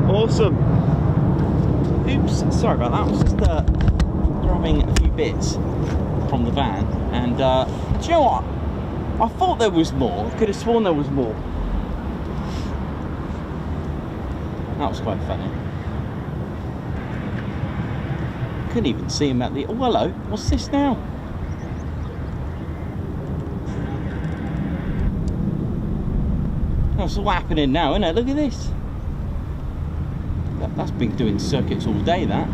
Awesome. Oops, sorry about that. I was just grabbing a few bits from the van, and do you know what? I thought there was more. I could have sworn there was more. That was quite funny. Couldn't even see him at the... Oh, hello. What's this now? That's all happening now, isn't it? Look at this. That's been doing circuits all day, that.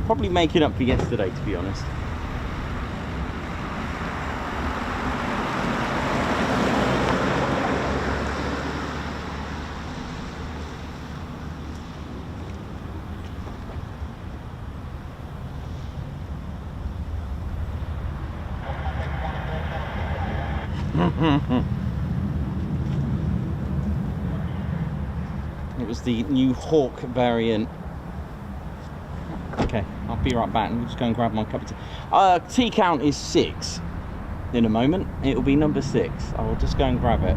Probably making up for yesterday, to be honest. It was the new Hawk variant. Okay, I'll be right back. I'm just going to grab my cup of tea. Tea count is 6 in a moment. It'll be number 6. I will just go and grab it.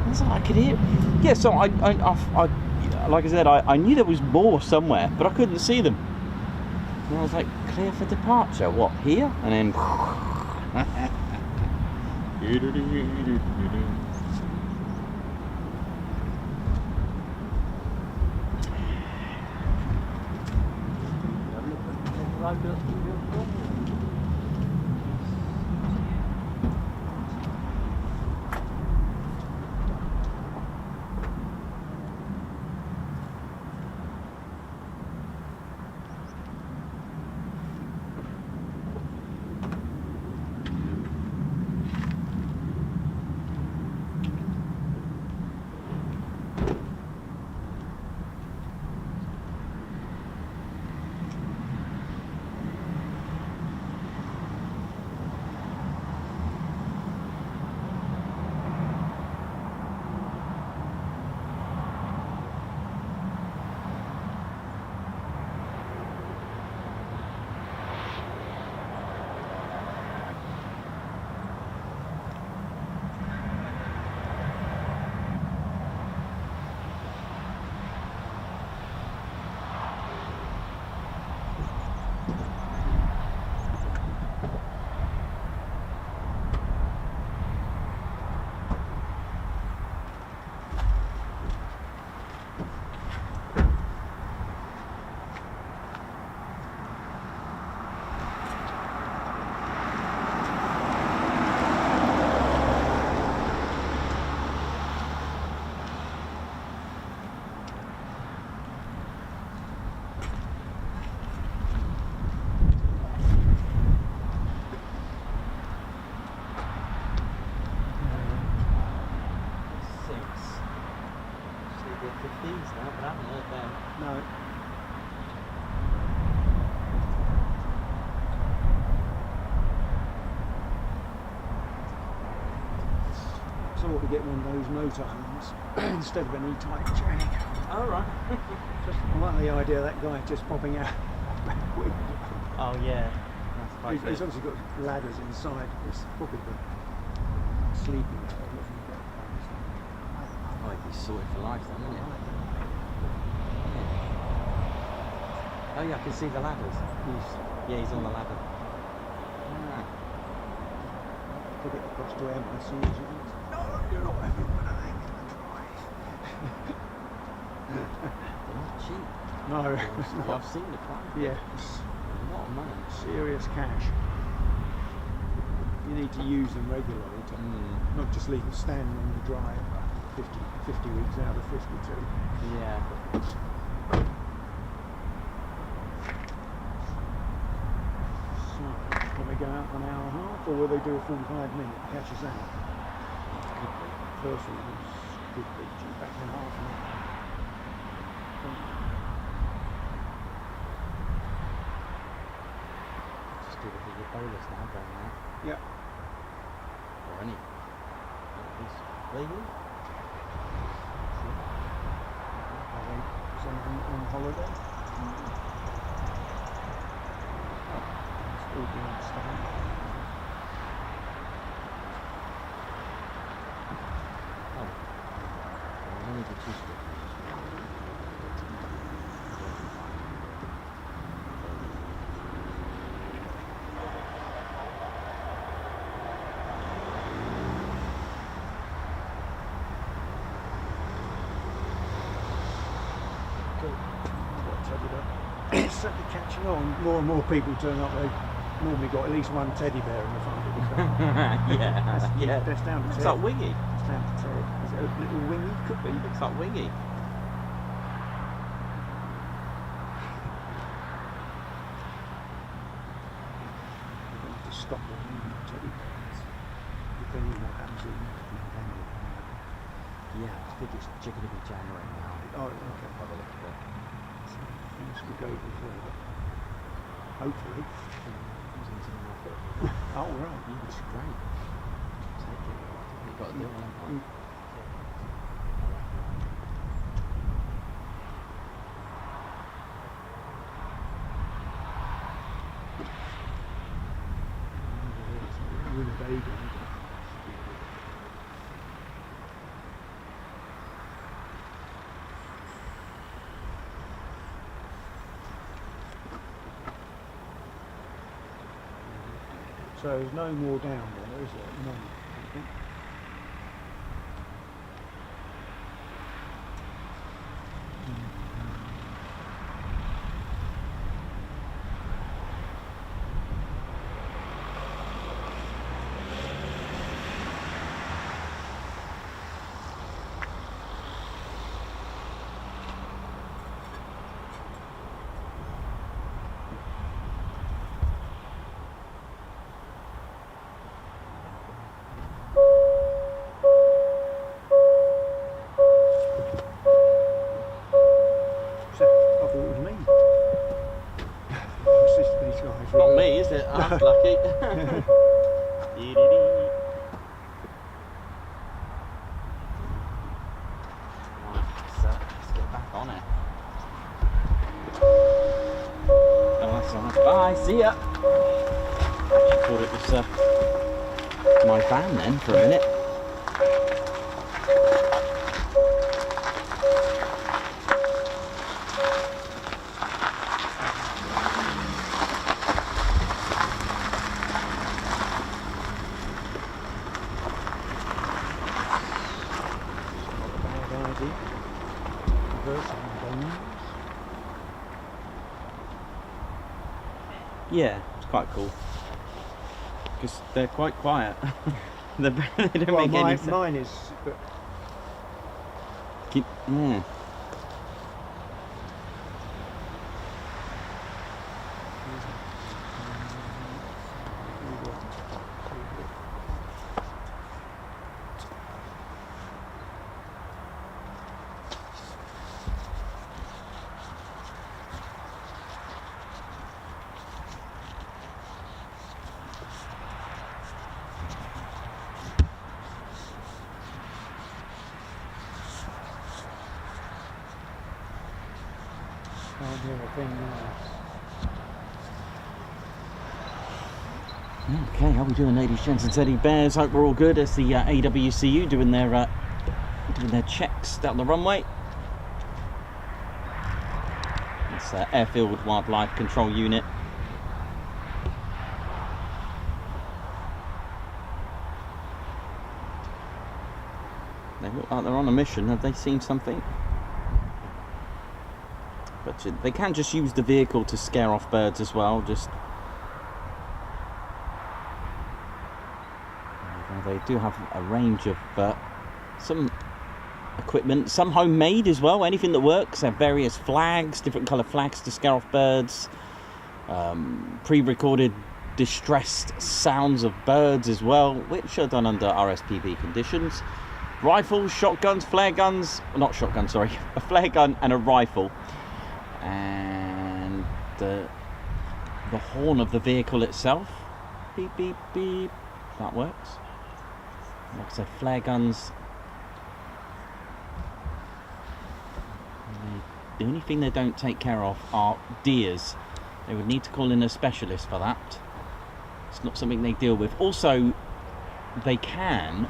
That's all I could hear. Yeah, so I like I said, I knew there was more somewhere, but I couldn't see them. And I was like, clear for departure. What, here? And then...
So I ought to get one of those motorhomes instead of an E-type jack.
Oh, right.
I like the idea of that guy just popping out back window.
Oh, yeah. That's quite
He's obviously got ladders inside. It's probably the sleeping area.
Oh, he'd be sorted for life then, wouldn't it? Oh yeah, I can see the ladders. He's on the ladder. Ah.
Put it across to Emma as soon as you want. No, you're not having one of them in the drive.
They're not cheap.
No, it's not.
I've seen the price.
Yeah.
A lot of money.
Serious cash. You need to use them regularly to not just leave them standing on the drive 50 weeks out of 52.
Yeah.
So, will they go out for an hour and a half, or will they do a 45-minute catch us out?
Could be.
First one was could be due back in half an hour.
Just do the bonus now, going out.
Yeah.
Or any. Legal?
Is anything on holiday? Still being started. It's certainly catching on. More and more people turn up. They've normally got at least one teddy bear in the front of the car.
Yeah.
That's down to
It's
Ted.
like Wingy.
It's down to Ted. Is it a little wingy? Could be.
Looks like Wingy.
We're going to have to stop the teddy bears. Depending on what happens in November.
Yeah, I think it's going to be January now.
Oh, okay.
Have a look at it.
Things could go even further. Hopefully. Oh, right.
Yeah, it's great. Take it. You've got to do it, haven't you?
Winnebago. So there's no more down there, is there? No. I think.
Not me, is it? I'm lucky. Let's get back on it. Oh, that's nice. Bye, see ya. Actually thought it was my van then for a minute. Yeah, it's quite cool. Because they're quite quiet. They don't
Well,
make any sense.
mine is. But
Yeah.
can't hear a thing now.
Okay, how are we doing, ladies, gents, and teddy bears? Hope we're all good. It's the AWCU doing their checks down the runway. It's Airfield Wildlife Control Unit. They look like they're on a mission. Have they seen something? But they can just use the vehicle to scare off birds as well. Just they do have a range of some equipment, some homemade as well. Anything that works. They have various flags, different colour flags to scare off birds. Pre-recorded distressed sounds of birds as well, which are done under RSPB conditions. Rifles, shotguns, flare guns, not shotgun, sorry, a flare gun and a rifle. And the horn of the vehicle itself, beep, beep, beep, that works. Like I said, flare guns. The only thing they don't take care of are deers. They would need to call in a specialist for that. It's not something they deal with. Also, they can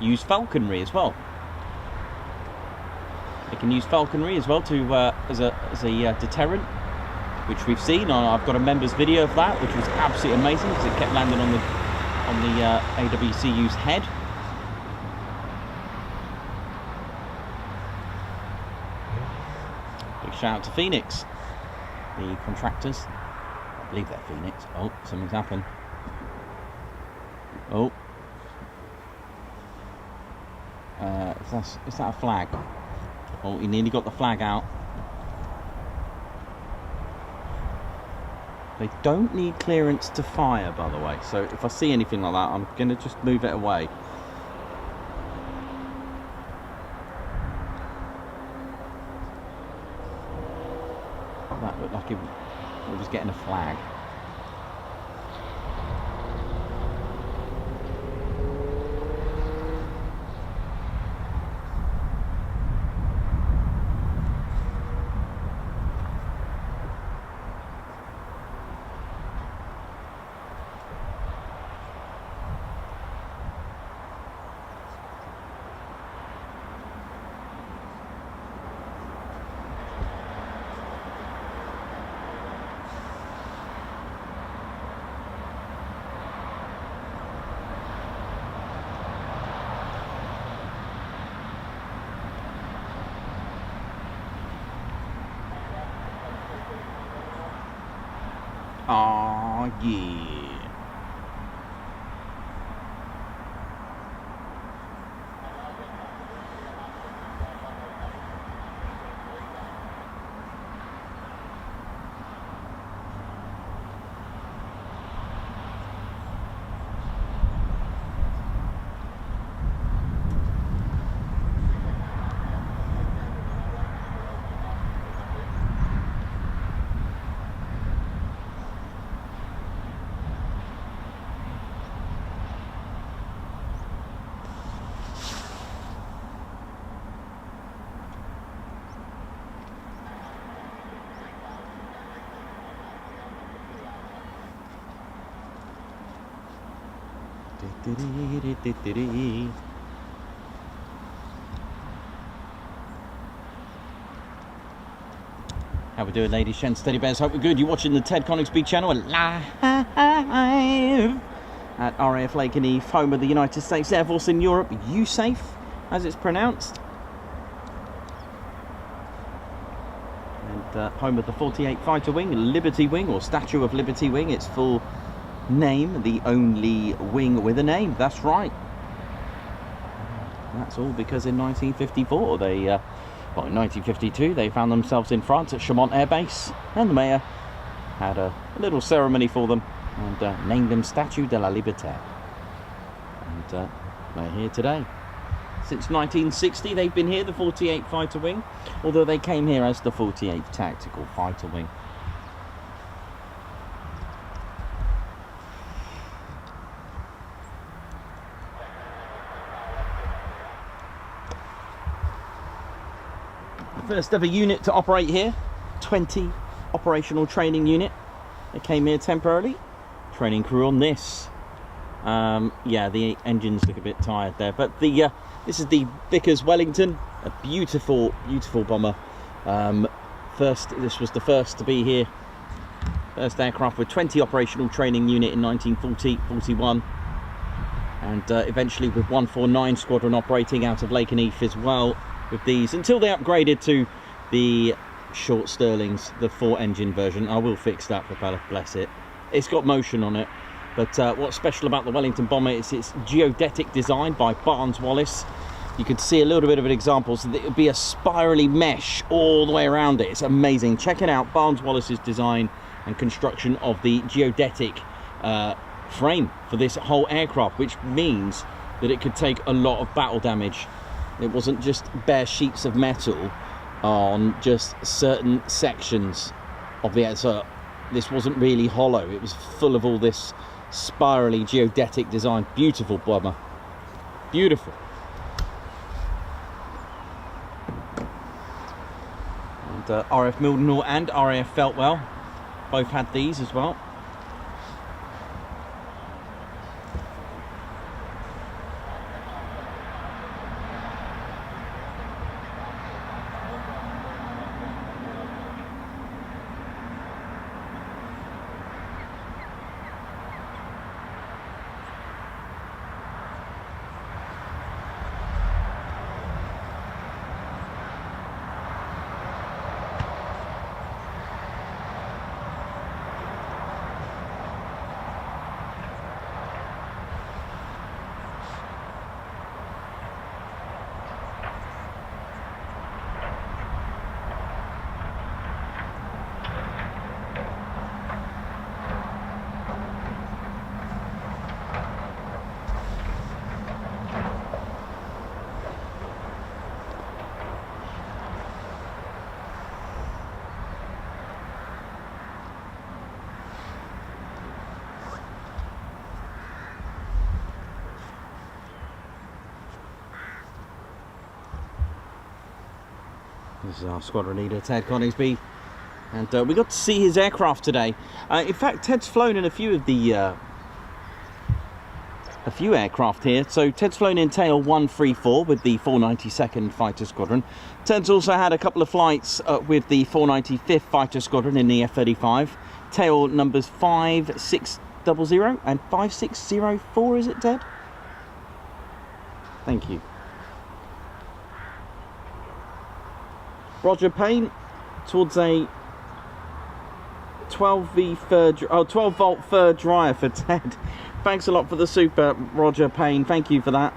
use falconry as well. They can use falconry as well to as a deterrent, which we've seen. I've got a member's video of that, which was absolutely amazing because it kept landing on the AWCU's head. Big shout out to Phoenix, the contractors. I believe they're Phoenix. Oh, something's happened. Oh. Is that a flag? Oh, he nearly got the flag out. They don't need clearance to fire, by the way. So if I see anything like that, I'm going to just move it away. That looked like it was getting a flag. Oh yeah. How we doing, ladies, gents, teddy bears? Hope we're good. You're watching the Ted Coningsby channel live at RAF Lakenheath, home of the United States Air Force in Europe, USAFE, as it's pronounced, and home of the 48 Fighter Wing, Liberty Wing, or Statue of Liberty Wing. Its full name, the only wing with a name. That's right. That's all because in 1954 they well, in 1952 they found themselves in France at Chaumont Air Base, and the mayor had a little ceremony for them and named them Statue de la Liberté, and they're here today. Since 1960 they've been here, the 48 Fighter Wing, although they came here as the 48th Tactical Fighter Wing. First ever unit to operate here, 20 operational training unit. They came here temporarily. Training crew on this. Yeah, the engines look a bit tired there, but the this is the Vickers Wellington, a beautiful, beautiful bomber. This was the first to be here. First aircraft with 20 operational training unit in 1940-41, and eventually with 149 Squadron operating out of Lakenheath as well. With these, until they upgraded to the short Stirlings, the 4-engine version. I will fix that propeller, bless it. It's got motion on it, but what's special about the Wellington bomber is its geodetic design by Barnes Wallis. You can see a little bit of an example, so that it would be a spirally mesh all the way around it. It's amazing. Check it out, Barnes Wallis's design and construction of the geodetic frame for this whole aircraft, which means that it could take a lot of battle damage. It wasn't just bare sheets of metal on just certain sections of the air. So this wasn't really hollow. It was full of all this spirally geodetic design. Beautiful bomber. Beautiful. And RAF Mildenhall and RAF Feltwell both had these as well. This is our squadron leader, Ted Coningsby, and we got to see his aircraft today. In fact, Ted's flown in a few of the aircraft here. So Ted's flown in tail 134 with the 492nd Fighter Squadron. Ted's also had a couple of flights with the 495th Fighter Squadron in the F-35. Tail numbers 5600 and 5604, is it, Ted? Thank you. Roger Payne towards a 12 volt third dryer for Ted. Thanks a lot for the super, Roger Payne. Thank you for that.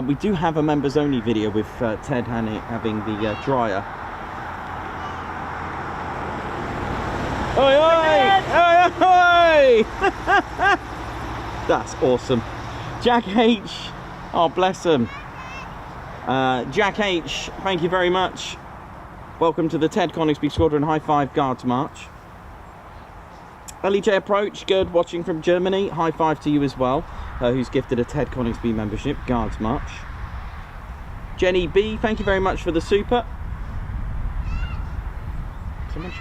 We do have a members only video with Ted having the dryer. Oi, oi! Oi, oi! That's awesome. Jack H. Oh, bless him. Jack H, thank you very much. Welcome to the Ted Coningsby Squadron High Five Guards March. LEJ Approach, good, watching from Germany. High five to you as well, who's gifted a Ted Coningsby membership, Guards March. Jenny B, thank you very much for the super. Someone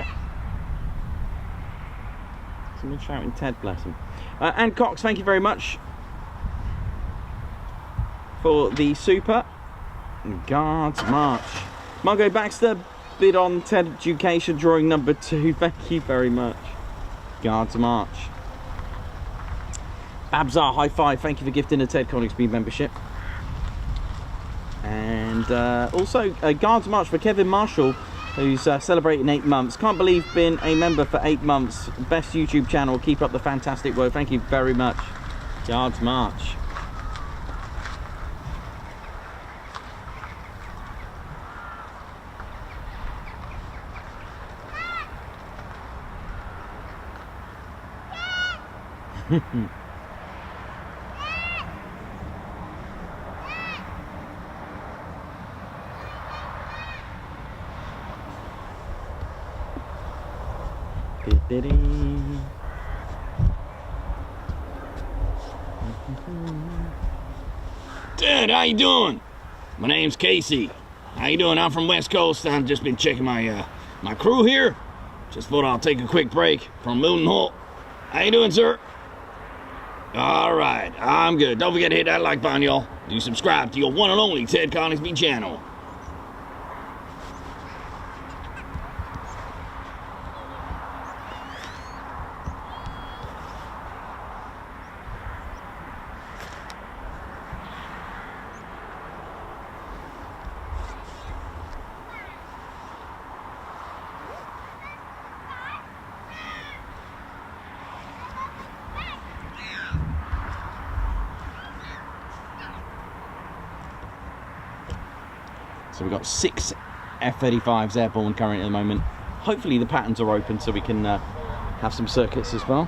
shouting Ted, bless him. Ann Cox, thank you very much for the super. Guards March. Margot Baxter, bid on Ted Education drawing number 2. Thank you very much. Guards March. Abzar, high five. Thank you for gifting a Ted Coningsby membership. And also Guards March for Kevin Marshall, who's celebrating 8 months. Can't believe being a member for 8 months. Best YouTube channel. Keep up the fantastic work. Thank you very much. Guards March.
Ted, how you doing? My name's Casey. How you doing? I'm from West Coast. I've just been checking my my crew here. Just thought I'll take a quick break from Milton Hall. How you doing, sir? All right, I'm good. Don't forget to hit that like button, y'all. Do subscribe to your one and only Ted Coningsby channel.
So we've got 6 F-35s airborne currently at the moment. Hopefully the patterns are open so we can have some circuits as well.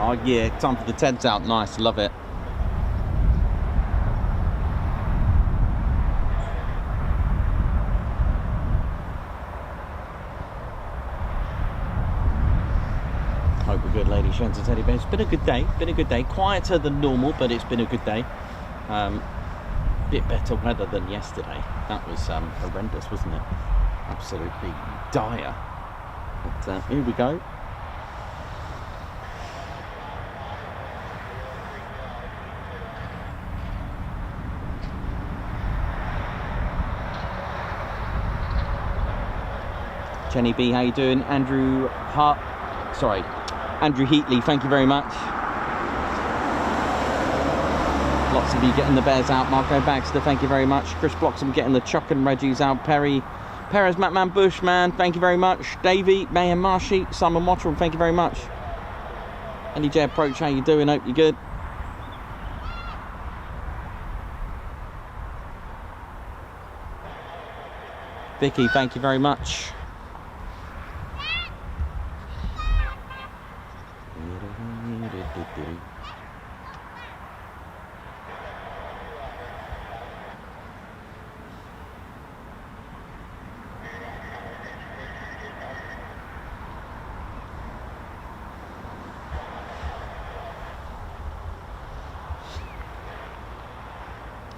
Oh yeah, time for the tents out. Nice, love it. Hope we're good, ladies, gents and teddy bears. It's been a good day, quieter than normal, but it's been a good day. Bit better weather than yesterday. That was horrendous, wasn't it? Absolutely dire. But here we go. Jenny B, how you doing? Andrew Heatley, thank you very much. Lots of you getting the bears out. Marco Baxter, thank you very much. Chris Bloxham getting the Chuck and Reggie's out. Perez Matman Bushman, thank you very much. Davey, Mayhem Marshy, Simon Watterall, thank you very much. NJ Approach, how you doing? Hope you're good. Vicky, thank you very much.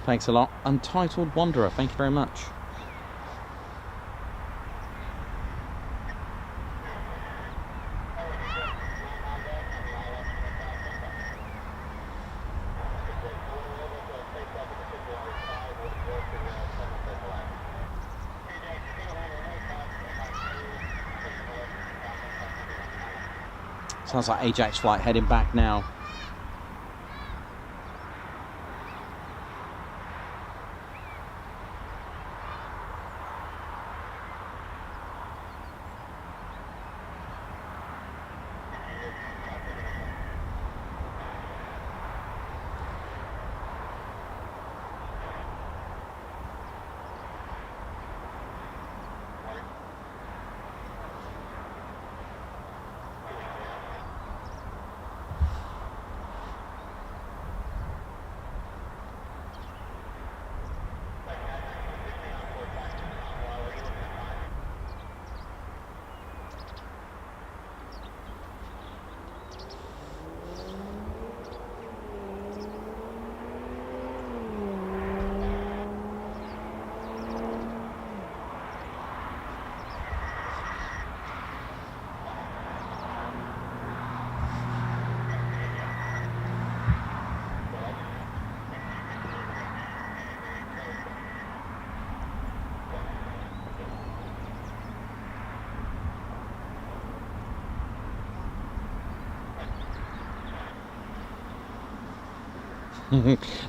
Thanks a lot. Untitled Wanderer, thank you very much. Sounds like Ajax flight heading back now.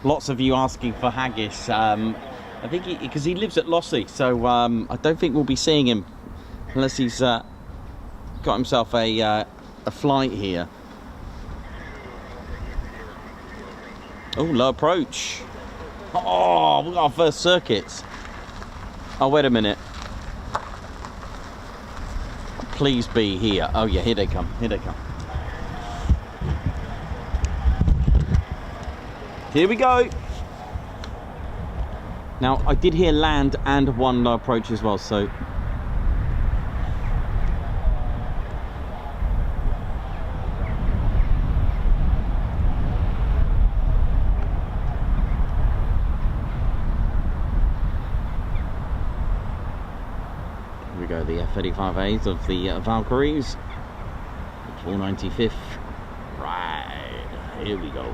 Lots of you asking for haggis. I think because he lives at Lossy, so I don't think we'll be seeing him unless he's got himself a flight here. Oh, low approach. Oh, we got our first circuits. Oh, wait a minute. Please be here. Oh yeah, here they come. Here they come. Here we go. Now, I did hear land and one low approach as well, so. Here we go, the F-35As of the Valkyries. 495th. Right, here we go.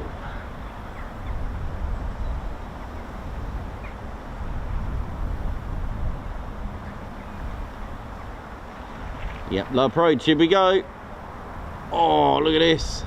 Yep, low approach, here we go. Oh, look at this.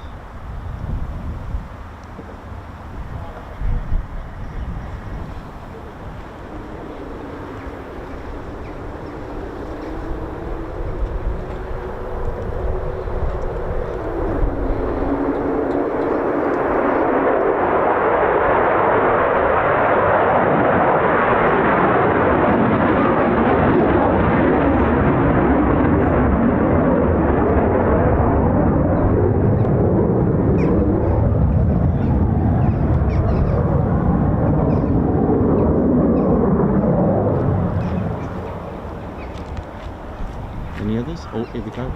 Oh, here we go.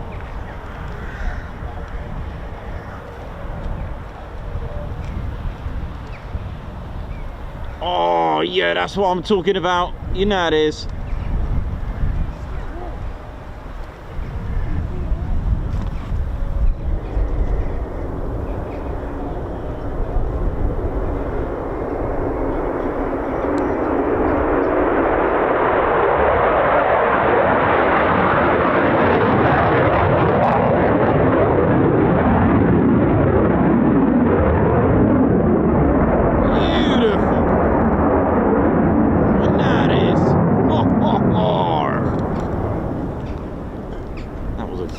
Oh, yeah, that's what I'm talking about. You know it is.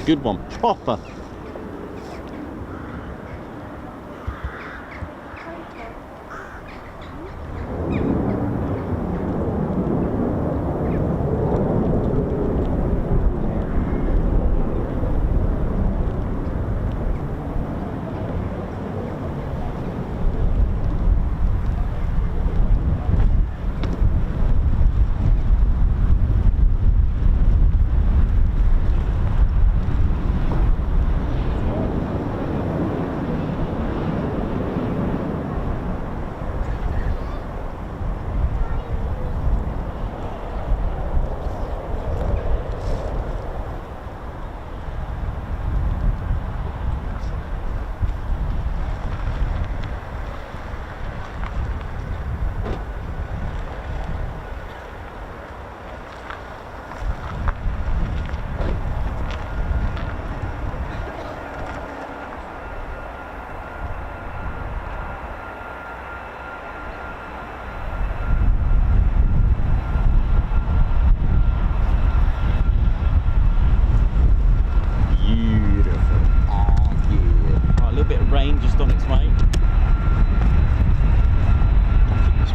Good one, proper. Just on its way.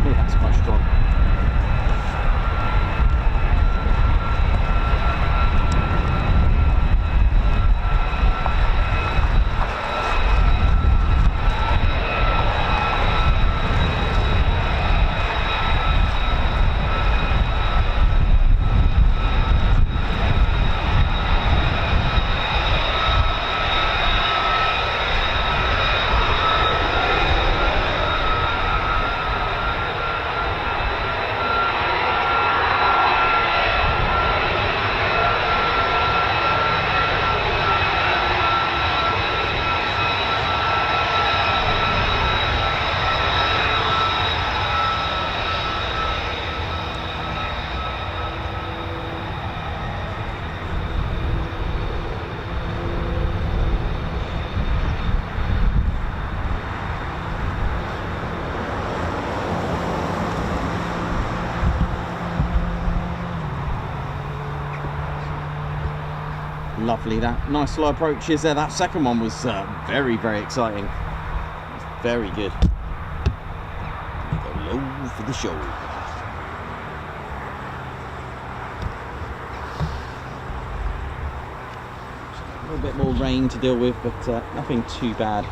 That's quite strong. Lovely, that nice slow approaches there. That second one was very, very exciting. Very good. Go low for the show. A little bit more rain to deal with, but nothing too bad.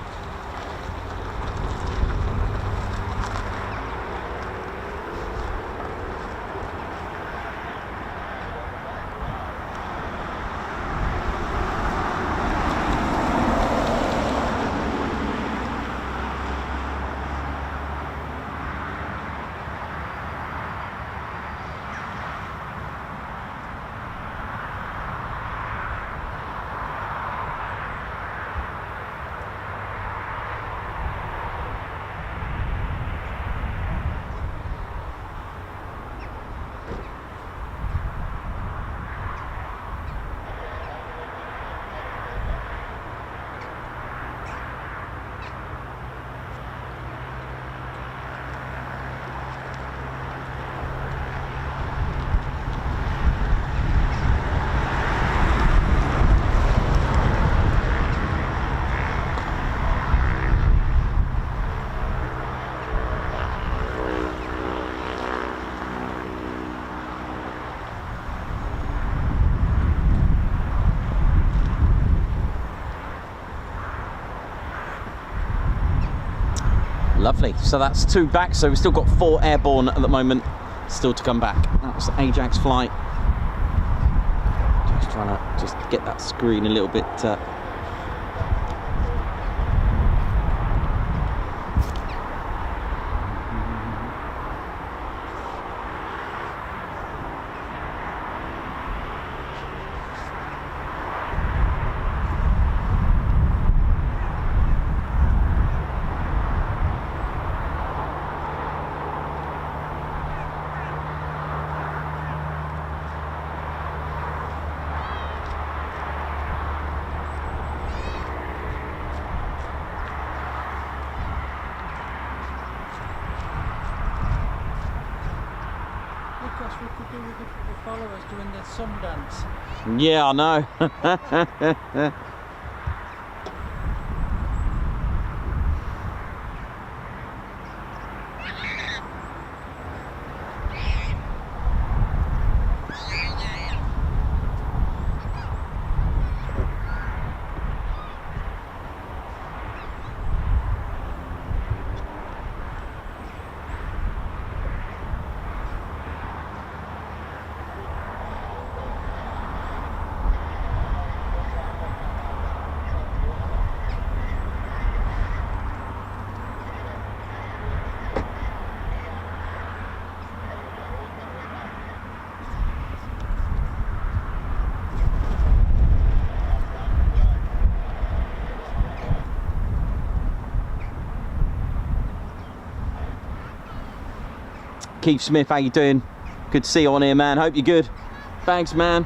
Lovely, so that's 2 back, so we've still got 4 airborne at the moment, still to come back. That's the Ajax flight. Just trying to just get that screen a little bit
Because we could do with the followers doing the sun dance.
yeah, I know. Keith Smith, how you doing? Good to see you on here, man. Hope you're good. Thanks, man.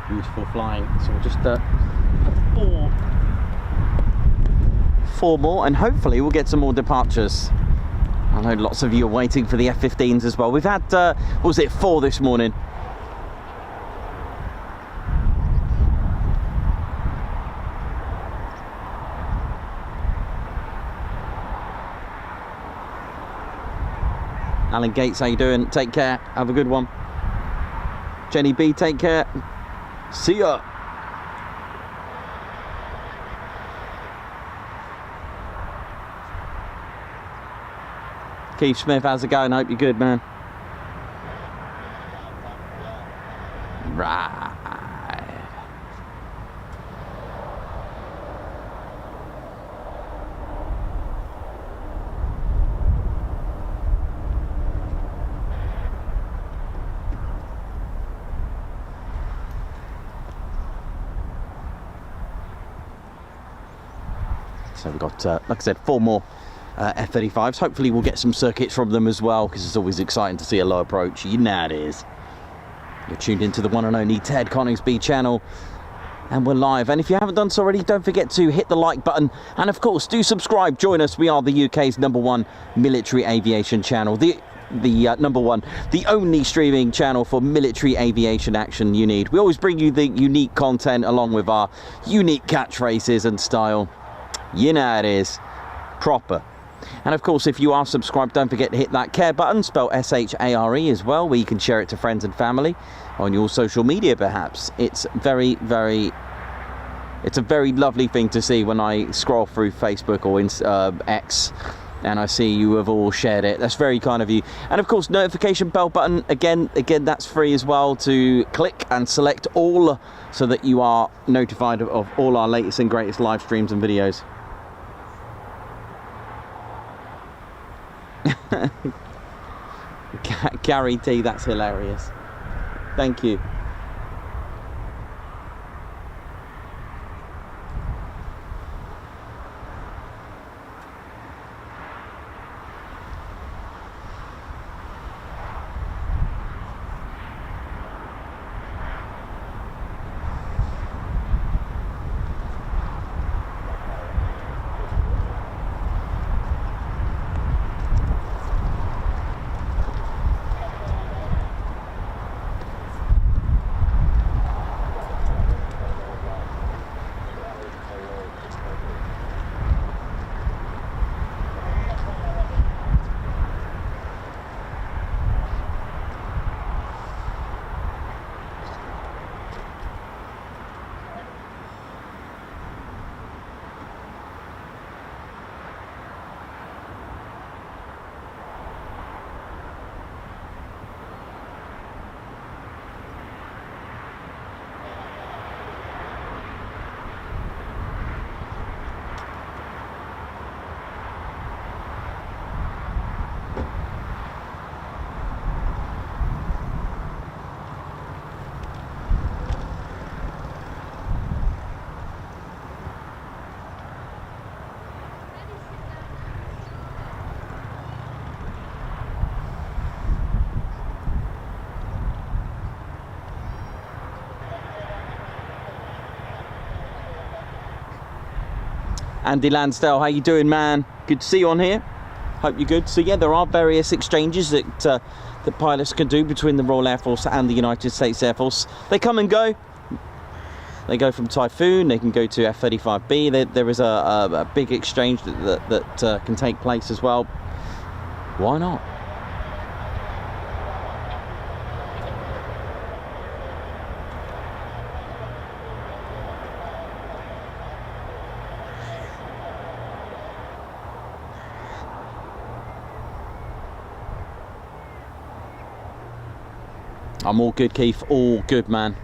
Beautiful flying. So we'll just four more, and hopefully we'll get some more departures. I know lots of you are waiting for the F-15s as well. We've had, what was it, 4 this morning. Alan Gates, how you doing? Take care. Have a good one. Jenny B, take care. See ya. Keith Smith, how's it going? Hope you're good, man. Right. So we've got, like I said, 4 more F-35s. Hopefully we'll get some circuits from them as well, because it's always exciting to see a low approach. You know how it is. You're tuned into the one and only Ted Coningsby channel, and we're live. And if you haven't done so already, don't forget to hit the like button, and of course do subscribe. Join us. We are the UK's #1 military aviation channel, the #1, the only streaming channel for military aviation action you need. We always bring you the unique content along with our unique catchphrases and style. You know how it is. Proper. And of course, if you are subscribed, don't forget to hit that care button, spelled S-H-A-R-E as well, where you can share it to friends and family on your social media perhaps. It's a very lovely thing to see when I scroll through Facebook or X and I see you have all shared it. That's very kind of you. And of course, notification bell button, again that's free as well, to click and select all so that you are notified of all our latest and greatest live streams and videos. Gary T, that's hilarious. Thank you. Andy Lansdale, how you doing, man? Good to see you on here. Hope you're good. So yeah, there are various exchanges that pilots can do between the Royal Air Force and the United States Air Force. They come and go. They go from Typhoon, they can go to F-35B. There is a big exchange that can take place as well. Why not? I'm all good, Keith. All good, man.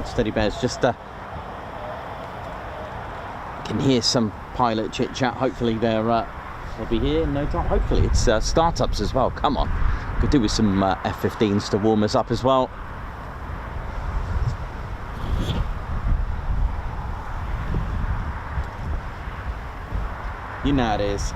Steady bears, just can hear some pilot chit chat. Hopefully they'll be here in no time. Hopefully it's startups as well. Come on, could do with some F-15s to warm us up as well. You know how it is.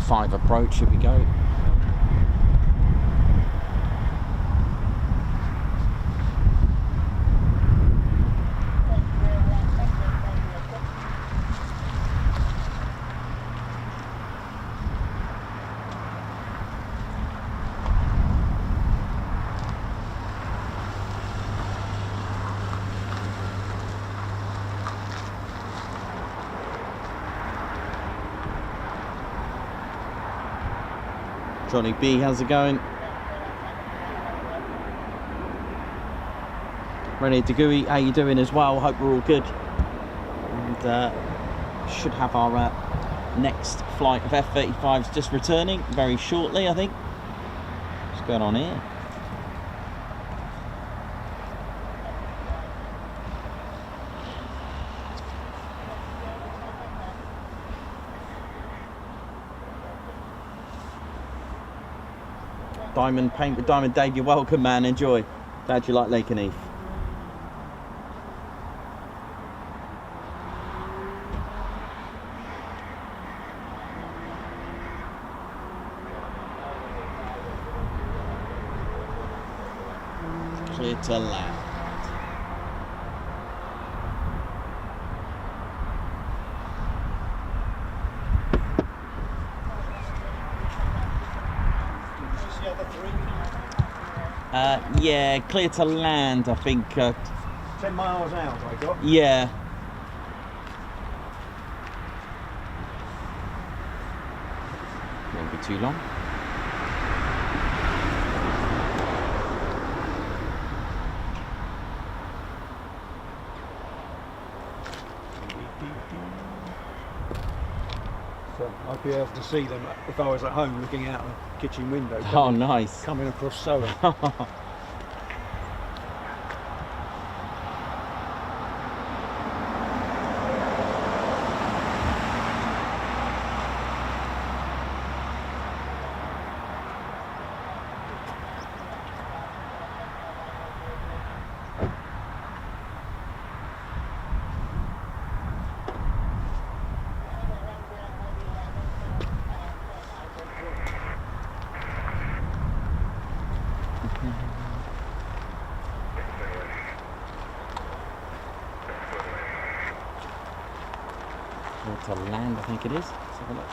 5 approach. Here we go. Johnny B, how's it going? Renee DeGooey, how you doing as well? Hope we're all good. And should have our next flight of F-35s just returning very shortly, I think. What's going on here? Diamond paint with Diamond Dave, you're welcome, man. Enjoy. Glad you like Lakenheath. Clear to land. Yeah, clear to land, I think.
10 miles out, I got.
Yeah. Won't be too long.
So I'd be able to see them if I was at home looking out the kitchen window.
Oh, nice.
Coming across Surrey.
To land, I think it is. Let's have a look.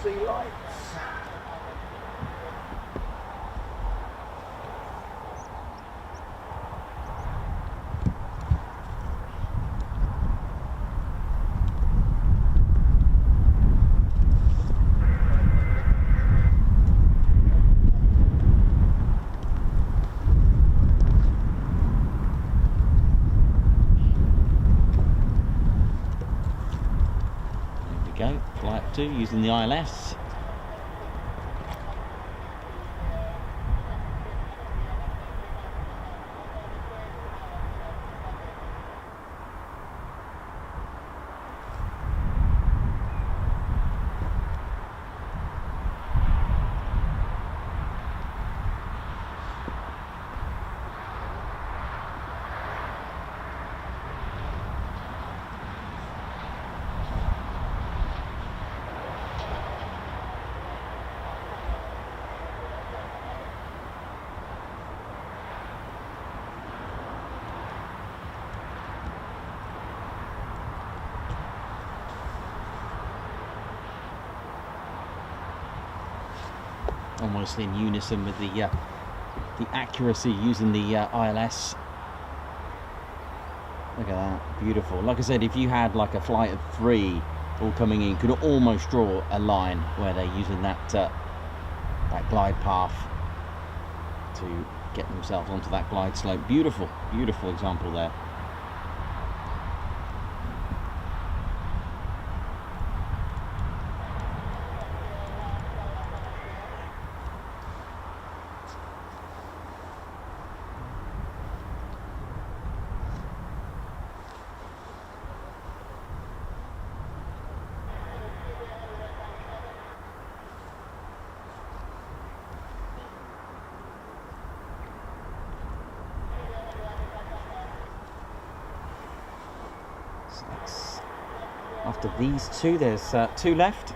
See lights.
Go, flight 2 using the ILS. Almost in unison with the accuracy using the ILS. Look at that, beautiful. Like I said, if you had like a flight of 3 all coming in, you could almost draw a line where they're using that that glide path to get themselves onto that glide slope. Beautiful, beautiful example there. that's after these two, there's 2 left.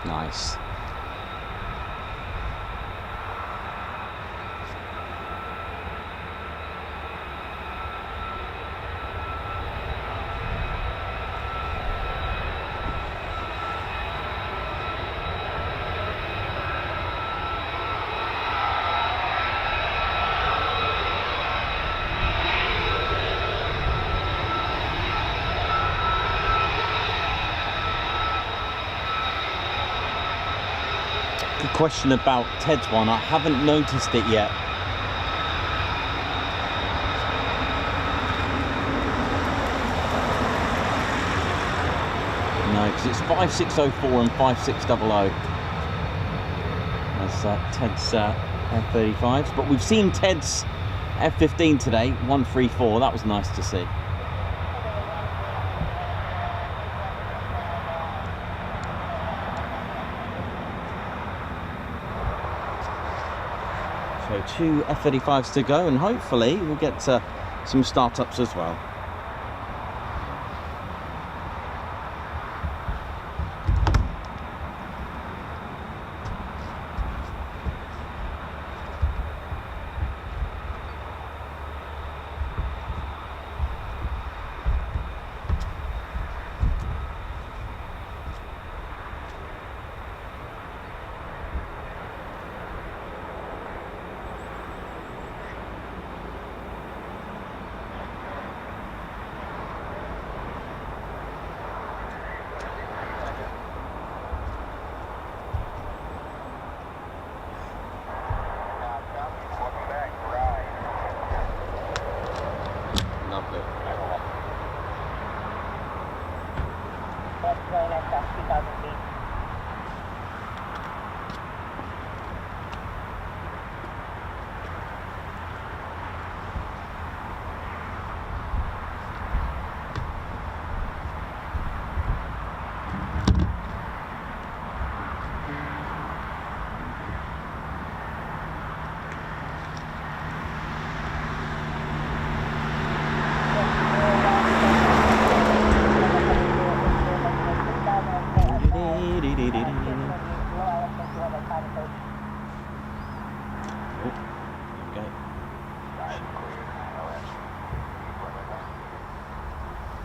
Nice. Question about Ted's one, I haven't noticed it yet. No, because it's 5604 and 5600 as Ted's F-35s, but we've seen Ted's F-15 today, 134. That was nice to see. So 2 F-35s to go, and hopefully we'll get some startups as well.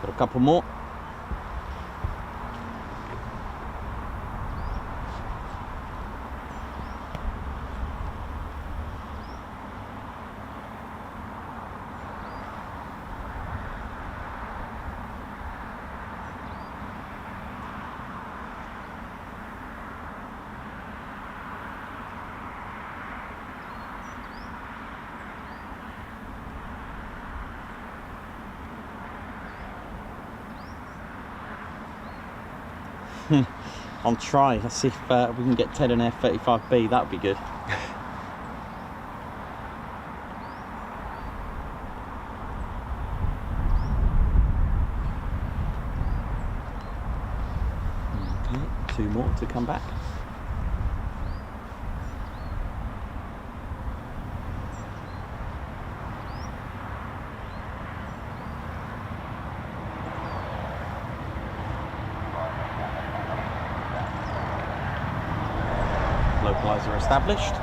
Got a couple more. I'll try. Let's see if we can get Ted an F-35B. That would be good. 2 more to come back. Localizer established.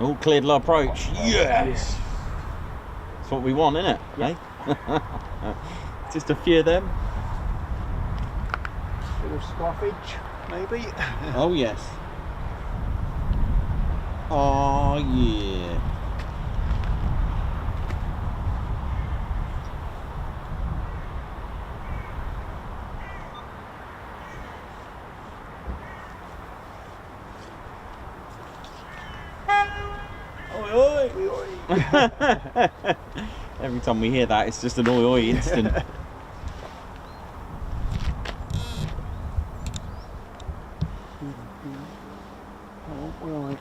All cleared low approach. Yes! That's what we want, isn't it?
Yeah.
Eh? Just a few of them.
Bit of squaffage, maybe.
Oh yes. Oh yeah. Every time we hear that, it's just an oi oi instant.
Oh, right.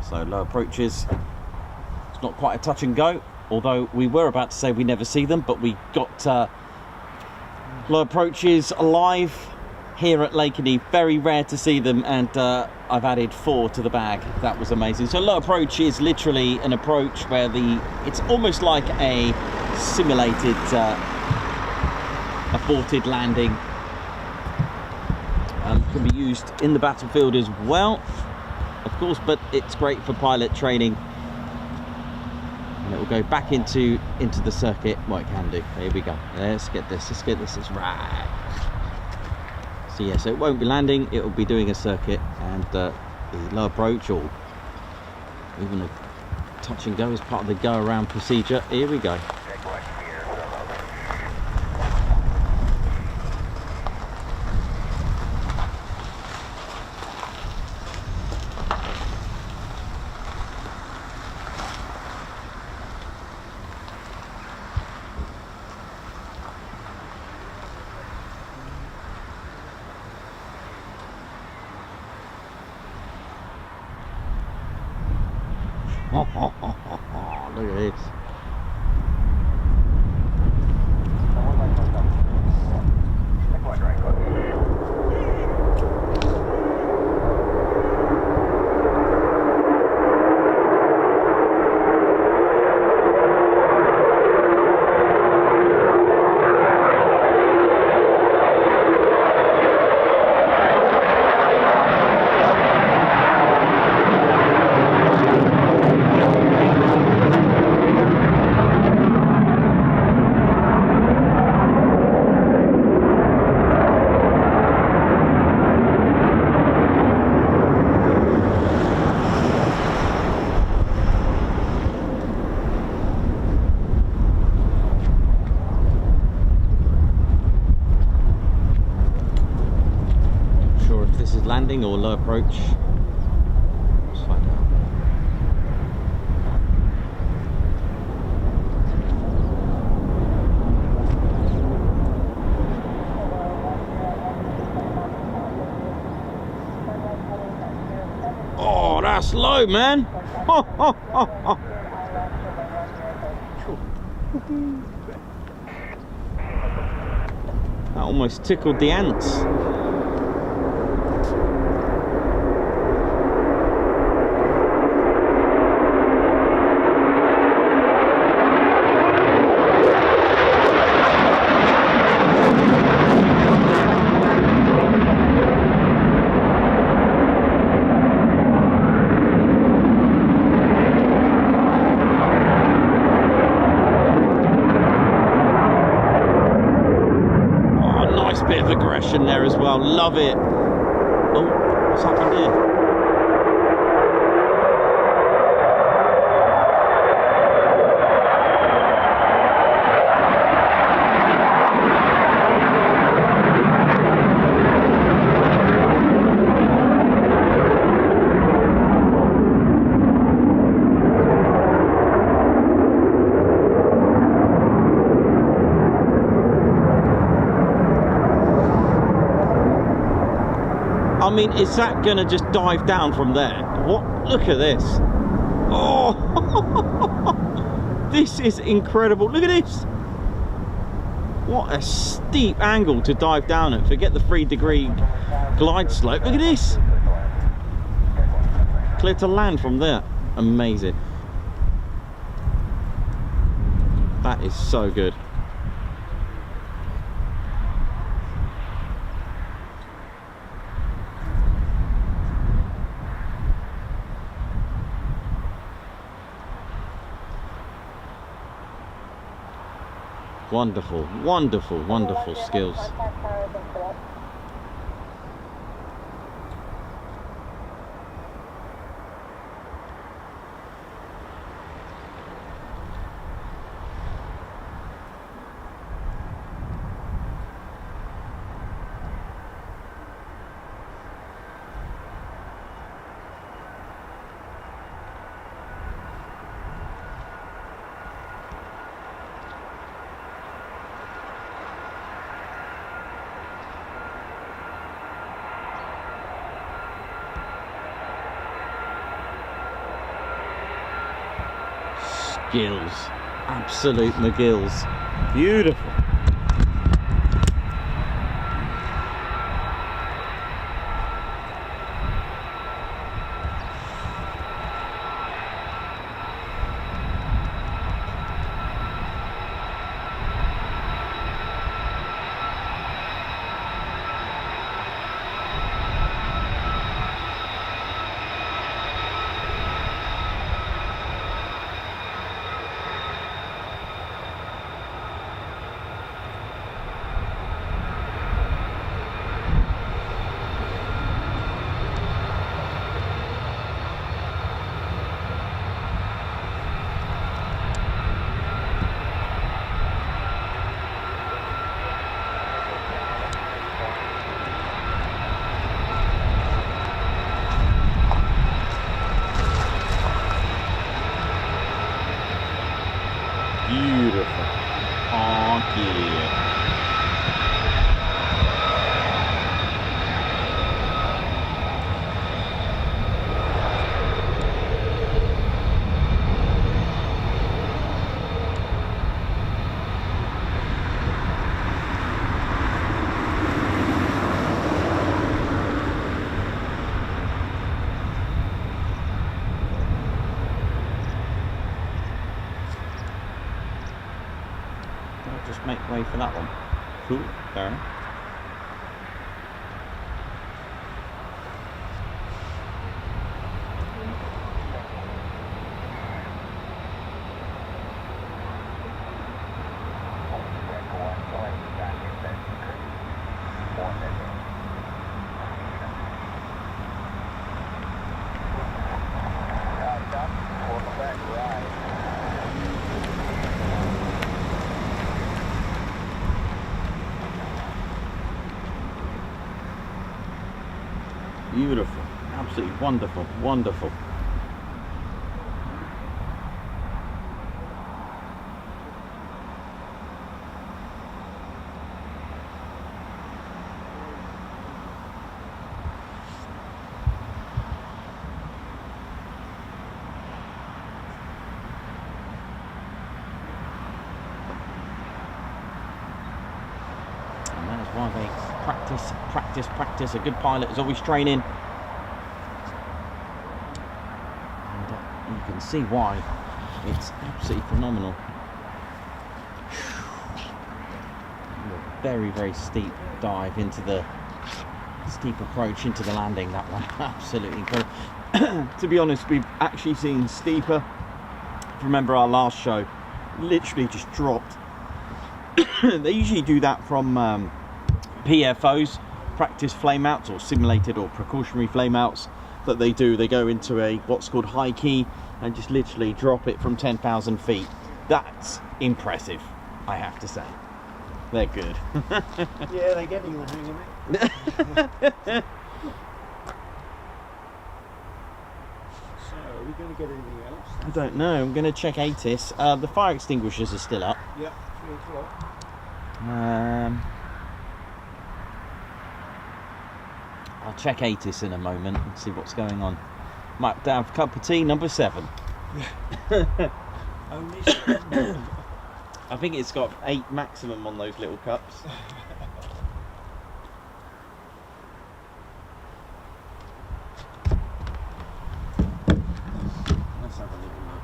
So low approaches, it's not quite a touch and go, although we were about to say we never see them, but we got low approaches alive here at Lakenheath. Very rare to see them, and I've added 4 to the bag. That was amazing. So low approach is literally an approach where it's almost like a simulated aborted landing. Can be used in the battlefield as well, of course, but it's great for pilot training, and it will go back into the circuit. Well, it can do. Here we go. Let's get this. It's right. So yeah, so it won't be landing, it will be doing a circuit, and the low approach or even a touch and go as part of the go around procedure. Here we go. Look at this. Landing or low approach. Let's find out. Oh, that's low, man. That almost tickled the ants. Wow, love it. Oh, what's happened here? I mean, is that gonna just dive down from there? What? Look at this. Oh, this is incredible. Look at this. What a steep angle to dive down at. Forget the 3-degree glide slope. Look at this. Clear to land from there. Amazing. That is so good. Wonderful, wonderful, wonderful skills. Skills, absolute McGills. Beautiful. Beautiful. Oh, yeah. Just make way for that one. Cool, fair enough. Beautiful, absolutely wonderful, wonderful. And that is why they practice, practice, practice. A good pilot is always training. And you can see why. It's absolutely phenomenal. A very, very steep dive into the steep approach into the landing. That one, absolutely incredible. To be honest, we've actually seen steeper. If you remember our last show, literally just dropped. They usually do that from PFOs, practice flame outs or simulated or precautionary flame outs that they do. They go into a what's called high key and just literally drop it from 10,000 feet. That's impressive, I have to say. They're good.
Yeah, they're getting the hang of it. So, are we going to get anything else?
I don't know. I'm going to check ATIS. The fire extinguishers are still up.
Yep, 3 o'clock.
I'll check ATIS in a moment and see what's going on. Might have a cup of tea, number 7.
Only 7.
I think it's got 8 maximum on those little cups.
Let's have a little look.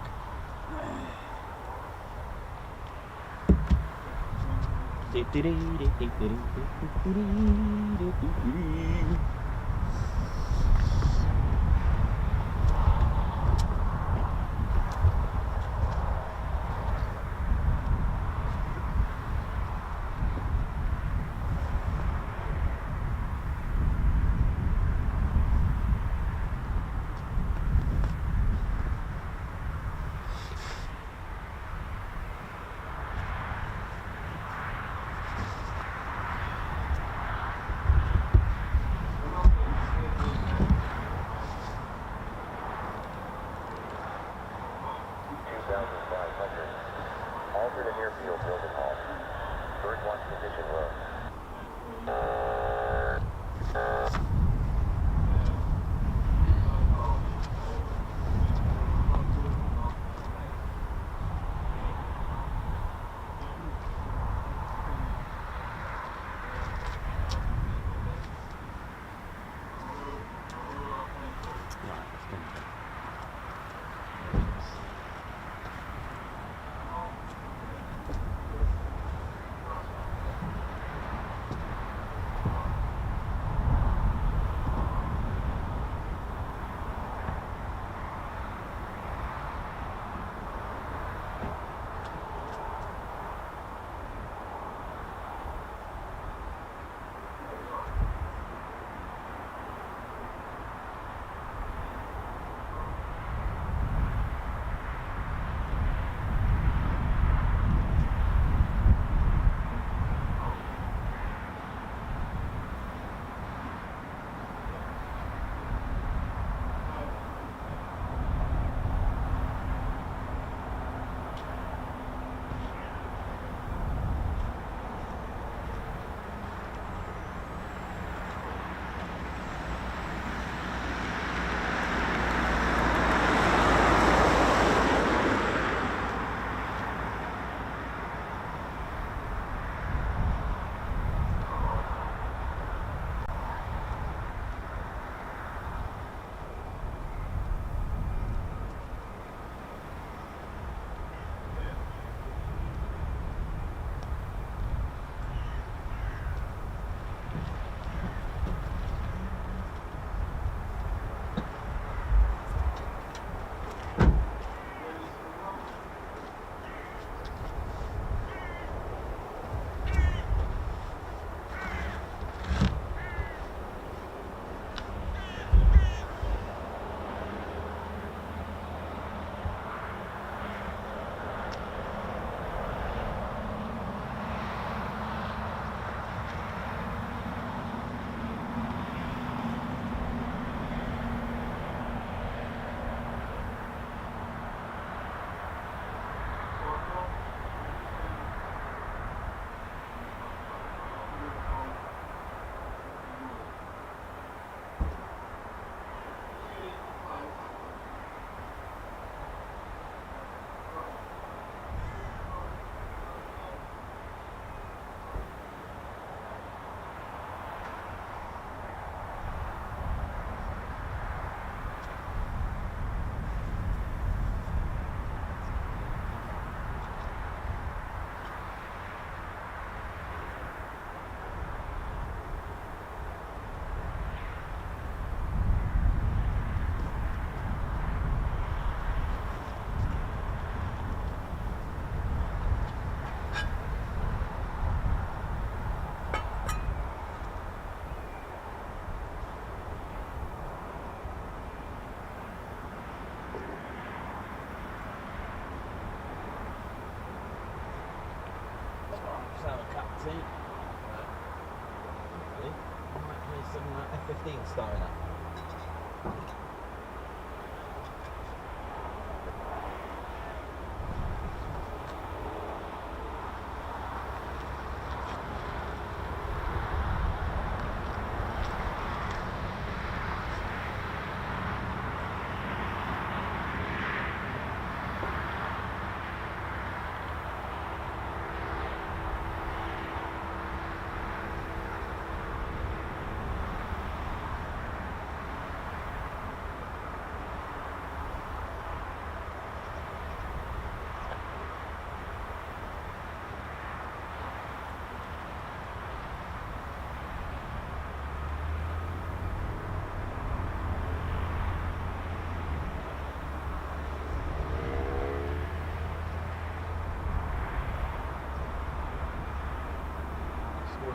F-15 starting up.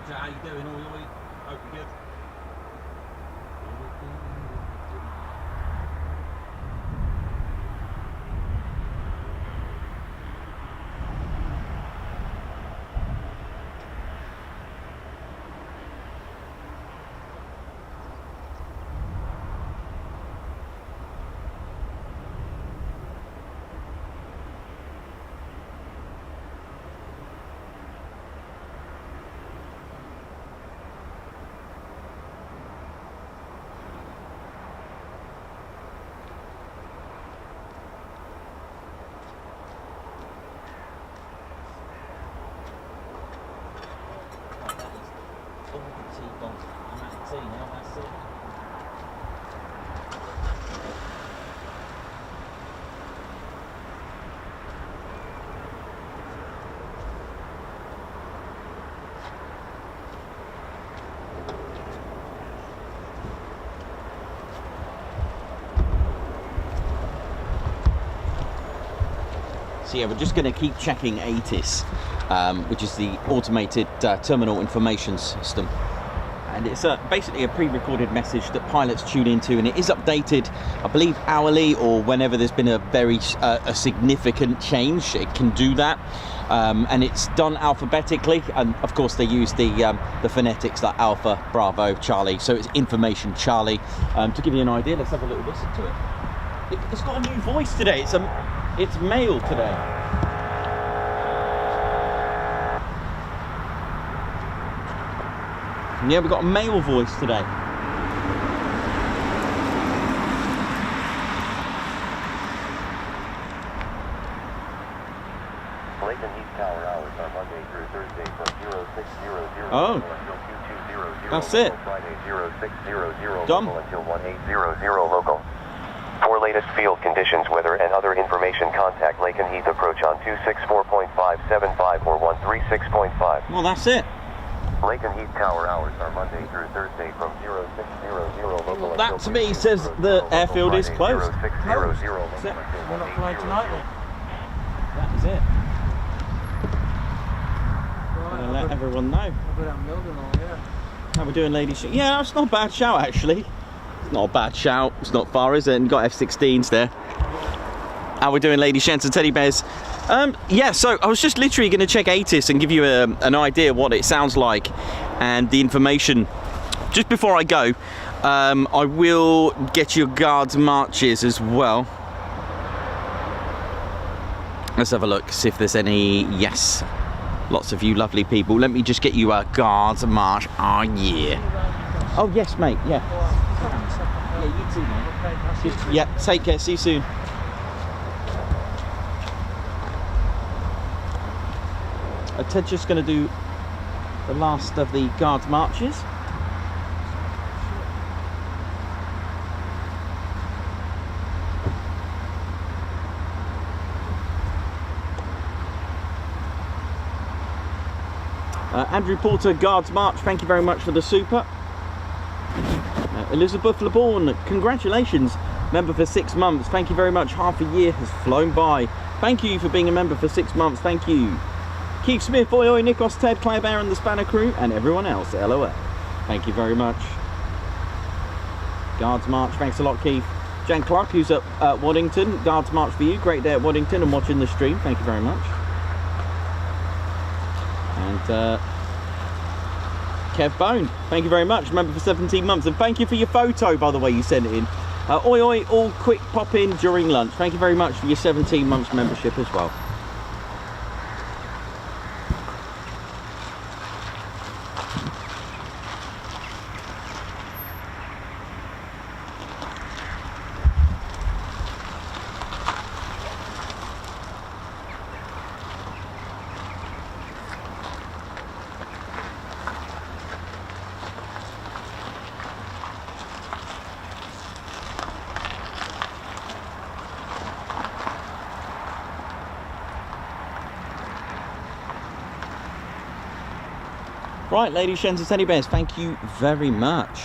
How you doing all your week? Hope you're good. So yeah, we're just going to keep checking ATIS, which is the Automated Terminal Information System. And it's basically a pre-recorded message that pilots tune into, and it is updated, I believe, hourly or whenever there's been a very a significant change. It can do that, and it's done alphabetically. And of course, they use the phonetics like Alpha, Bravo, Charlie. So it's Information Charlie. To give you an idea, let's have a little listen to it. It's got a new voice today. It's male today. Yeah, we've got a male voice today.
Lakenheath Tower hours are Monday through Thursday from 0600
Oh.
until 2200
That's it.
Friday 0600
Done.
local until 1800 local. For latest field conditions, weather, and other information, contact Lakenheath approach on 264.575 or 136.5.
Well, that's it.
Lakenheath Tower hours are Monday through Thursday from 0600 local.
That to me says the airfield is closed.
Closed.
That's it.
We're not flying tonight then.
That is it.
Right,
Gonna let everyone know.
I'll go down Mildenhall, yeah.
How we doing, ladies? Yeah, it's not a bad shout actually. It's not a bad shout. It's not far, is it? And got F-16s there. How we doing, ladies, gents and teddy bears? Yeah, so I was just literally going to check ATIS and give you an idea what it sounds like and the information. Just before I go, I will get your guards marches as well. Let's have a look, see if there's any. Yes, lots of you lovely people. Let me just get you a guards march. Oh yeah. Oh yes, mate. Yeah. Yeah, you too, mate. Yeah, take care. See you soon. Ted's just going to do the last of the guards marches. Andrew Porter, Guards March, thank you very much for the super. Elizabeth LeBourne, congratulations, member for 6 months, thank you very much, half a year has flown by. Thank you for being a member for 6 months, thank you. Keith Smith, oi oi, Nikos, Ted, Claire Bear and the Spanner crew, and everyone else, LOL. Thank you very much. Guards March, thanks a lot, Keith. Jan Clark, who's at Waddington, Guards March for you, great day at Waddington and watching the stream, thank you very much. And Kev Bone. Thank you very much. Remember for 17 months. And thank you for your photo, by the way, you sent it in. Oi, oi, all quick pop in during lunch. Thank you very much for your 17 months membership as well. Right, ladies, gents, and teddy bears, thank you very much.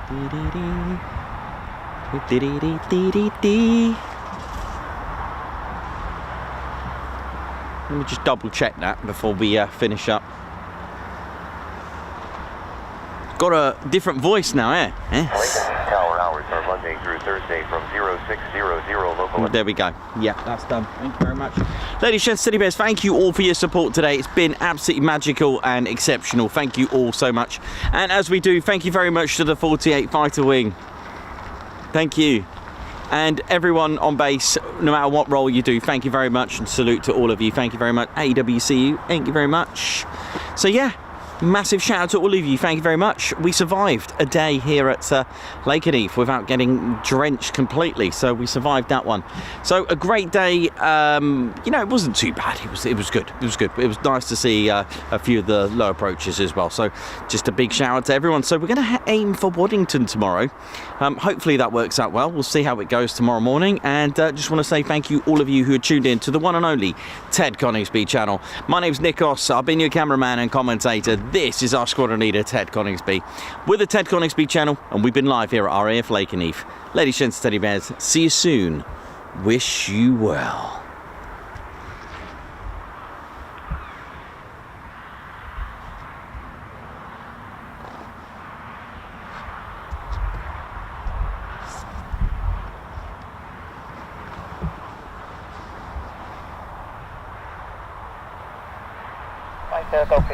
Let me just double check that before we finish up. Got a different voice now, eh?
Lakenheath Tower hours are Monday through Thursday from 0600 local.
There we go. Yeah, that's done. Thank you very much. Ladies, gents, teddy bears, thank you all for your support today. It's been absolutely magical and exceptional. Thank you all so much. And as we do, thank you very much to the 48 Fighter Wing. Thank you. And everyone on base, no matter what role you do, thank you very much, and salute to all of you. Thank you very much. AWCU, thank you very much. So yeah, massive shout out to all of you. Thank you very much. We survived a day here at Lakenheath without getting drenched completely, so we survived that one. So a great day. You know, it wasn't too bad. It was good. It was good. It was nice to see a few of the low approaches as well. So just a big shout out to everyone. So we're going to aim for Waddington tomorrow. Hopefully that works out well. We'll see how it goes tomorrow morning. And just want to say thank you all of you who are tuned in to the one and only Ted Coningsby channel. My name's Nikos. I've been your cameraman and commentator. This is our squadron leader, Ted Coningsby. We're the Ted Coningsby channel, and we've been live here at RAF Lakenheath. Ladies, gents, teddy bears, see you soon. Wish you well.
Well,